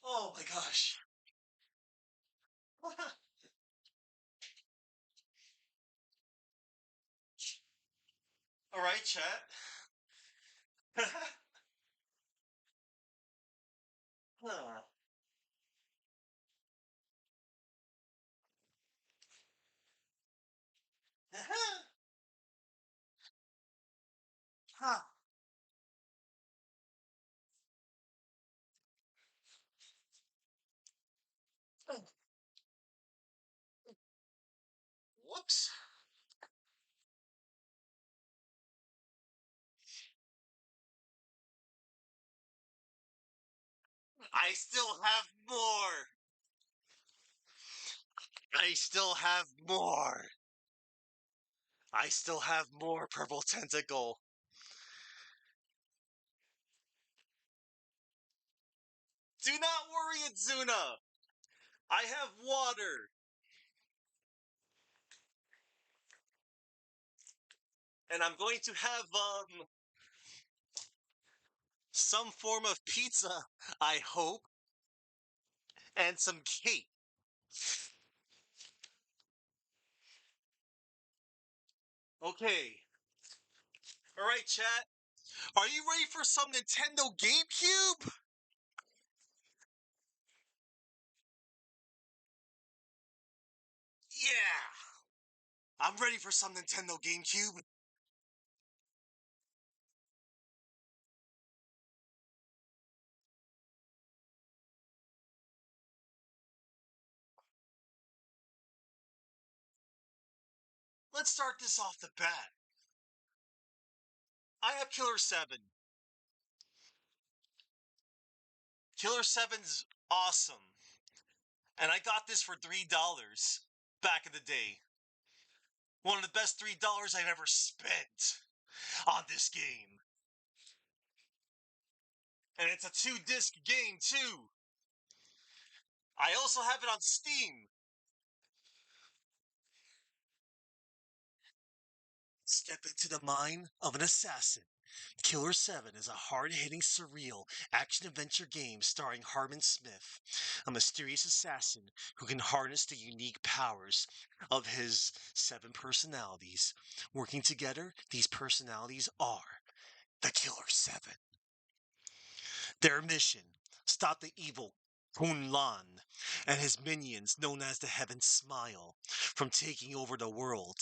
Oh my gosh. All right, chat. Huh. Huh. Whoops. I still have more. I still have more. I still have more purple tentacle. Do not worry, Izuna. I have water. And I'm going to have some form of pizza, I hope, and some cake. Okay. All right, chat. Are you ready for some Nintendo GameCube? Yeah. I'm ready for some Nintendo GameCube. Let's start this off the bat. I have Killer 7. Killer 7's awesome. And I got this for $3 back in the day. One of the best $3 I've ever spent on this game. And it's a 2-disc game, too. I also have it on Steam. Step into the mind of an assassin. Killer 7 is a hard-hitting, surreal action-adventure game starring Harmon Smith, a mysterious assassin who can harness the unique powers of his 7 personalities. Working together, these personalities are the Killer 7. Their mission: stop the evil Kun Lan and his minions, known as the Heaven Smile, from taking over the world.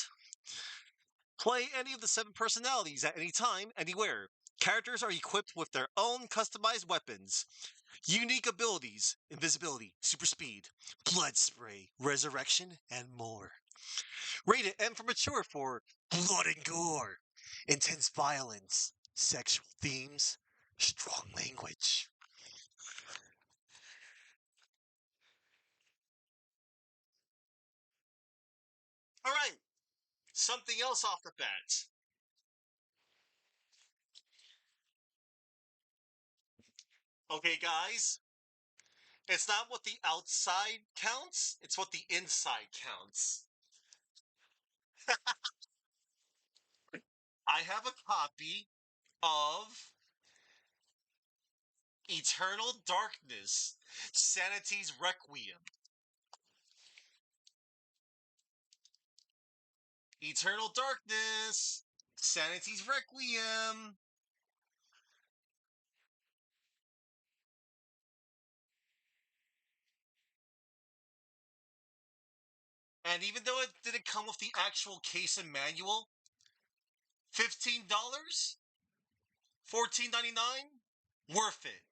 Play any of the 7 personalities at any time, anywhere. Characters are equipped with their own customized weapons, unique abilities, invisibility, super speed, blood spray, resurrection, and more. Rated M for mature for blood and gore, intense violence, sexual themes, strong language. All right, something else off the bat. Okay, guys, it's not what the outside counts, it's what the inside counts. I have a copy of Eternal Darkness, Sanity's Requiem. Eternal Darkness, Sanity's Requiem. And even though it didn't come with the actual case and manual, $15, $14.99, worth it.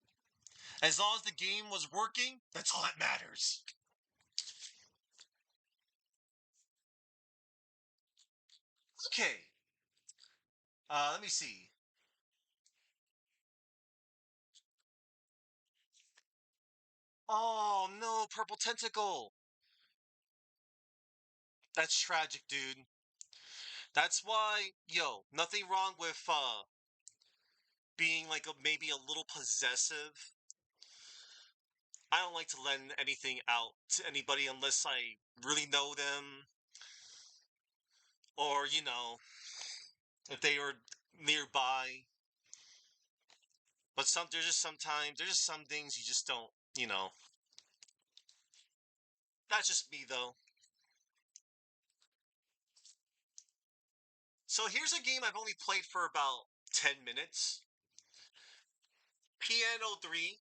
As long as the game was working, that's all that matters. Okay. Let me see. Oh no, Purple Tentacle. That's tragic, dude. That's why, yo, nothing wrong with being like maybe a little possessive. I don't like to lend anything out to anybody unless I really know them, or if they are nearby. But there's just some things you just don't, you know. That's just me though. So here's a game I've only played for about 10 minutes. Piano 3.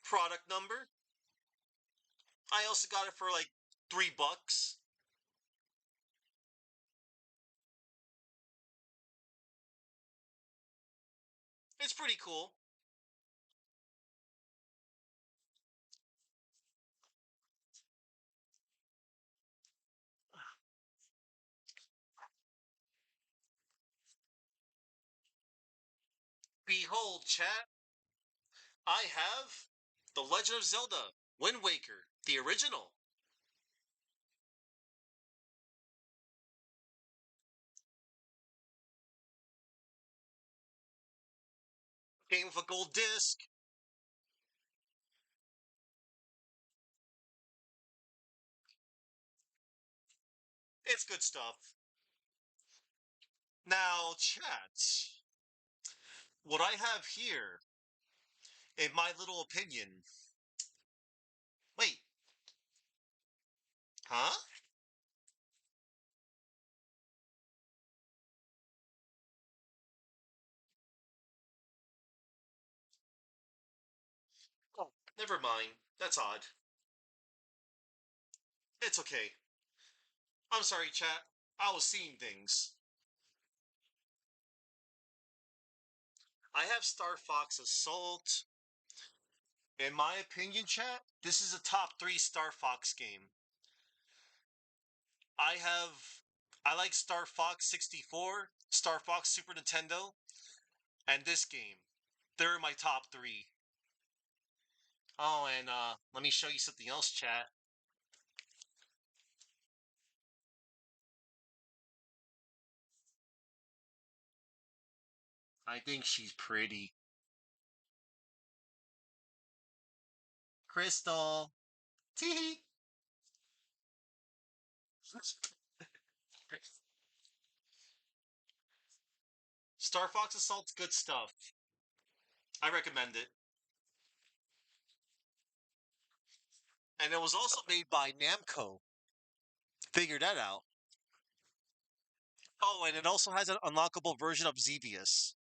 Product number. I also got it for like $3. It's pretty cool. Behold, chat, I have The Legend of Zelda Wind Waker, the original. Came with a gold disc. It's good stuff. Now, chat, what I have here, in my little opinion. Wait, huh? Oh, never mind. That's odd. It's okay. I'm sorry, chat. I was seeing things. I have Star Fox Assault. In my opinion, chat, this is a top 3 Star Fox game. I have I like Star Fox 64, Star Fox Super Nintendo, and this game. They're my top 3. Oh, and let me show you something else, chat. I think she's pretty. Crystal. Tee. Star Fox Assault's good stuff. I recommend it. And it was also made by Namco. Figure that out. Oh, and it also has an unlockable version of Xevious.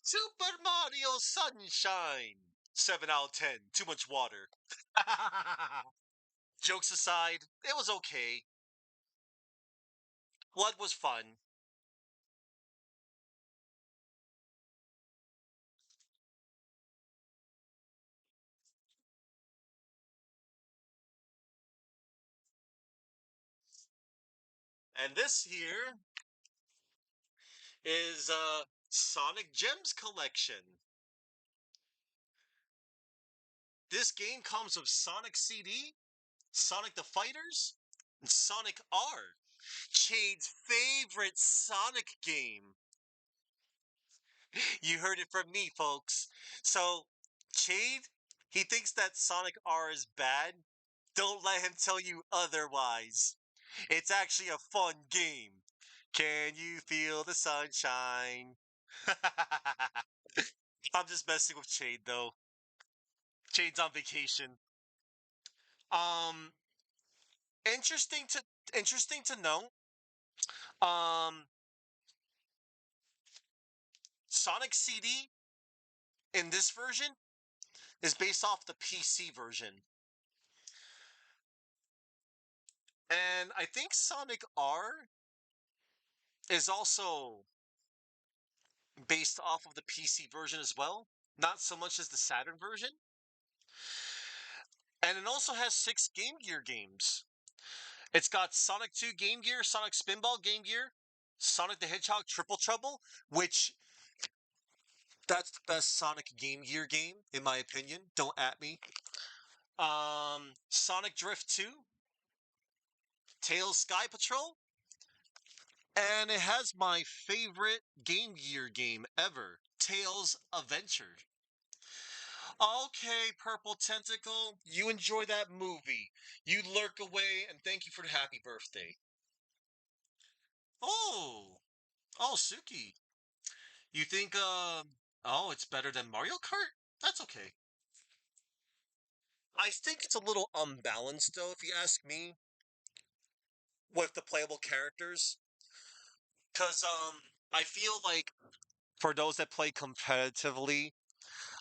Super Mario Sunshine. 7 out of 10. Too much water. Jokes aside, it was okay. Blood was fun. And this here is Sonic Gems Collection. This game comes with Sonic CD, Sonic the Fighters, and Sonic R. Chade's favorite Sonic game. You heard it from me, folks. So, Chade, he thinks that Sonic R is bad. Don't let him tell you otherwise. It's actually a fun game. Can you feel the sunshine? I'm just messing with Chade, though. Chade's on vacation. Um, interesting to interesting to know. Um, Sonic CD in this version is based off the PC version. And I think Sonic R is also based off of the PC version as well. Not so much as the Saturn version. And it also has 6 Game Gear games. It's got Sonic 2 Game Gear, Sonic Spinball Game Gear, Sonic the Hedgehog Triple Trouble, which that's the best Sonic Game Gear game, in my opinion. Don't at me. Sonic Drift 2, Tails Sky Patrol, and it has my favorite Game Gear game ever, Tails Adventure. Okay, Purple Tentacle, you enjoy that movie. You lurk away, and thank you for the happy birthday. Oh, oh, Suki. You think, oh, it's better than Mario Kart? That's okay. I think it's a little unbalanced, though, if you ask me. with the playable characters. Cause I feel like for those that play competitively,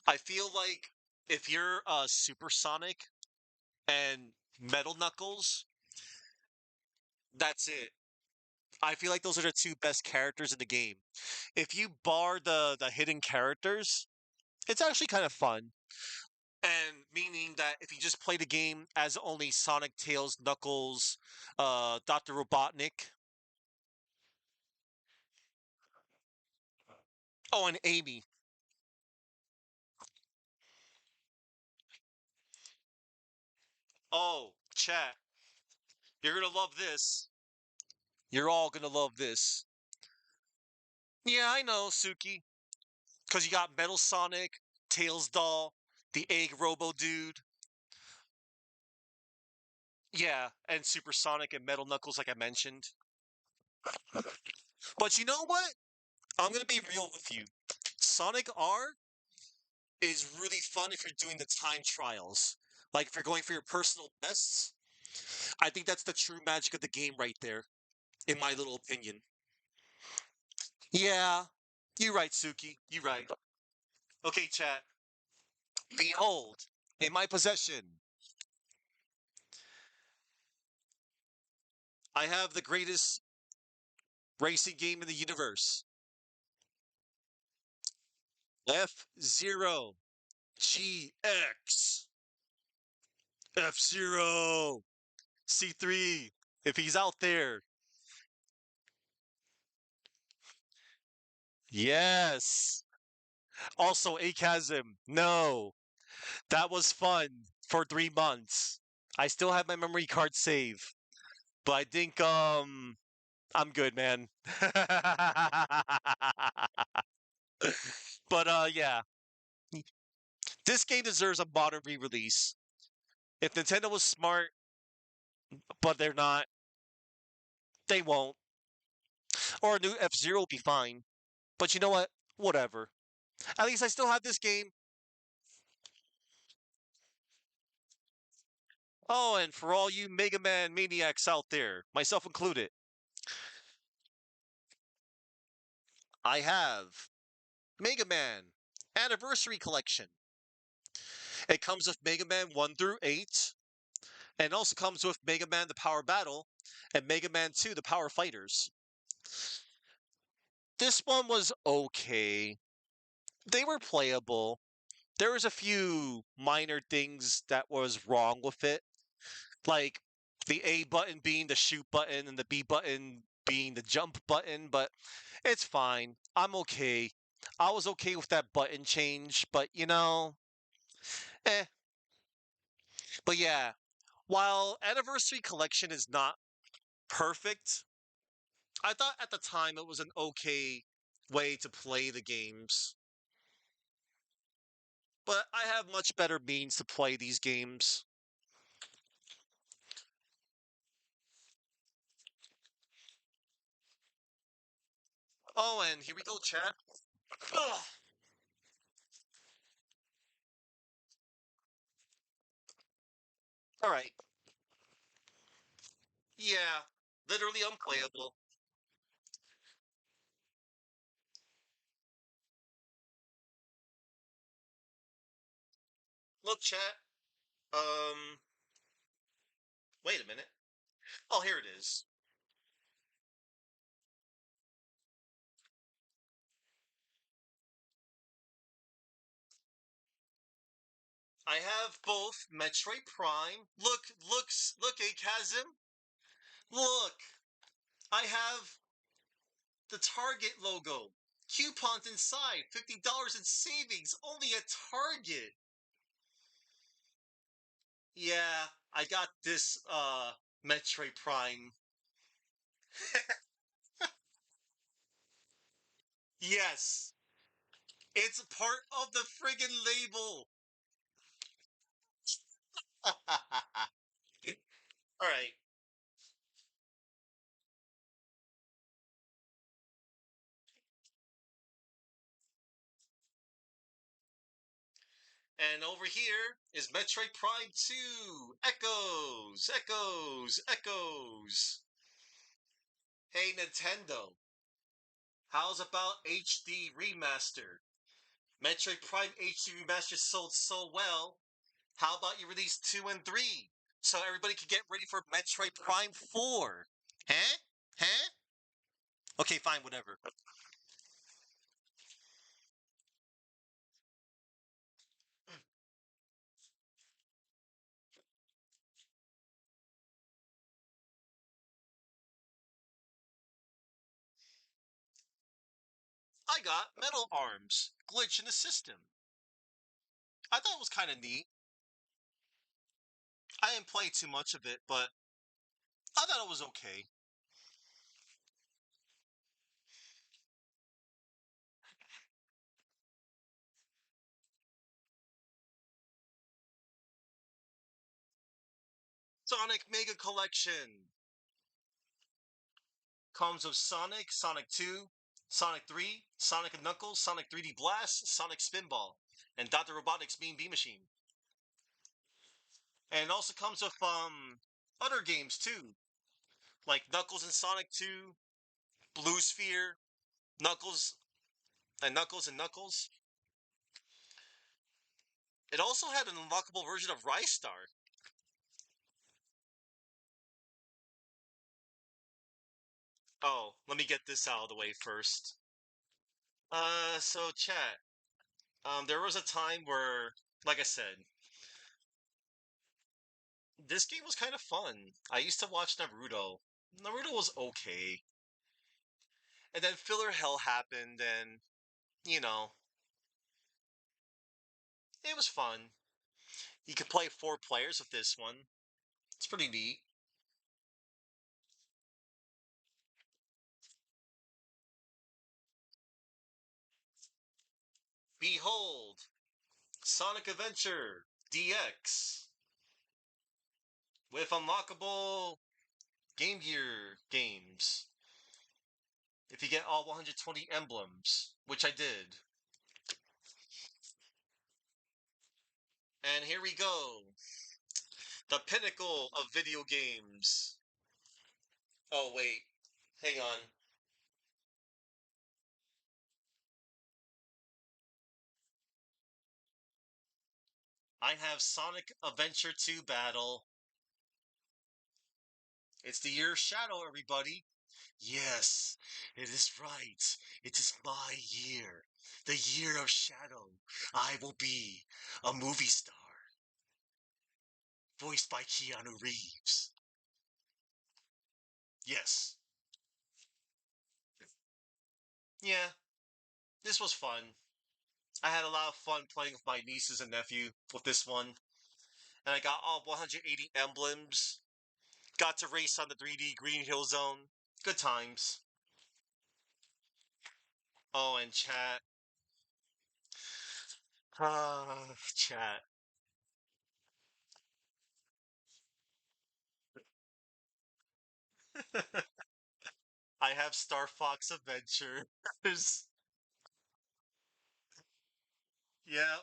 I feel like if you're Supersonic and Metal Knuckles, that's it. I feel like those are the two best characters in the game. If you bar the hidden characters, it's actually kind of fun. And meaning that if you just play the game as only Sonic, Tails, Knuckles, Dr. Robotnik, oh, and Amy. Oh, chat, you're gonna love this. You're all gonna love this. Yeah, I know, Suki. Because you got Metal Sonic, Tails Doll, the Egg Robo Dude. Yeah, and Supersonic and Metal Knuckles, like I mentioned. But you know what? I'm gonna be real with you. Sonic R is really fun if you're doing the time trials. Like if you're going for your personal bests, I think that's the true magic of the game right there, in my little opinion. Yeah, you're right, Suki. You're right. Okay, chat. Behold, in my possession, I have the greatest racing game in the universe. F Zero GX. F Zero C3. If he's out there. Yes. Also, Achasm. No. That was fun for 3 months. I still have my memory card save, but I think I'm good, man. But yeah, this game deserves a modern re-release. If Nintendo was smart, but they're not, they won't. Or a new F Zero will be fine. But you know what? Whatever. At least I still have this game. Oh, and for all you Mega Man maniacs out there, myself included, I have Mega Man Anniversary Collection. It comes with Mega Man 1 through 8, and also comes with Mega Man the Power Battle and Mega Man 2 the Power Fighters. This one was okay. They were playable. There was a few minor things that was wrong with it, like the A button being the shoot button and the B button being the jump button, but it's fine. I'm okay. I was okay with that button change, but eh. But yeah, while Anniversary Collection is not perfect, I thought at the time it was an okay way to play the games. But I have much better means to play these games. Oh, and here we go, chat. Ugh. All right. Yeah, literally unplayable. Look, chat. Um, wait a minute. Oh, here it is. I have both Metroid Prime. Look, a chasm. Look, I have the Target logo. Coupons inside, $50 in savings, only at Target. Yeah, I got this Metroid Prime. Yes, it's part of the friggin' label. All right. And over here is Metroid Prime 2. Echoes, echoes, echoes. Hey Nintendo, how's about HD Remaster? Metroid Prime HD Remaster sold so well. How about you release 2 and 3 so everybody can get ready for Metroid Prime 4? Huh? Huh? Okay, fine, whatever. I got Metal Arms, Glitch in the System. I thought it was kind of neat. I didn't play too much of it, but I thought it was okay. Sonic Mega Collection comes with Sonic, Sonic 2, Sonic 3, Sonic and Knuckles, Sonic 3D Blast, Sonic Spinball, and Dr. Robotnik's Mean Bean Machine. And it also comes with other games too, like Knuckles and Sonic 2, Blue Sphere, Knuckles and Knuckles and Knuckles. It also had an unlockable version of Rise Star. Oh, let me get this out of the way first. So chat. There was a time where, like I said, this game was kind of fun. I used to watch Naruto. Naruto was okay. And then Filler Hell happened, and, you know, it was fun. You could play 4 players with this one. It's pretty neat. Behold, Sonic Adventure DX with unlockable Game Gear games. If you get all 120 emblems, which I did. And here we go. The pinnacle of video games. Oh, wait. Hang on. I have Sonic Adventure 2 Battle. It's the year of Shadow, everybody. Yes, it is right. It is my year. The year of Shadow. I will be a movie star. Voiced by Keanu Reeves. Yes. Yeah, this was fun. I had a lot of fun playing with my nieces and nephew with this one. And I got all 180 emblems. Got to race on the 3D Green Hill Zone. Good times. Oh, and chat. Chat. I have Star Fox Adventures. Yeah,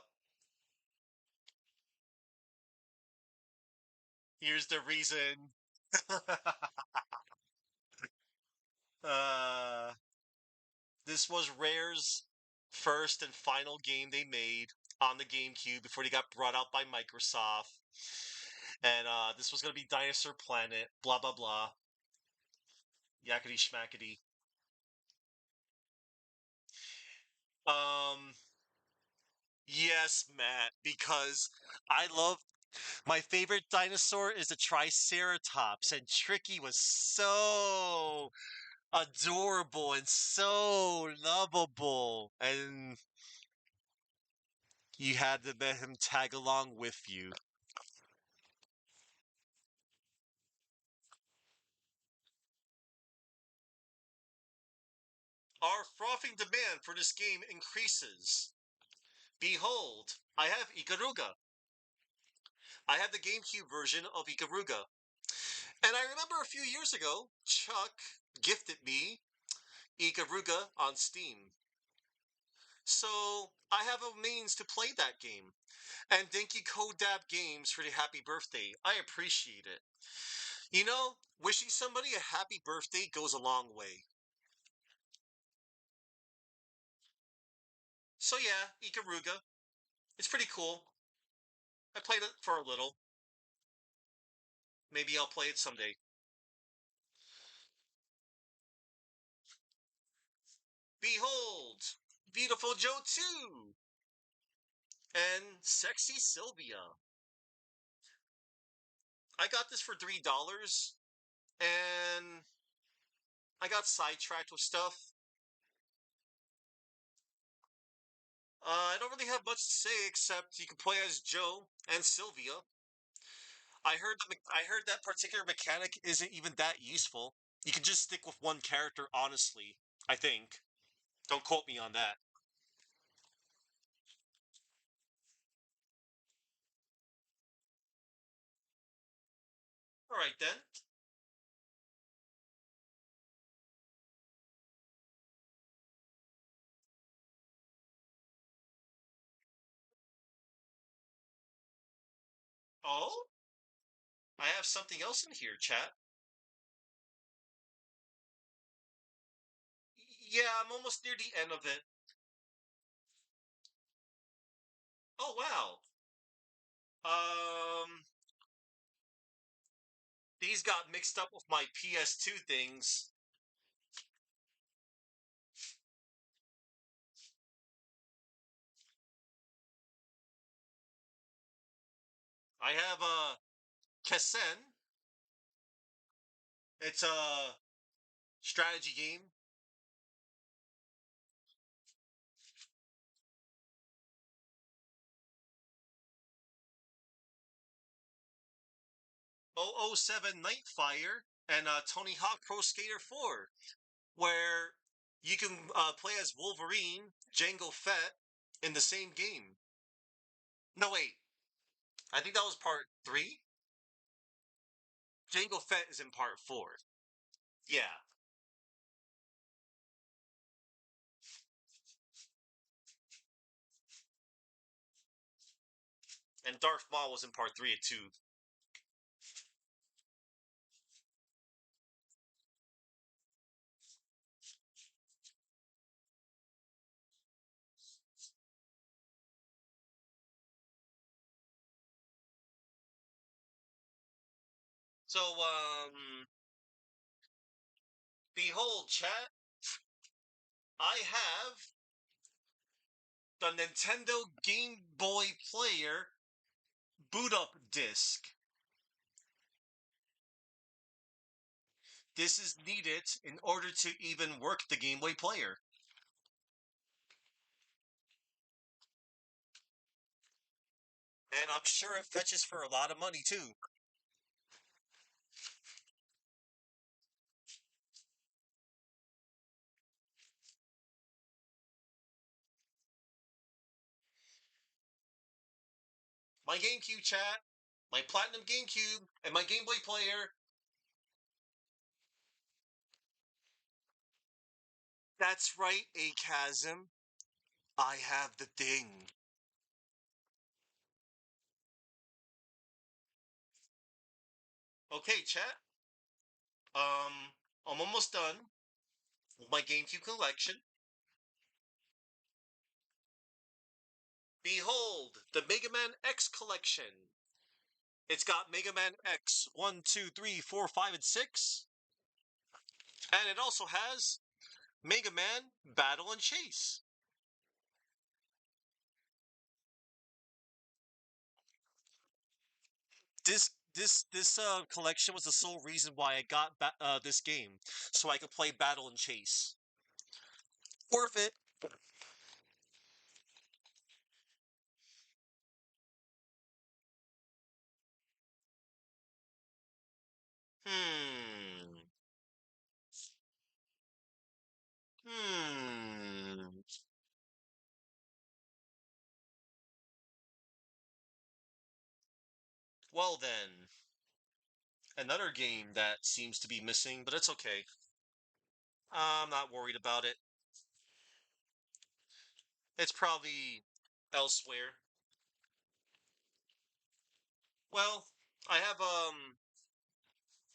here's the reason. uh, this was Rare's first and final game they made on the GameCube before they got brought out by Microsoft. And this was gonna be Dinosaur Planet, blah blah blah. Yakety schmackety. Um, yes, Matt, because I love my favorite dinosaur is the Triceratops, and Tricky was so adorable and so lovable, and you had to let him tag along with you. Our frothing demand for this game increases. Behold, I have Ikaruga. I have the GameCube version of Ikaruga. And I remember a few years ago, Chuck gifted me Ikaruga on Steam. So I have a means to play that game. And thank you, Codab Games, for the happy birthday. I appreciate it. You know, wishing somebody a happy birthday goes a long way. So yeah, Ikaruga. It's pretty cool. I played it for a little. Maybe I'll play it someday. Behold, Beautiful Joe 2 and Sexy Sylvia. I got this for $3 and I got sidetracked with stuff. I don't really have much to say except you can play as Joe and Sylvia. I heard that particular mechanic isn't even that useful. You can just stick with one character, honestly. I think. Don't quote me on that. All right then. Oh, I have something else in here, chat. Yeah, I'm almost near the end of it. Oh wow. Um, these got mixed up with my PS2 things. I have a Kessen. It's a strategy game. 007 Nightfire and Tony Hawk Pro Skater 4, where you can play as Wolverine, Jango Fett in the same game. No, wait. I think that was part 3. Jango Fett is in part 4. Yeah. And Darth Maul was in part 3 too. So, behold, chat, I have the Nintendo Game Boy Player boot up disc. This is needed in order to even work the Game Boy Player. And I'm sure it fetches for a lot of money too. My GameCube chat, my Platinum GameCube, and my Game Boy Player. That's right, Achasm. I have the thing. Okay, chat. I'm almost done with my GameCube collection. Behold, the Mega Man X collection. It's got Mega Man X 1, 2, 3, 4, 5, and 6. And it also has Mega Man Battle and Chase. This collection was the sole reason why I got this game, so I could play Battle and Chase. Worth it. Hmm. Hmm. Well then, another game that seems to be missing, but it's okay. I'm not worried about it. It's probably elsewhere. Well, I have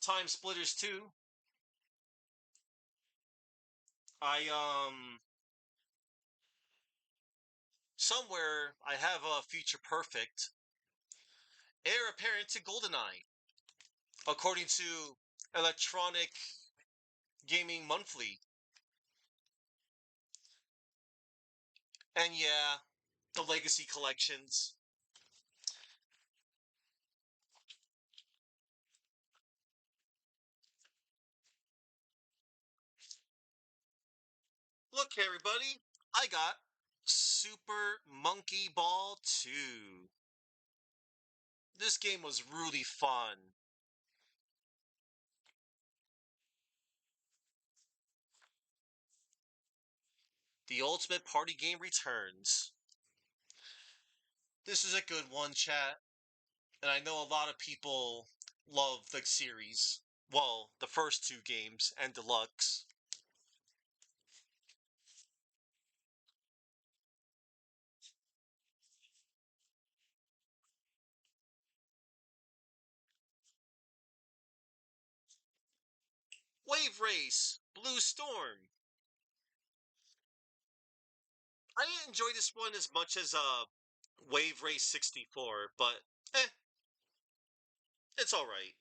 Time Splitters 2. I somewhere I have a Future Perfect, heir apparent to GoldenEye, according to Electronic Gaming Monthly. And yeah, the Legacy collections. Look, everybody, I got Super Monkey Ball 2. This game was really fun. The Ultimate Party Game returns. This is a good one, chat, and I know a lot of people love the series. Well, the first two games and Deluxe. Wave Race, Blue Storm. I didn't enjoy this one as much as Wave Race 64, but it's all right.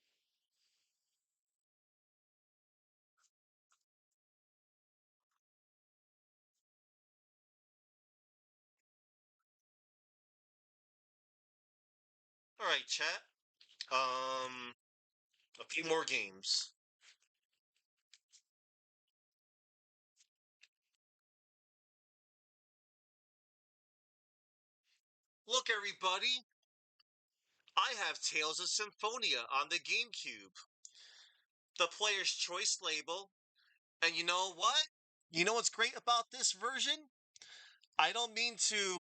All right, chat. A few more games. Look, everybody, I have Tales of Symphonia on the GameCube, the player's choice label, and you know what? You know what's great about this version? I don't mean to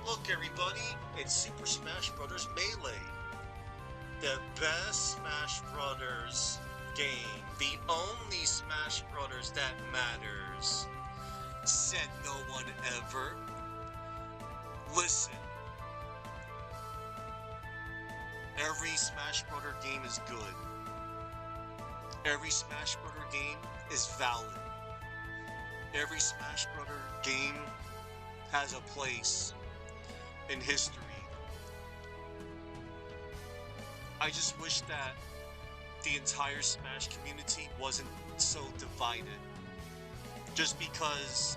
Look, everybody, it's Super Smash Bros. Melee, the best Smash Bros. Game, the only Smash Bros. That matters. Said no one ever. Listen, every Smash Bros. Game is good. Every Smash Bros. Game is valid. Every Smash Bros. Game has a place in history. I just wish that the entire Smash community wasn't so divided. Just because,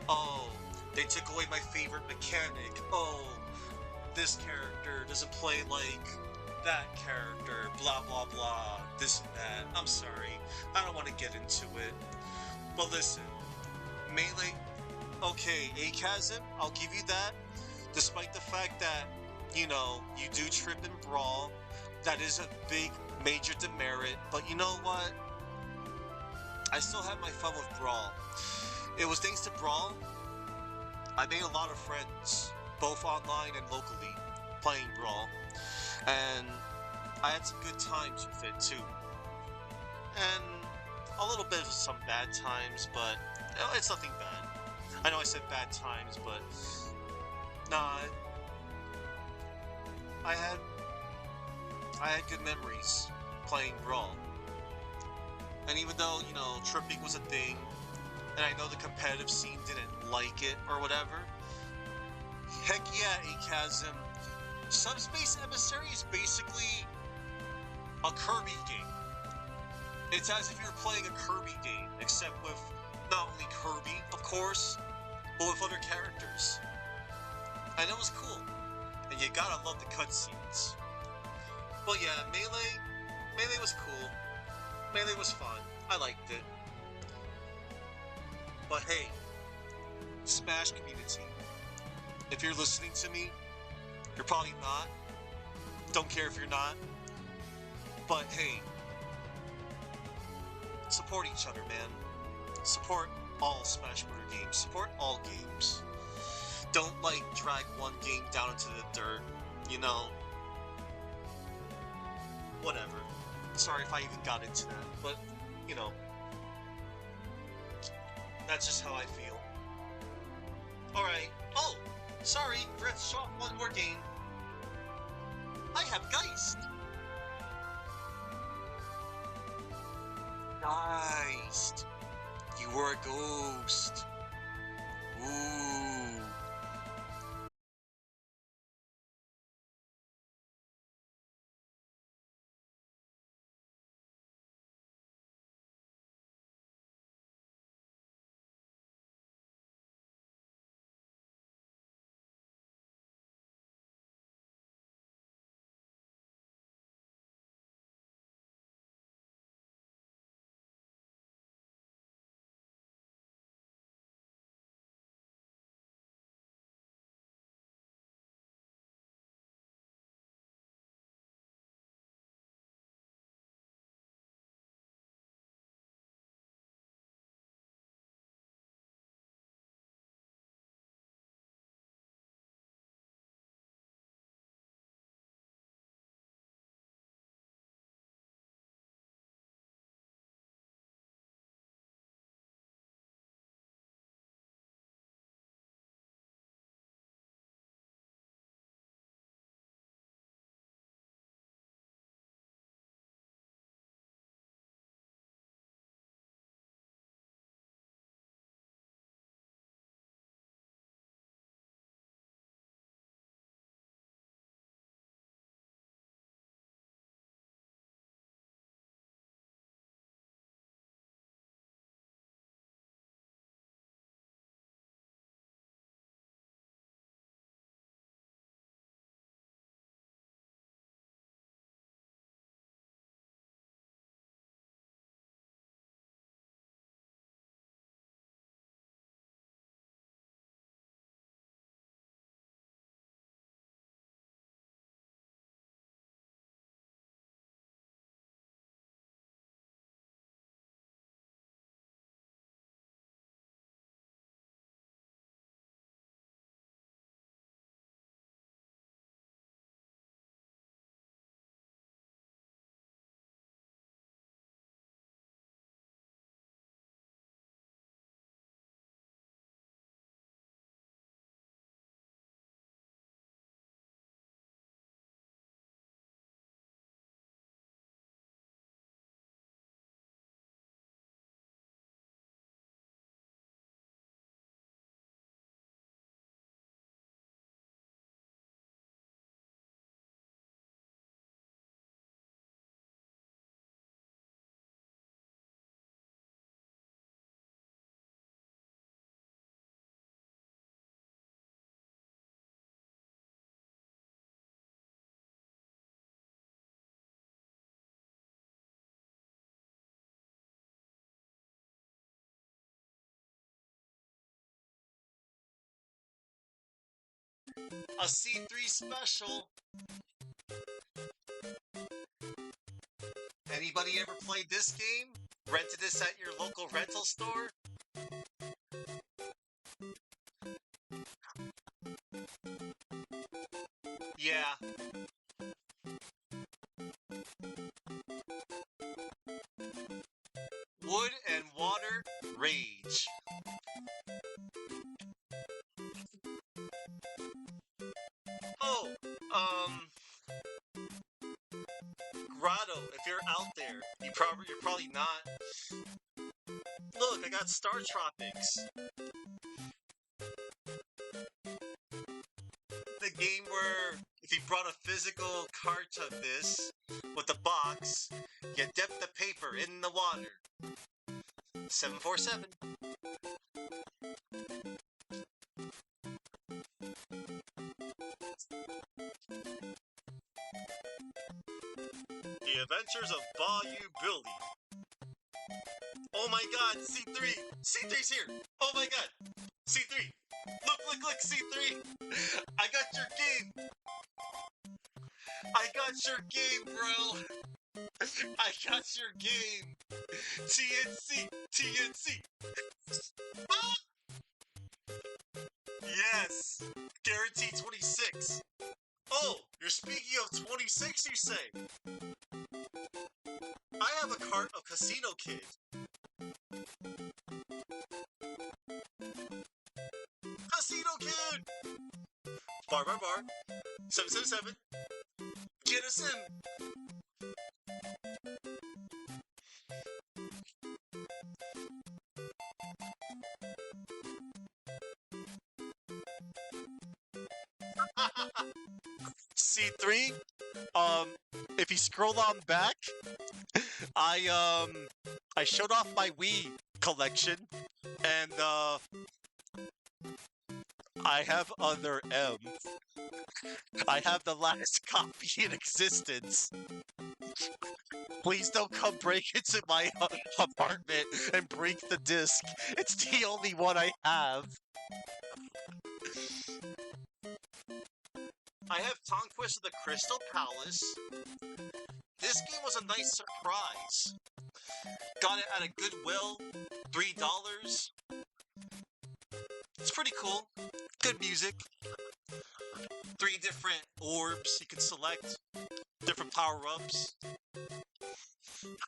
oh, they took away my favorite mechanic. Oh, this character doesn't play like that character. Blah, blah, blah. This and that. I'm sorry. I don't want to get into it. But listen, Melee, okay, Achasm, I'll give you that. Despite the fact that, you know, you do trip and brawl, that is a big, major demerit. But you know what? I still have my fun with Brawl. It was thanks to Brawl, I made a lot of friends, both online and locally, playing Brawl. And I had some good times with it too. And a little bit of some bad times, but it's nothing bad. I know I said bad times, but nah, I had good memories playing Brawl. And even though, you know, tripping was a thing, and I know the competitive scene didn't like it or whatever, heck yeah, Achasm. Subspace Emissary is basically a Kirby game. It's as if you're playing a Kirby game, except with not only Kirby, of course, but with other characters. And it was cool. And you gotta love the cutscenes. But yeah, Melee was cool. Melee was fun. I liked it. But hey, Smash community, if you're listening to me, you're probably not. Don't care if you're not. But hey, support each other, man. Support all Smash Bros. Games. Support all games. Don't, like, drag one game down into the dirt. You know, whatever. Sorry if I even got into that, but, you know, that's just how I feel. Alright. Oh, sorry, forgot to show off one more game. I have Geist. Geist. You were a ghost. Ooh. A C3 special. Anybody ever played this game? Rented this at your local rental store? Yeah. Wood and Water Rage. Oh, Grotto, if you're out there, you're probably not. Look, I got Star Tropics. The game where if you brought a physical cart of this with the box, you dip the paper in the water. 747. The Adventures of Bayou Billy. Oh my god, C3! C3's here! Oh my god! C3! Look, C3! I got your game! I got your game, bro! I got your game! TNC! TNC! Ah! Yes! Guaranteed 26! Oh, you're speaking of 26, you say? I have a cart of Casino Kid. Casino Kid! Bar. 777. Get us in! C3, if you scroll on back, I showed off my Wii collection, and, I have other M. I have the last copy in existence. Please don't come break into my apartment and break the disc. It's the only one I have. I have Conquest of the Crystal Palace. This game was a nice surprise. Got it at a Goodwill, $3. It's pretty cool. Good music. 3 different orbs you can select. Different power-ups. And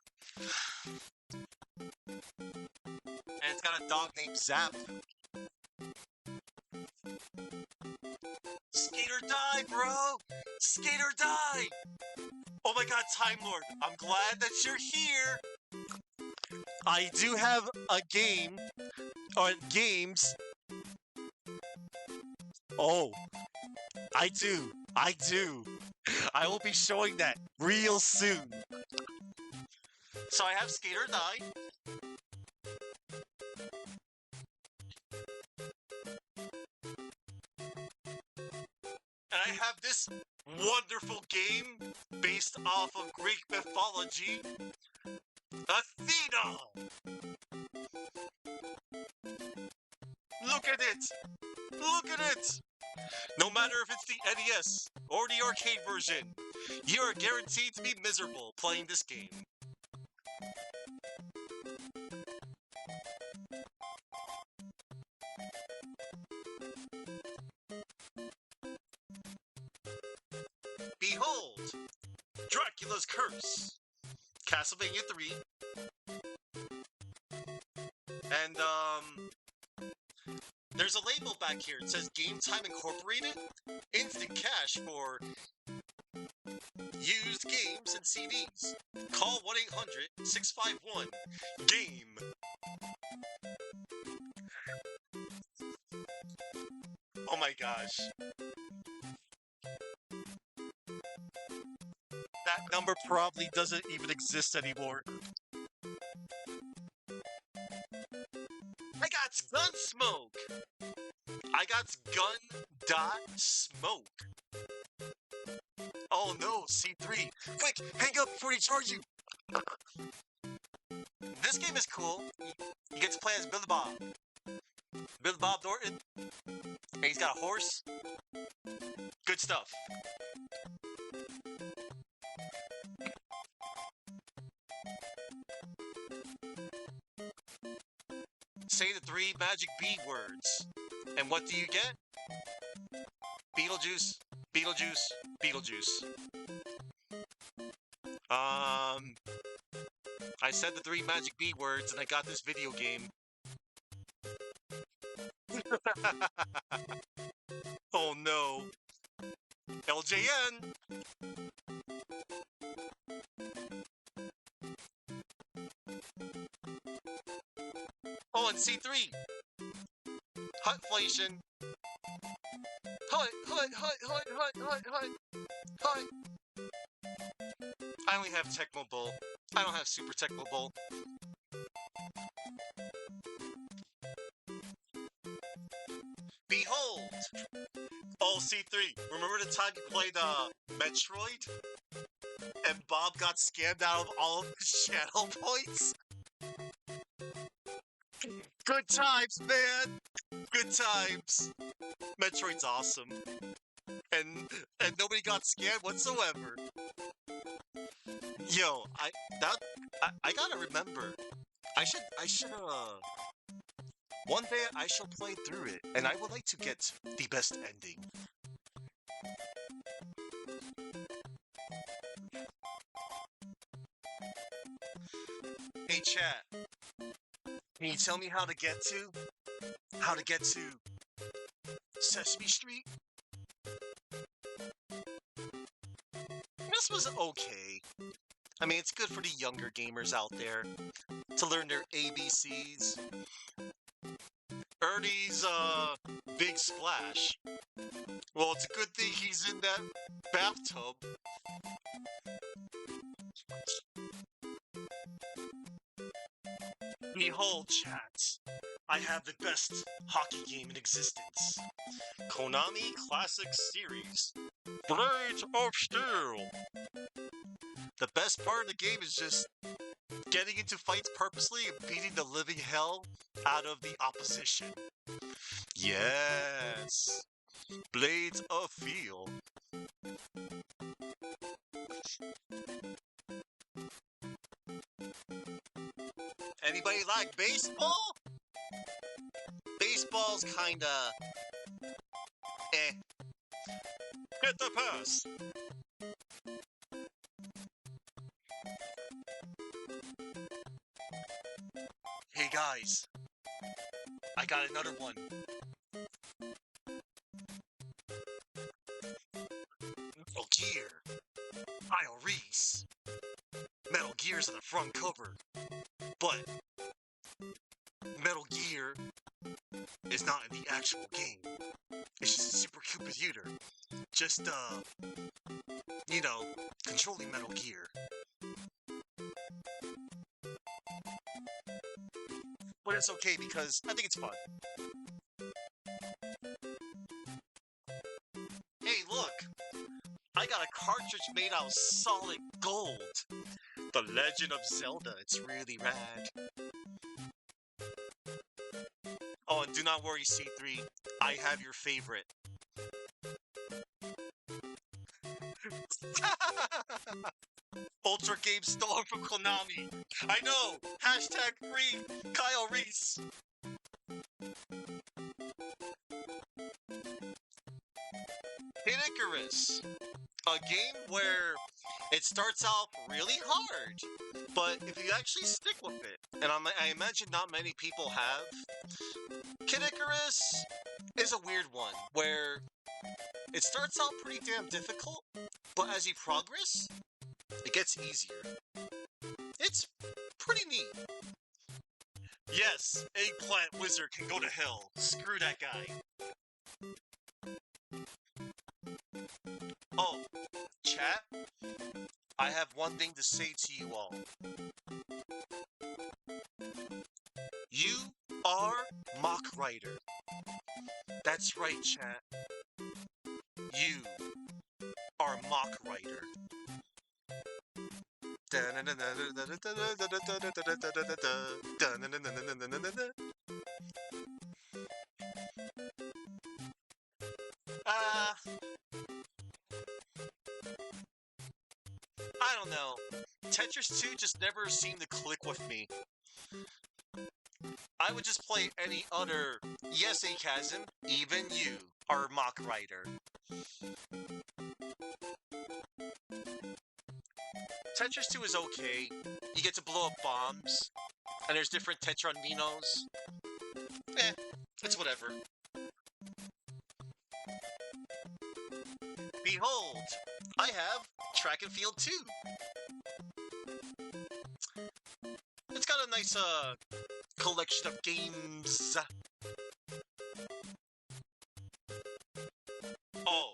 it's got a dog named Zap. Skate or die, bro! Skate or die! Oh my god, Time Lord, I'm glad that you're here! I do have a game, or games. Oh, I do. I will be showing that real soon. So I have Skate or Die. And I have this wonderful game based off of Greek mythology, Athena! Look at it! Look at it! No matter if it's the NES or the arcade version, you are guaranteed to be miserable playing this game. Behold! Dracula's Curse! Castlevania 3. And, there's a label back here. It says Game Time Incorporated. Instant cash for used games and CDs. Call 1-800-651-GAME. Oh my gosh. That number probably doesn't even exist anymore. I got Gunsmoke! I got Gun.Smoke. Oh no, C3. Quick, hang up before they charge you! This game is cool. You get to play as Billy Bob. Billy Bob Thornton. And he's got a horse. Good stuff. Say the three magic B words. And what do you get? Beetlejuice, Beetlejuice, Beetlejuice. I said the three magic B words and I got this video game. Oh no. LJN! Oh, and C3! Hutflation! Hut! I only have Tecmo Bowl. I don't have Super Tecmo Bowl. Behold! Oh, C3, remember the time you played, Metroid? And Bob got scammed out of all of his channel points? Good times, man! Good times! Metroid's awesome. And nobody got scammed whatsoever. Yo, I gotta remember. I should, one day I shall play through it, and I would like to get the best ending. Hey chat, can you tell me how to get to Sesame Street? This was okay. I mean, it's good for the younger gamers out there to learn their ABCs. Ernie's, big splash. Well, it's a good thing he's in that bathtub. Behold, chat. I have the best hockey game in existence. Konami Classic Series. Blades of Steel. The best part of the game is just getting into fights purposely and beating the living hell out of the opposition. Yes. Blades of Steel. Anybody like baseball? Baseball's kinda... eh. Get the pass! Hey guys, I got another one. Metal Gear. Kyle Reese. Metal Gear's on the front cover. But Metal Gear is not in the actual game. It's just a super computer. Just, you know, controlling Metal Gear. But it's okay because I think it's fun. Hey, look! I got a cartridge made out of solid gold! The Legend of Zelda, it's really rad. Oh, and do not worry, C3. I have your favorite. Ultra Game Storm from Konami. I know! Hashtag free Kyle Reese. Hit Icarus. A game where it starts off really hard, but if you actually stick with it, and I imagine not many people have, Kid Icarus is a weird one, where it starts out pretty damn difficult, but as you progress, it gets easier. It's pretty neat. Yes, Eggplant Wizard can go to hell. Screw that guy. Oh, chat, I have one thing to say to you all. You are Mock Rider. That's right, chat. You are Mock Rider. I don't know. Tetris 2 just never seemed to click with me. I would just play any other, yes, Chasm, even you, are Mock Rider. Tetris 2 is okay. You get to blow up bombs, and there's different Tetronvinos. It's whatever. Behold, I have Track and Field 2. It's got a nice, collection of games. Oh,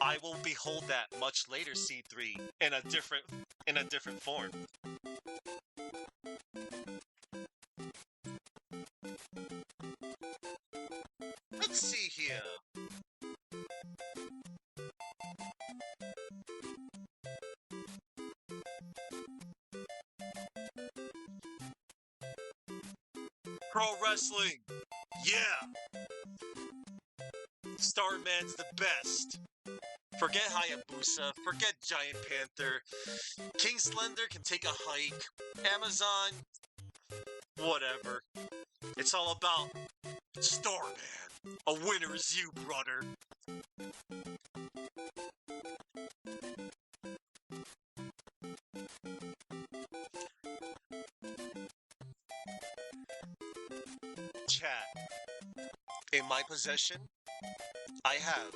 I will behold that much later, C3, in a different form. Let's see here. Pro wrestling, yeah. Starman's the best. Forget Hayabusa, forget Giant Panther. King Slender can take a hike. Amazon, whatever. It's all about Starman. A winner is you, brother. Chat. In my possession, I have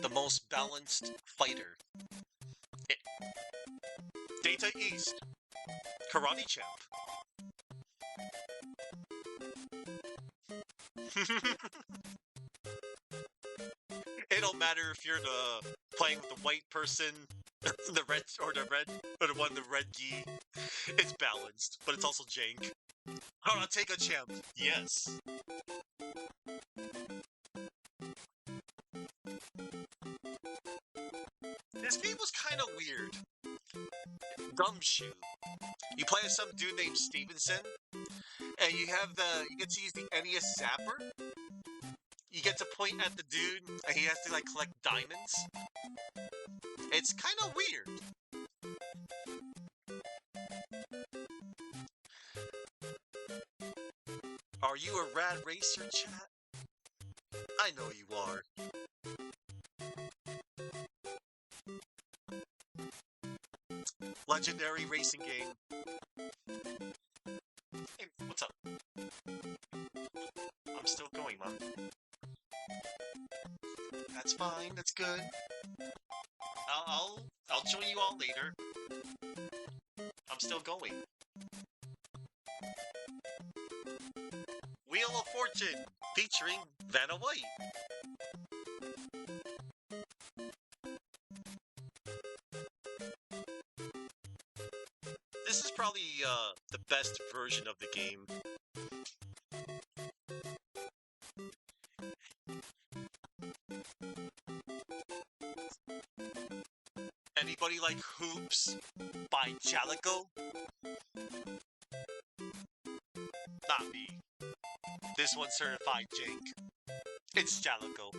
the most balanced fighter. Data East, Karate Champ. It don't matter if you're playing with the white person, the red or the one the red gi. It's balanced, but it's also jank. Karateka Champ, yes. This game was kind of weird. Gumshoe. You play as some dude named Stevenson, and you get to use the NES Zapper. You get to point at the dude, and he has to, like, collect diamonds. It's kind of weird. Are you a rad racer, chat? I know you are. Legendary racing game. Hey, what's up? I'm still going, Mom. That's fine. That's good. I'll join you all later. I'm still going. Wheel of Fortune featuring Vanna White. This is probably the best version of the game. Anybody like Hoops by Jalico? Not me. This one's certified jank. It's Jalico.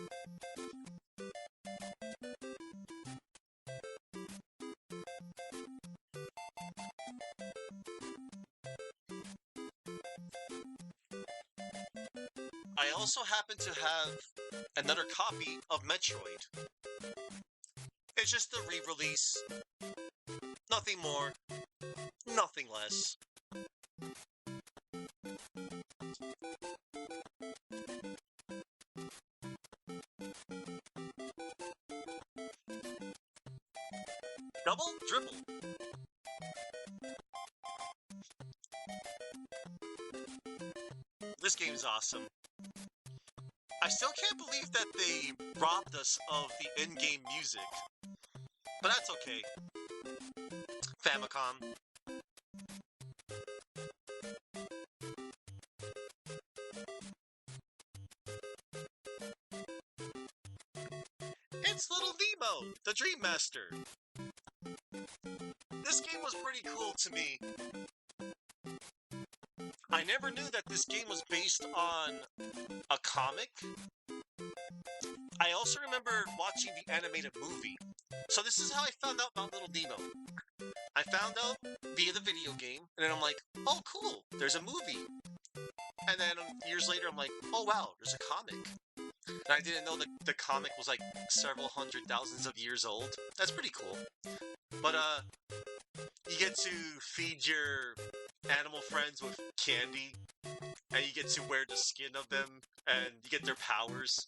I also happen to have another copy of Metroid. It's just a re-release. Nothing more. Nothing less. Double dribble. This game is awesome. I still can't believe that they robbed us of the in-game music. But that's okay. Famicom. It's Little Nemo, the Dream Master. This game was pretty cool to me. I never knew that this game was based on a comic. I also remember watching the animated movie. So this is how I found out about Little Nemo. I found out via the video game, and then I'm like, oh, cool, there's a movie. And then years later, I'm like, oh, wow, there's a comic. And I didn't know that the comic was like several hundred thousands of years old. That's pretty cool. But, you get to feed your animal friends with candy, and you get to wear the skin of them, and you get their powers.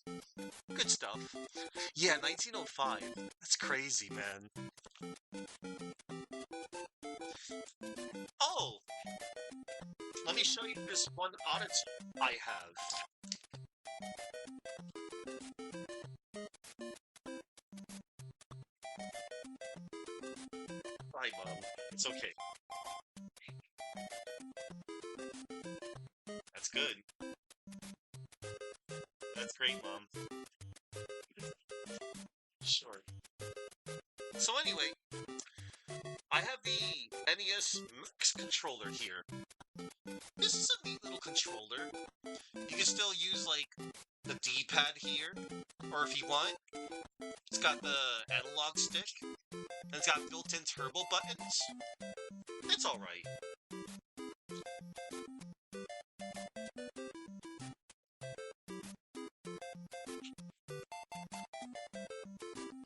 Good stuff. Yeah, 1905. That's crazy, man. Oh! Let me show you this one oddity I have. Hi, Mom. It's okay. That's good. That's great, Mom. Sure. So anyway, I have the NES Mix controller here. This is a neat little controller. You can still use, like, the D-pad here, or if you want, it's got the analog stick, and it's got built-in turbo buttons. It's alright.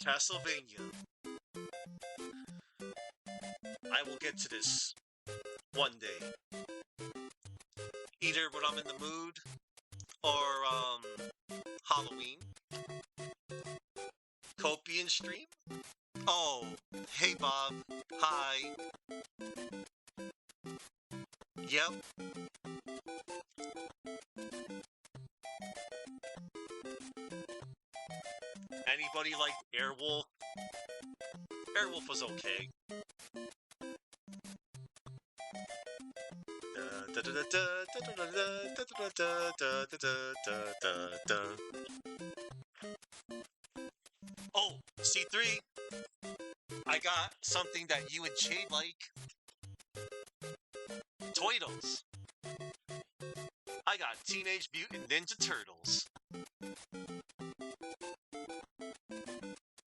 Castlevania. I will get to this one day. Either when I'm in the mood, or, Halloween. Copian stream? Oh, hey Bob. Hi. Yep. Anybody like Airwolf? Airwolf was okay. Oh, C3, I got something that you and Jade like. Toidles. I got Teenage Mutant Ninja Turtles.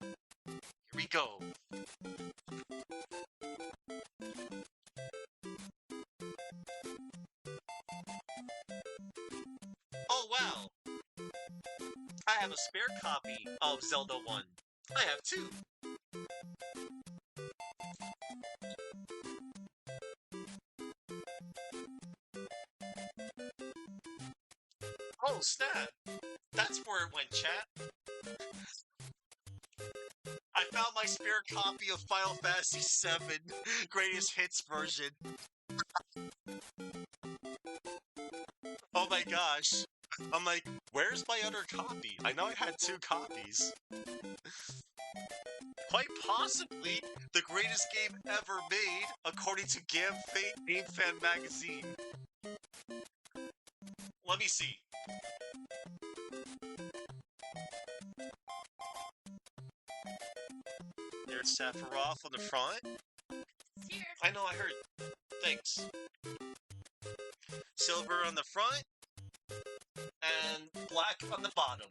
Here we go. Oh wow! I have a spare copy of Zelda 1. I have 2. Oh snap! That's where it went, chat. I found my spare copy of Final Fantasy VII Greatest Hits version. Oh my gosh. I'm like, where's my other copy? I know I had 2 copies. Quite possibly the greatest game ever made, according to Game Fan Magazine. Let me see. There's Sephiroth on the front. I know, I heard. Thanks. Silver on the front, and black on the bottom.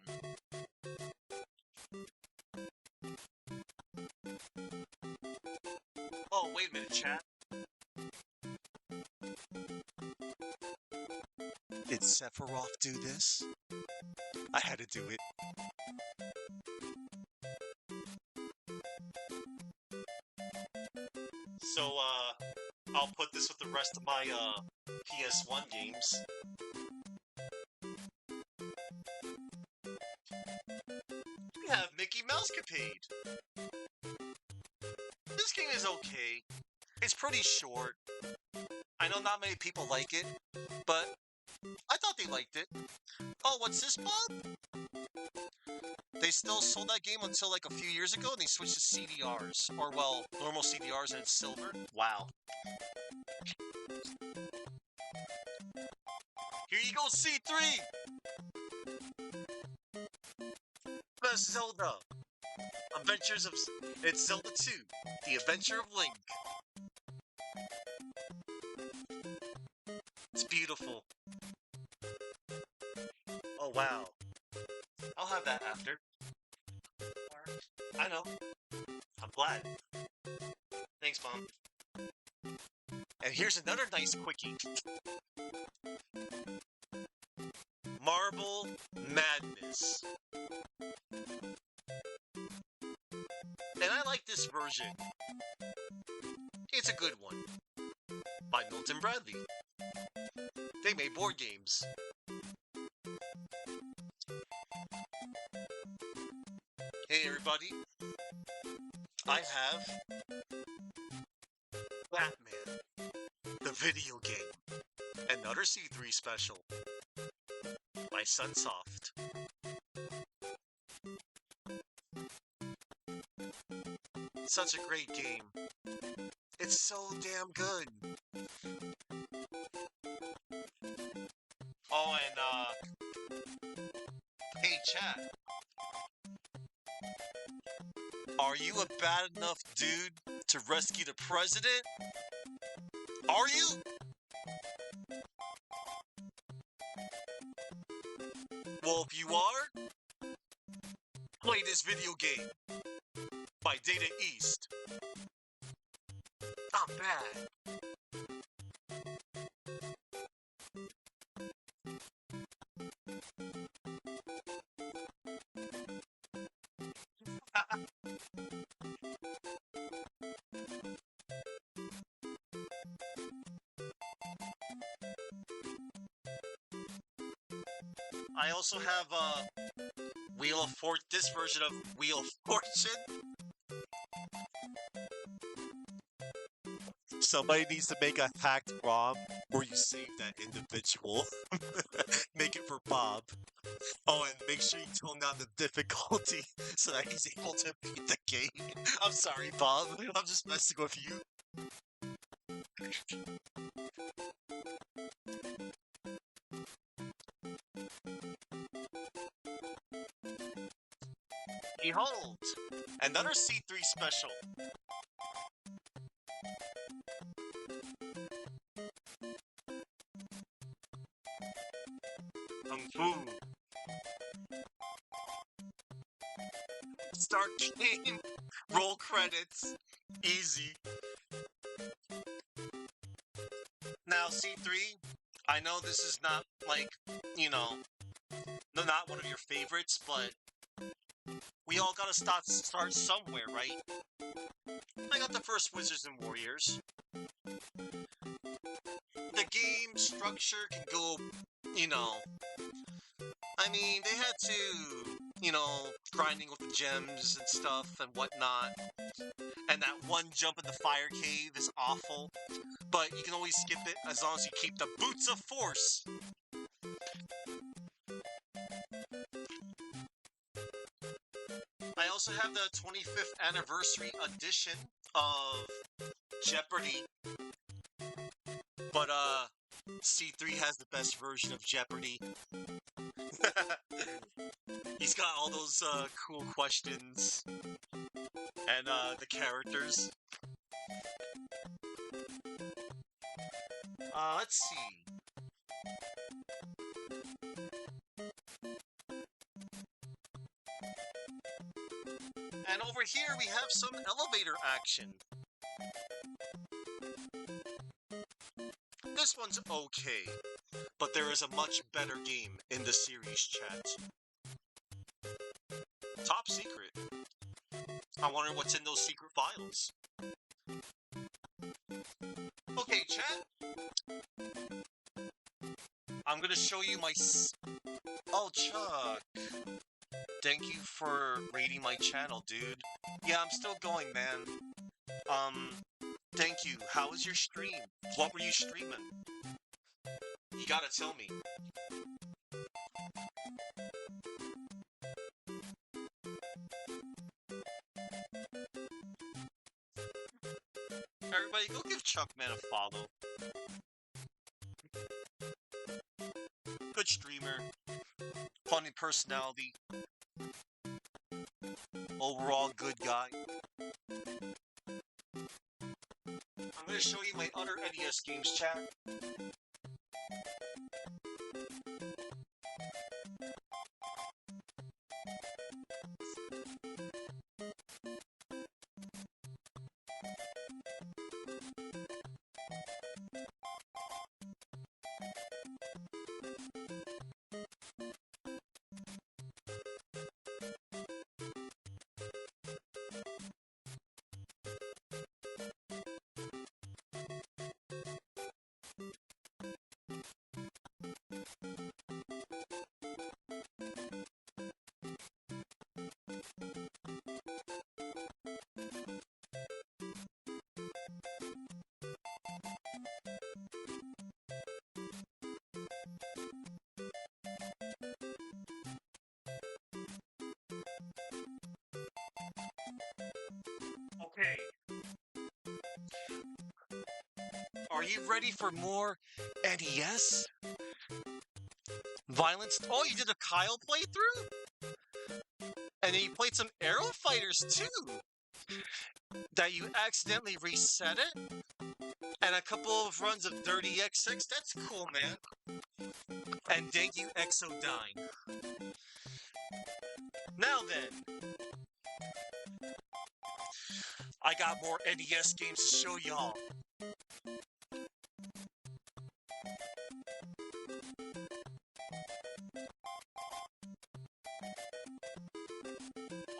Oh, wait a minute, chat. Did Sephiroth do this? I had to do it. So, I'll put this with the rest of my, PS1 games. We have Mickey Mousecapade. This game is okay. It's pretty short. I know not many people like it, but I thought they liked it. Oh, what's this, Bob? They still sold that game until like a few years ago, and they switched to CDRs. Or, well, normal CDRs and it's silver. Wow. Here you go, C3! Best Zelda! Adventures of... It's Zelda 2, The Adventure of Link. It's beautiful. Oh, wow. I'll have that after. I know. I'm glad. Thanks, Mom. And here's another nice quickie. Marble Madness. And I like this version. It's a good one. By Milton Bradley. They made board games. Hey everybody. I have Batman, the video game. Another C3 special. By Sunsoft. Such a great game. It's so damn good. Oh, and hey chat. Are you a bad enough dude to rescue the president? Are you? Well, if you are, play this video game by Data East. Not bad. I also have Wheel of Fortune. This version of Wheel of Fortune. Somebody needs to make a hacked ROM where you save that individual. Make it for Bob. Oh, and make sure you tone down the difficulty so that he's able to beat the game. I'm sorry, Bob. I'm just messing with you. Behold, another C3 special. Kung Fu. Start game. Roll credits. Easy. Now, C3, I know this is not, like, you know, not one of your favorites, but we all gotta start somewhere, right? I got the first Wizards and Warriors. The game structure can go, you know... I mean, they had to, you know, grinding with the gems and stuff and whatnot. And that one jump in the fire cave is awful. But you can always skip it as long as you keep the Boots of Force. I also have the 25th anniversary edition of Jeopardy! But, C3 has the best version of Jeopardy! He's got all those, cool questions. And, the characters. Let's see. And over here we have some elevator action. This one's okay, but there is a much better game in the series, chat. Top secret. I wonder what's in those secret files. Okay, chat. I'm gonna show you my Oh, Chuck. Thank you for rating my channel, dude. Yeah, I'm still going, man. Thank you. How was your stream? What were you streaming? You gotta tell me. Everybody, go give Chuckman a follow. Good streamer. Funny personality. Overall good guy. I'm gonna show you my other NES games, chat. Okay. Are you ready for more NES? Violence? Oh, you did a Kyle playthrough? And then you played some Arrow Fighters too! That you accidentally reset it? And a couple of runs of Dirty X6? That's cool, man. And thank you, Exodyne. Now then, I got more NES games to show y'all.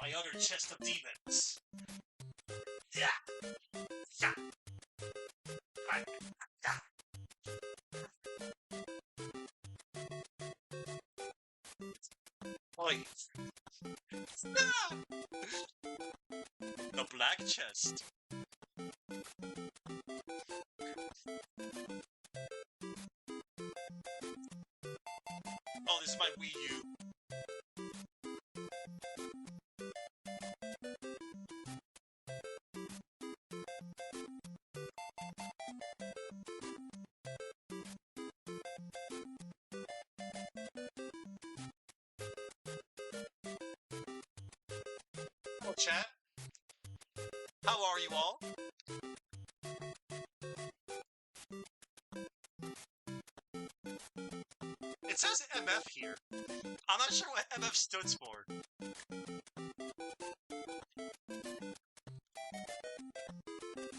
My other chest of demons. Yeah. Yeah. Yeah. Oi. Ah! The black chest. Oh, this is my Wii U. Hello, chat. How are you all? It says MF here. I'm not sure what MF stood for.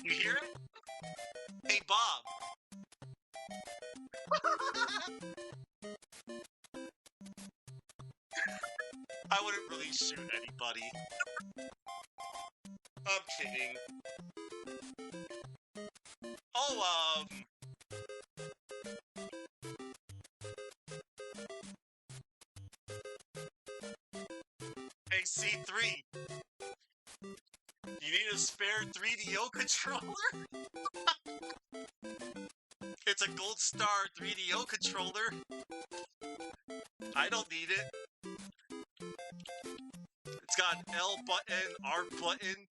You hear it? Hey, Bob. I wouldn't really shoot anybody. I'm kidding. Oh, hey, C3. You need a spare 3DO controller? It's a Gold Star 3DO controller. I don't need it. It's got an L button, R button,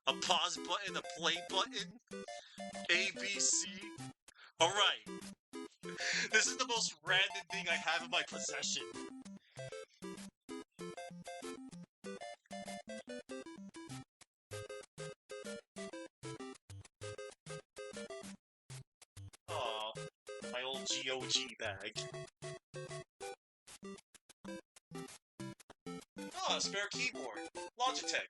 a pause button, a play button, A, B, C. Alright. This is the most random thing I have in my possession. Aw, my old GOG bag. Ah, spare keyboard. Logitech.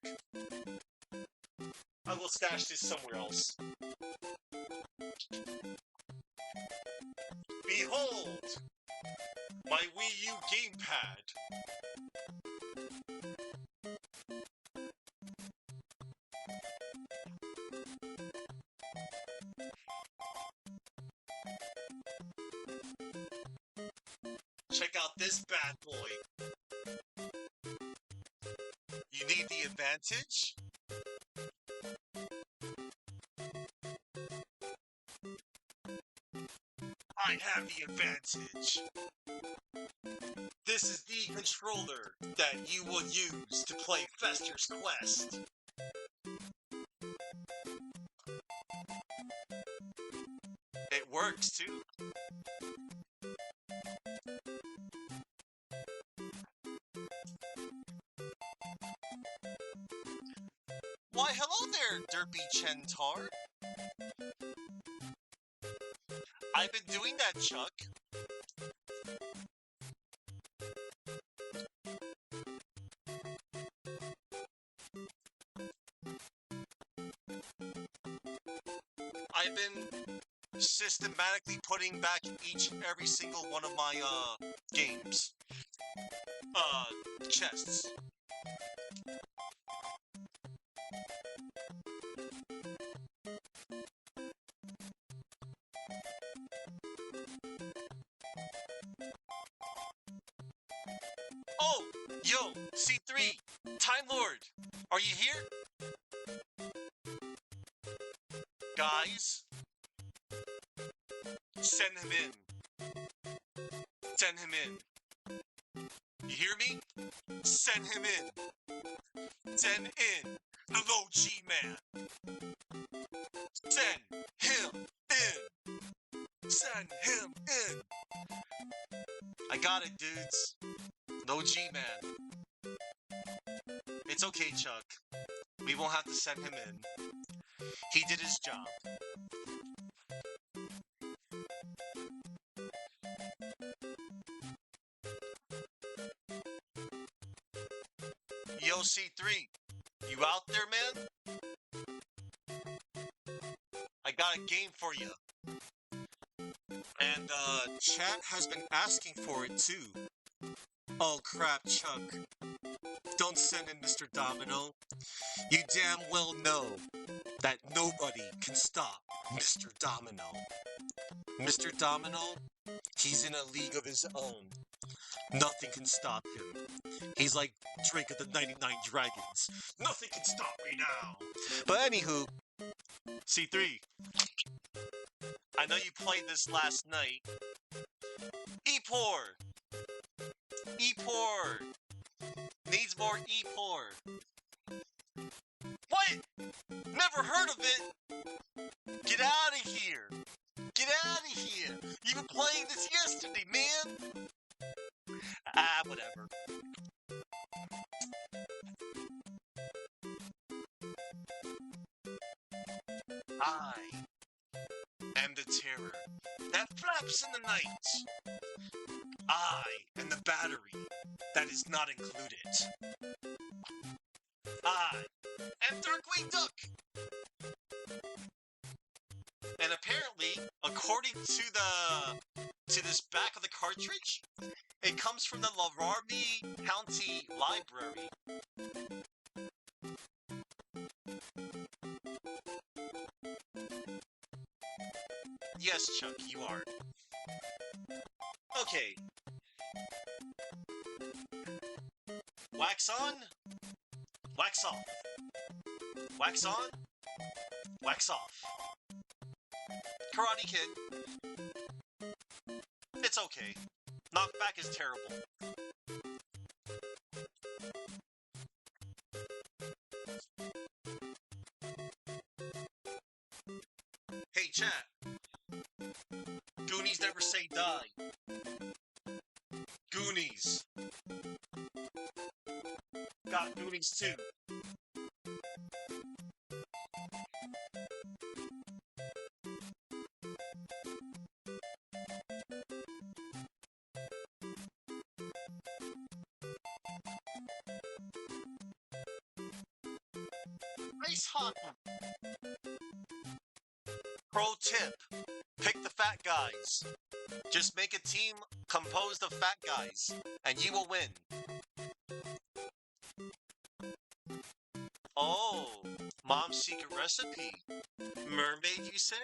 I will stash this somewhere else. Behold! My Wii U gamepad. Check out this bad boy. You need the advantage? I have the advantage. This is the controller that you will use to play Fester's Quest. It works too. Why, hello there, Derpy Chentar. I've been doing that, Chuck. I've been systematically putting back each and every single one of my, games. Chests. Oh, yo, C3, Time Lord, are you here? Guys, send him in. Send him in. You hear me? Send him in. Send in. The low G man. Send him in. Send him in. I got it, dudes. Low G man. It's okay, Chuck. We won't have to send him in. He did his job. Yo, C3, you out there, man? I got a game for you. And, chat has been asking for it, too. Oh, crap, Chuck. Don't send in Mr. Domino. You damn well know that nobody can stop Mr. Domino. Mr. Domino, he's in a league of his own. Nothing can stop him. He's like Drake of the 99 Dragons. Nothing can stop me now. But anywho, C3, I know you played this last night. Epor! Epor! Needs more Epor. What? Never heard of it? Get out of here! Get out of here! You were playing this yesterday, man! Ah, whatever. I am the terror that flaps in the night. I am the battery that is not included. I am Darkwing Duck. And apparently, according to this back of the cartridge, it comes from the Laramie County Library. Yes, Chuck, you are. Okay. Wax on, wax off. Wax on, wax off. Karate Kid. It's okay. Knockback is terrible. Hey, chat. Goonies never say die. Goonies. Got Goonies too. Ice hockey. Pro tip. Pick the fat guys. Just make a team composed of fat guys, and you will win. Oh, mom's secret recipe. Mermaid, you say?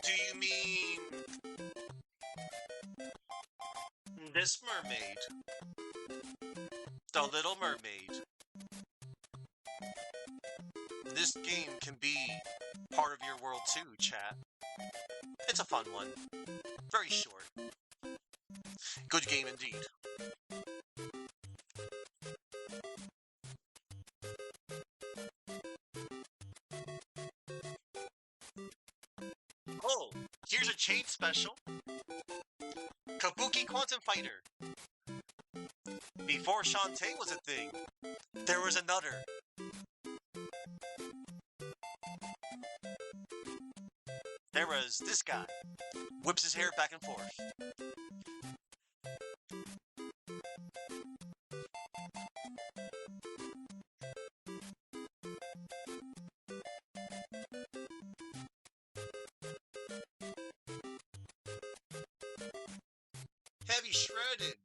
Do you mean this mermaid? The Little Mermaid. This game can be part of your world too, chat. It's a fun one. Very short. Good game indeed. Oh, here's a chain special. Kabuki Quantum Fighter. Before Shantae was a thing, there was another. There was this guy. Whips his hair back and forth. Heavy shredded.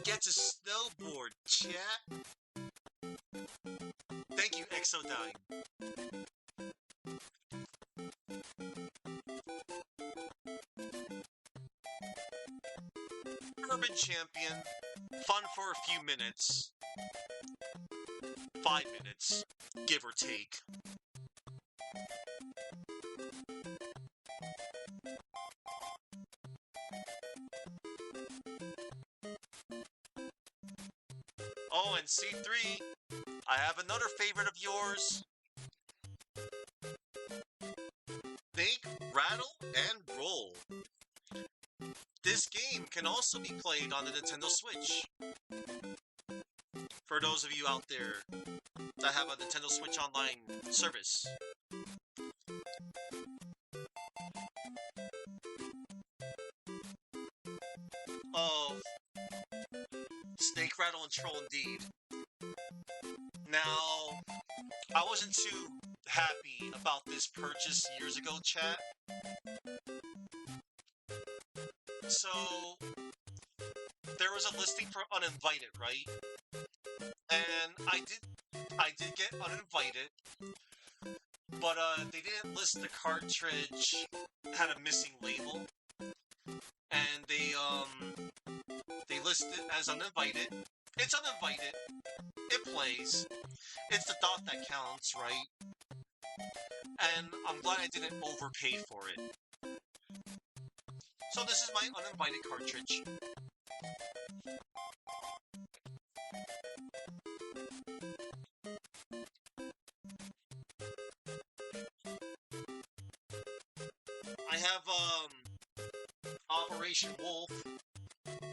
Gets a snowboard, chat. Thank you, Exodyne. Urban champion. Fun for a few minutes. 5 minutes, give or take. Oh, and C3, I have another favorite of yours. Think, rattle, and roll. This game can also be played on the Nintendo Switch. For those of you out there that have a Nintendo Switch Online service. Oh, Snake, Rattle, and Troll indeed. Now, I wasn't too happy about this purchase years ago, chat. So, there was a listing for uninvited, right? And I did get uninvited, but they didn't list the cartridge had a missing label, and they listed it as uninvited. It's uninvited. It plays. It's the thought that counts, right? And I'm glad I didn't overpay for it. So this is my uninvited cartridge. I have, Operation Wolf.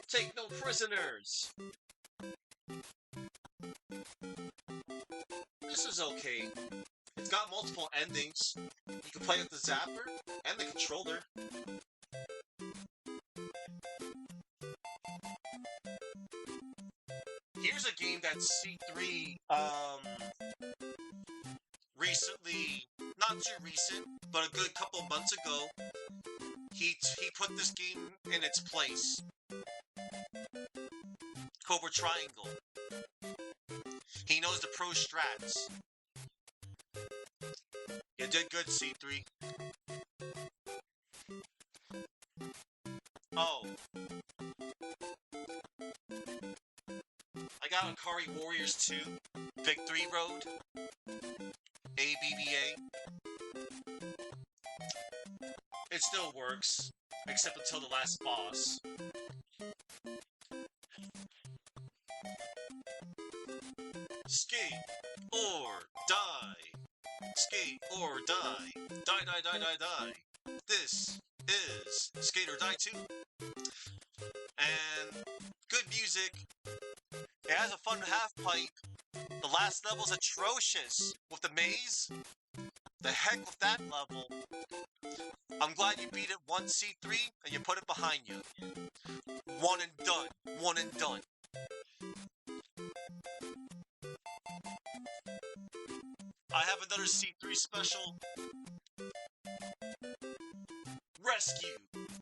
Take no prisoners! This is okay. It's got multiple endings. You can play with the zapper and the controller. Here's a game that C3, recently, not too recent, but a good couple months ago, he put this game in its place. Cobra Triangle. He knows the pro strats. You did good, C3. Oh. I got Akari Warriors 2, Victory Road, ABBA. It still works, except until the last boss. Skate or die. Skate or die. Die, die, die, die, die. This is Skate or Die 2. And good music. It has a fun half pipe. The last level's atrocious. With the maze, the heck with that level. I'm glad you beat it once, C3, and you put it behind you. One and done. One and done. I have another C3 special. Rescue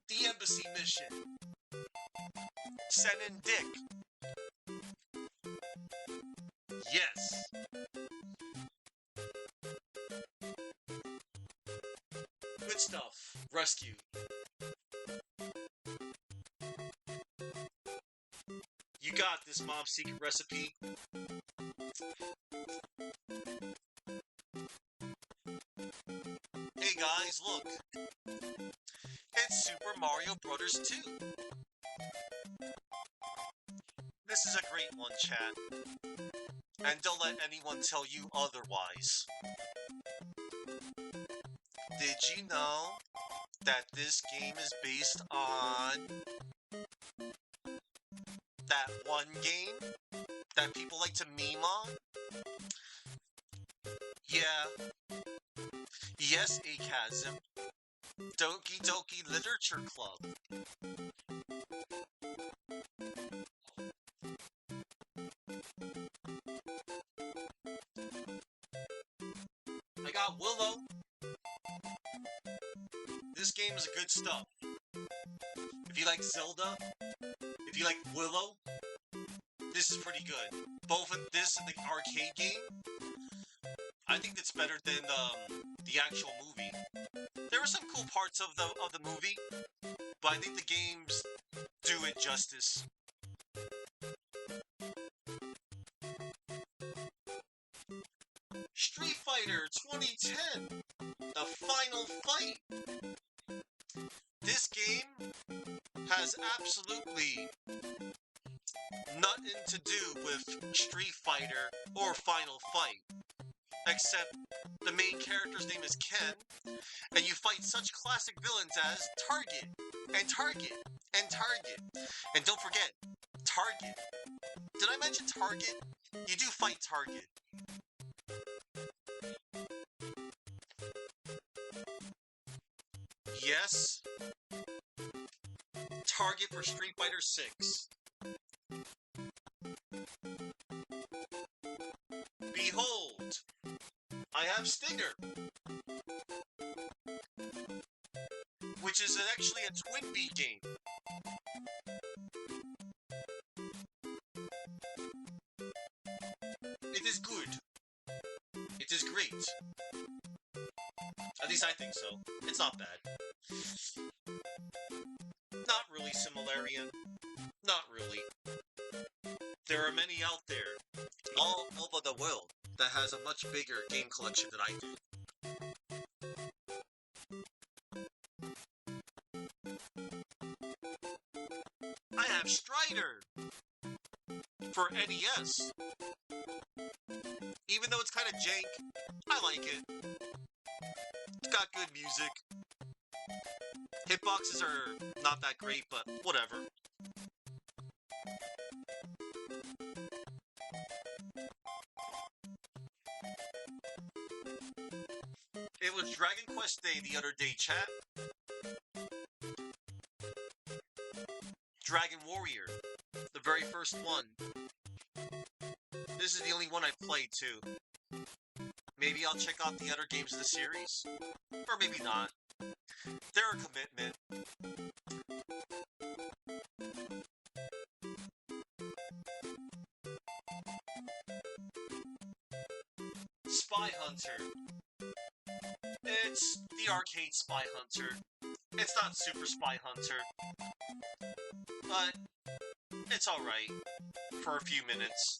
the embassy mission. Send in Dick. Yes. Good stuff. Rescue. You got this, Mom's secret recipe. Hey guys, look. It's Super Mario Brothers 2. This is a great one, chat. And don't let anyone tell you otherwise. Did you know that this game is based on that one game that people like to meme on? Yeah. Yes, Akazim. Doki Doki Literature Club. I got Willow. This game is good stuff. If you like Zelda, if you like Willow, this is pretty good. Both of this and the arcade game, I think it's better than the actual movie. There were some cool parts of the movie, but I think the games do it justice. Street Fighter 2010, the final fight. This game has absolutely nut nothing to do with Street Fighter or Final Fight, except the main character's name is Ken, and you fight such classic villains as Target, and Target, and Target. And don't forget, Target. Did I mention Target? You do fight Target. Yes, Target for Street Fighter 6. Behold, I have Stinger, which is actually a Twin Beat game. It is good. It is great. At least I think so. It's not bad. Not really, Similarian. Not really. There are many out there, all over the world, that has a much bigger game collection than I do. I have Strider for NES. Even though it's kind of jank, I like it. It's got good music. Hitboxes are not that great, but whatever. It was Dragon Quest Day the other day, chat. Dragon Warrior, the very first one. This is the only one I've played, too. Maybe I'll check out the other games in the series. Or maybe not. They're a commitment. Spy Hunter. It's the arcade Spy Hunter. It's not Super Spy Hunter. But it's alright. For a few minutes.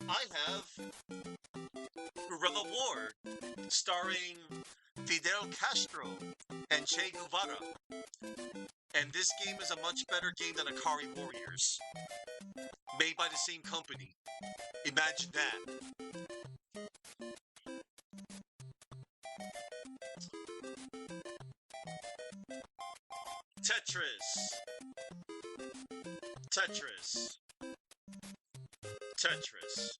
I have Guerrilla War, starring Fidel Castro and Che Guevara. And this game is a much better game than Akari Warriors. Made by the same company. Imagine that. Tetris. Tetris. Tetris.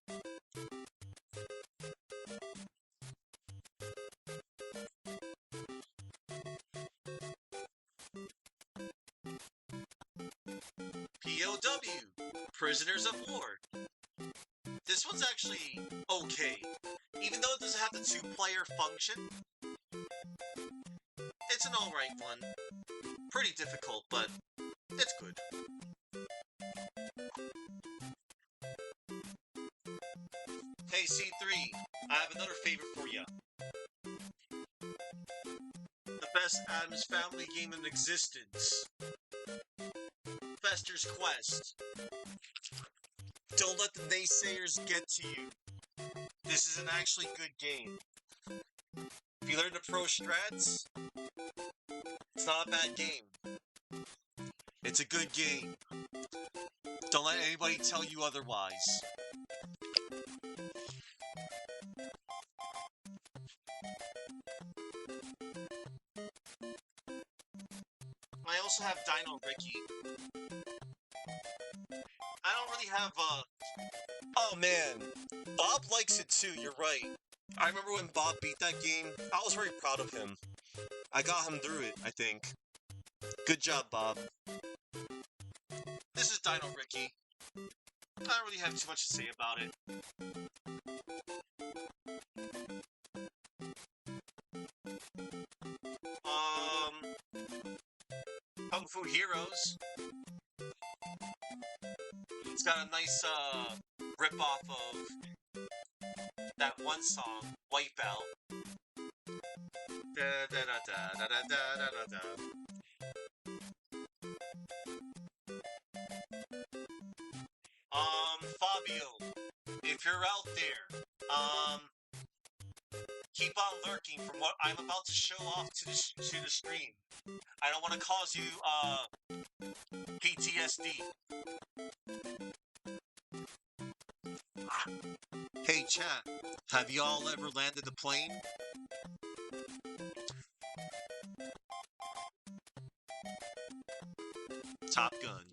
POW. Prisoners of War. This one's actually okay. Even though it doesn't have the two-player function, it's an alright one. Pretty difficult, but it's good. Hey C3, I have another favor for you. The best Addams Family game in existence. Fester's Quest. Don't let the naysayers get to you. This is an actually good game. If you learn the pro strats, it's not a bad game. It's a good game. Don't let anybody tell you otherwise. I also have Dino Ricky. I don't really have Oh man, Bob likes it too, you're right. I remember when Bob beat that game, I was very proud of him. I got him through it, I think. Good job, Bob. This is Dino Ricky. I don't really have too much to say about it. Kung Fu Heroes. It's got a nice, rip-off of that one song, Wipeout. Da-da-da-da-da-da-da-da-da. Fabio, if if you're out there, keep on lurking from what I'm about to show off to the stream. I don't want to cause you PTSD. Hey chat, have y'all ever landed a plane? Top Gun.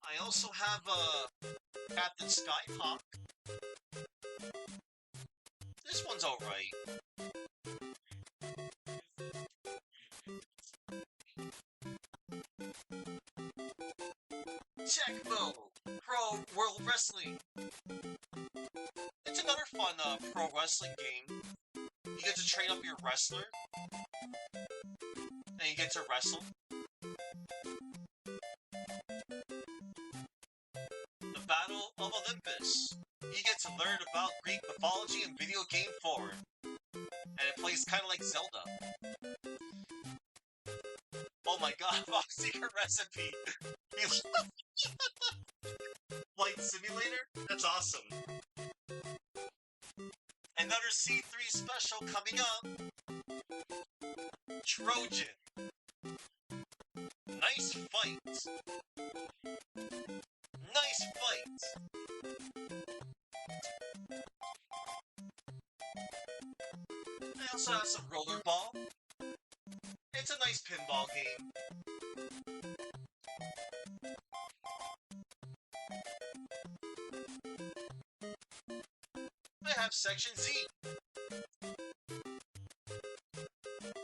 I also have Captain Skyhawk. This one's alright. Tecmo Pro World Wrestling. It's another fun pro wrestling game. You get to train up your wrestler, and you get to wrestle. The Battle of Olympus. You get to learn about Greek mythology in video game form, and it plays kind of like Zelda. Oh my god, Secret Recipe! Flight Simulator? That's awesome. Another C3 special coming up. Trojan. Nice fight. Nice fight. I also have some rollerball. It's a nice pinball game. I have Section Z.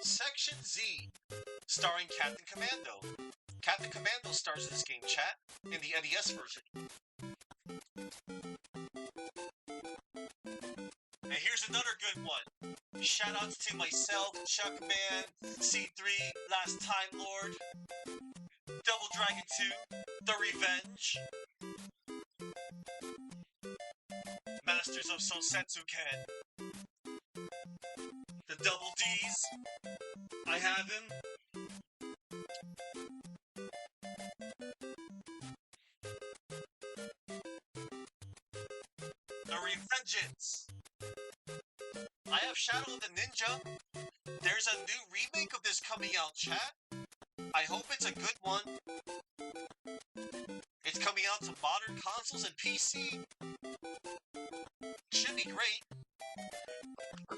Section Z, starring Captain Commando. Captain Commando stars in this game, chat, in the NES version. And here's another good one. Shoutouts to myself, Chuckman, C3, Last Time Lord, Double Dragon 2, The Revenge, Masters of Sosetsu Ken, the Double D's. I have him. The Revengeance. I have Shadow of the Ninja. There's a new remake of this coming out, chat. I hope it's a good one. It's coming out to modern consoles and PC. Should be great.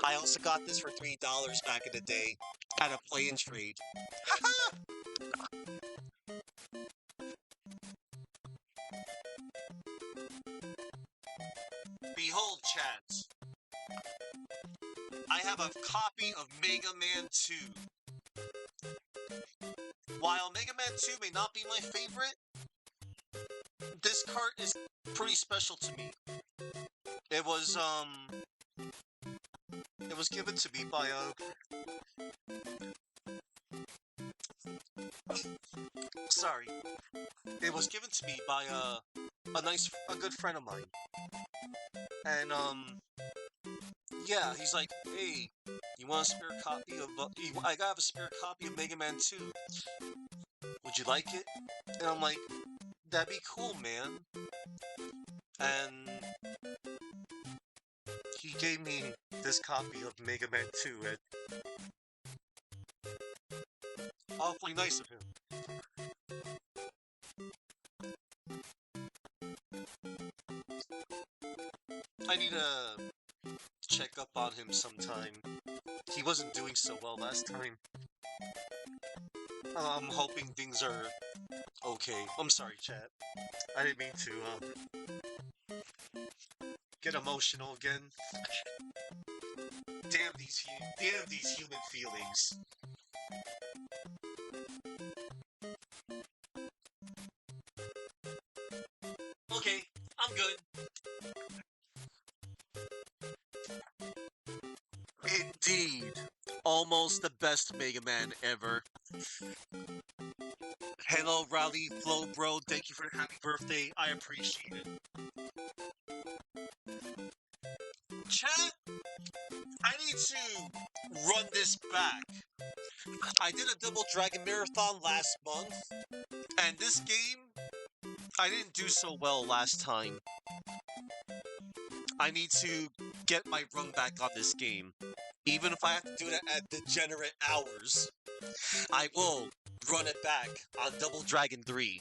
I also got this for $3 back in the day at a play and trade. Haha! Behold, chat. I have a copy of Mega Man 2. While Mega Man 2 may not be my favorite, this cart is pretty special to me. It was given to me by sorry. It was given to me by a good friend of mine. And yeah, he's like, hey, you want a spare copy of I have a spare copy of Mega Man 2. Would you like it? And I'm like, that'd be cool, man. And he gave me this copy of Mega Man 2, and awfully nice of him. I need to check up on him sometime. He wasn't doing so well last time. I'm hoping things are okay. I'm sorry, chat. I didn't mean to get emotional again. Damn these human feelings. Okay, I'm good. Indeed. Almost the best Mega Man ever. Hello, Rowdy Flow Bro. Thank you for the happy birthday. I appreciate it. Chat, I need to run this back. I did a Double Dragon Marathon last month, and this game, I didn't do so well last time. I need to get my run back on this game. Even if I have to do that at degenerate hours, I will run it back on Double Dragon 3.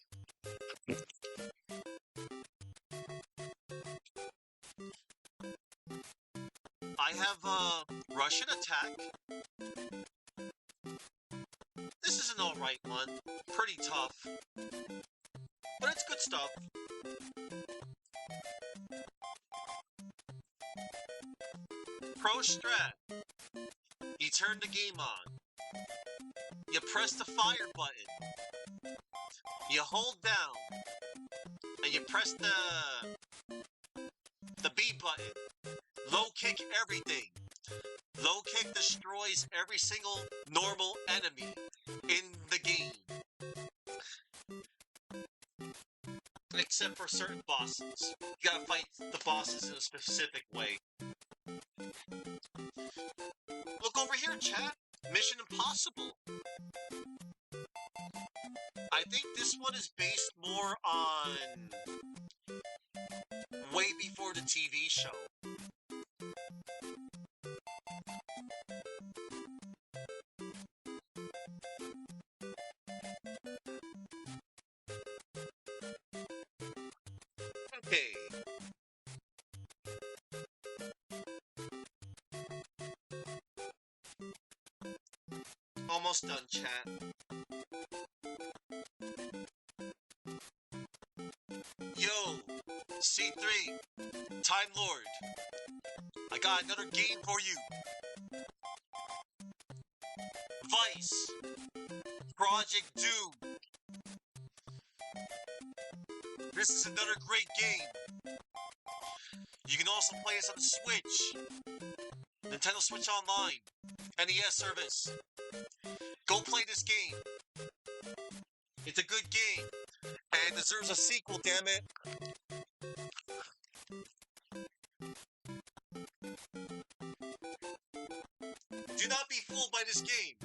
I have Russian Attack. This is an alright one. Pretty tough. But it's good stuff. Pro Strat. You turn the game on. You press the fire button. You hold down. And you press the B button. Low kick everything. Low kick destroys every single normal enemy in the game. Except for certain bosses. You gotta fight the bosses in a specific way. Look over here, chat. Mission Impossible. I think this one is based more on way before the TV show. Okay. Almost done, chat. Yo, C3, Time Lord. I got another game for you. Vice, Project Doom. This is another great game. You can also play this on the Switch, Nintendo Switch Online, NES service. Go play this game. It's a good game, and it deserves a sequel, damn it. Do not be fooled by this game.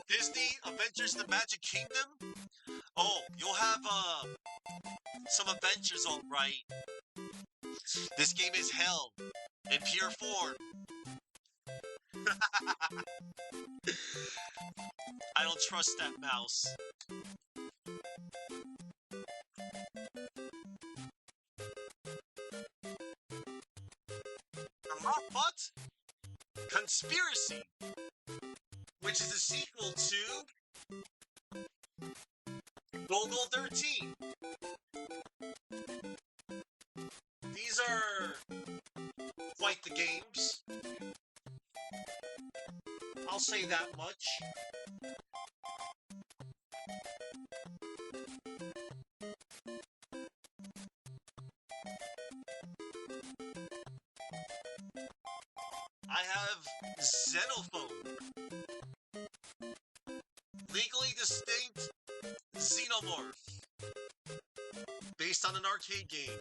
Disney Adventures in the Magic Kingdom? Oh, you'll have, some adventures, alright. This game is hell, in pure form. I don't trust that mouse. What? Conspiracy, which is a sequel to Golgo 13. These are quite the games. I'll say that much. I have Xenophone. Legally distinct Xenomorph. Based on an arcade game.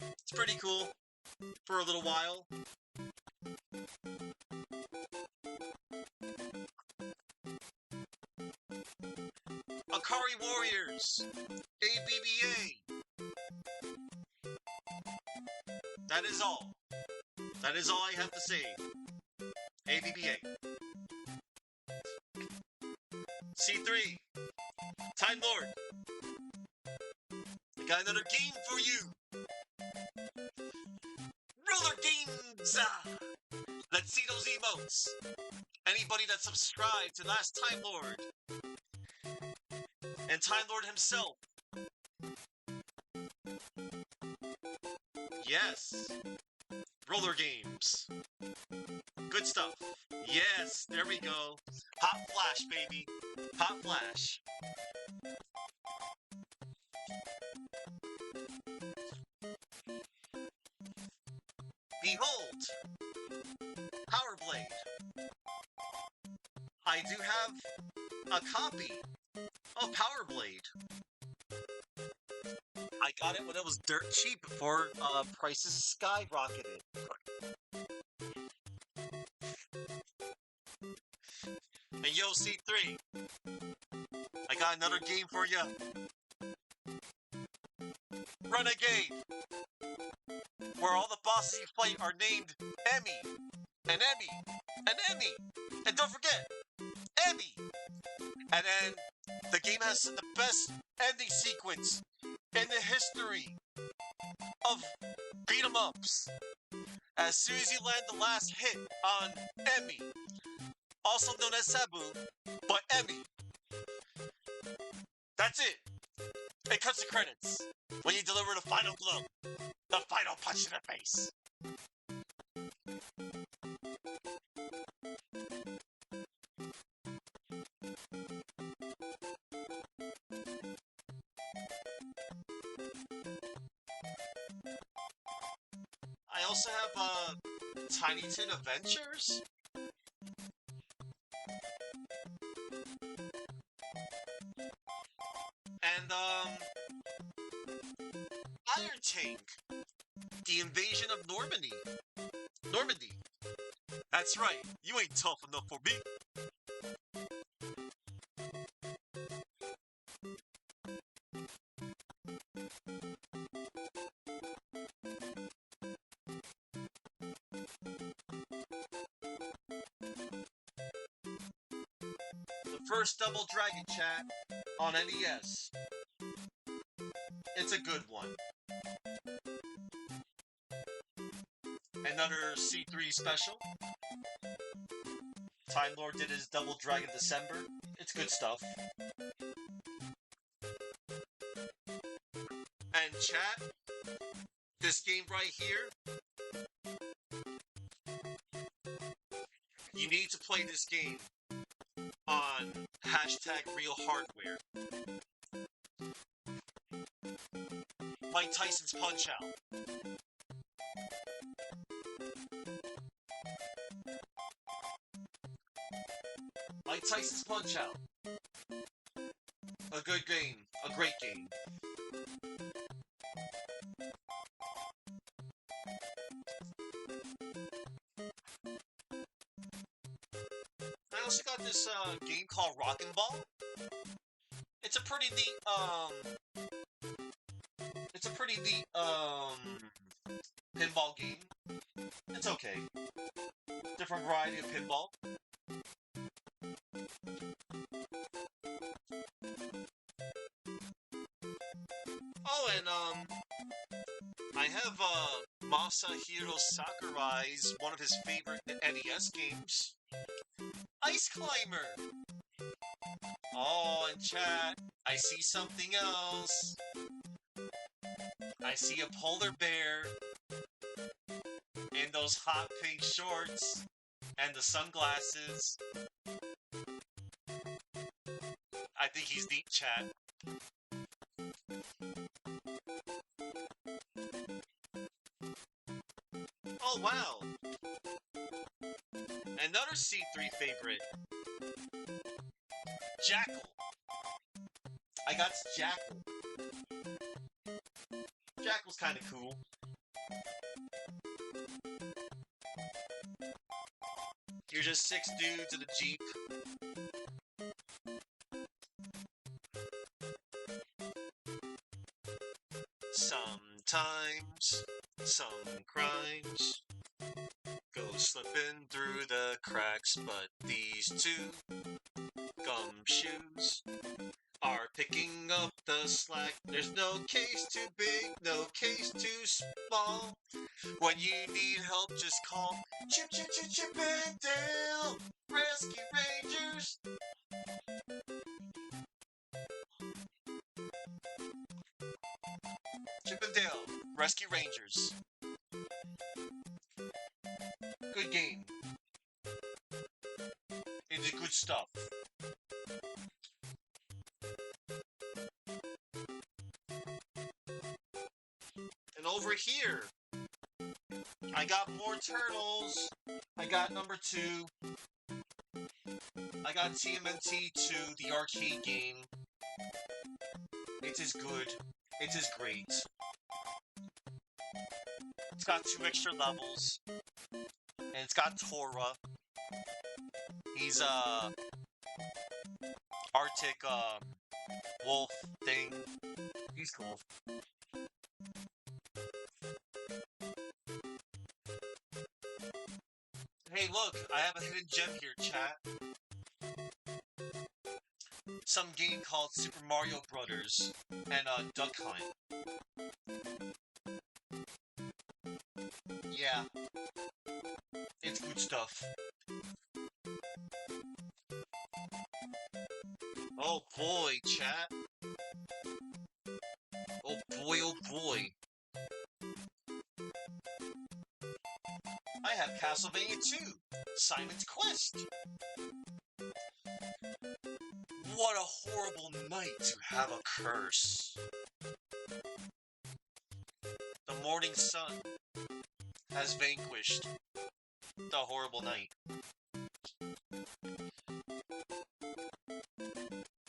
It's pretty cool. For a little while. Akari Warriors. ABBA. That is all. That is all I have to say. ABBA. C3. Time Lord. I got another game for you. Roller games! Let's see those emotes. Anybody that subscribed to Last Time Lord. And Time Lord himself. Yes. Roller games. Good stuff. Yes, there we go. Hot Flash, baby. Hot Flash. Behold. Power Blade. I do have a copy of Power Blade. I got it when it was dirt cheap before prices skyrocketed. And yo, C3, I got another game for you. Renegade, where all the bosses you fight are named Emmy, and Emmy, and Emmy, and don't forget, Emmy. And then the game has the best ending sequence in the history of beat 'em ups. As soon as you land the last hit on Emmy, also known as Sabu, but Emmy, that's it. It cuts the credits when you deliver the final blow, the final punch in the face. I also have Tiny Toon Adventures. And Iron Tank, the invasion of Normandy. Normandy. That's right. You ain't tough enough for me. The first Double Dragon chat on NES. It's a good one. Another C3 special. Time Lord did his Double Dragon December. It's good stuff. And chat, this game right here, you need to play this game on #real hardware. Mike Tyson's Punch Out. Mike Tyson's Punch Out. A good game. A great game. I also got this game called Rockin' Ball. It's a pretty neat pinball game. It's okay. Different variety of pinball. Oh, and I have Masahiro Sakurai's one of his favorite NES games, Ice Climber. Oh, and chat, I see something else. I see a polar bear in those hot pink shorts and the sunglasses. I think he's deep, chat. Oh, wow. Another C3 favorite. Jackal. I got Jackal. Jackal's kind of cool. You're just 6 dudes in a Jeep. Sometimes some crimes go slipping through the cracks, but these two gumshoes are picking up the slack. There's no case too big, no case too small. When you need help, just call Chip and Dale Rescue Rangers. Chip and Dale Rescue Rangers. Good game. It did good stuff. And over here, I got more turtles. I got number 2. I got TMNT 2, the arcade game. It is good. It is great. It's got 2 extra levels, and it's got Torah. He's Arctic wolf thing. He's cool. Hey, look, I have a hidden gem here, chat. Some game called Super Mario Brothers and Duck Hunt. Yeah, it's good stuff. Oh boy, chat. Oh boy, oh boy. I have Castlevania 2, Simon's Quest. What a horrible night to have a curse. The morning sun has vanquished the horrible night.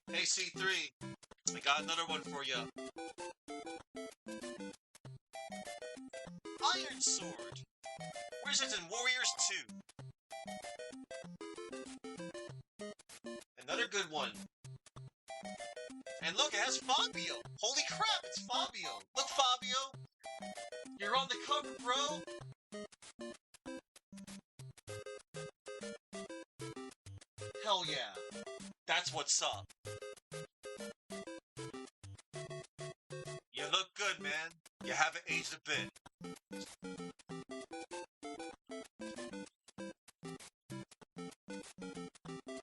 Hey C3, I got another one for you. Iron Sword, Wizards and Warriors 2. Another good one. And look, it has Fabio. Holy crap, it's Fabio. Look, Fabio, you're on the cover, bro. Hell yeah. That's what's up. You look good, man. You haven't aged a bit.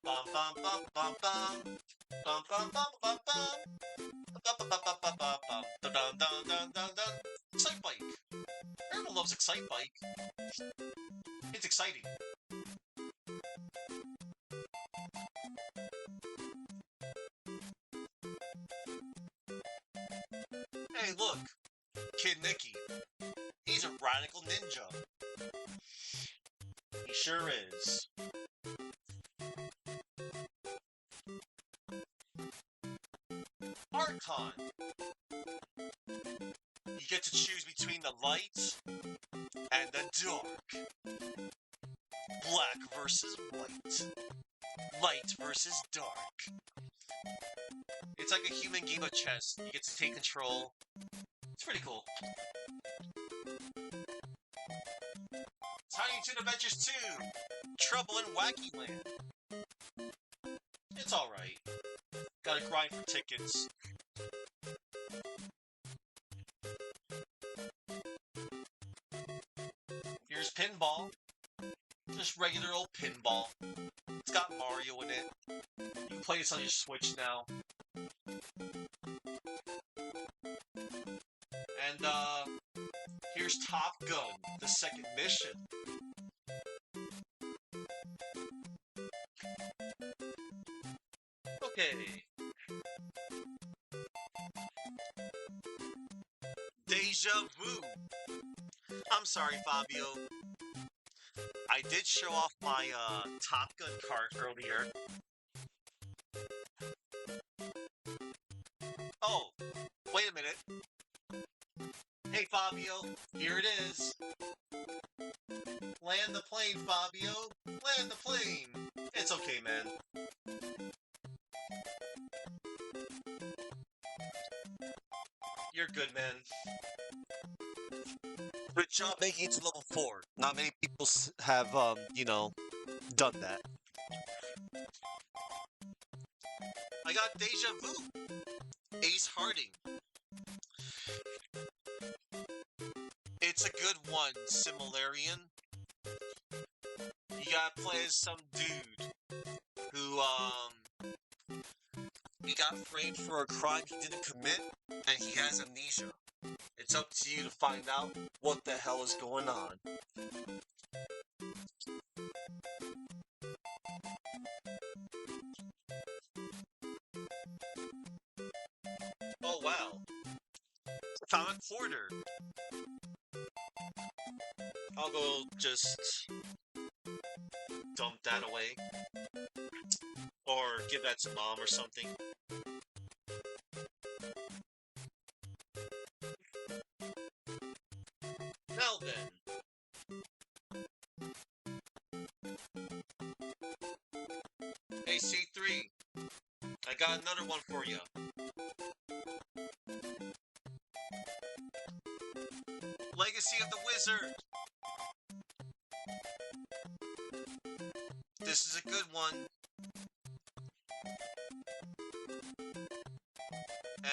Bum bum bum bum bum. Bum bum bum bum bum. Bum bum bum bum bum bum bum. Dun dun dun dun dun dun. Excite Bike. Everyone loves Excite Bike. It's exciting. Hey, look. Kid Nicky. He's a radical ninja. He sure is. Archon. You get to choose between the light and the dark. Black versus white. Light versus dark. It's like a human game of chess. You get to take control. It's pretty cool. Tiny Toon Adventures 2. Trouble in Wacky Land. It's alright. Gotta grind for tickets. Here's Pinball. Just regular old pinball. It's got Mario in it. You can play this on your Switch now. And, here's Top Gun, the second mission. Okay. Deja Vu. I'm sorry, Fabio. I did show off my, Top Gun cart earlier. Oh, wait a minute. Hey, Fabio, here it is. Land the plane, Fabio. Land the plane. It's okay, man. You're good, man. Good job making it to level 4. Not many people have, you know, done that. I got Deja Vu. Ace Harding. It's a good one, Similarian. You gotta play as some dude who, he got framed for a crime he didn't commit, and he has amnesia. It's up to you to find out what the hell is going on. Oh wow. Found a quarter. I'll go just dump that away. Or give that to Mom or something. Hey, C3, I got another one for you. Legacy of the Wizard. This is a good one.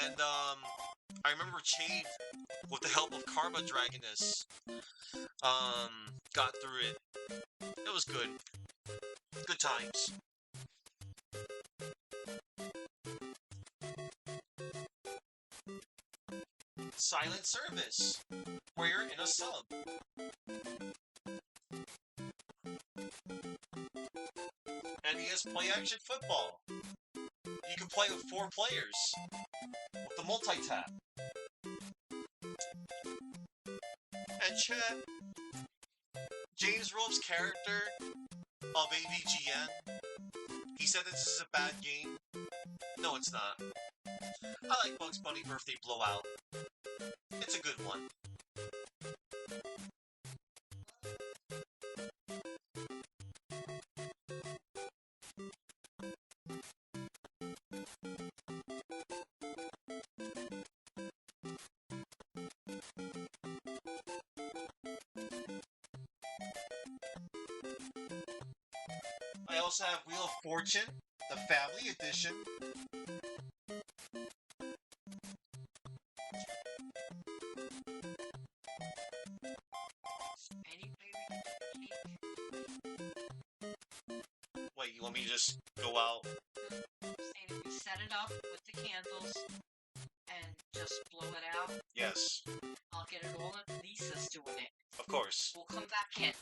And, I remember Chade, with the help of Karma Dragoness, got through it. It was good. Good times. Silent Service, where you're in a sub. NES Play Action Football. You can play with 4 players with the multi-tap. And chat, James Rope's character of AVGN, he said this is a bad game. No, it's not. I like Bugs Bunny Birthday Blowout. It's a good one. I also have Wheel of Fortune, the Family Edition. Wait, you want me to just go out? Saying if we set it up with the candles and just blow it out, Yes, I'll get it all at Lisa's doing it. of course. We'll come back in.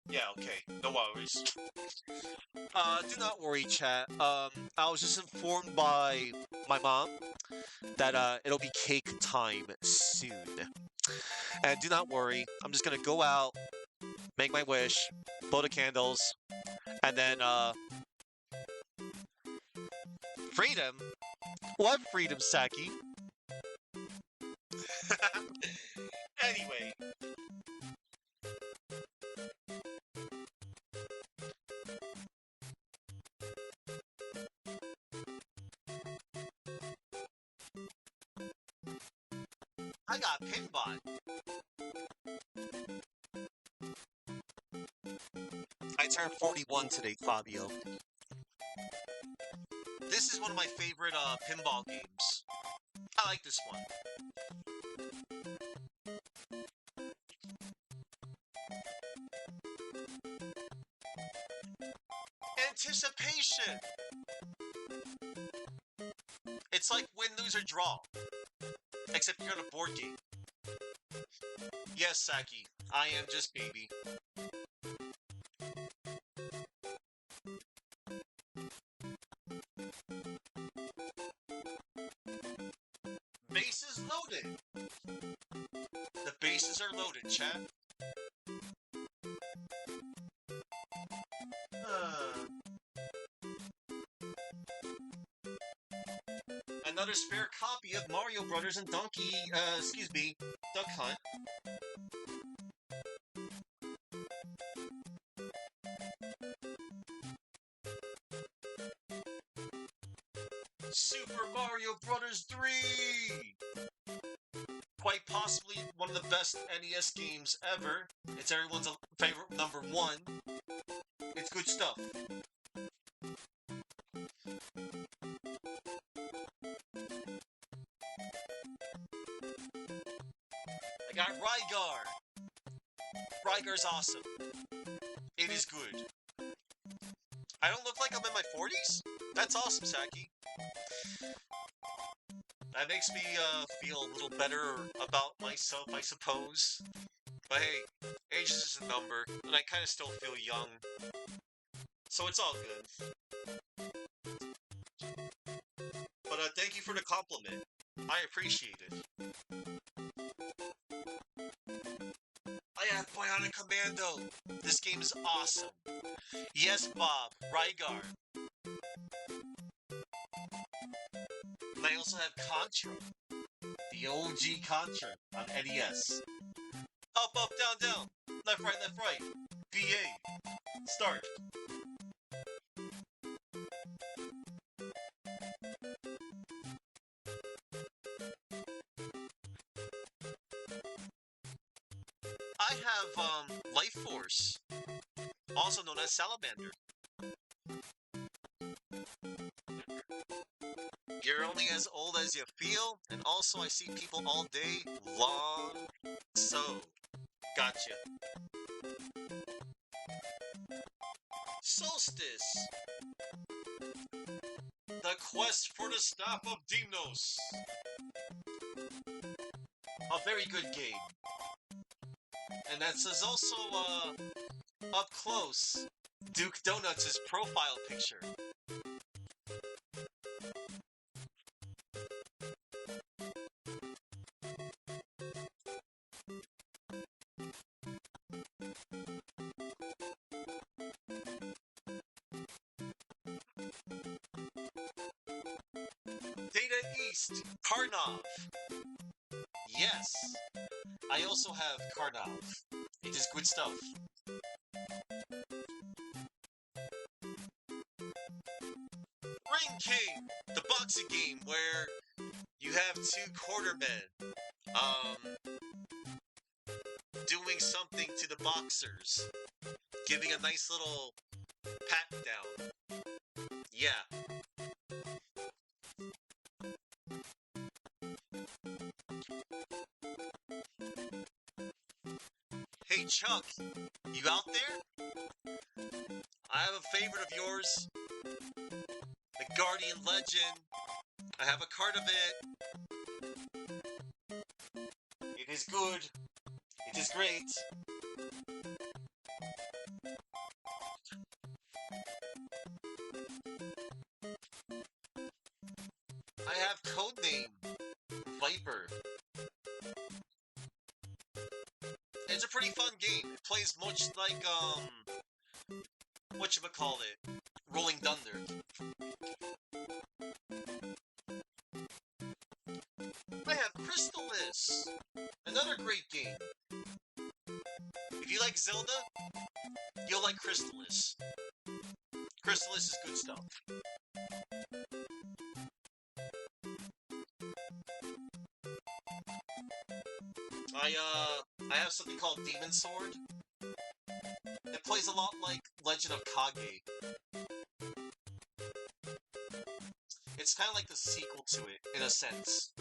Yeah, okay. No worries. Do not worry, chat. I was just informed by my mom that it'll be cake time soon. And do not worry, I'm just gonna go out, make my wish, blow the candles, and then freedom? What freedom, Saki? Anyway. I got Pinbot. I turned 41 today, Fabio. This is one of my favorite pinball games. I like this one. Anticipation! It's like win, lose, or draw. Except you're on a board game. Yes, Saki, I am just baby. Bases loaded! The bases are loaded, chat. Another spare copy of Mario Brothers and Duck Hunt. Super Mario Brothers 3! Quite possibly one of the best NES games ever. It's everyone's favorite #1. It's good stuff. I got Rygar. Rygar's awesome. It is good. I don't look like I'm in my 40s? That's awesome, Saki. That makes me feel a little better about myself, I suppose. But hey, age is just a number, and I kind of still feel young. So it's all good. But thank you for the compliment. I appreciate it. I have Bionic Commando. This game is awesome. Yes, Bob. Rygar. And I also have Contra. The OG Contra on NES. Up, up, down, down. Left, right, BA. Start. course, also known as Salamander. You're only as old as you feel, and also I see people all day long. So, gotcha. Solstice. The quest for the staff of Dimnos. A very good game. And that is also, up close, Duke Donuts' profile picture. Data East, Karnov. Yes, I also have Karnov. It is good stuff. Ring King, the boxing game where you have two quartermen, doing something to the boxers, giving a nice little pat down. Yeah. Hey Chuck, you out there? I have a favorite of yours, the Guardian Legend. I have a card of it. It is good. It is great. I have Codename Viper. It's a pretty fun game. It plays much like, whatchamacallit, Rolling Thunder. I have Crystallis, another great game. If you like Zelda, you'll like Crystallis. Crystallis is good stuff. I have something called Demon Sword. It plays a lot like Legend of Kage. It's kind of like the sequel to it, in a sense.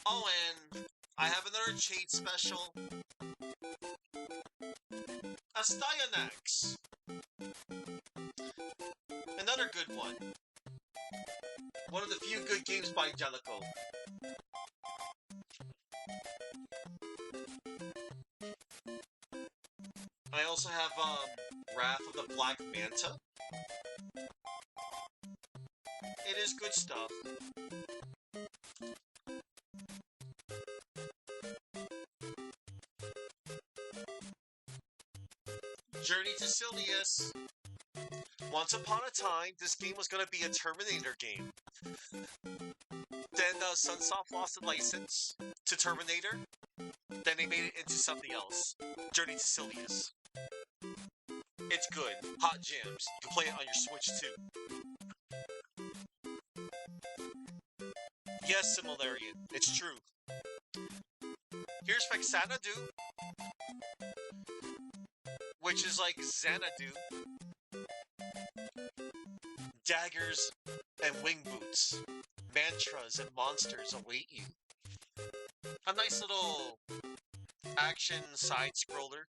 Oh, and I have another Shade special. Astyanax. Another good one. One of the few good games by Jellico. I also have, Wrath of the Black Manta. It is good stuff. Journey to Silius. Once upon a time, this game was gonna be a Terminator game. Then, Sunsoft lost the license to Terminator. Then they made it into something else. Journey to Silius. It's good. Hot jams. You can play it on your Switch too. Yes, Similarian. It's true. Here's Xanadu, which is like Xanadu. Daggers and wing boots. Mantras and monsters await you. A nice little action side-scroller.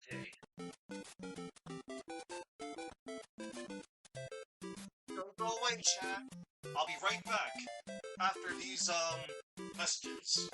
Okay. Don't go away, chat. I'll be right back after these messages.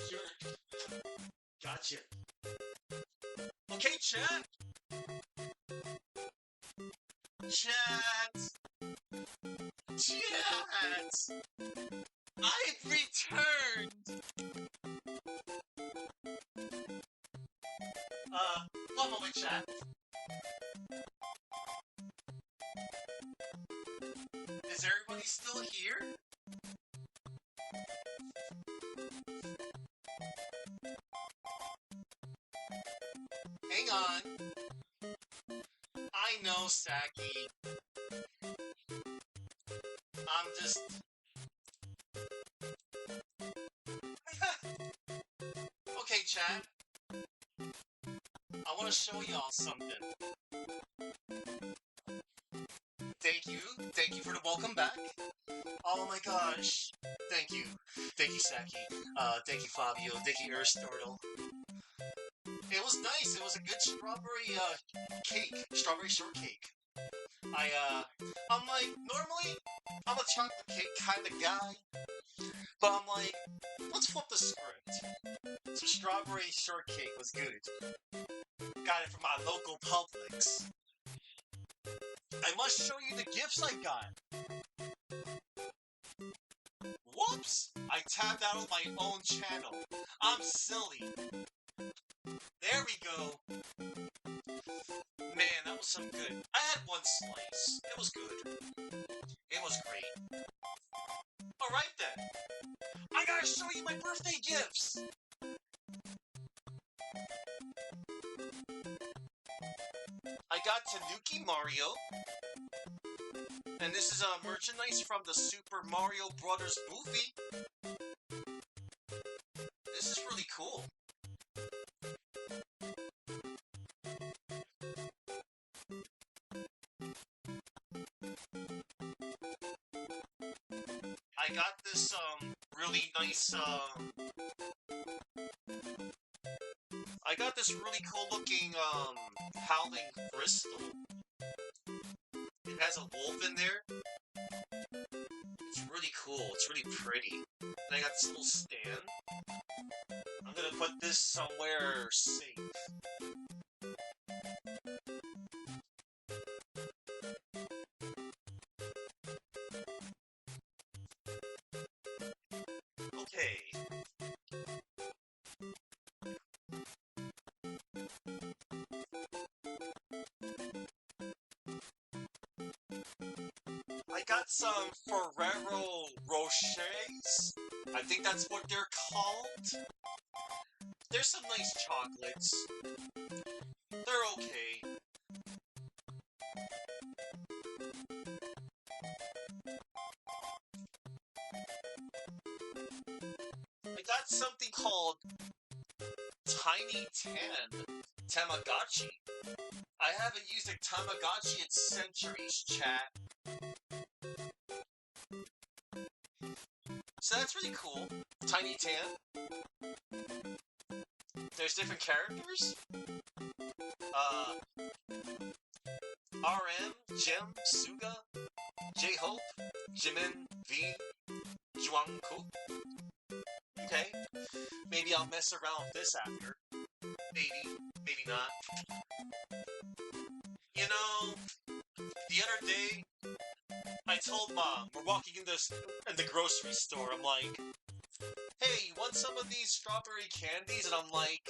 Sure. Gotcha. Okay, chat. Chat. Chat. I've returned. One moment, chat. Is everybody still here? Hang on. I know, Saki. I'm just... Okay, chat. I want to show y'all something. Thank you. Thank you for the welcome back. Oh my gosh. Thank you. Thank you, Saki. Thank you, Fabio. Thank you, Aristotle. It was nice. It was a good strawberry, cake. Strawberry shortcake. I'm like, normally, I'm a chocolate cake kind of guy. But I'm like, let's flip the script. So strawberry shortcake was good. Got it from my local Publix. I must show you the gifts I got. Whoops! I tabbed out of my own channel. I'm silly. There we go. Man, that was some good. I had one slice. It was good. It was great. Alright then. I gotta show you my birthday gifts! I got Tanuki Mario. And this is merchandise from the Super Mario Brothers movie. This is really cool. I got this really nice I got this really cool looking howling crystal. It has a wolf in there. It's really cool. It's really pretty. And I got this little stand. I'm gonna put this somewhere safe. Okay. I got some Ferrero Rochers. I think that's what they're called. There's some nice chocolates. They're okay. I got something called Tiny Tamagotchi. I haven't used a Tamagotchi in centuries, chat. So that's really cool. Tiny Tam. There's different characters. RM, Gem, Suga, J-Hope, Jimin, V, Juanku. Okay. Maybe I'll mess around with this after. Maybe. Maybe not. You know, the other day, I told Mom, we're walking in the grocery store, I'm like, hey, you want some of these strawberry candies? And I'm like,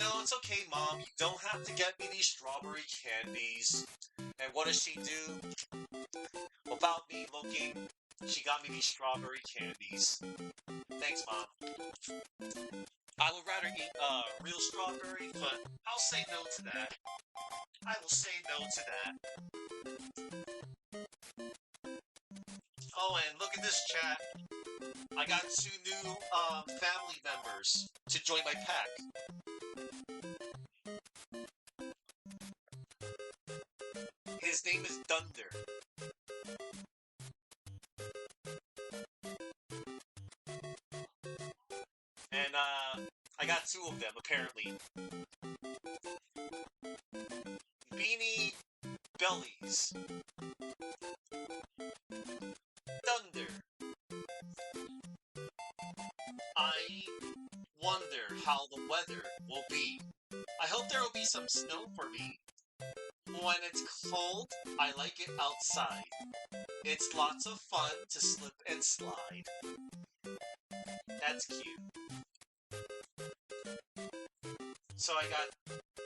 no, it's okay, Mom, you don't have to get me these strawberry candies. And what does she do? Without me looking, she got me these strawberry candies. Thanks, Mom. I would rather eat real strawberries, but I'll say no to that. I will say no to that. Oh, and look at this, chat. I got 2 new family members to join my pack. His name is Dunder. And I got 2 of them apparently. Beanie Bellies. Thunder. I wonder how the weather will be. I hope there will be some snow for me. When it's cold, I like it outside. It's lots of fun to slip and slide. That's cute. So I got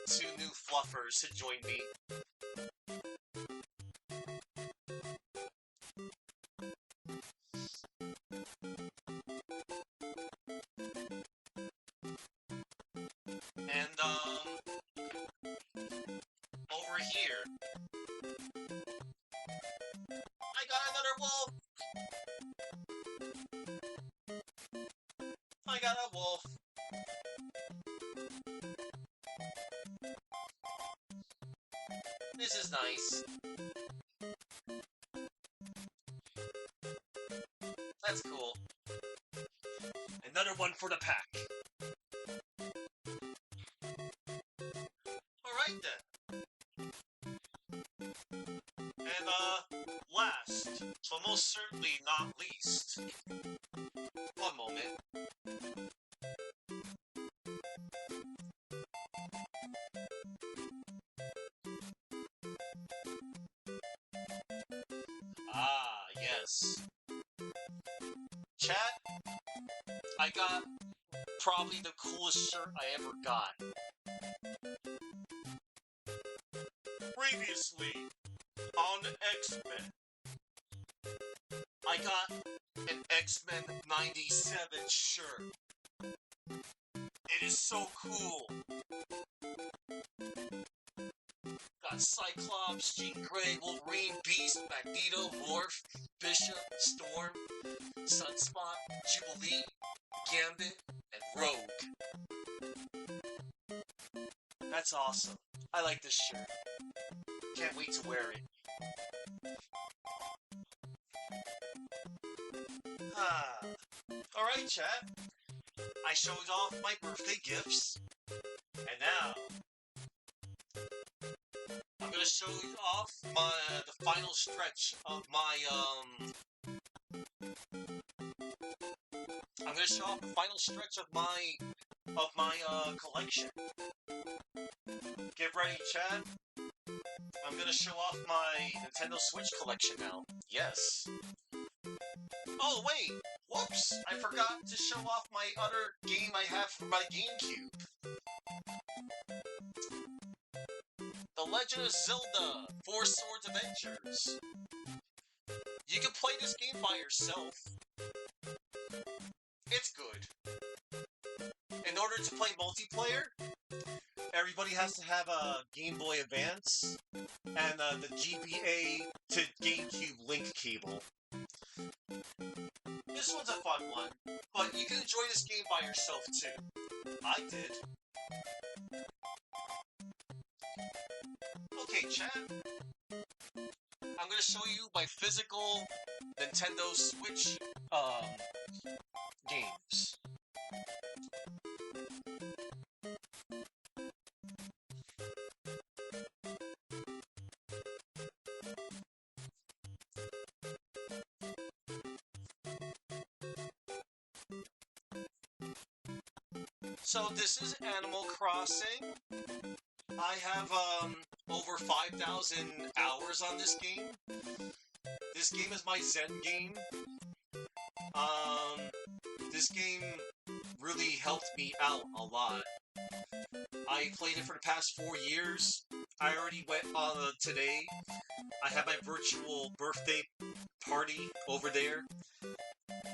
2 new fluffers to join me. And, over here, I got another wolf! I got a wolf. This is nice. That's cool. Another one for the pack. Alright then. And, last, but most certainly not least. One moment. Ah, yes. Chat, I got probably the coolest shirt I ever got. Previously on X-Men. I got an X-Men 97 shirt. It is so cool. Got Cyclops, Jean Grey, Wolverine, Beast, Magneto, Morph, Bishop, Storm, Sunspot, Jubilee, Gambit, and Rogue. That's awesome. I like this shirt. Can't wait to wear it. Alright, chat. I showed off my birthday gifts. And now, I'm gonna show off the final stretch of my, I'm gonna show off the final stretch of my collection. Get ready, chat. I'm gonna show off my Nintendo Switch collection now. Yes. Oh, wait! Whoops! I forgot to show off my other game I have for my GameCube. The Legend of Zelda 4 Swords Adventures. You can play this game by yourself. It's good. In order to play multiplayer, everybody has to have a Game Boy Advance and the GBA to GameCube link cable. This one's a fun one, but you can enjoy this game by yourself too. I did. Okay, chat. I'm gonna show you my physical Nintendo Switch games. So this is Animal Crossing. I have over 5,000 hours on this game. This game is my Zen game. This game really helped me out a lot. I played it for the past 4 years. I already went today. I had my virtual birthday party over there.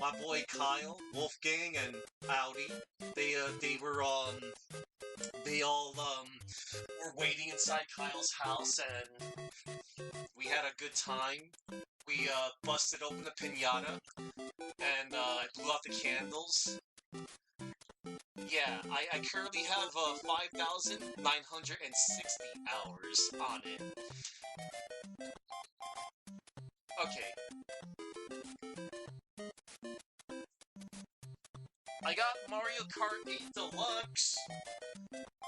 My boy Kyle, Wolfgang, and Audi, they all were waiting inside Kyle's house, and we had a good time. We busted open the piñata, and I blew out the candles. Yeah, I currently have 5,960 hours on it. Okay. I got Mario Kart 8 Deluxe.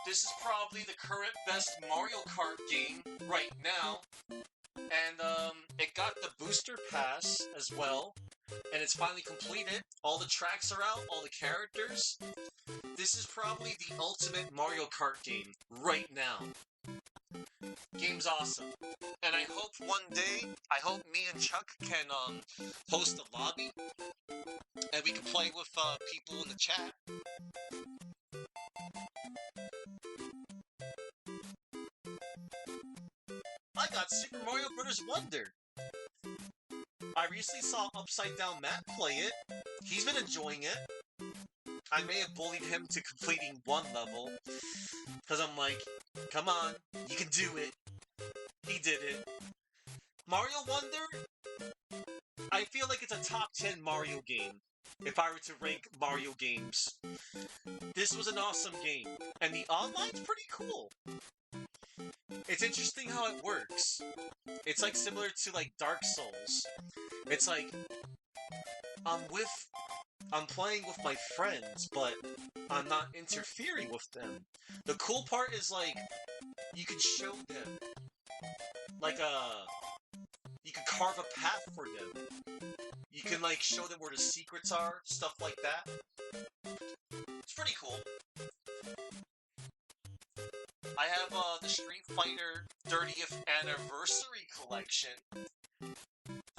This is probably the current best Mario Kart game right now. And it got the booster pass as well. And it's finally completed. All the tracks are out, all the characters. This is probably the ultimate Mario Kart game right now. Game's awesome. And I hope one day, me and Chuck can host a lobby. And we can play with people in the chat. I got Super Mario Bros. Wonder. I recently saw Upside Down Matt play it. He's been enjoying it. I may have bullied him to completing one level. Because I'm like, come on, you can do it. He did it. Mario Wonder? I feel like it's a top 10 Mario game. If I were to rank Mario games. This was an awesome game. And the online's pretty cool. It's interesting how it works. It's like similar to like Dark Souls. It's like I'm playing with my friends, but I'm not interfering with them. The cool part is like you can show them like you can carve a path for them. You can like show them where the secrets are, stuff like that. It's pretty cool. I have the Street Fighter 30th Anniversary Collection.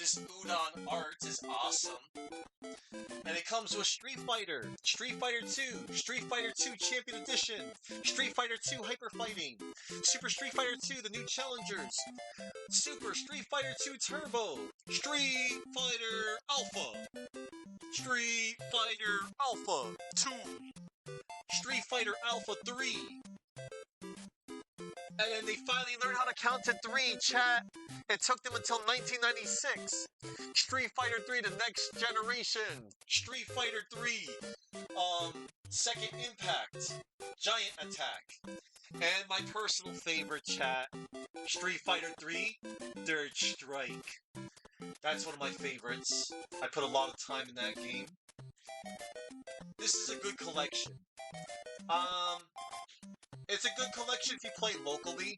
This udon art is awesome. And it comes with Street Fighter 2, Street Fighter 2 Champion Edition, Street Fighter 2 Hyper Fighting, Super Street Fighter 2 The New Challengers, Super Street Fighter 2 Turbo, Street Fighter Alpha, Street Fighter Alpha 2, Street Fighter Alpha 3. And then they finally learned how to count to 3, chat. It took them until 1996. Street Fighter 3, the next generation. Street Fighter 3, Second Impact, Giant Attack. And my personal favorite, chat, Street Fighter 3, Third Strike. That's one of my favorites. I put a lot of time in that game. This is a good collection. It's a good collection if you play locally.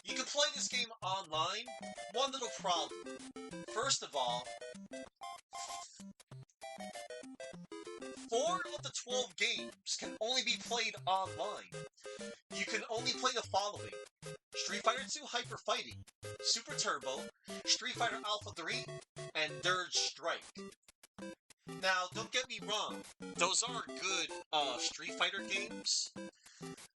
You can play this game online. One little problem. First of all, 4 of the 12 games can only be played online. You can only play the following: Street Fighter 2 Hyper Fighting, Super Turbo, Street Fighter Alpha 3, and Third Strike. Now, don't get me wrong, those are good Street Fighter games,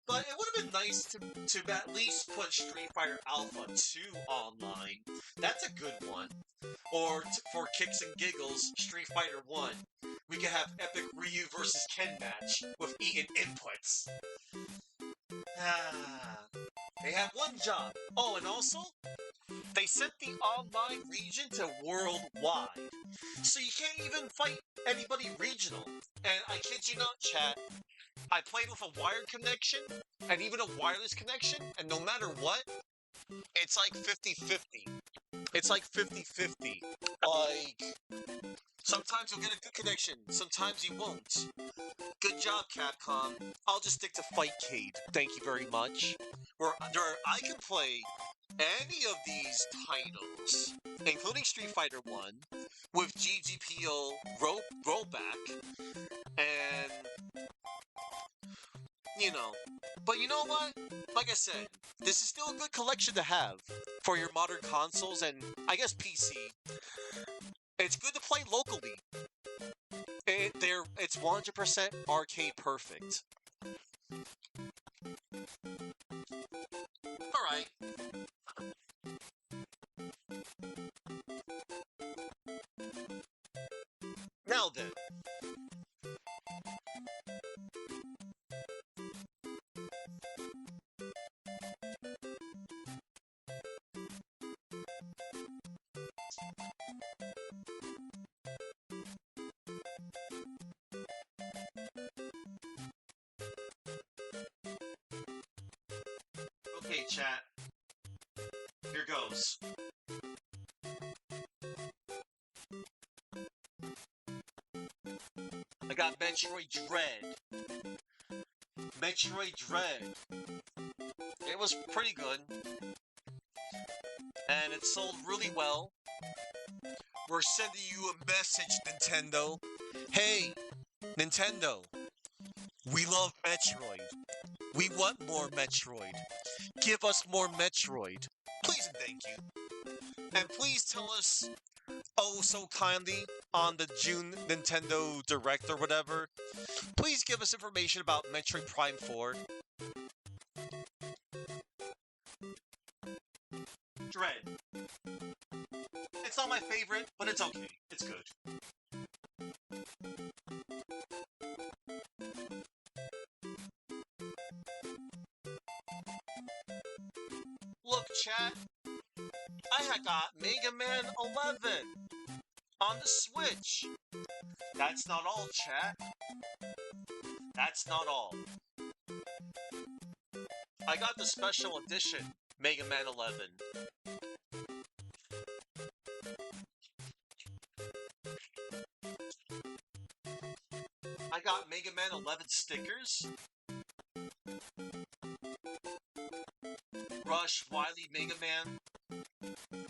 but it would have been nice to at least put Street Fighter Alpha 2 online. That's a good one. Or for kicks and giggles, Street Fighter 1. We could have Epic Ryu versus Ken match with Eaton inputs. They have one job. Oh, and also, they set the online region to worldwide. So you can't even fight anybody regional. And I kid you not, chat, I played with a wired connection, and even a wireless connection, and no matter what, it's like 50-50. It's like 50-50. Like, sometimes you'll get a good connection, sometimes you won't. Good job, Capcom. I'll just stick to Fightcade. Thank you very much. Where I can play any of these titles, including Street Fighter 1, with GGPO rollback, and you know. But you know what? Like I said, this is still a good collection to have for your modern consoles and, I guess, PC. It's good to play locally. It's 100% arcade perfect. Alright. Now then. Okay, chat. Here goes. I got Metroid Dread. Metroid Dread. It was pretty good. And it sold really well. We're sending you a message, Nintendo. Hey, Nintendo. We love Metroid. We want more Metroid. Give us more Metroid. Please and thank you. And please tell us, oh so kindly, on the June Nintendo Direct or whatever, please give us information about Metroid Prime 4. Dread. It's not my favorite, but it's okay. It's good. Look, chat, I got Mega Man 11 on the Switch. That's not all, chat. That's not all. I got the special edition Mega Man 11. I got Mega Man 11 stickers. Rush, Wily, Mega Man,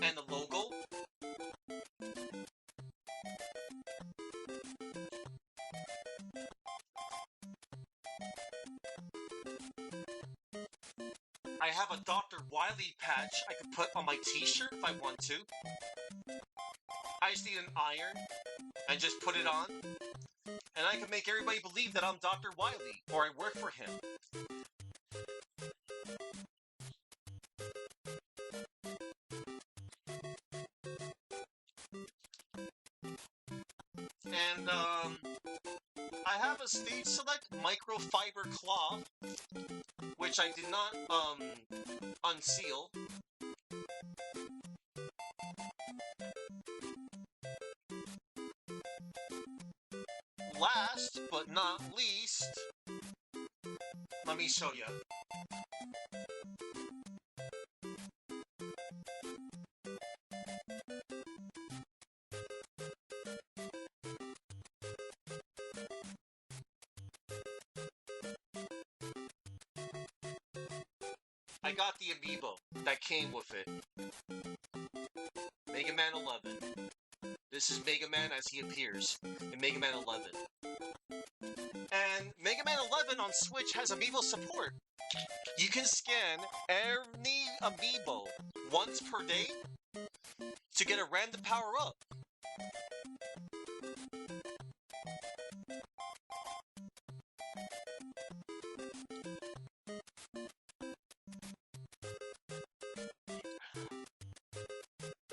and the logo. I have a Dr. Wily patch I can put on my t-shirt if I want to. I just need an iron and just put it on, and I can make everybody believe that I'm Dr. Wily or I work for him. And I have a stage select microfiber cloth, which I did not unseal. Last but not least, let me show you. I got the amiibo that came with it. Mega Man 11. This is Mega Man as he appears in Mega Man 11. And Mega Man 11 on Switch has amiibo support. You can scan any amiibo once per day to get a random power-up.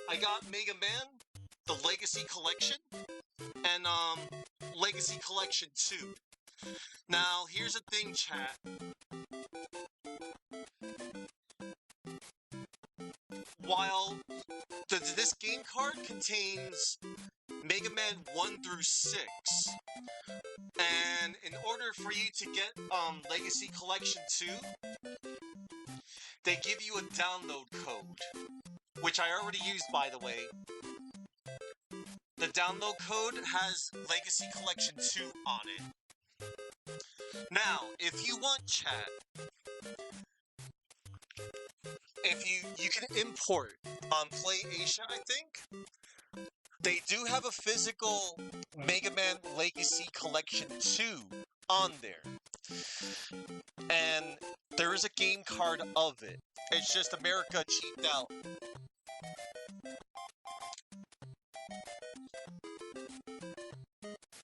I got Mega Man, the Legacy Collection, and Legacy Collection 2. Now, here's the thing, chat. While this game card contains Mega Man 1 through 6, and in order for you to get Legacy Collection 2, they give you a download code, which I already used, by the way. The download code has Legacy Collection 2 on it. Now, if you want, chat, if you can import on Play Asia, I think. They do have a physical Mega Man Legacy Collection 2 on there. And there is a game card of it. It's just America cheaped out.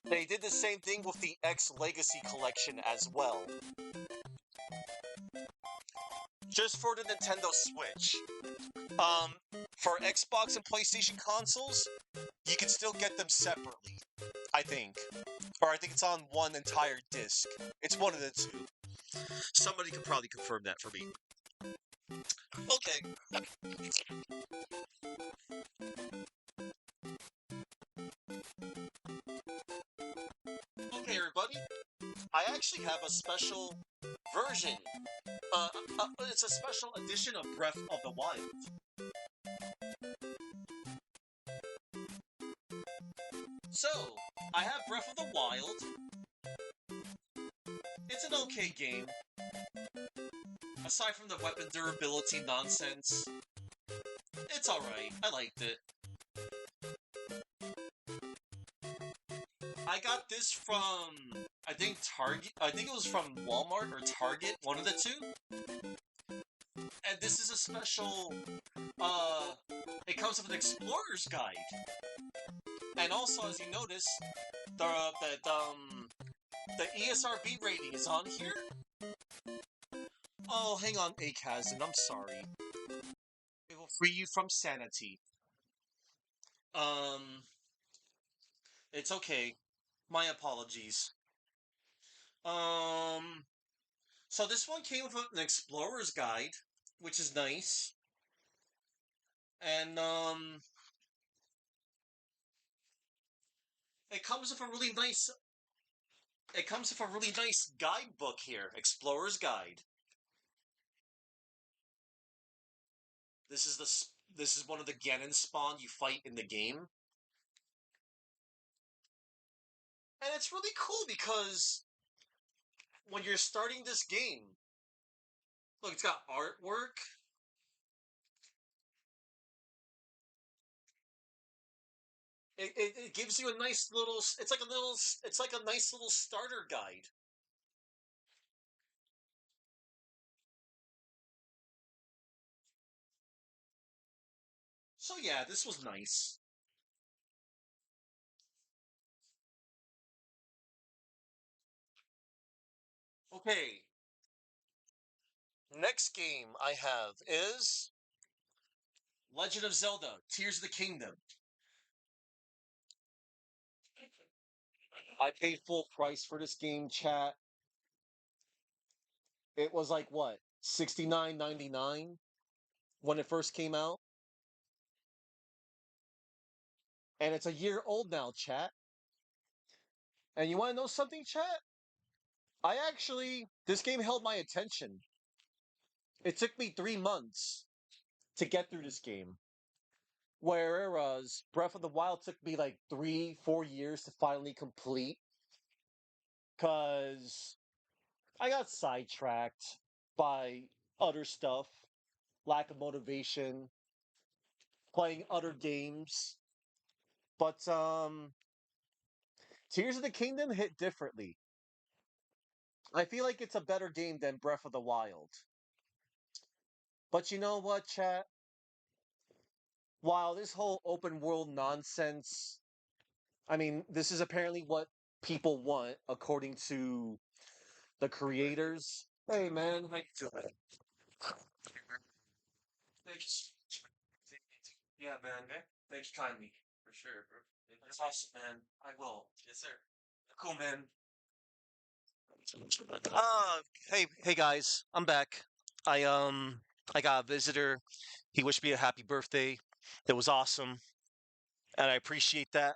They did the same thing with the X Legacy Collection as well. Just for the Nintendo Switch. For Xbox and PlayStation consoles, you can still get them separately, I think. Or I think it's on one entire disc. It's one of the two. Somebody could probably confirm that for me. Okay. Okay, everybody. I actually have a special version. It's a special edition of Breath of the Wild. So, I have Breath of the Wild. It's an okay game. Aside from the weapon durability nonsense, it's alright. I liked it. I got this from, I think Target, I think it was from Walmart or Target, one of the two. And this is a special, it comes with an explorer's guide. And also, as you notice, the ESRB rating is on here. Oh, hang on, Akazin, I'm sorry. It will free you from sanity. It's okay. My apologies. So this one came with an explorer's guide, which is nice. And, it comes with a really nice guidebook here, Explorer's Guide. This is one of the Ganon spawn you fight in the game. And it's really cool because when you're starting this game, look, it's got artwork. It gives you a nice little, it's like a nice little starter guide. So yeah, this was nice. Okay. Next game I have is Legend of Zelda: Tears of the Kingdom. I paid full price for this game, chat. It was like what, 69.99 when it first came out, and it's a year old now, chat. And you want to know something, chat? This game held my attention. It took me 3 months to get through this game. Whereas Breath of the Wild took me like 3, 4 years to finally complete. Cause I got sidetracked by other stuff, lack of motivation, playing other games. But Tears of the Kingdom hit differently. I feel like it's a better game than Breath of the Wild. But you know what, chat? While this whole open world nonsense, I mean, this is apparently what people want according to the creators. Hey man, how you doing? Thanks. Yeah, man. Okay. Thanks kindly. For sure, bro. That's awesome, man. I will. Yes, sir. Cool, man. Uh, hey guys, I'm back. I um I got a visitor. He wished me a happy birthday. It was awesome, and I appreciate that.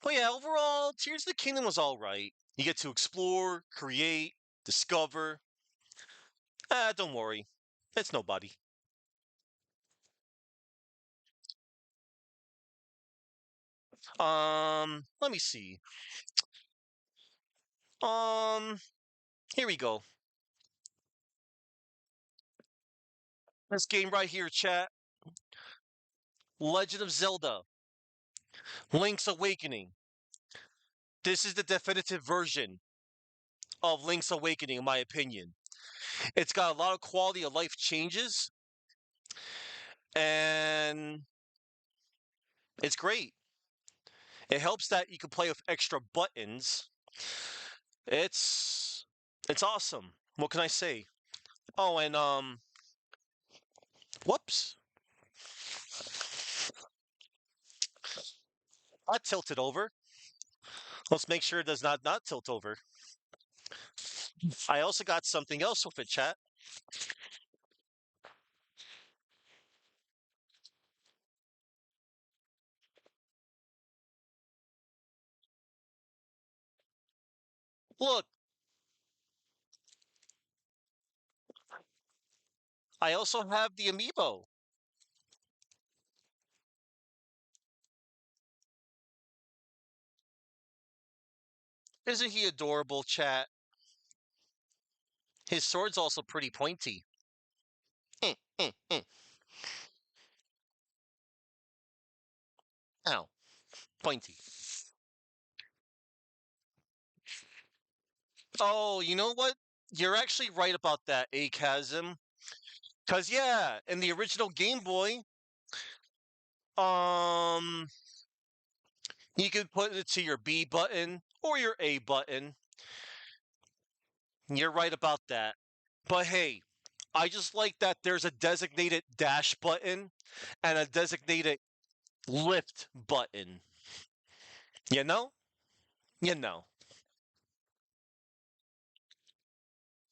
But yeah, overall, Tears of the Kingdom was all right. You get to explore, create, discover. Don't worry, it's nobody. Let me see. Um, Here we go. This game right here, chat. Legend of Zelda: Link's Awakening. This is the definitive version of Link's Awakening, in my opinion. It's got a lot of quality of life changes, and it's great. It helps that you can play with extra buttons. It's it's awesome. What can I say? Oh, and whoops. I tilted over. Let's make sure it does not tilt over. I also got something else with it, chat. Look, I also have the amiibo. Isn't he adorable, chat? His sword's also pretty pointy. Eh, eh, eh. Ow, pointy. Oh, you know what? You're actually right about that, Chasm. Cause yeah, in the original Game Boy, um, you could put it to your B button or your A button. You're right about that. But hey, I just like that there's a designated dash button and a designated lift button. You know? You know.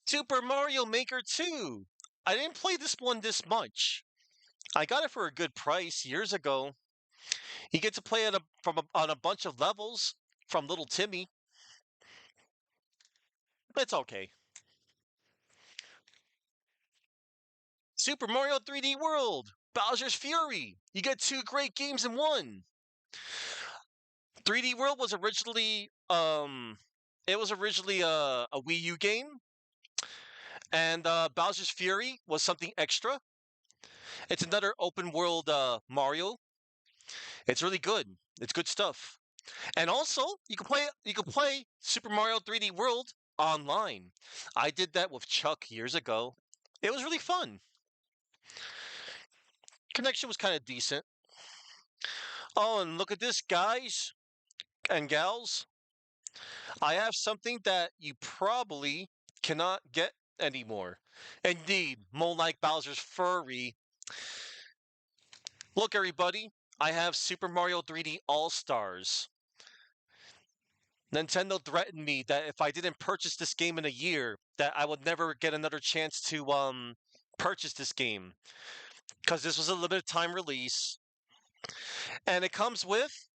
Super Mario Maker 2. I didn't play this one this much. I got it for a good price years ago. You get to play it on a bunch of levels from little Timmy. It's okay. Super Mario 3D World, Bowser's Fury. You get two great games in one. 3D World was originally it was originally a Wii U game, and Bowser's Fury was something extra. It's another open world Mario. It's really good. It's good stuff. And also, you can play Super Mario 3D World online. I did that with Chuck years ago. It was really fun. Connection was kind of decent. Oh, and look at this, guys and gals. I have something that you probably cannot get anymore. Indeed, more like Bowser's furry. Look, everybody, I have Super Mario 3D All Stars. Nintendo threatened me that if I didn't purchase this game in a year, that I would never get another chance to purchase this game because this was a limited time release, and it comes with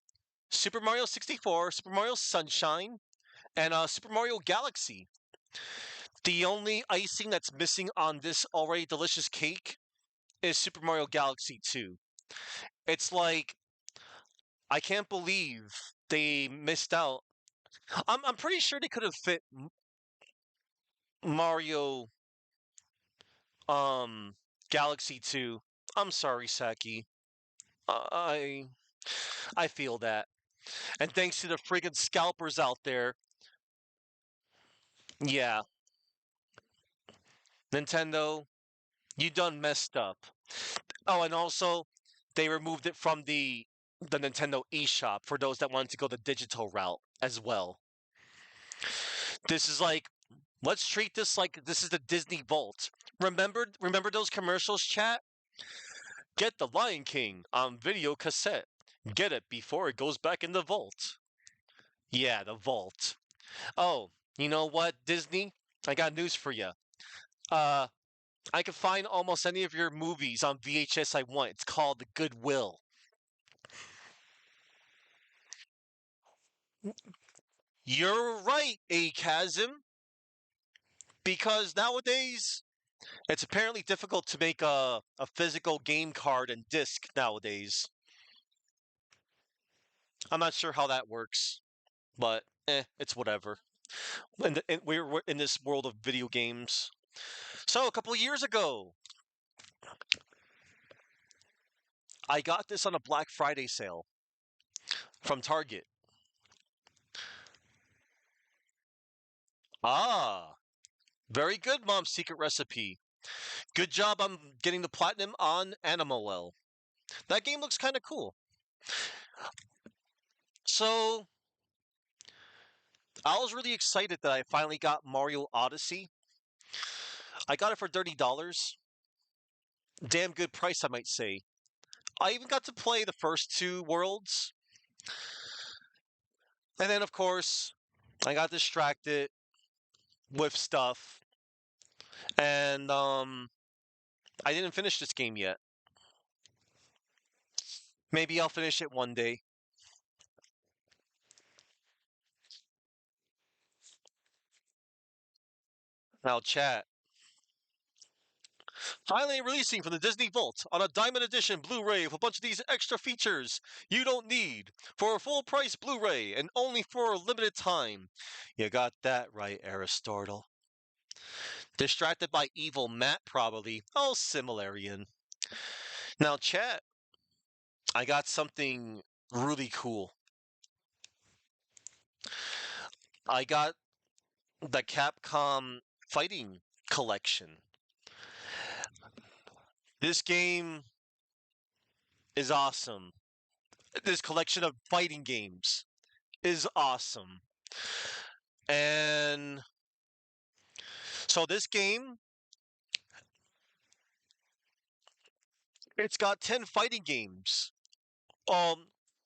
Super Mario 64, Super Mario Sunshine, and Super Mario Galaxy. The only icing that's missing on this already delicious cake is Super Mario Galaxy 2. It's like I can't believe they missed out. I'm pretty sure they could have fit Mario um Galaxy 2. I'm sorry, Saki. I I feel that. And thanks to the friggin' scalpers out there, yeah, Nintendo, you done messed up. Oh, and also they removed it from the Nintendo eShop for those that wanted to go the digital route as well. This is like let's treat this like this is the Disney Vault. Remember those commercials, chat? Get the Lion King on video cassette. Get it before it goes back in the vault. Yeah, the vault. Oh, you know what, Disney? I got news for you. Uh, I can find almost any of your movies on VHS I want. It's called The Goodwill. You're right, Chasm. Because nowadays it's apparently difficult to make a physical game card and disc nowadays. I'm not sure how that works, but it's whatever. We're in this world of video games. So a couple of years ago, I got this on a Black Friday sale from Target. Ah, very good, Mom's Secret Recipe. Good job on getting the platinum on Animal. That game looks kind of cool. So I was really excited that I finally got Mario Odyssey. I got it for $30. Damn good price, I might say. I even got to play the first two worlds. And then, of course, I got distracted with stuff. And I didn't finish this game yet. Maybe I'll finish it one day. Now, chat. Finally releasing from the Disney Vault on a Diamond Edition Blu-ray with a bunch of these extra features you don't need for a full price Blu-ray and only for a limited time. You got that right, Aristotle. Distracted by evil Matt, probably. Oh, Similarian. Now, chat, I got something really cool. I got the Capcom Fighting Collection. This game is awesome. This collection of fighting games is awesome. And so this game, it's got 10 fighting games.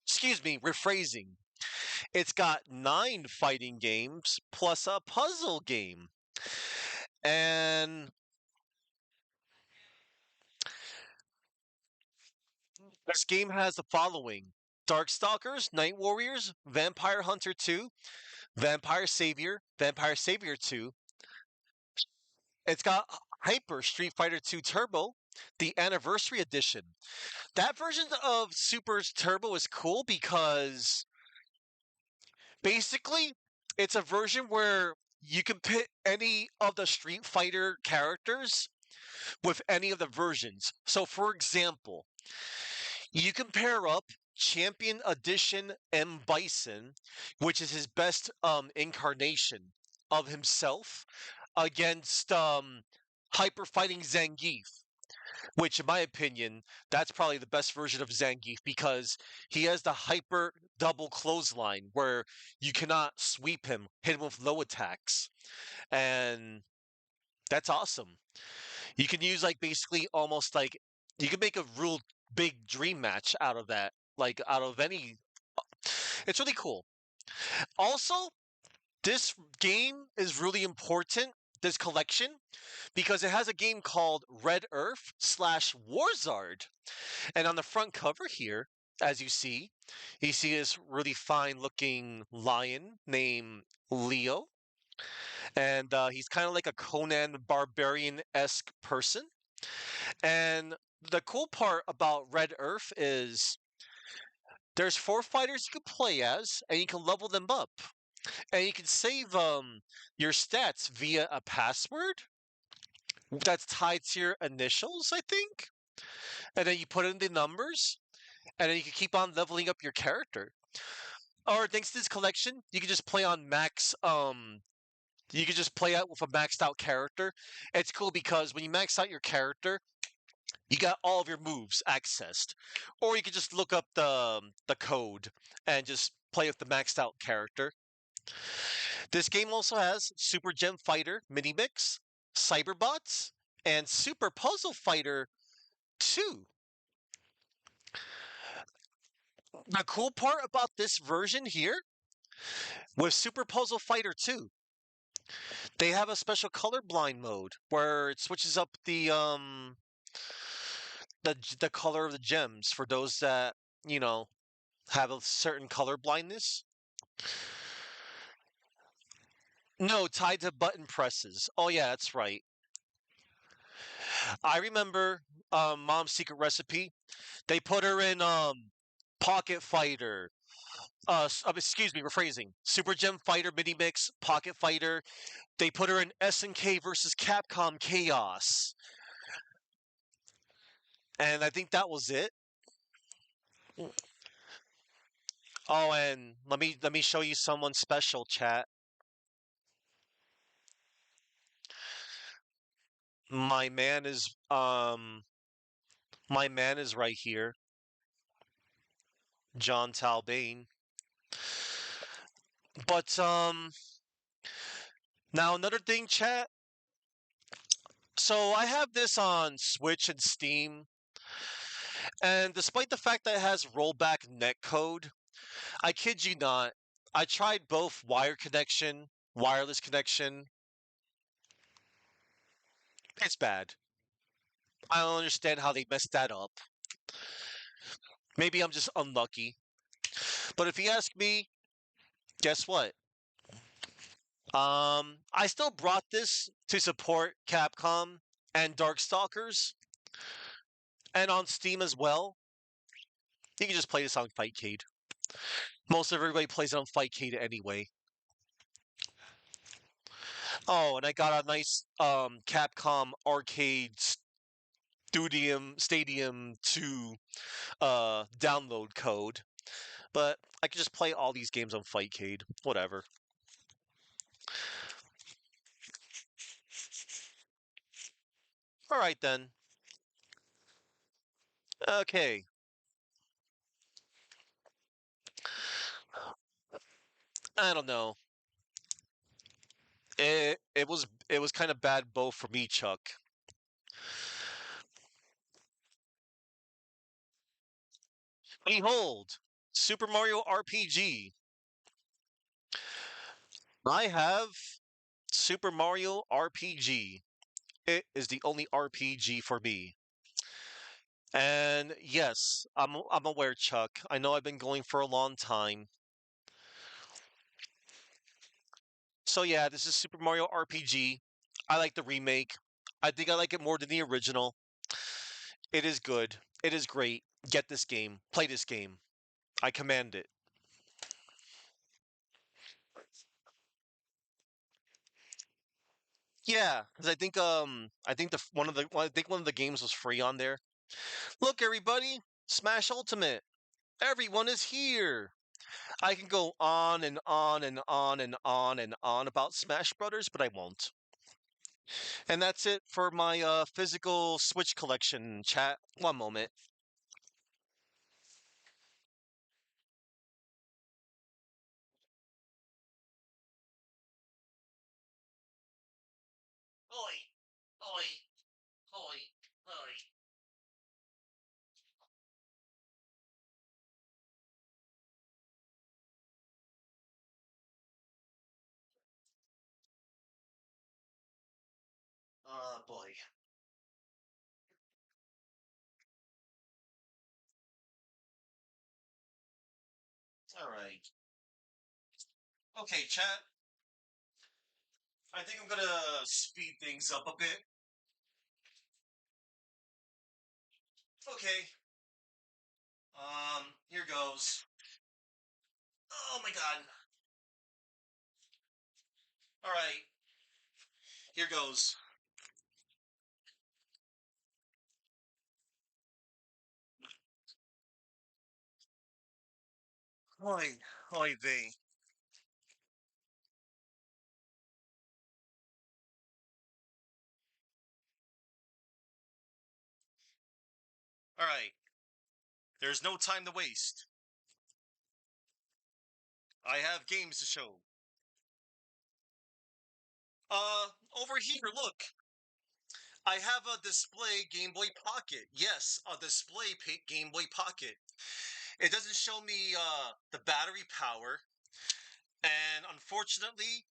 Excuse me, rephrasing. It's got 9 fighting games plus a puzzle game. And this game has the following: Darkstalkers, Night Warriors, Vampire Hunter 2, Vampire Savior 2. It's got Hyper Street Fighter 2 Turbo, the Anniversary Edition. That version of Super's Turbo is cool because basically it's a version where you can pit any of the Street Fighter characters with any of the versions. So, for example, you can pair up Champion Edition M. Bison, which is his best incarnation of himself, against Hyper Fighting Zangief. which in my opinion, that's probably the best version of Zangief because he has the hyper double clothesline where you cannot sweep him, hit him with low attacks. And that's awesome. You can use like basically almost like you can make a real big dream match out of that. Like out of any it's really cool. Also, this game is really important, this collection, because it has a game called Red Earth slash Warzard. And on the front cover here, as you see this really fine looking lion named Leo. And he's kind of like a Conan barbarian esque person. And the cool part about Red Earth is there's four fighters you can play as, and you can level them up. And you can save your stats via a password that's tied to your initials, I think. And then you put in the numbers, and then you can keep on leveling up your character. Or thanks to this collection, you can just play on max. You can just play out with a maxed out character. It's cool because when you max out your character, you got all of your moves accessed, or you can just look up the code and just play with the maxed out character. This game also has Super Gem Fighter Mini Mix, Cyberbots, and Super Puzzle Fighter 2. The cool part about this version here with Super Puzzle Fighter 2, they have a special colorblind mode where it switches up the color of the gems for those that, you know, have a certain color blindness. No, tied to button presses. Oh yeah, that's right. I remember Mom's Secret Recipe. They put her in Pocket Fighter. Excuse me, rephrasing. Super Gem Fighter Mini Mix, Pocket Fighter. They put her in SNK versus Capcom Chaos. And I think that was it. Oh, and let me show you someone special, chat. My man is my man is right here, John Talbane. But now another thing, chat. So I have this on Switch and Steam, and despite the fact that it has rollback netcode, I kid you not, I tried both wire connection, wireless connection. It's bad. I don't understand how they messed that up. Maybe I'm just unlucky. But if you ask me, guess what? I still brought this to support Capcom and Darkstalkers, and on Steam as well. You can just play this on Fightcade. Most of everybody plays it on Fightcade anyway. Oh, and I got a nice Capcom Arcade Stadium 2 download code. But I can just play all these games on Fightcade. Whatever. Alright then. Okay. I don't know. It was kind of bad both for me, Chuck. Behold, Super Mario RPG. I have Super Mario RPG. It is the only RPG for me. And yes, I'm aware, Chuck. I know I've been going for a long time. So yeah, this is Super Mario RPG. I like the remake. I think I like it more than the original. It is good. It is great. Get this game. Play this game. I command it. Yeah, because I think one of the games was free on there. Look, everybody, Smash Ultimate. Everyone is here. I can go on and on and on and on and on about Smash Brothers, but I won't. And that's it for my physical Switch collection, chat. One moment. Oi, oi, oi, oi. Oh boy. All right. Okay, chat. I think I'm gonna speed things up a bit. Okay. Here goes. Oh my god. All right. Here goes. Oi, oi, vey. All right. There's no time to waste. I have games to show. Over here, look. I have a display Game Boy Pocket. Yes, a display Game Boy Pocket. It doesn't show me the battery power, and unfortunately,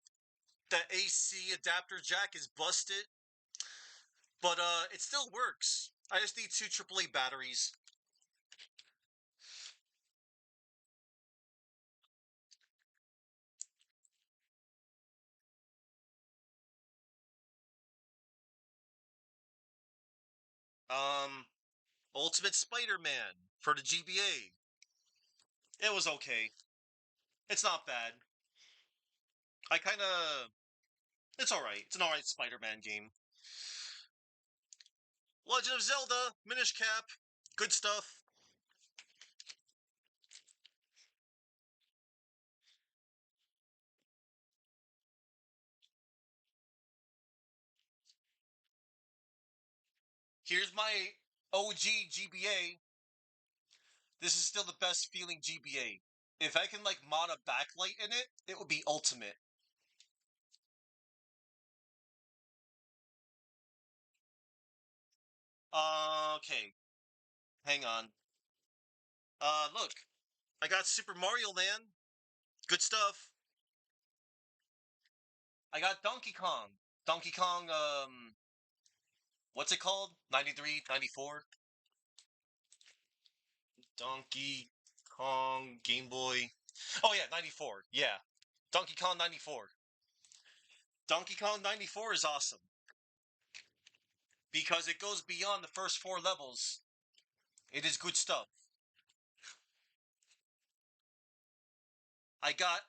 the AC adapter jack is busted, but it still works. I just need two AAA batteries. Um, Ultimate Spider-Man for the GBA. It was okay. It's not bad. I kind of. It's alright. It's an alright Spider-Man game. Legend of Zelda, Minish Cap. Good stuff. Here's my OG GBA. This is still the best feeling GBA. If I can like mod a backlight in it, it would be ultimate. Okay, hang on. Look, I got Super Mario Land. Good stuff. I got Donkey Kong. Donkey Kong, what's it called? 93, 94. Donkey Kong Game Boy. Oh yeah, 94. Yeah. Donkey Kong 94. Donkey Kong 94 is awesome because it goes beyond the first four levels. It is good stuff. I got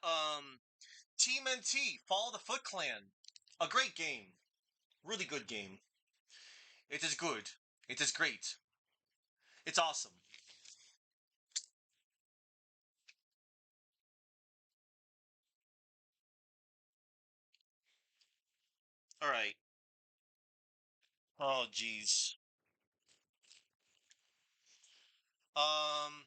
Team NT Fall of the Foot Clan. A great game. Really good game. It is good. It is great. It's awesome. All right. Oh jeez. Um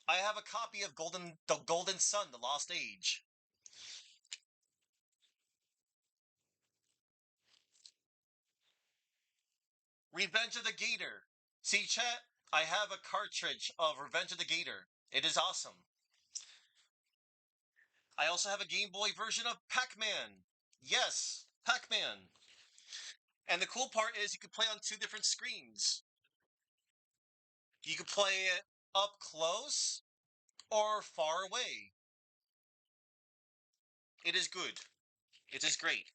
I have a copy of The Golden Sun, The Lost Age. Revenge of the Gator. See, chat? I have a cartridge of Revenge of the Gator. It is awesome. I also have a Game Boy version of Pac-Man. Yes, Pac-Man. And the cool part is you can play on two different screens. You can play it up close or far away. It is good. It is great.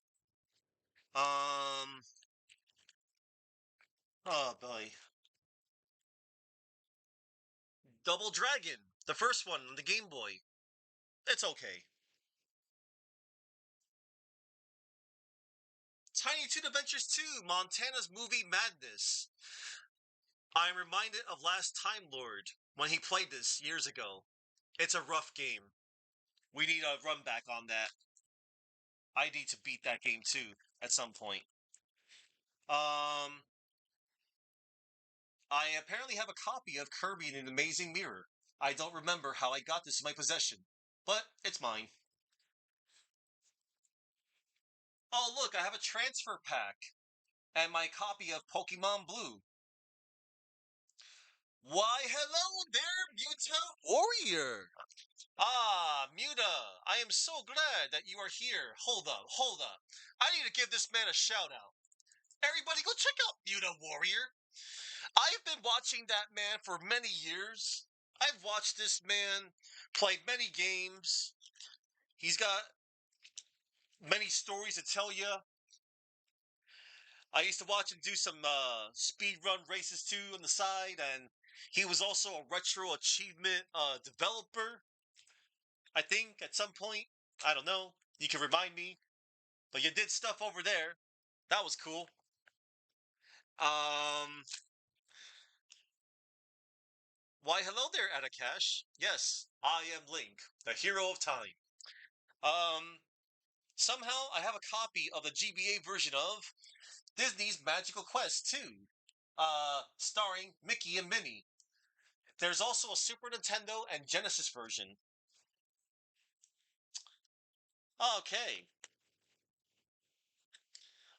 Um, oh boy. Double Dragon, the first one on the Game Boy. It's okay. Tiny Toon Adventures 2, Montana's Movie Madness. I'm reminded of Last Time Lord when he played this years ago. It's a rough game. We need a run back on that. I need to beat that game too at some point. Um, I apparently have a copy of Kirby in an Amazing Mirror. I don't remember how I got this in my possession, but it's mine. Oh, look, I have a transfer pack and my copy of Pokemon Blue. Why, hello there, Muta Warrior! Ah, Muta, I am so glad that you are here. Hold up, hold up. I need to give this man a shout out. Everybody go check out Muta Warrior. I've been watching that man for many years. I've watched this man play many games. He's got many stories to tell you. I used to watch him do some speed run races too on the side, and he was also a retro achievement developer. I think at some point, I don't know. You can remind me, but you did stuff over there. That was cool. Um, why, hello there, Atakash. Yes, I am Link, the hero of time. Um, somehow I have a copy of the GBA version of Disney's Magical Quest 2, starring Mickey and Minnie. There's also a Super Nintendo and Genesis version. Okay.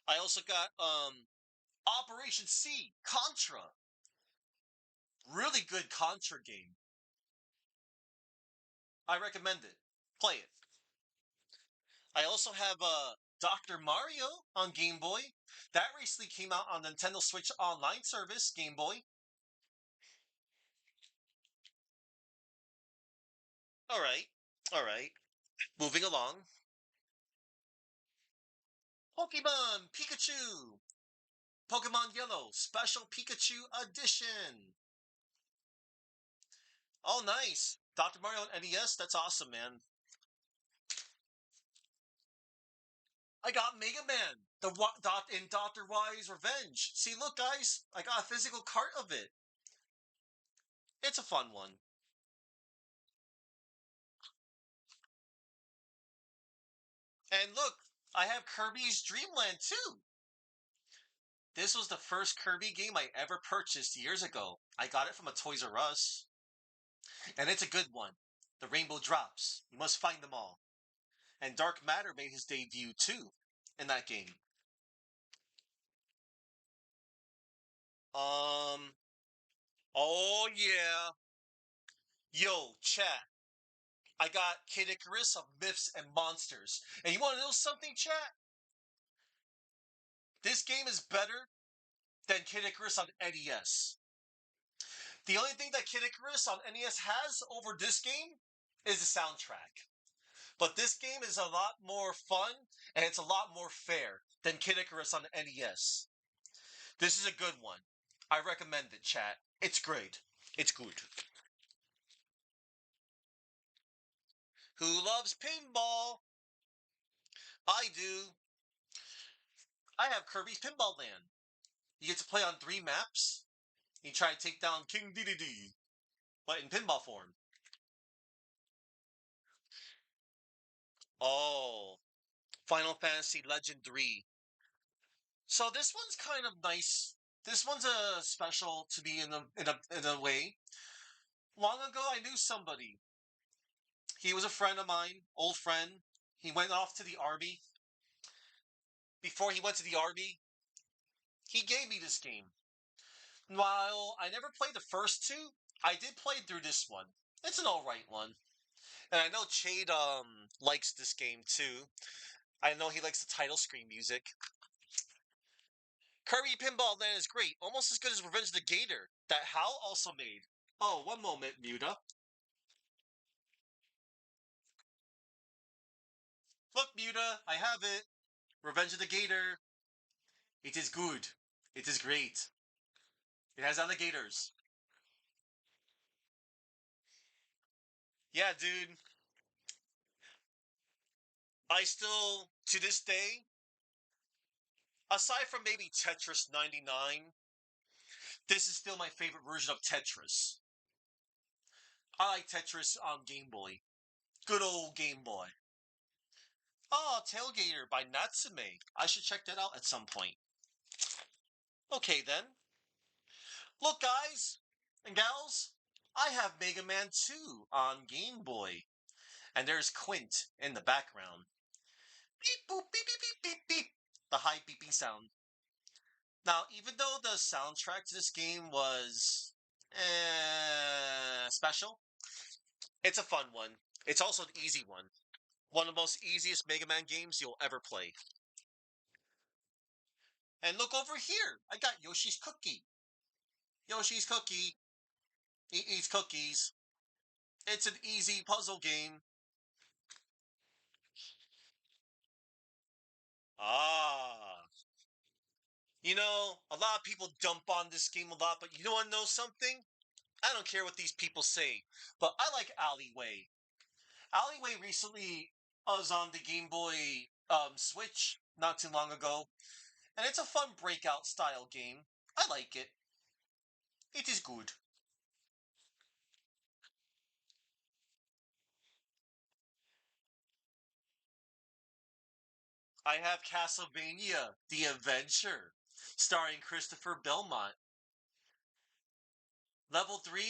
I also got Operation C Contra. Really good Contra game. I recommend it. Play it. I also have Dr. Mario on Game Boy. That recently came out on Nintendo Switch Online service, Game Boy. Alright. Alright. Moving along. Pokemon Pikachu. Pokemon Yellow Special Pikachu Edition. Oh, nice. Dr. Mario on NES? That's awesome, man. I got Mega Man in Dr. Wily's Revenge. See, look, guys, I got a physical cart of it. It's a fun one. And look, I have Kirby's Dream Land too. This was the first Kirby game I ever purchased years ago. I got it from a Toys R Us. And it's a good one. The Rainbow Drops. You must find them all. And Dark Matter made his debut too in that game. Um, oh yeah. Yo, chat. I got Kid Icarus of Myths and Monsters. And you want to know something, chat? This game is better than Kid Icarus on NES. The only thing that Kid Icarus on NES has over this game is the soundtrack. But this game is a lot more fun and it's a lot more fair than Kid Icarus on NES. This is a good one. I recommend it, chat. It's great. It's good. Who loves pinball? I do. I have Kirby's Pinball Land. You get to play on 3 maps. You try to take down King Dedede, but in pinball form. Oh, Final Fantasy Legend 3. So this one's kind of nice. This one's a special to me in a way. Long ago, I knew somebody. He was a friend of mine, old friend. He went off to the army. Before he went to the army, he gave me this game. While I never played the first two, I did play through this one. It's an alright one. And I know Chade likes this game too. I know he likes the title screen music. Kirby Pinball Land is great, almost as good as Revenge of the Gator, that Hal also made. Oh, one moment, Muta. Look, Muta, I have it. Revenge of the Gator. It is good. It is great. It has alligators. Yeah, dude. I still, to this day, aside from maybe Tetris 99, this is still my favorite version of Tetris. I like Tetris on Game Boy. Good old Game Boy. Oh, Tailgater by Natsume. I should check that out at some point. Okay then. Look, guys and gals, I have Mega Man 2 on Game Boy, and there's Quint in the background. Beep boop beep beep beep beep beep. The high beeping sound. Now, even though the soundtrack to this game was special, it's a fun one. It's also an easy one. One of the most easiest Mega Man games you'll ever play. And look over here. I got Yoshi's Cookie. Yoshi's Cookie. He eats cookies. It's an easy puzzle game. Ah. A lot of people dump on this game a lot, but you want to know something? I don't care what these people say, but I like Alleyway. Alleyway recently was on the Game Boy Switch not too long ago, and it's a fun breakout style game. I like it. It is good. I have Castlevania: The Adventure, starring Christopher Belmont. Level 3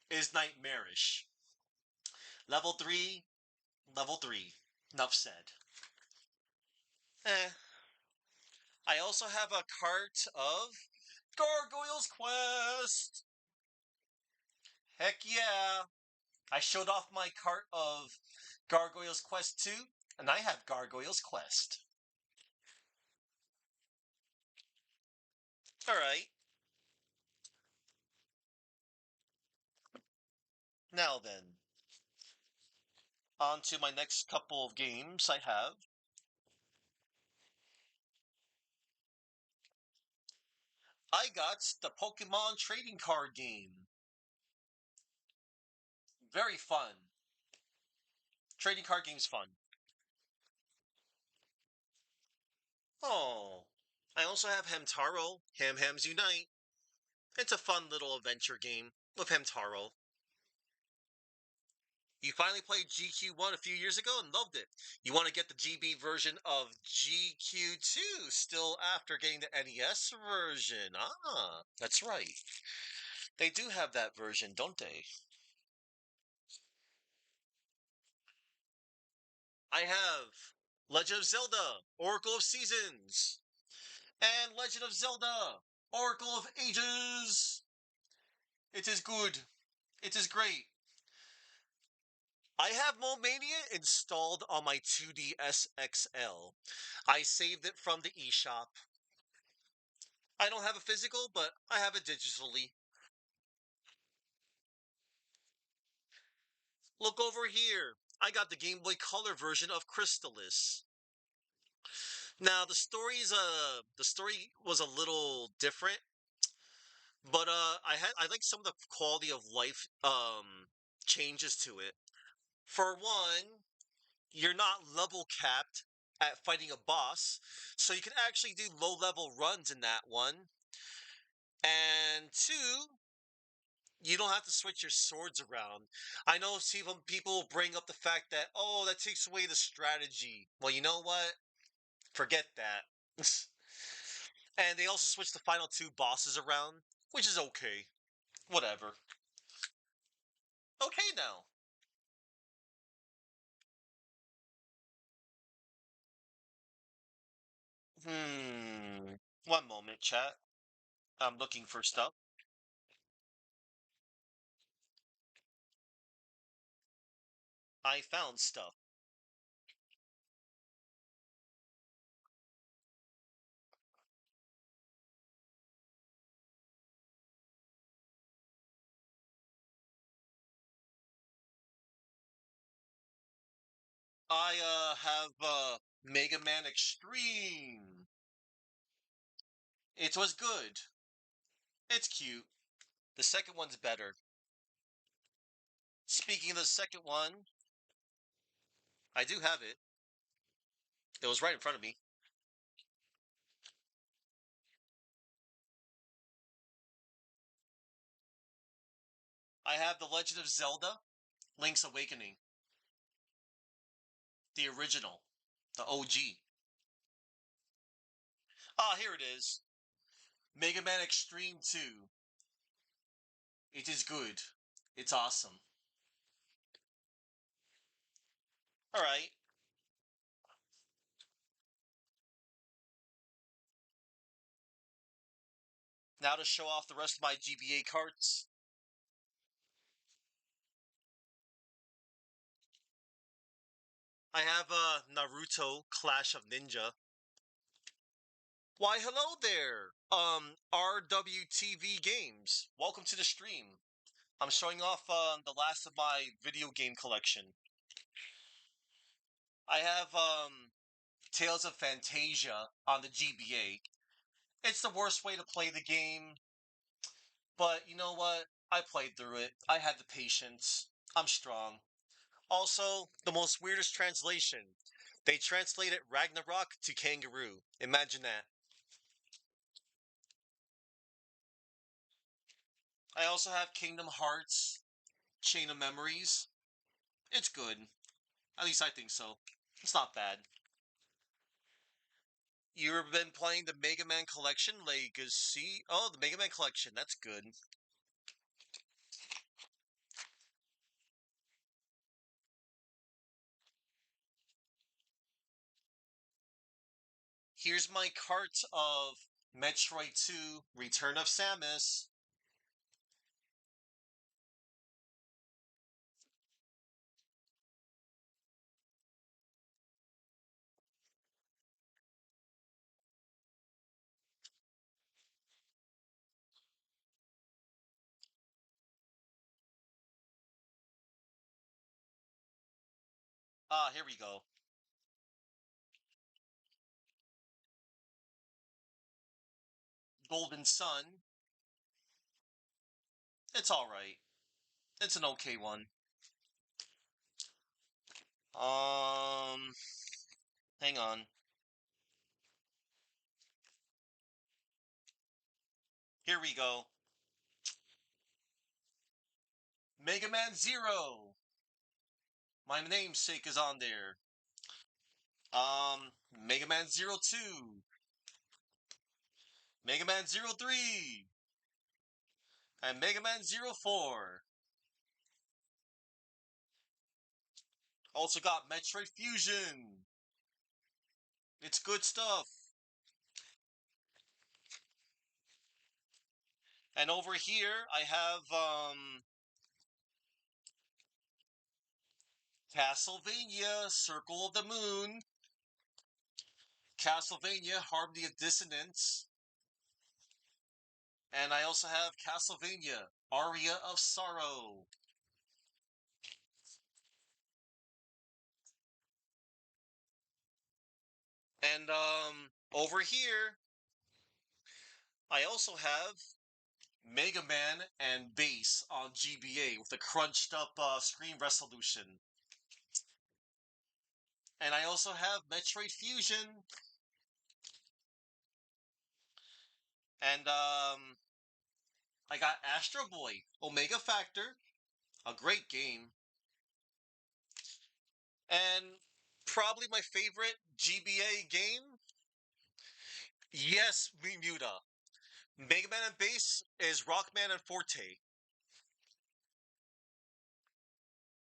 is nightmarish. Level 3, level 3. Enough said. Eh. I also have a cart of Gargoyle's Quest. Heck yeah. I showed off my cart of Gargoyle's Quest 2, and I have Gargoyle's Quest. Alright, now then, on to my next couple of games I have. I got the Pokemon trading card game. Very fun. Trading card game's fun. Oh, I also have Hamtaro, Ham Hams Unite. It's a fun little adventure game with Hamtaro. You finally played GQ1 a few years ago and loved it. You want to get the GB version of GQ2 still after getting the NES version. Ah, that's right. They do have that version, don't they? I have Legend of Zelda, Oracle of Seasons, and Legend of Zelda, Oracle of Ages. It is good. It is great. I have Mania installed on my 2DS XL. I saved it from the eShop. I don't have a physical, but I have it digitally. Look over here. I got the Game Boy Color version of Crystallis. Now the story was a little different, but I like some of the quality of life changes to it. For one, you're not level capped at fighting a boss, so you can actually do low level runs in that one. And two, you don't have to switch your swords around. I know some people bring up the fact that, oh, that takes away the strategy. Well, you know what? Forget that. And they also switched the final two bosses around, which is okay. Whatever. Okay now. Hmm. One moment, chat. I'm looking for stuff. I found stuff. I have Mega Man Extreme. It was good. It's cute. The second one's better. Speaking of the second one, I do have it. It was right in front of me. I have The Legend of Zelda, Link's Awakening, the original, the OG. Ah, here it is. Mega Man Extreme 2. It is good. It's awesome. Alright, now to show off the rest of my GBA carts. I have Naruto Clash of Ninja. Why, hello there! RWTV Games. Welcome to the stream. I'm showing off the last of my video game collection. I have Tales of Fantasia on the GBA. It's the worst way to play the game, but you know what? I played through it. I had the patience. I'm strong. Also, the most weirdest translation. They translated Ragnarok to kangaroo. Imagine that. I also have Kingdom Hearts Chain of Memories. It's good. At least I think so. It's not bad. You ever been playing the Mega Man Collection Legacy? Oh, the Mega Man Collection. That's good. Here's my cart of Metroid 2 Return of Samus. Ah, here we go. Golden Sun. It's alright. It's an okay one. Um, hang on. Here we go. Mega Man Zero. My namesake is on there. Mega Man Zero 2. Mega Man Zero 3. And Mega Man Zero 4. Also got Metroid Fusion. It's good stuff. And over here, I have, Castlevania Circle of the Moon. Castlevania Harmony of Dissonance. And I also have Castlevania Aria of Sorrow. And, over here, I also have Mega Man and Bass on GBA with a crunched up screen resolution. And I also have Metroid Fusion. And I got Astro Boy Omega Factor, a great game. And probably my favorite GBA game. Yes, Remuta. Mega Man and Bass is Rockman and Forte.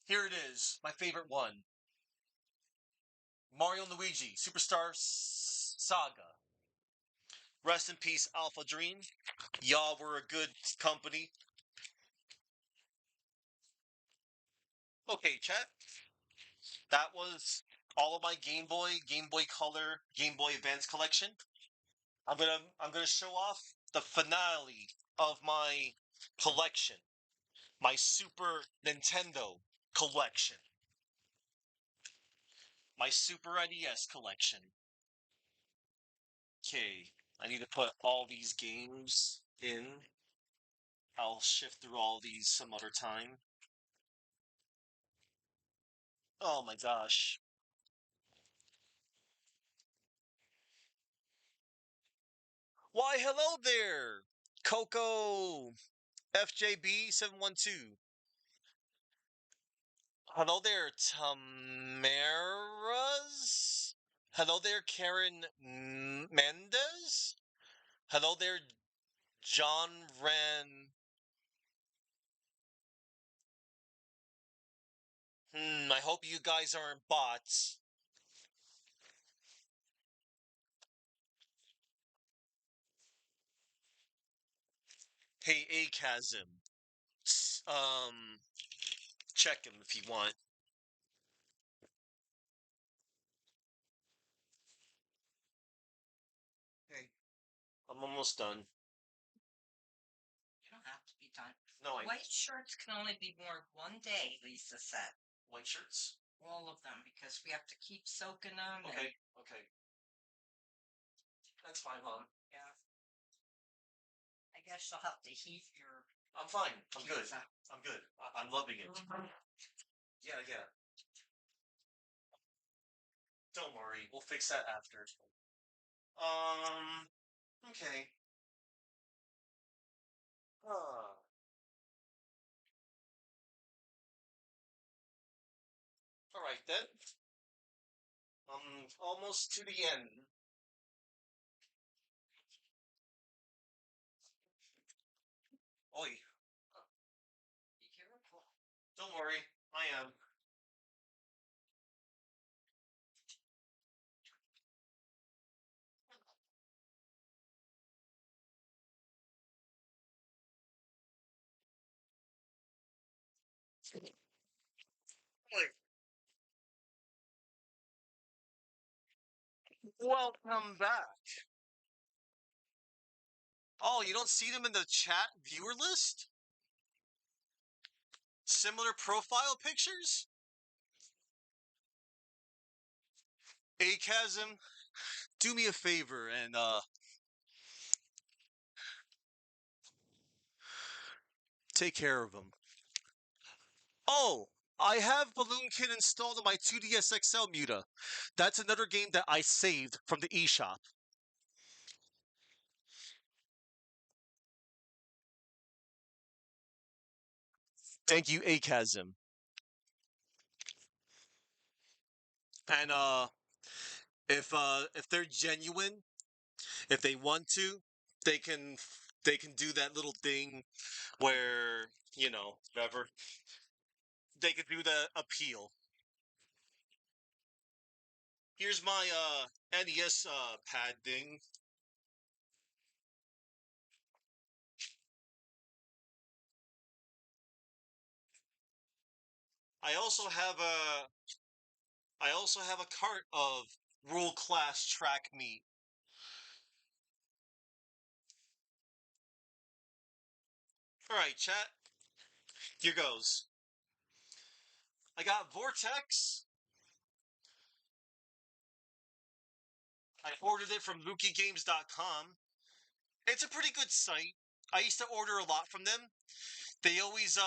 Here it is, my favorite one. Mario and Luigi Superstar Saga. Rest in peace, Alpha Dream. Y'all were a good company. Okay, chat. That was all of my Game Boy Color, Game Boy Advance collection. I'm gonna show off the finale of my collection, my Super Nintendo collection, my Super NES collection. Okay, I need to put all these games in. I'll shift through all these some other time. Oh my gosh. Why, hello there, Coco FJB712. Hello there, Tamaras. Hello there, Karen Mendez. Hello there, John ran. I hope you guys aren't bots. Hey, Achasm. Check him if you want. Hey, I'm almost done. You don't have to be done. No, I. White shirts can only be worn one day, Lisa said. White shirts? All of them, because we have to keep soaking them. Okay, okay. That's fine, Mom. Yeah. I guess you'll have to heat your. I'm fine. I'm good. pizza. I'm good. I'm loving it. Yeah, yeah. Don't worry. We'll fix that after. Okay. Ah. All right then. Almost to the end. Oi. Be careful. Don't worry. I am. Welcome back. Oh, you don't see them in the chat viewer list? Similar profile pictures? Achasm, do me a favor and take care of them. Oh, I have Balloon Kid installed on my 2DS XL Muta. That's another game that I saved from the eShop. Thank you, Achasm. And if they're genuine, if they want to, they can they can do that little thing where, whatever. They could do the appeal. Here's my NES pad thing. I also have a I also have a cart of world class track meat. All right, chat. Here goes. I got Vortex. I ordered it from LukiGames.com. It's a pretty good site. I used to order a lot from them. They always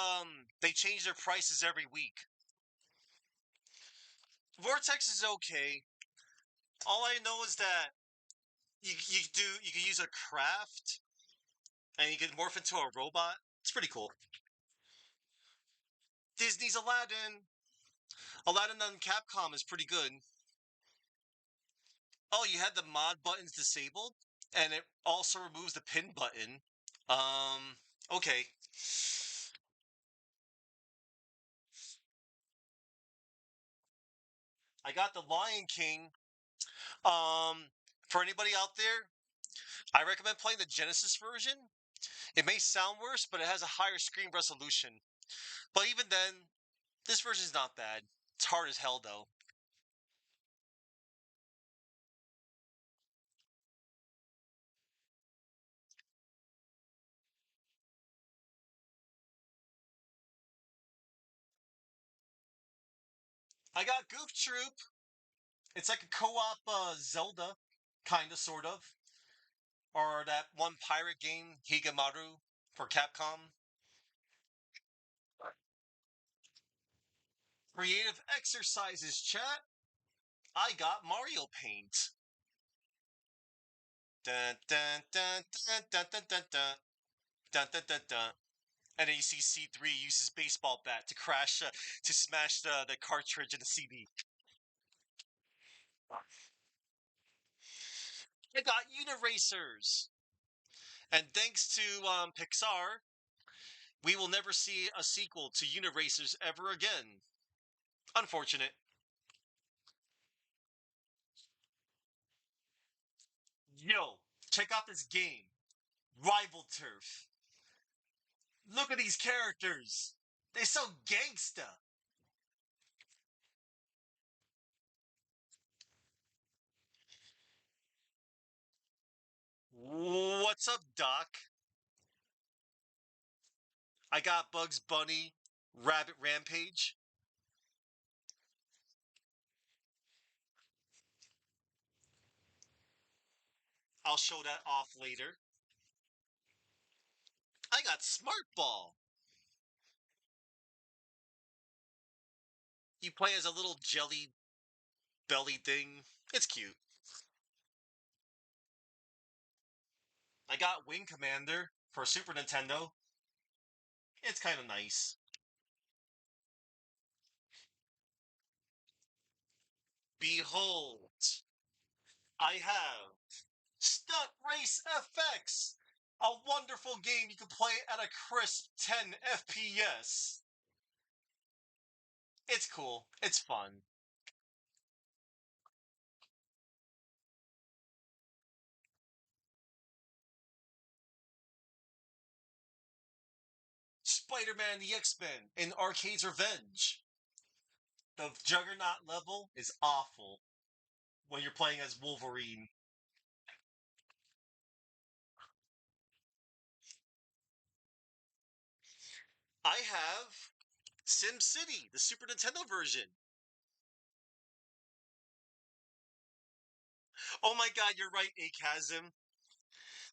they change their prices every week. Vortex is okay. All I know is that you can use a craft and you can morph into a robot. It's pretty cool. Disney's Aladdin. Aladdin on Capcom is pretty good. Oh, you had the mod buttons disabled, and it also removes the pin button. Okay. I got the Lion King. For anybody out there, I recommend playing the Genesis version. It may sound worse, but it has a higher screen resolution. But even then, this version is not bad. It's hard as hell, though. I got Goof Troop. It's like a co-op Zelda, kind of, sort of. Or that one pirate game, Higemaru, for Capcom. Creative exercises, chat. I got Mario Paint. Dun dun dun dun dun dun dun dun dun dun dun dun. And then you see C3 uses baseball bat to crash to smash the cartridge in the CD. I got Uniracers. And thanks to Pixar, we will never see a sequel to Uniracers ever again. Unfortunate. Yo, check out this game. Rival Turf. Look at these characters. They're so gangsta. What's up, Doc? I got Bugs Bunny, Rabbit Rampage. I'll show that off later. I got Smart Ball. You play as a little jelly belly thing. It's cute. I got Wing Commander for Super Nintendo. It's kind of nice. Behold, I have Stunt Race FX, a wonderful game you can play at a crisp 10 FPS. It's cool. It's fun. Spider-Man the X-Men in Arcade's Revenge. The Juggernaut level is awful when you're playing as Wolverine. I have Sim City, the Super Nintendo version. Oh my god, you're right, Akazim.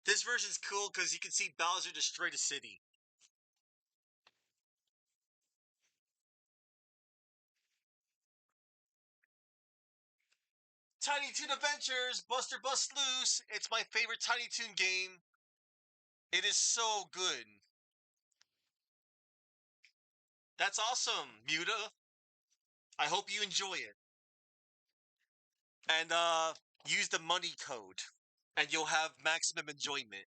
This version's cool because you can see Bowser destroy the city. Tiny Toon Adventures, Buster Bust Loose. It's my favorite Tiny Toon game. It is so good. That's awesome, Muta. I hope you enjoy it. And use the money code and you'll have maximum enjoyment.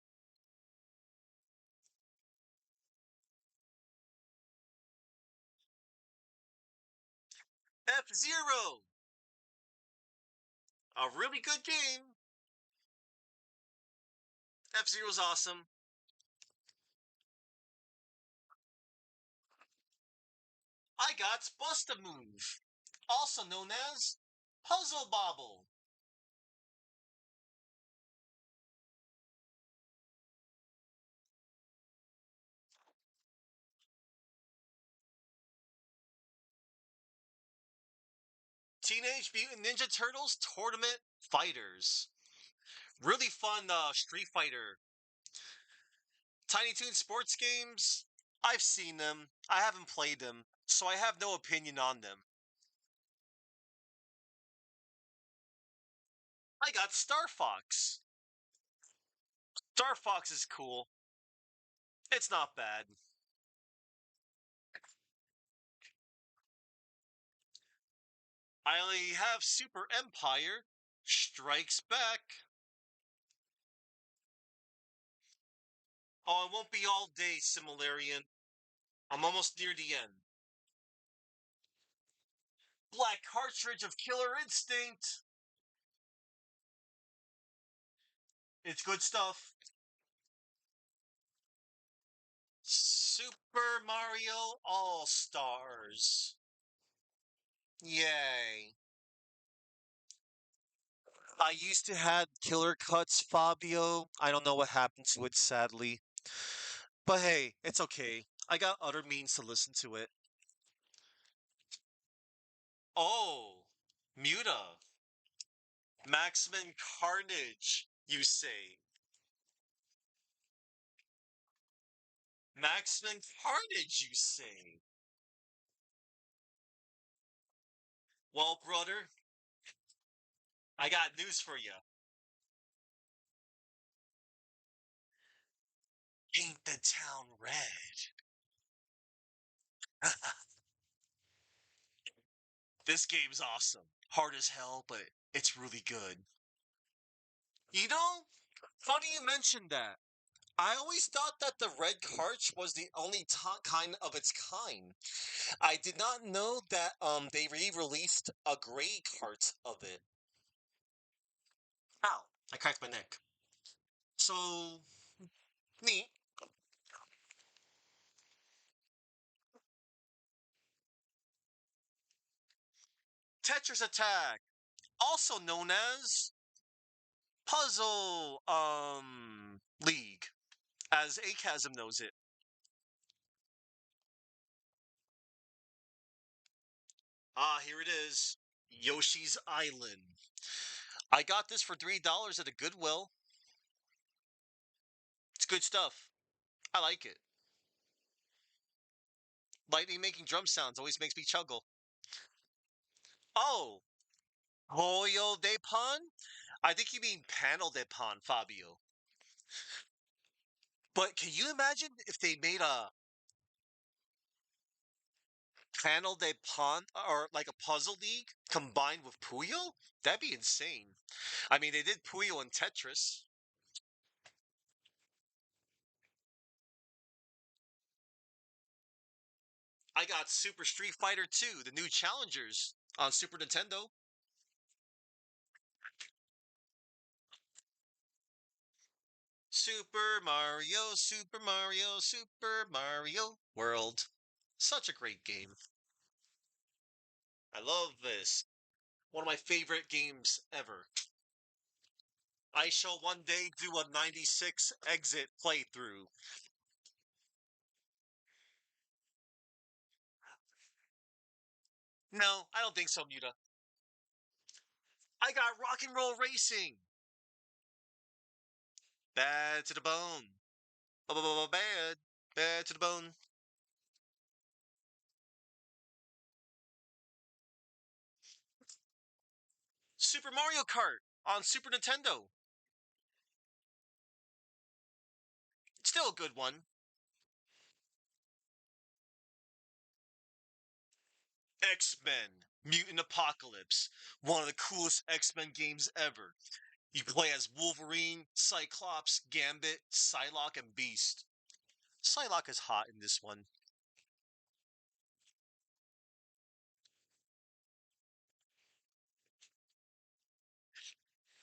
F-Zero, a really good game. F-Zero's awesome. I got Bust-A-Move, also known as Puzzle Bobble. Teenage Mutant Ninja Turtles Tournament Fighters. Really fun Street Fighter. Tiny Toon sports games. I've seen them. I haven't played them, so I have no opinion on them. I got Star Fox. Star Fox is cool. It's not bad. I only have Super Empire Strikes Back. Oh, it won't be all day, Similarian. I'm almost near the end. Black Cartridge of Killer Instinct. It's good stuff. Super Mario All Stars. Yay. I used to have Killer Cuts, Fabio. I don't know what happened to it, sadly. But hey, it's okay. I got other means to listen to it. Oh, Muta. Maximum Carnage, you say. Maximum Carnage, you say. Well, brother, I got news for you. Ain't the town red? This game's awesome. Hard as hell, but it's really good. You know, funny you mentioned that. I always thought that the red carts was the only kind of its kind. I did not know that they re-released a gray cart of it. Ow! I cracked my neck. So neat. Tetris Attack, also known as Puzzle League, as Achasm knows it. Ah, here it is. Yoshi's Island. I got this for $3 at a Goodwill. It's good stuff. I like it. Lightning making drum sounds always makes me chuckle. Oh, Hoyo de Pon? I think you mean Panel de Pon, Fabio. But can you imagine if they made a Panel de Pon or like a puzzle league combined with Puyo? That'd be insane. I mean, they did Puyo and Tetris. I got Super Street Fighter 2, the new challengers on Super Nintendo. Super Mario, Super Mario World. Such a great game. I love this. One of my favorite games ever. I shall one day do a 96 exit playthrough. No, I don't think so, Muta. I got Rock and Roll Racing. Bad to the bone. Bad. Bad to the bone. Super Mario Kart on Super Nintendo. Still a good one. X-Men Mutant Apocalypse. One of the coolest X-Men games ever. You play as Wolverine, Cyclops, Gambit, Psylocke, and Beast. Psylocke is hot in this one.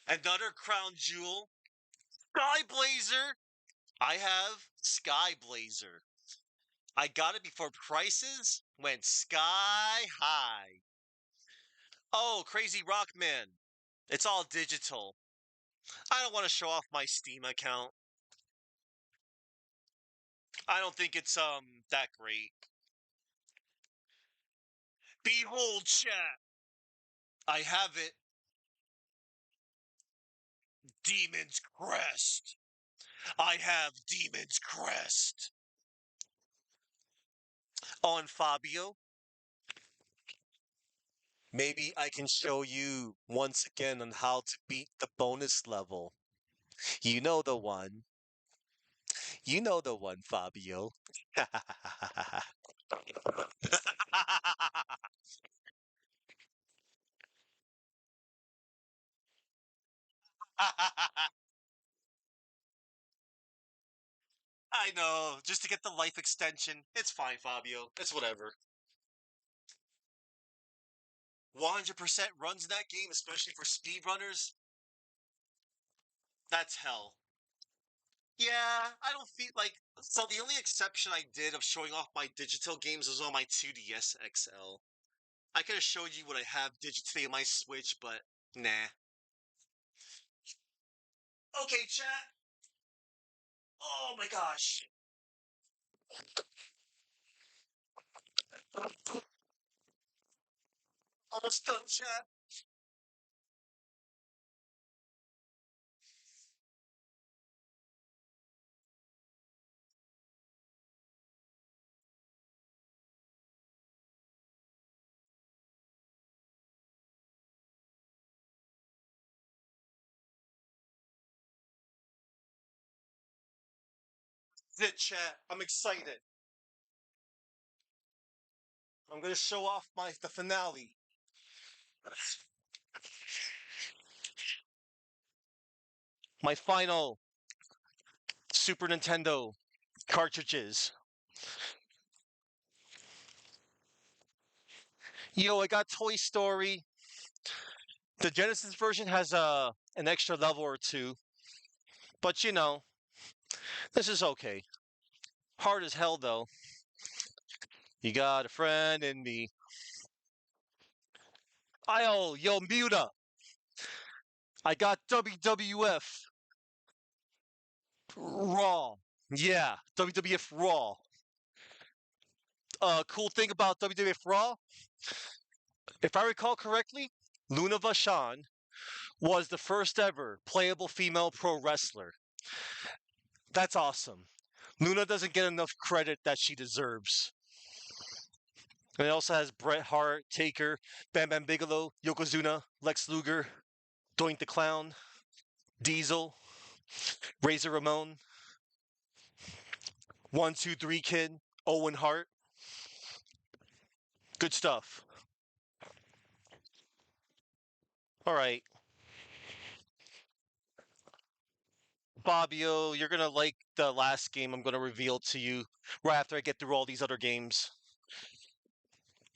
Another crown jewel. Sky Blazer. I have Sky Blazer. I got it before prices went sky high. Oh, Crazy Rockman. It's all digital. I don't want to show off my Steam account. I don't think it's that great. Behold, chat. I have it. Demon's Crest. I have Demon's Crest. On Fabio, maybe I can show you once again on how to beat the bonus level. You know the one. You know the one, Fabio. I know, just to get the life extension. It's fine, Fabio. It's whatever. 100% runs in that game, especially for speedrunners. That's hell. Yeah, I don't feel like. So the only exception I did of showing off my digital games was on my 2DS XL. I could have showed you what I have digitally on my Switch, but nah. Okay, chat. Oh my gosh. Almost done, chat. That's it, chat. I'm excited. I'm gonna show off the finale. My final Super Nintendo cartridges. Yo, I got Toy Story. The Genesis version has an extra level or two, but this is okay. Hard as hell though. You got a friend in me. Yo, Muta. I got WWF Raw. Yeah, WWF Raw. Cool thing about WWF Raw, if I recall correctly, Luna Vachon was the first ever playable female pro wrestler. That's awesome. Luna doesn't get enough credit that she deserves. And it also has Bret Hart, Taker, Bam Bam Bigelow, Yokozuna, Lex Luger, Doink the Clown, Diesel, Razor Ramon, 1-2-3 Kid, Owen Hart. Good stuff. All right. Fabio, you're going to like the last game I'm going to reveal to you right after I get through all these other games.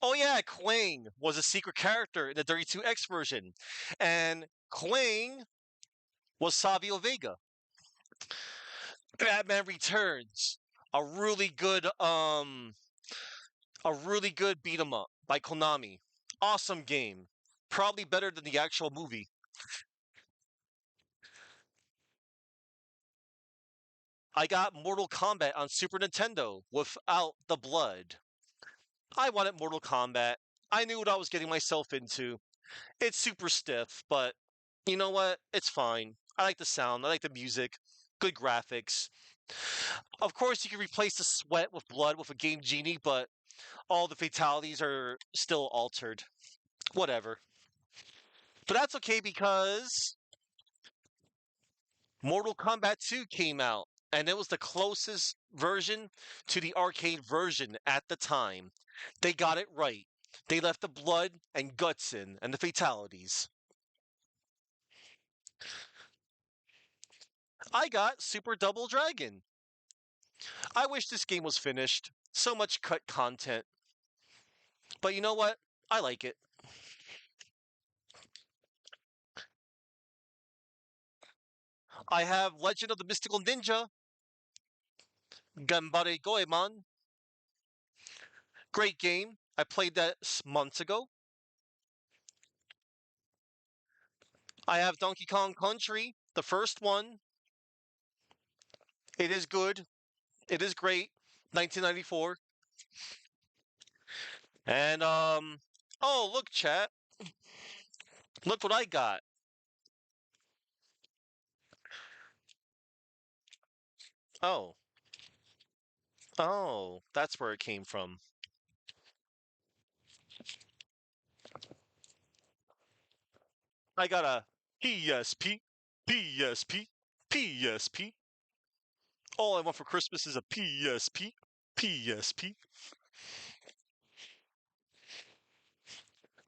Oh, yeah, Quang was a secret character in the 32X version. And Quang was Savio Vega. Batman Returns, a really good beat 'em up by Konami. Awesome game. Probably better than the actual movie. I got Mortal Kombat on Super Nintendo without the blood. I wanted Mortal Kombat. I knew what I was getting myself into. It's super stiff, but you know what? It's fine. I like the sound, I like the music, good graphics. Of course, you can replace the sweat with blood with a Game Genie, but all the fatalities are still altered. Whatever. But that's okay because Mortal Kombat 2 came out, and it was the closest version to the arcade version at the time. They got it right. They left the blood and guts in and the fatalities. I got Super Double Dragon. I wish this game was finished. So much cut content. But you know what? I like it. I have Legend of the Mystical Ninja, Ganbare Goemon. Great game. I played that months ago. I have Donkey Kong Country, the first one. It is good. It is great. 1994. And oh, look chat. Look what I got. Oh. Oh, that's where it came from. I got a PSP, PSP, PSP. All I want for Christmas is a PSP, PSP.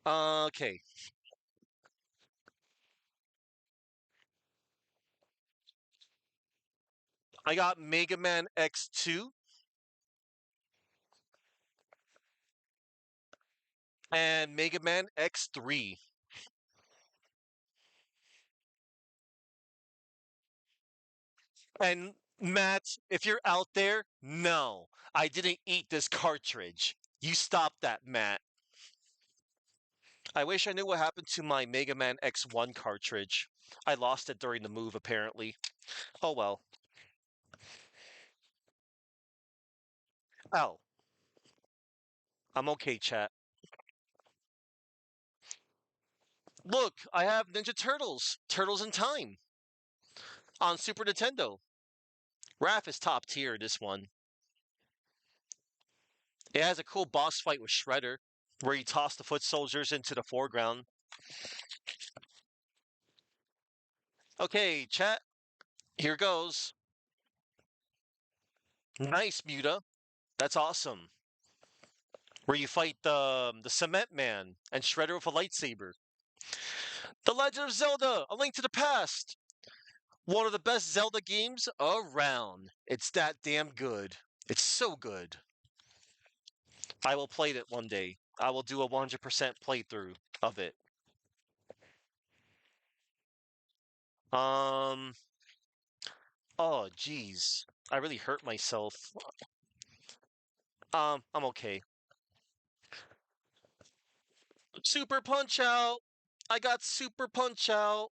Okay. I got Mega Man X2 and Mega Man X3. And Matt, if you're out there, no, I didn't eat this cartridge. You stop that, Matt. I wish I knew what happened to my Mega Man X1 cartridge. I lost it during the move, apparently. Oh well. Oh, I'm okay, chat. Look, I have Ninja Turtles, Turtles in Time, on Super Nintendo. Raph is top tier, this one. It has a cool boss fight with Shredder, where you toss the foot soldiers into the foreground. Okay, chat, here goes. Nice, Muta. That's awesome. Where you fight the Cement Man and Shredder with a lightsaber. The Legend of Zelda: A Link to the Past. One of the best Zelda games around. It's that damn good. It's so good. I will play it one day. I will do a 100% playthrough of it. Um, oh jeez. I really hurt myself. I'm okay. Super Punch Out. I got Super Punch Out.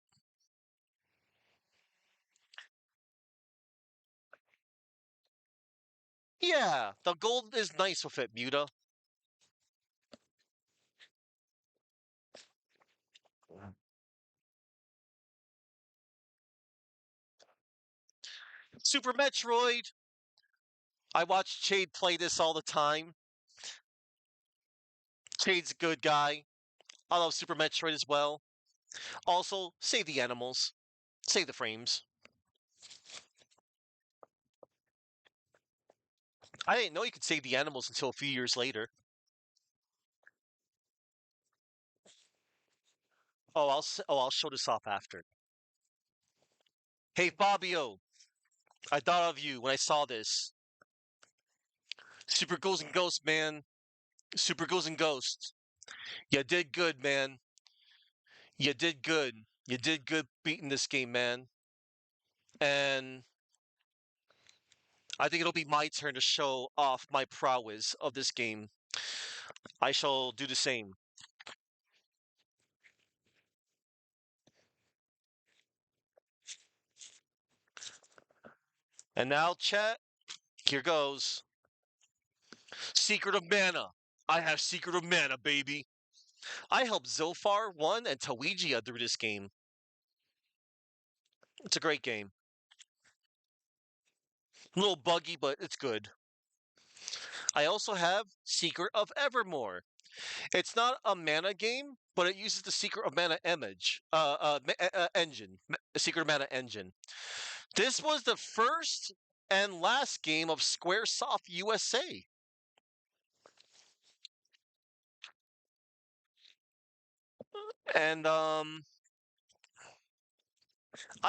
Yeah, the gold is nice with it, Muta. Super Metroid. I watch Chade play this all the time. Chade's a good guy. I love Super Metroid as well. Also, save the animals. Save the frames. I didn't know you could save the animals until a few years later. I'll show this off after. Hey Fabio, I thought of you when I saw this. Super Ghosts and Ghosts, man. Super Ghosts and Ghosts. You did good, man. You did good. You did good beating this game, man. And I think it'll be my turn to show off my prowess of this game. I shall do the same. And now, chat, here goes. Secret of Mana. I have Secret of Mana, baby. I helped Zofar 1 and Tawigia through this game. It's a great game. A little buggy, but it's good. I also have Secret of Evermore. It's not a mana game, but it uses the Secret of Mana engine, Secret of Mana engine. This was the first and last game of SquareSoft USA. And I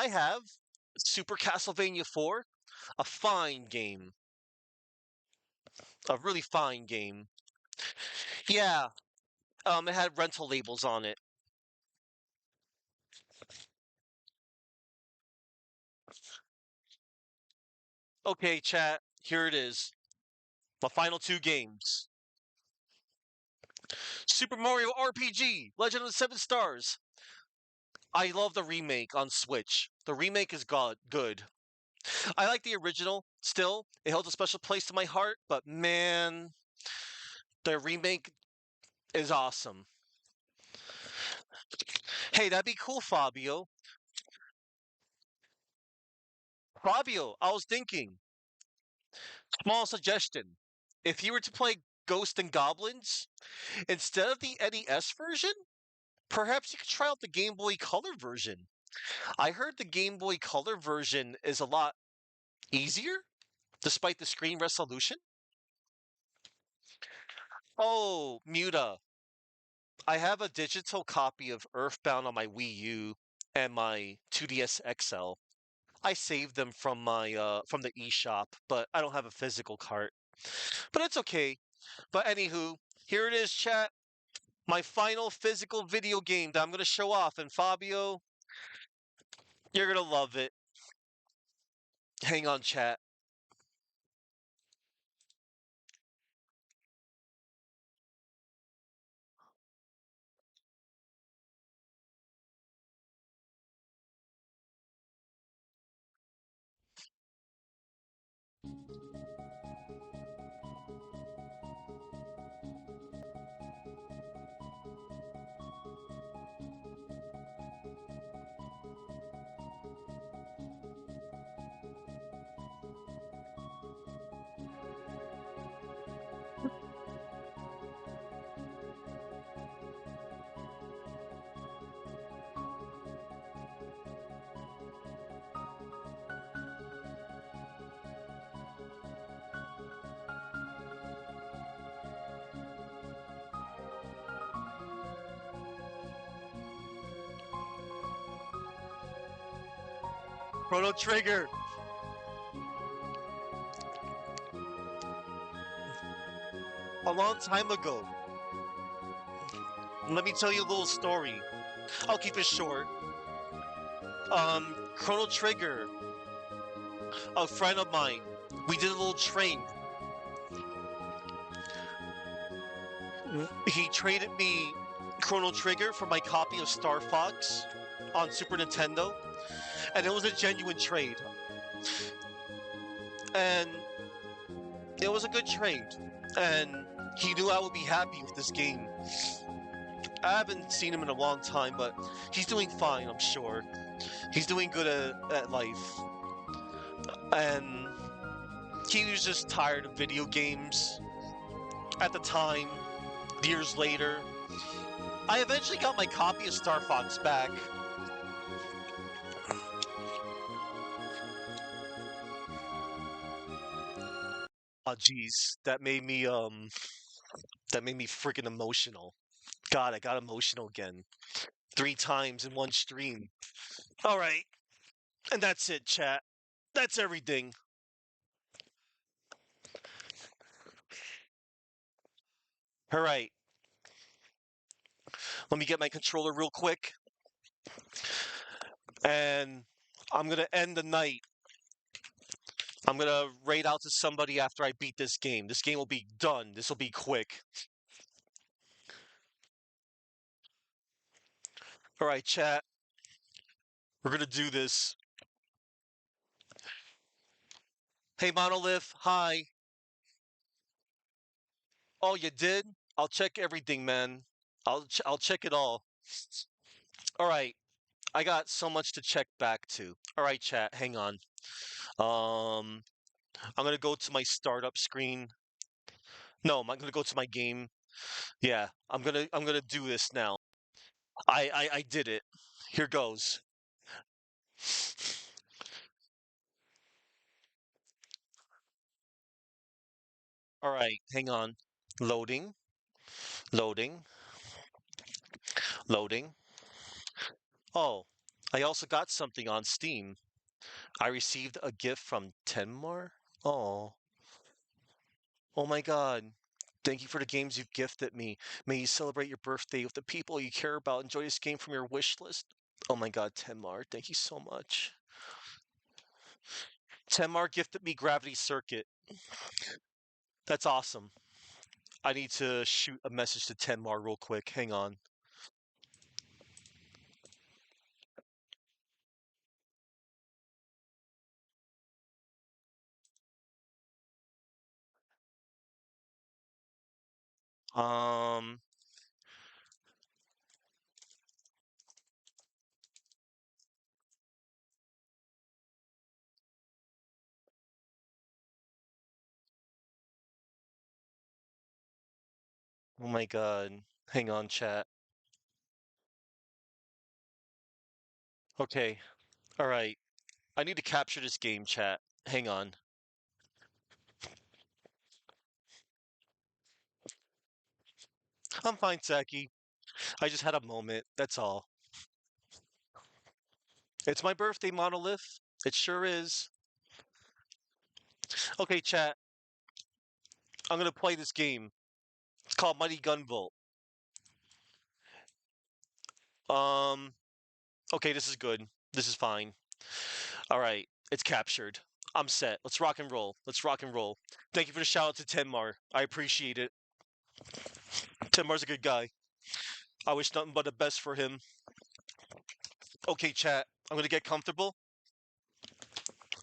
have Super Castlevania 4, a fine game, a really fine game. Yeah, it had rental labels on it. Okay, chat, here it is. The final two games. Super Mario RPG, Legend of the Seven Stars. I love the remake on Switch. The remake is good. I like the original still. It holds a special place to my heart, but man, the remake is awesome. Hey, that'd be cool, Fabio. Fabio, I was thinking, small suggestion. If you were to play Ghost and Goblins, instead of the NES version, perhaps you could try out the Game Boy Color version. I heard the Game Boy Color version is a lot easier, despite the screen resolution. Oh, Muta, I have a digital copy of Earthbound on my Wii U and my 2DS XL. I saved them from the eShop, but I don't have a physical cart. But it's okay. But anywho, here it is, chat. My final physical video game that I'm gonna show off, and Fabio, you're gonna love it. Hang on, chat. Chrono Trigger. A long time ago. Let me tell you a little story. I'll keep it short. Chrono Trigger, a friend of mine, we did a little trade. He traded me Chrono Trigger for my copy of Star Fox on Super Nintendo, and it was a genuine trade. And it was a good trade. And he knew I would be happy with this game. I haven't seen him in a long time, but he's doing fine, I'm sure. He's doing good at life. And he was just tired of video games. At the time, years later, I eventually got my copy of Star Fox back. Oh jeez, that made me freaking emotional. God, I got emotional again. 3 times in one stream. All right. And that's it, chat. That's everything. All right. Let me get my controller real quick. And I'm going to end the night. I'm going to raid out to somebody after I beat this game. This game will be done. This will be quick. All right, chat. We're going to do this. Hey, Monolith. Hi. Oh, you did? I'll check everything, man. I'll check it all. All right. I got so much to check back to. All right, chat. Hang on. Um, I'm gonna go to my startup screen. No, I'm gonna go to my game. Yeah, I'm gonna do this now. I did it. Here goes. All right, hang on. Loading, loading, loading. Oh, I also got something on Steam. I received a gift from Tenmar. Oh, oh my God. Thank you for the games you've gifted me. May you celebrate your birthday with the people you care about. Enjoy this game from your wish list. Oh my God, Tenmar, thank you so much. Tenmar gifted me Gravity Circuit. That's awesome. I need to shoot a message to Tenmar real quick. Hang on. Um, oh my God. Hang on, chat. Okay. All right. I need to capture this game, chat. Hang on. I'm fine, Saki. I just had a moment. That's all. It's my birthday, Monolith. It sure is. Okay, chat. I'm gonna play this game. It's called Mighty Gunvolt. Um, okay, this is good. This is fine. All right, it's captured. I'm set. Let's rock and roll. Let's rock and roll. Thank you for the shout out to Tenmar. I appreciate it. Tenmar's a good guy. I wish nothing but the best for him. Okay, chat. I'm gonna get comfortable.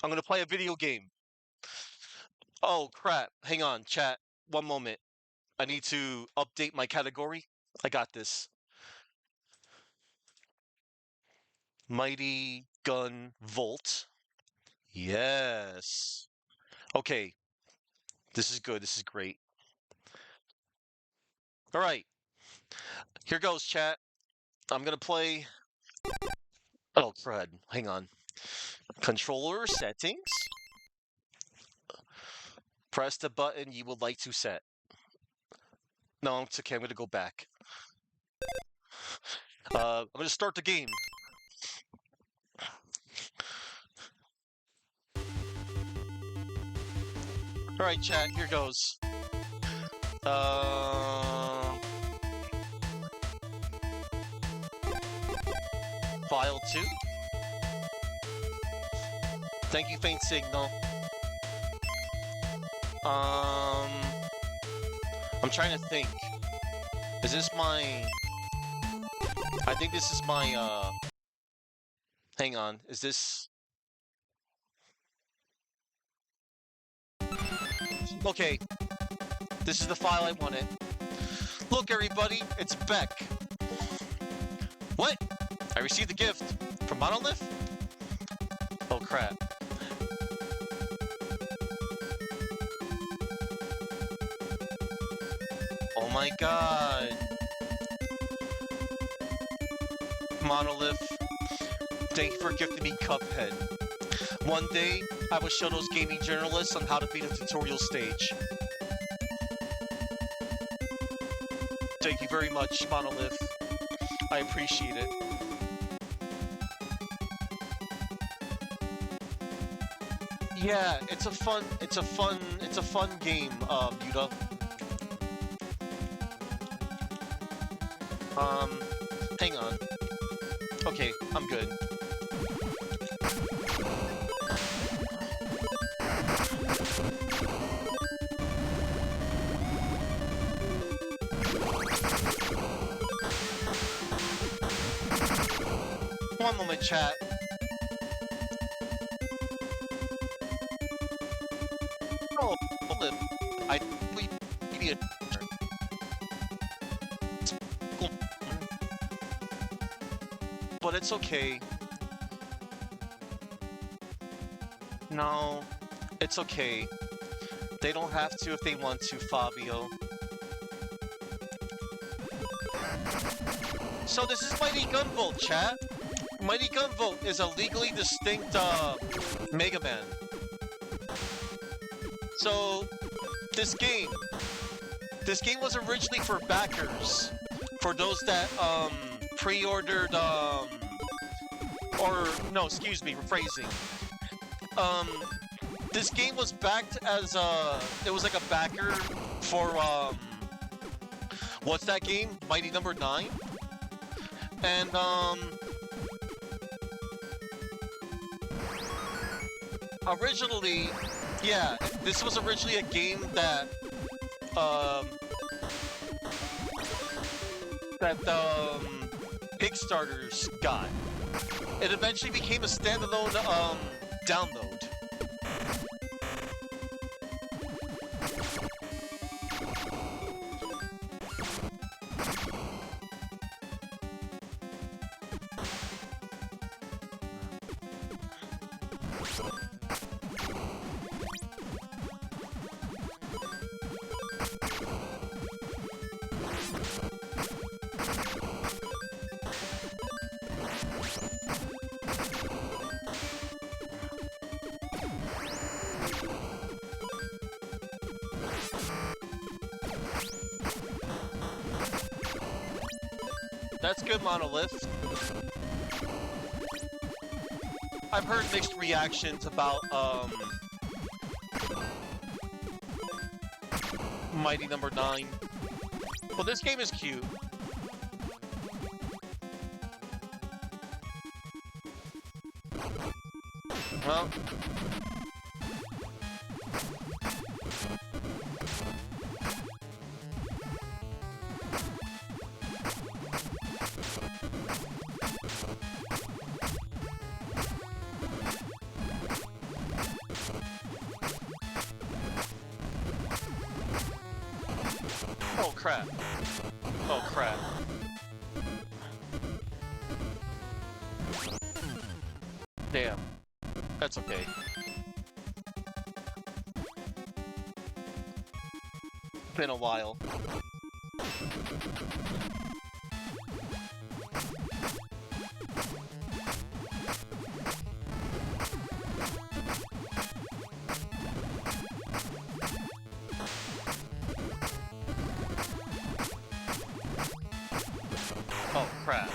I'm gonna play a video game. Oh crap. Hang on, chat. One moment. I need to update my category. I got this. Mighty Gun Volt. Yes. Okay. This is good. This is great. All right. Here goes, chat. I'm gonna play. Oh, crud. Hang on. Controller settings. Press the button you would like to set. No, it's okay. I'm gonna go back. I'm gonna start the game. Alright, chat, here goes. File 2. Thank you, Faint Signal. I'm trying to think. Is this my... I think this is my, hang on. Is this... Okay. This is the file I wanted. Look, everybody, it's Beck. What? I received a gift from Monolith? Oh, crap. Oh my god. Monolith, thank you for gifting me Cuphead. One day, I will show those gaming journalists on how to beat a tutorial stage. Thank you very much, Monolith. I appreciate it. Yeah, it's a fun game, Yuta. Hang on. Okay, I'm good. One moment, chat. Oh, I need a... But it's okay. No, it's okay. They don't have to if they want to, Fabio. So this is Mighty Gunvolt, chat. Mighty Gunvolt is a legally distinct Mega Man. So this game was originally for backers, for those that pre-ordered or no, excuse me, rephrasing. This game was backed as it was like a backer for what's that game? Mighty Number 9? And originally, yeah, this was originally a game that Kickstarters got. It eventually became a standalone download. That's good, Monolith. I've heard mixed reactions about, Mighty Number 9. Well, this game is cute. Well... Oh crap. Oh crap. Damn. That's okay. Been a while. Oh crap.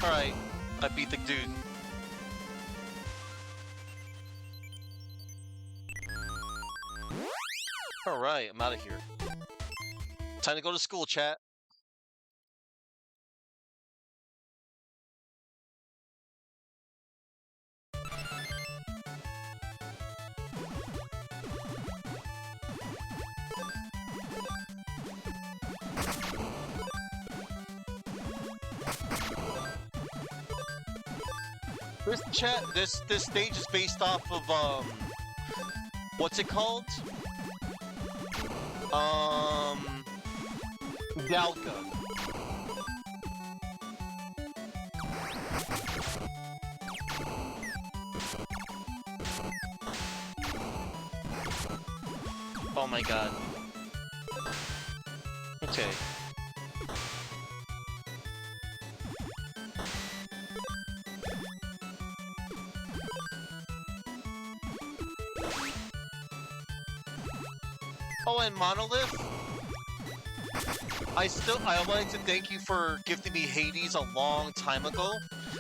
Alright, I beat the dude. Alright, I'm out of here. Time to go to school, chat. This stage is based off of what's it called? Galga. Oh my god. Okay. Oh, and Monolith? I would like to thank you for gifting me Hades a long time ago.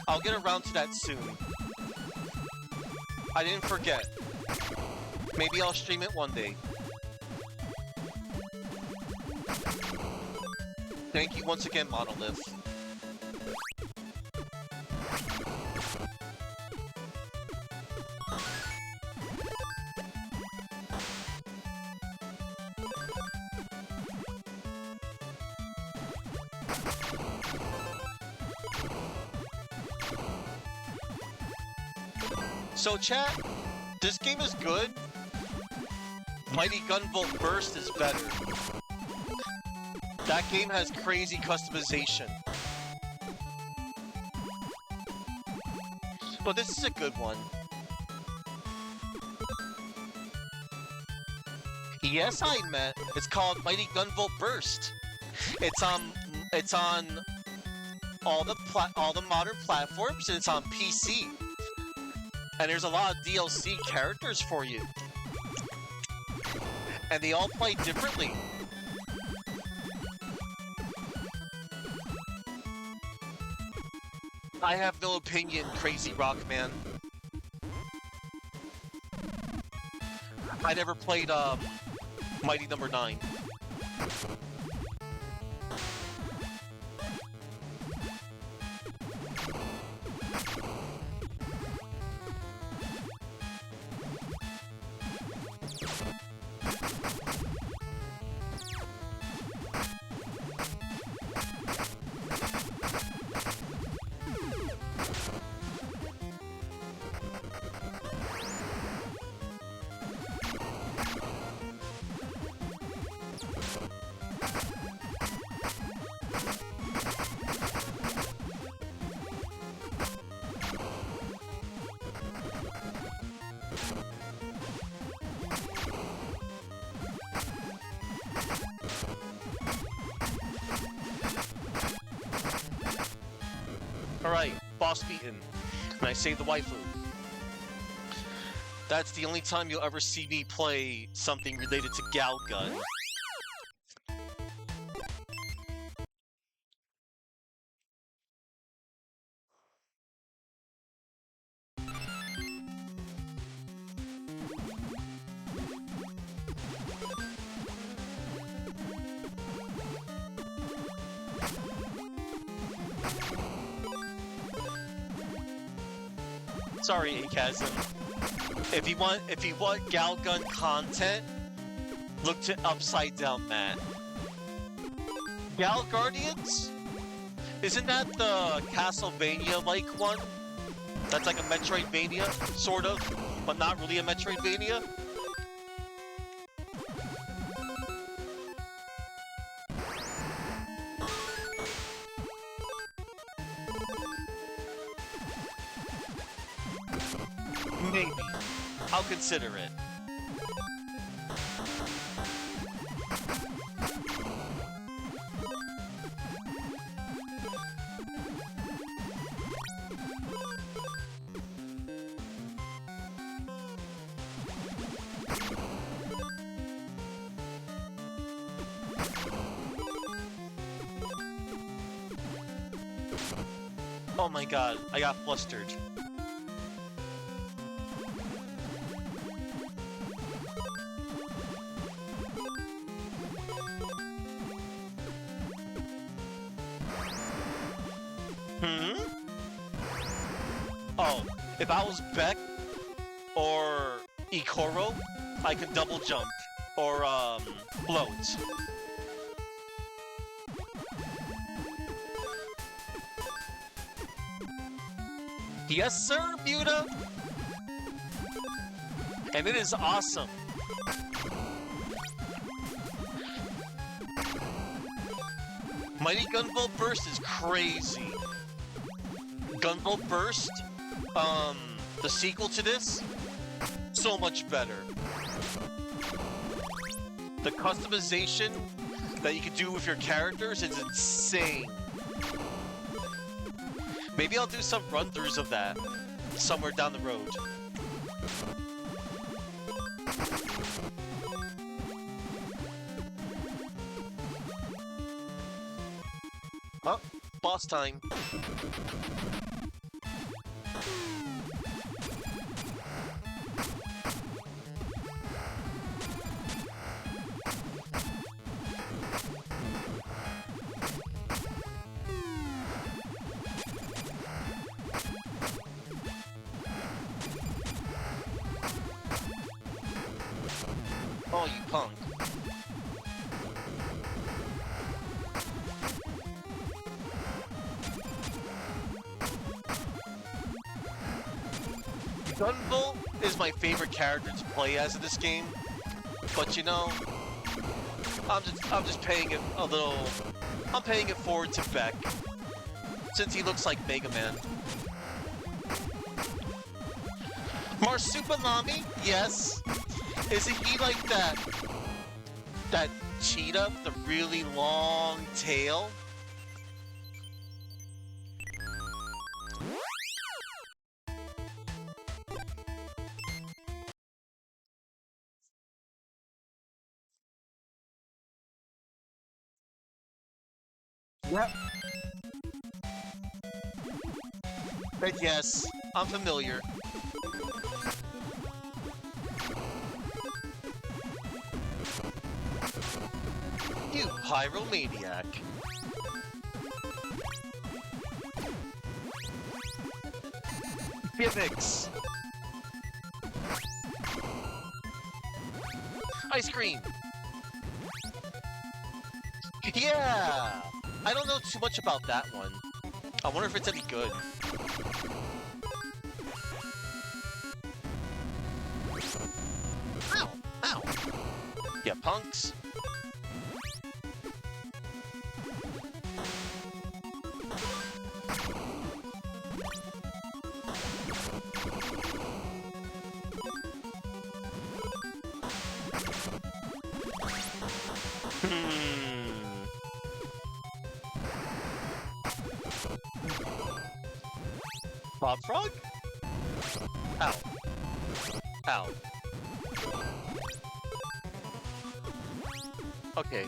I'll get around to that soon. I didn't forget. Maybe I'll stream it one day. Thank you once again, Monolith. So chat, this game is good. Mighty Gunvolt Burst is better. That game has crazy customization. But this is a good one. Yes, I meant it's called Mighty Gunvolt Burst. It's on all the modern platforms, and it's on PC. And there's a lot of DLC characters for you. And they all play differently. I have no opinion, Crazy Rockman. I never played Mighty Number 9. Alright, boss beaten. And I saved the waifu. That's the only time you'll ever see me play something related to Galgun. Sorry, Akazim. If you want Galgun content, look to Upside Down Matt. Gal Guardians? Isn't that the Castlevania-like one? That's like a Metroidvania, sort of, but not really a Metroidvania? Maybe. I'll consider it. Oh my god, I got flustered. Hmm? Oh, if I was Beck or Ikoro, I could double jump or float. Yes, sir, Buta. And it is awesome. Mighty Gunvolt Burst is crazy. Gunvolt Burst, the sequel to this, so much better. The customization that you can do with your characters is insane. Maybe I'll do some run-throughs of that somewhere down the road. Oh, boss time. Oh, you punk. Gunvolt is my favorite character to play as in this game, but you know, I'm just paying it a little. I'm paying it forward to Beck, since he looks like Mega Man. Marsupilami, yes. Isn't he like that cheetah with the really long tail? Yep. But yes, I'm familiar. You pyromaniac. Gimmicks. Ice cream. Yeah! I don't know too much about that one. I wonder if it's any good. Ow! Ow! Yeah, punks. Bob Frog? Ow. Ow. Okay.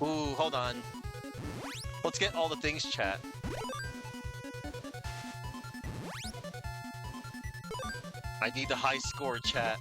Ooh, hold on. Let's get all the things, chat. I need the high score, chat.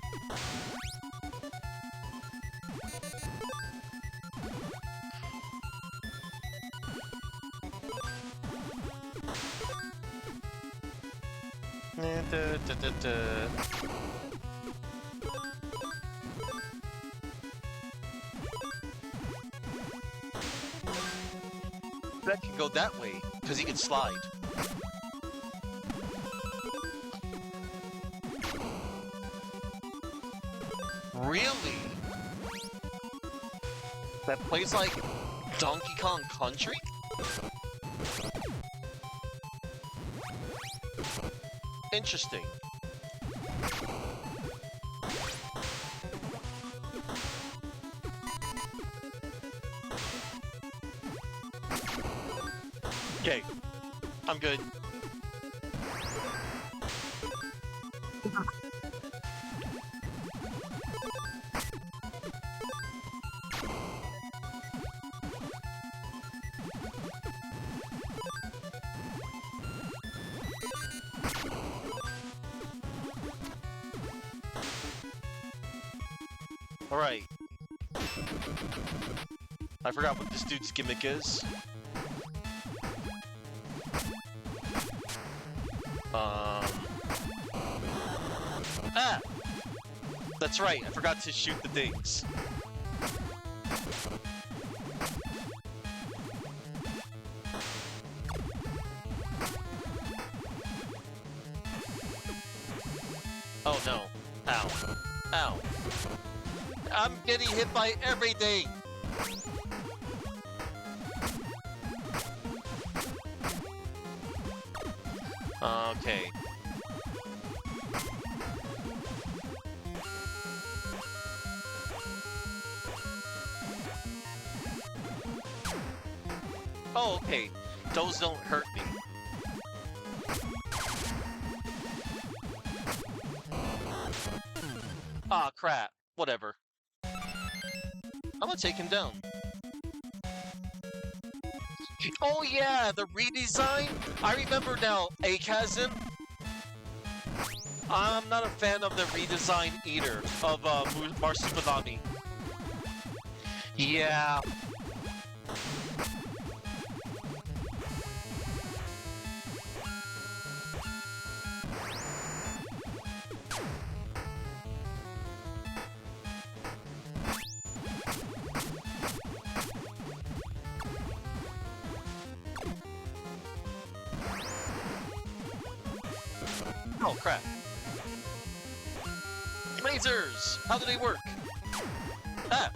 That can go that way, because he can slide. Really? That plays like Donkey Kong Country? Interesting. Okay, I'm good. Alright. I forgot what this dude's gimmick is. Ah! That's right, I forgot to shoot the things. Oh no. Ow. Ow. I'm getting hit by everything! Okay. Oh, okay. Those don't hurt me. Ah, crap. Whatever. I'm gonna take him down. Oh yeah, the redesign? I remember now, Akazin. I'm not a fan of the redesign either of Marsupialami. Yeah. Oh crap. Lasers! How do they work? Ah!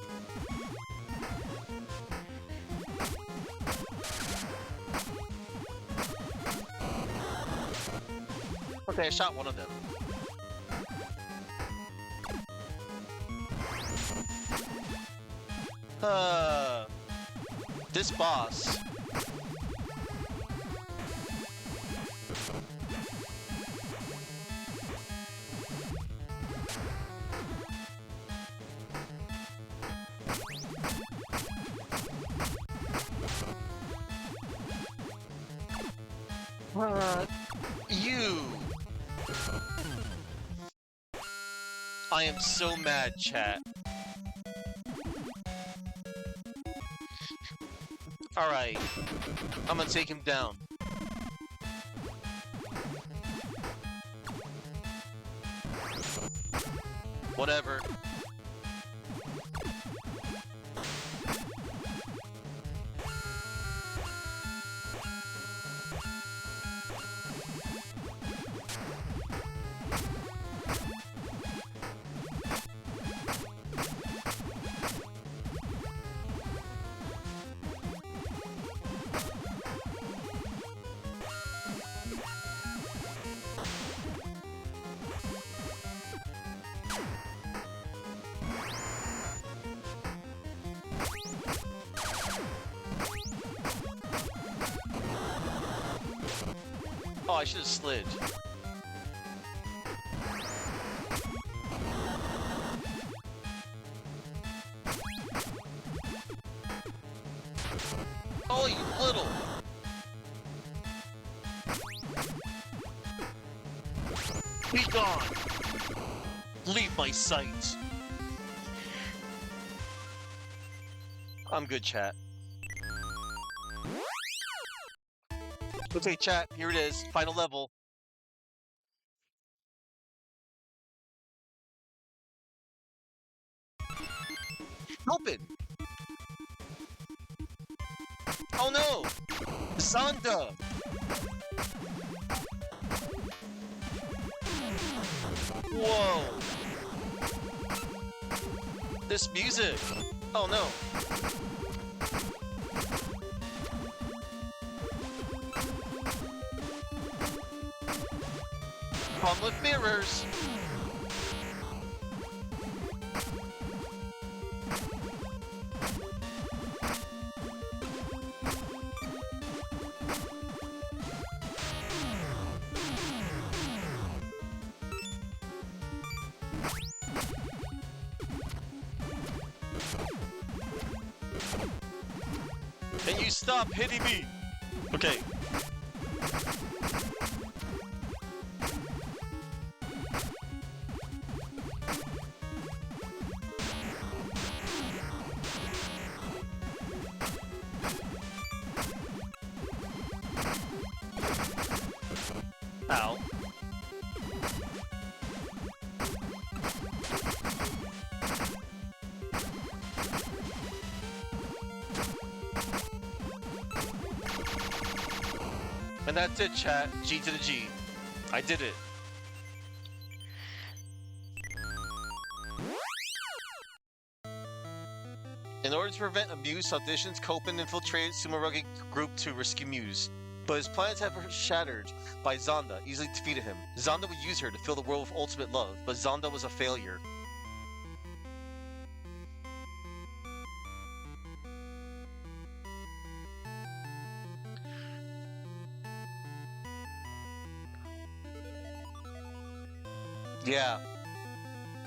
Okay, I shot one of them. This boss. You! I am so mad, chat. Alright. I'm gonna take him down. Whatever. Oh, I should have slid. Oh, you little! Be gone! Leave my sight! I'm good, chat. Okay, chat, here it is. Final level. Open! Oh no! Zonda! Whoa! This music! Oh no! Come with mirrors! Can you stop hitting me? Okay. And that's it, chat. G to the G. I did it. In order to prevent Muse auditions, Copen infiltrated Sumerugi group to rescue Muse. But his plans have been shattered by Zonda, easily defeated him. Zonda would use her to fill the world with ultimate love, but Zonda was a failure. Yeah,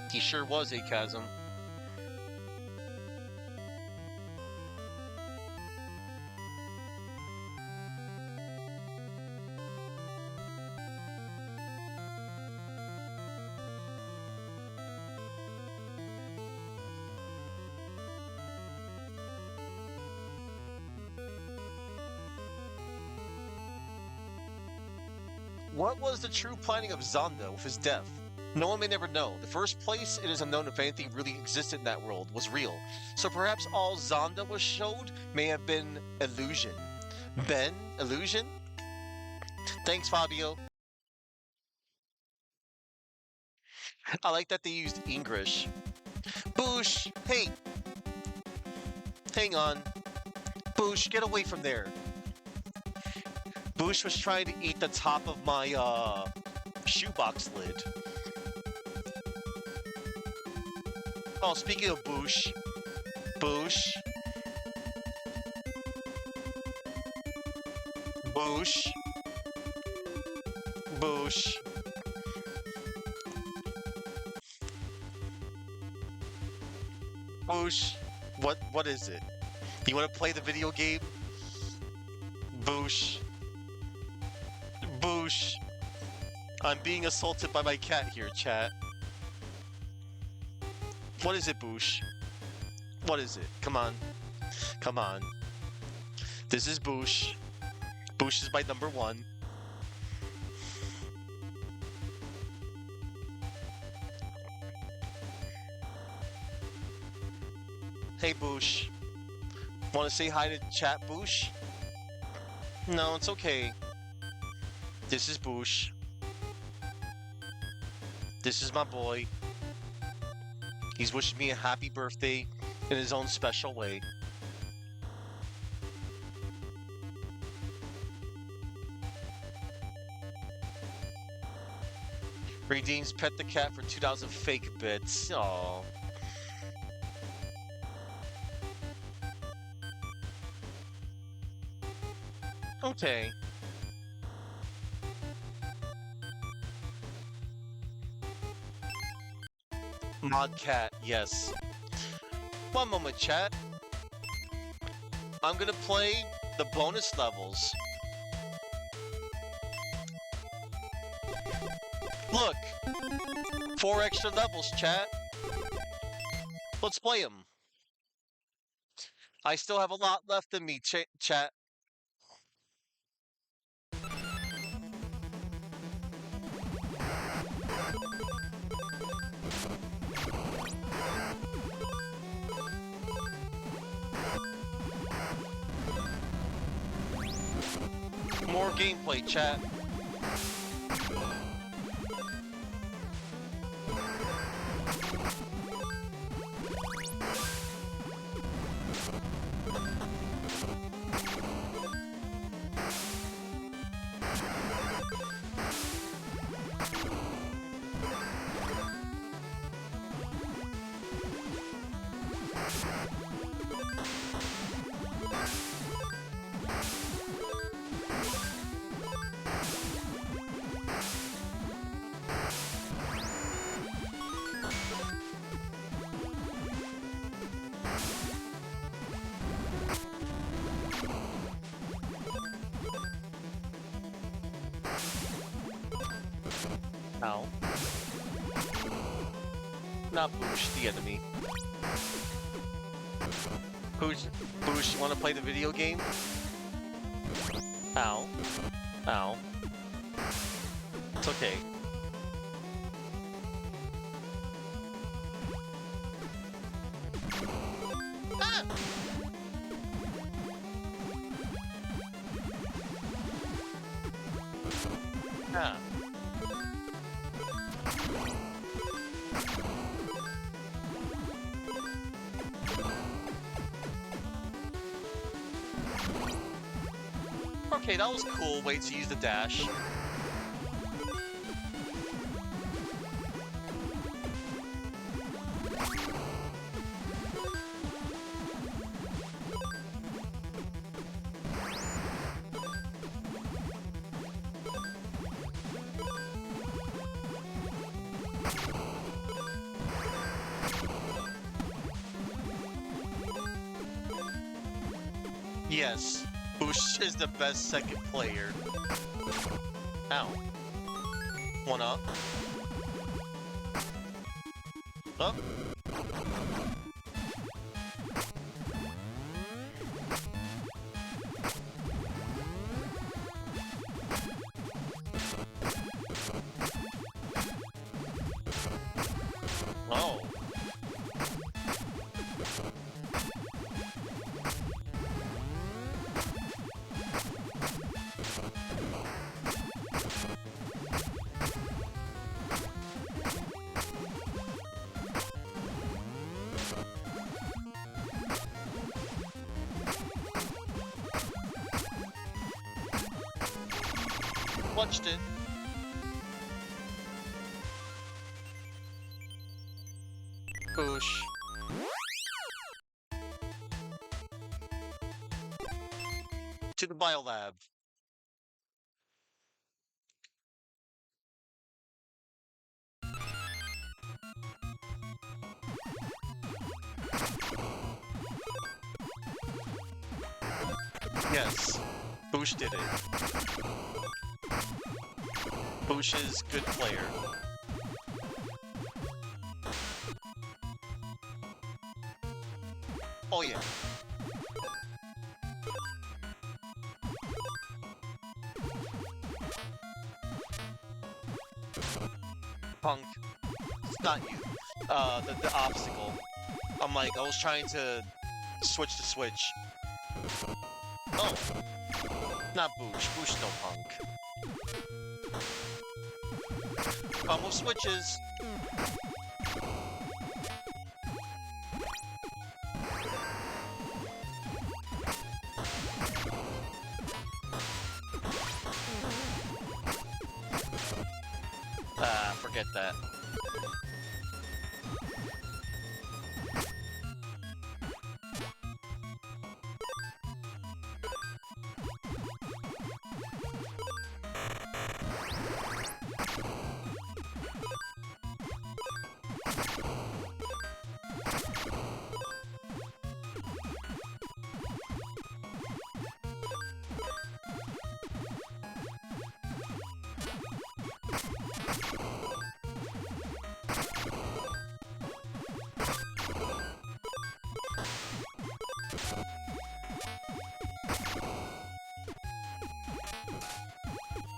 he sure was a chasm. What was the true planning of Zonda with his death? No one may never know. The first place, it is unknown if anything really existed in that world was real. So perhaps all Zonda was showed may have been illusion. Ben? Illusion? Thanks, Fabio. I like that they used English. Boosh! Hey! Hang on. Boosh, get away from there. Boosh was trying to eat the top of my, shoebox lid. Oh, speaking of Boosh. Boosh. Boosh. Boosh. Boosh. What is it? You want to play the video game? Boosh. Boosh. I'm being assaulted by my cat here, chat. What is it, Boosh? What is it? Come on. Come on. This is Boosh. Boosh is my number one. Hey, Boosh. Want to say hi to chat, Boosh? No, it's okay. This is Boosh. This is my boy. He's wishing me a happy birthday in his own special way. Redeems Pet the Cat for 2,000 fake bits. Aww. Okay. Mod Cat, yes. One moment, chat. I'm gonna play the bonus levels. Look! 4 extra levels, chat. Let's play them. I still have a lot left in me, chat. More gameplay, chat. Ow. Not Boosh, the enemy. Boosh, you wanna play the video game? Ow. Ow. It's okay. Ah! Ah. Okay, that was a cool way to use the dash. Yes, Bush is the best second player. Ow. One up. Up. Oh. Watched it. Push. To the biolab. Yes, Bush did it. Bush is good player. Oh yeah. Punk. It's not you. The obstacle. I'm like, I was trying to switch the switch. Oh. Not Boosh. Boosh no punk. Combo switches. Ah, forget that.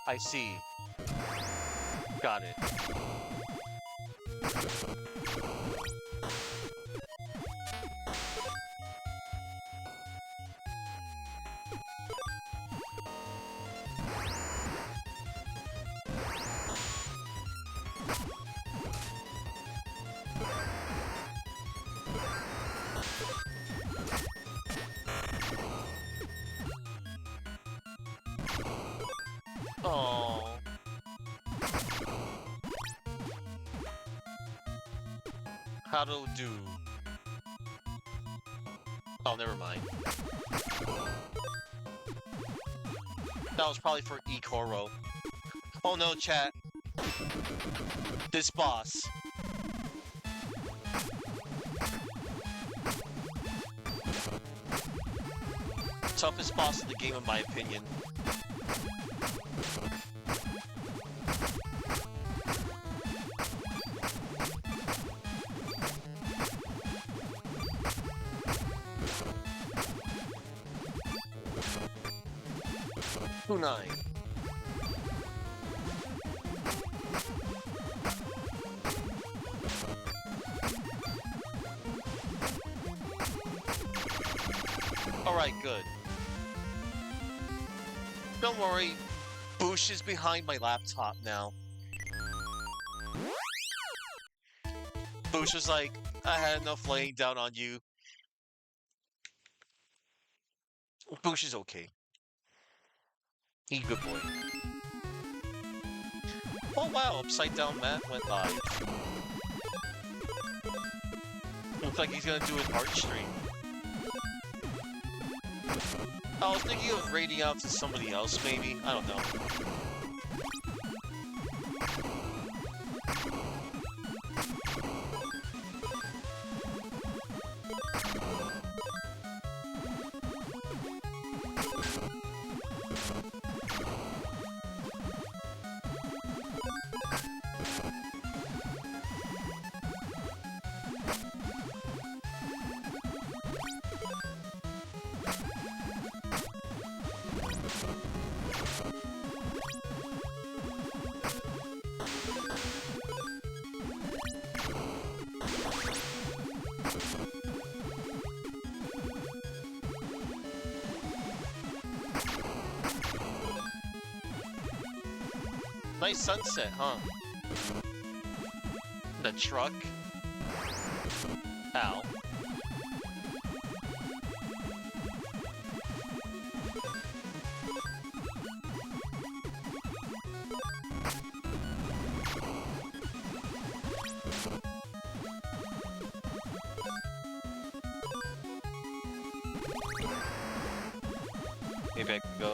I see. Got it. Oh. How to do? Oh, never mind. That was probably for Ikoro. Oh no, chat. This boss. Toughest boss in the game, in my opinion. Kunai. Alright, good. Don't worry, Boosh is behind my laptop now. Boosh was like, I had enough laying down on you. Boosh is okay. He's a good boy. Oh wow, Upside Down Matt went live. Looks like he's gonna do an art stream. I was thinking of raiding out to somebody else, maybe. I don't know. Nice sunset, huh? The truck. Ow. Maybe I can go.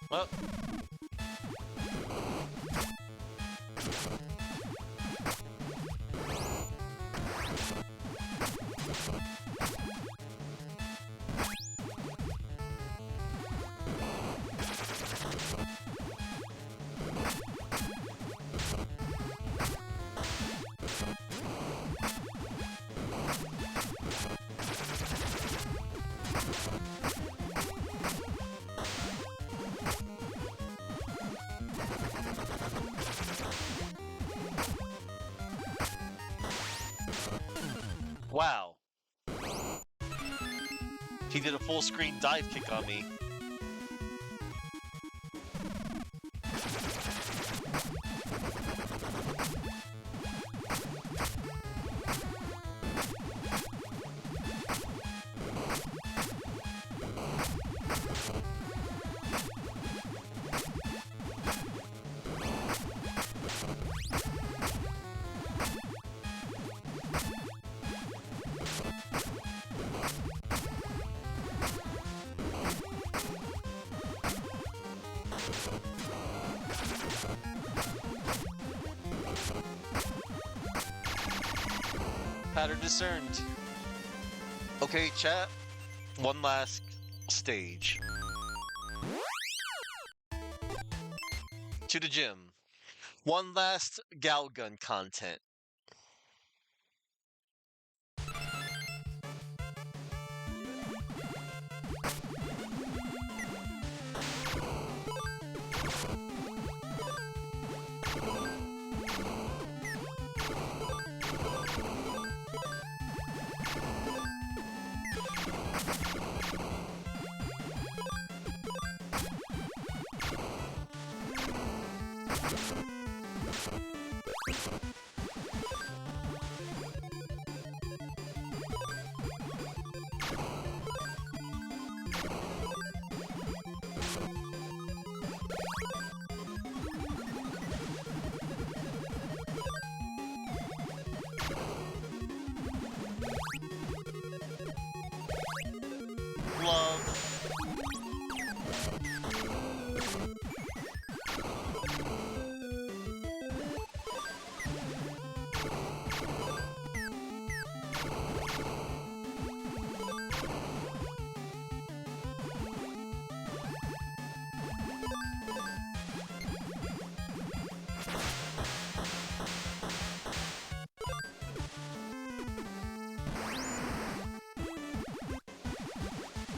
Well. Wow. He did a full screen dive kick on me. Pattern discerned. Okay, chat. One last stage. To the gym. One last Galgun content.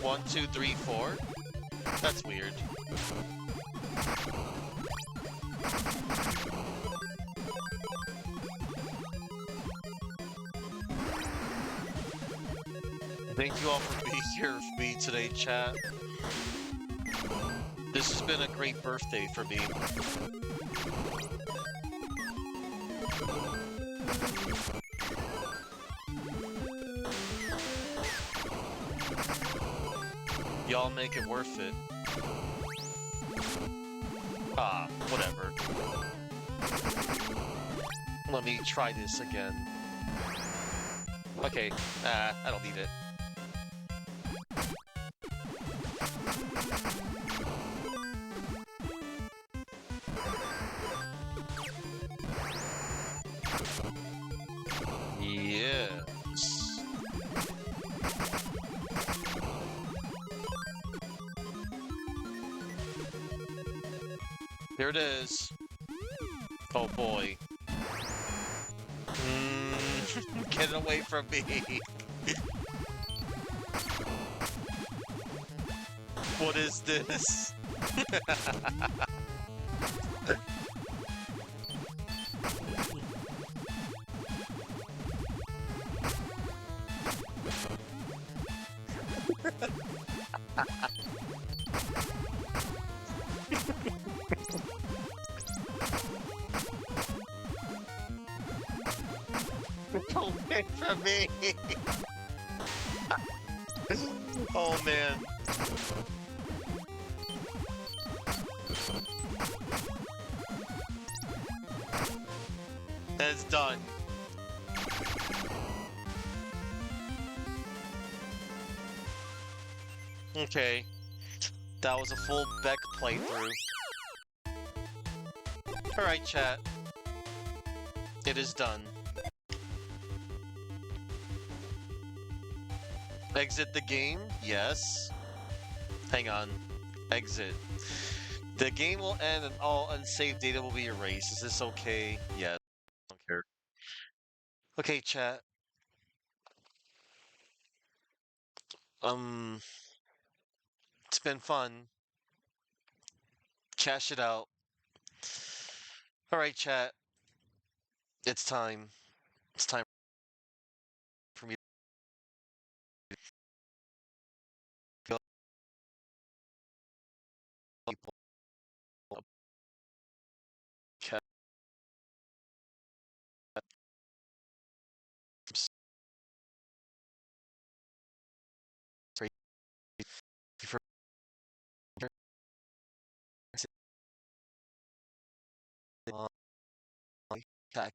One, two, three, four? That's weird. Thank you all for being here with me today, chat. This has been a great birthday for me. Y'all make it worth it. Ah, whatever. Let me try this again. Okay, I don't need it. Yes. Here it is. Oh boy. Get away from me. What is this? Away from me. Oh man. It's done. Okay. That was a full Beck playthrough. Alright, chat. It is done. Exit the game? Yes. Hang on. Exit. The game will end and all unsaved data will be erased. Is this okay? Yes. I don't care. Okay, chat. It's been fun. Cash it out. Alright, chat. It's time. It's time for me to go. People. Chat. For attack.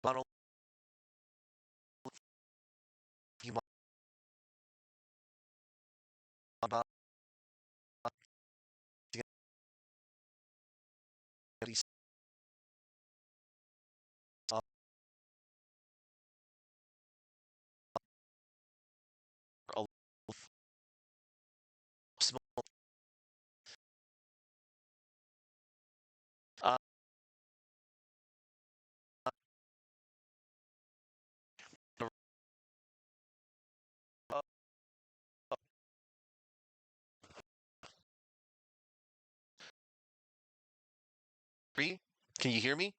Bottle. You about to get these small. Uh, uh, Three? Can you hear me?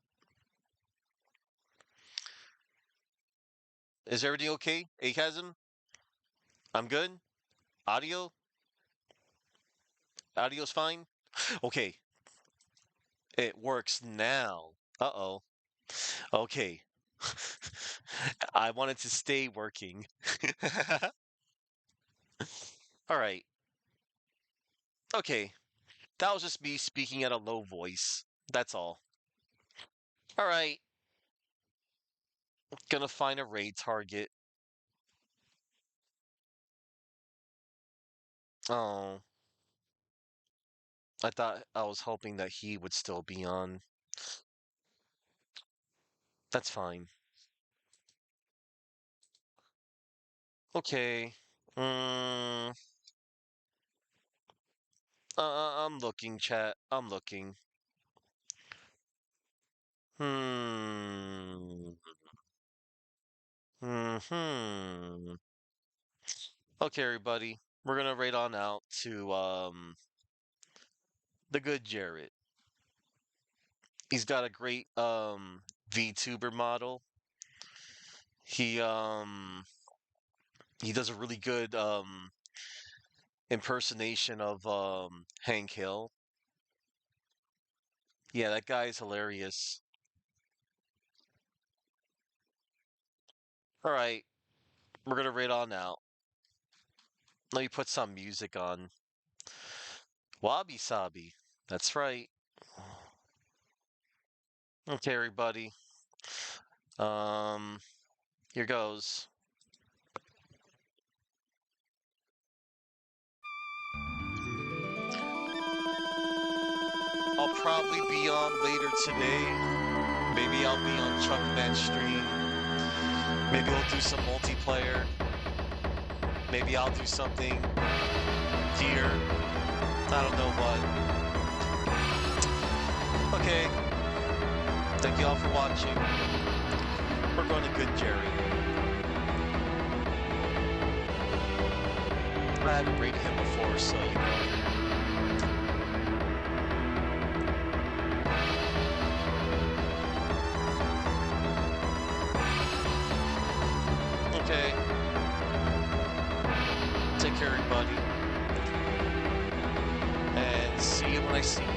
Is everything okay? Achasm? I'm good? Audio? Audio's fine? Okay. It works now. Uh-oh. Okay. I wanted to stay working. All right. Okay. That was just me speaking at a low voice. That's all. All right. Gonna find a raid target. Oh, I was hoping that he would still be on. That's fine. Okay. Mm, I'm looking, chat. I'm looking. Hmm. Hmm. Okay, everybody. We're gonna rate on out to the good Jared. He's got a great VTuber model. He um he does a really good impersonation of Hank Hill. Yeah, that guy is hilarious. All right, we're gonna rate on out. Let me put some music on. Wabi Sabi. That's right. Okay, everybody. Um, Here goes. I'll probably be on later today. Maybe I'll be on Chuckman's stream. Maybe we'll do some multiplayer. Maybe I'll do something here. I don't know what. Okay. Thank you all for watching. We're going to Good Jerry. I haven't rated him before, so you know. Okay. Take care, everybody. And see you when I see you.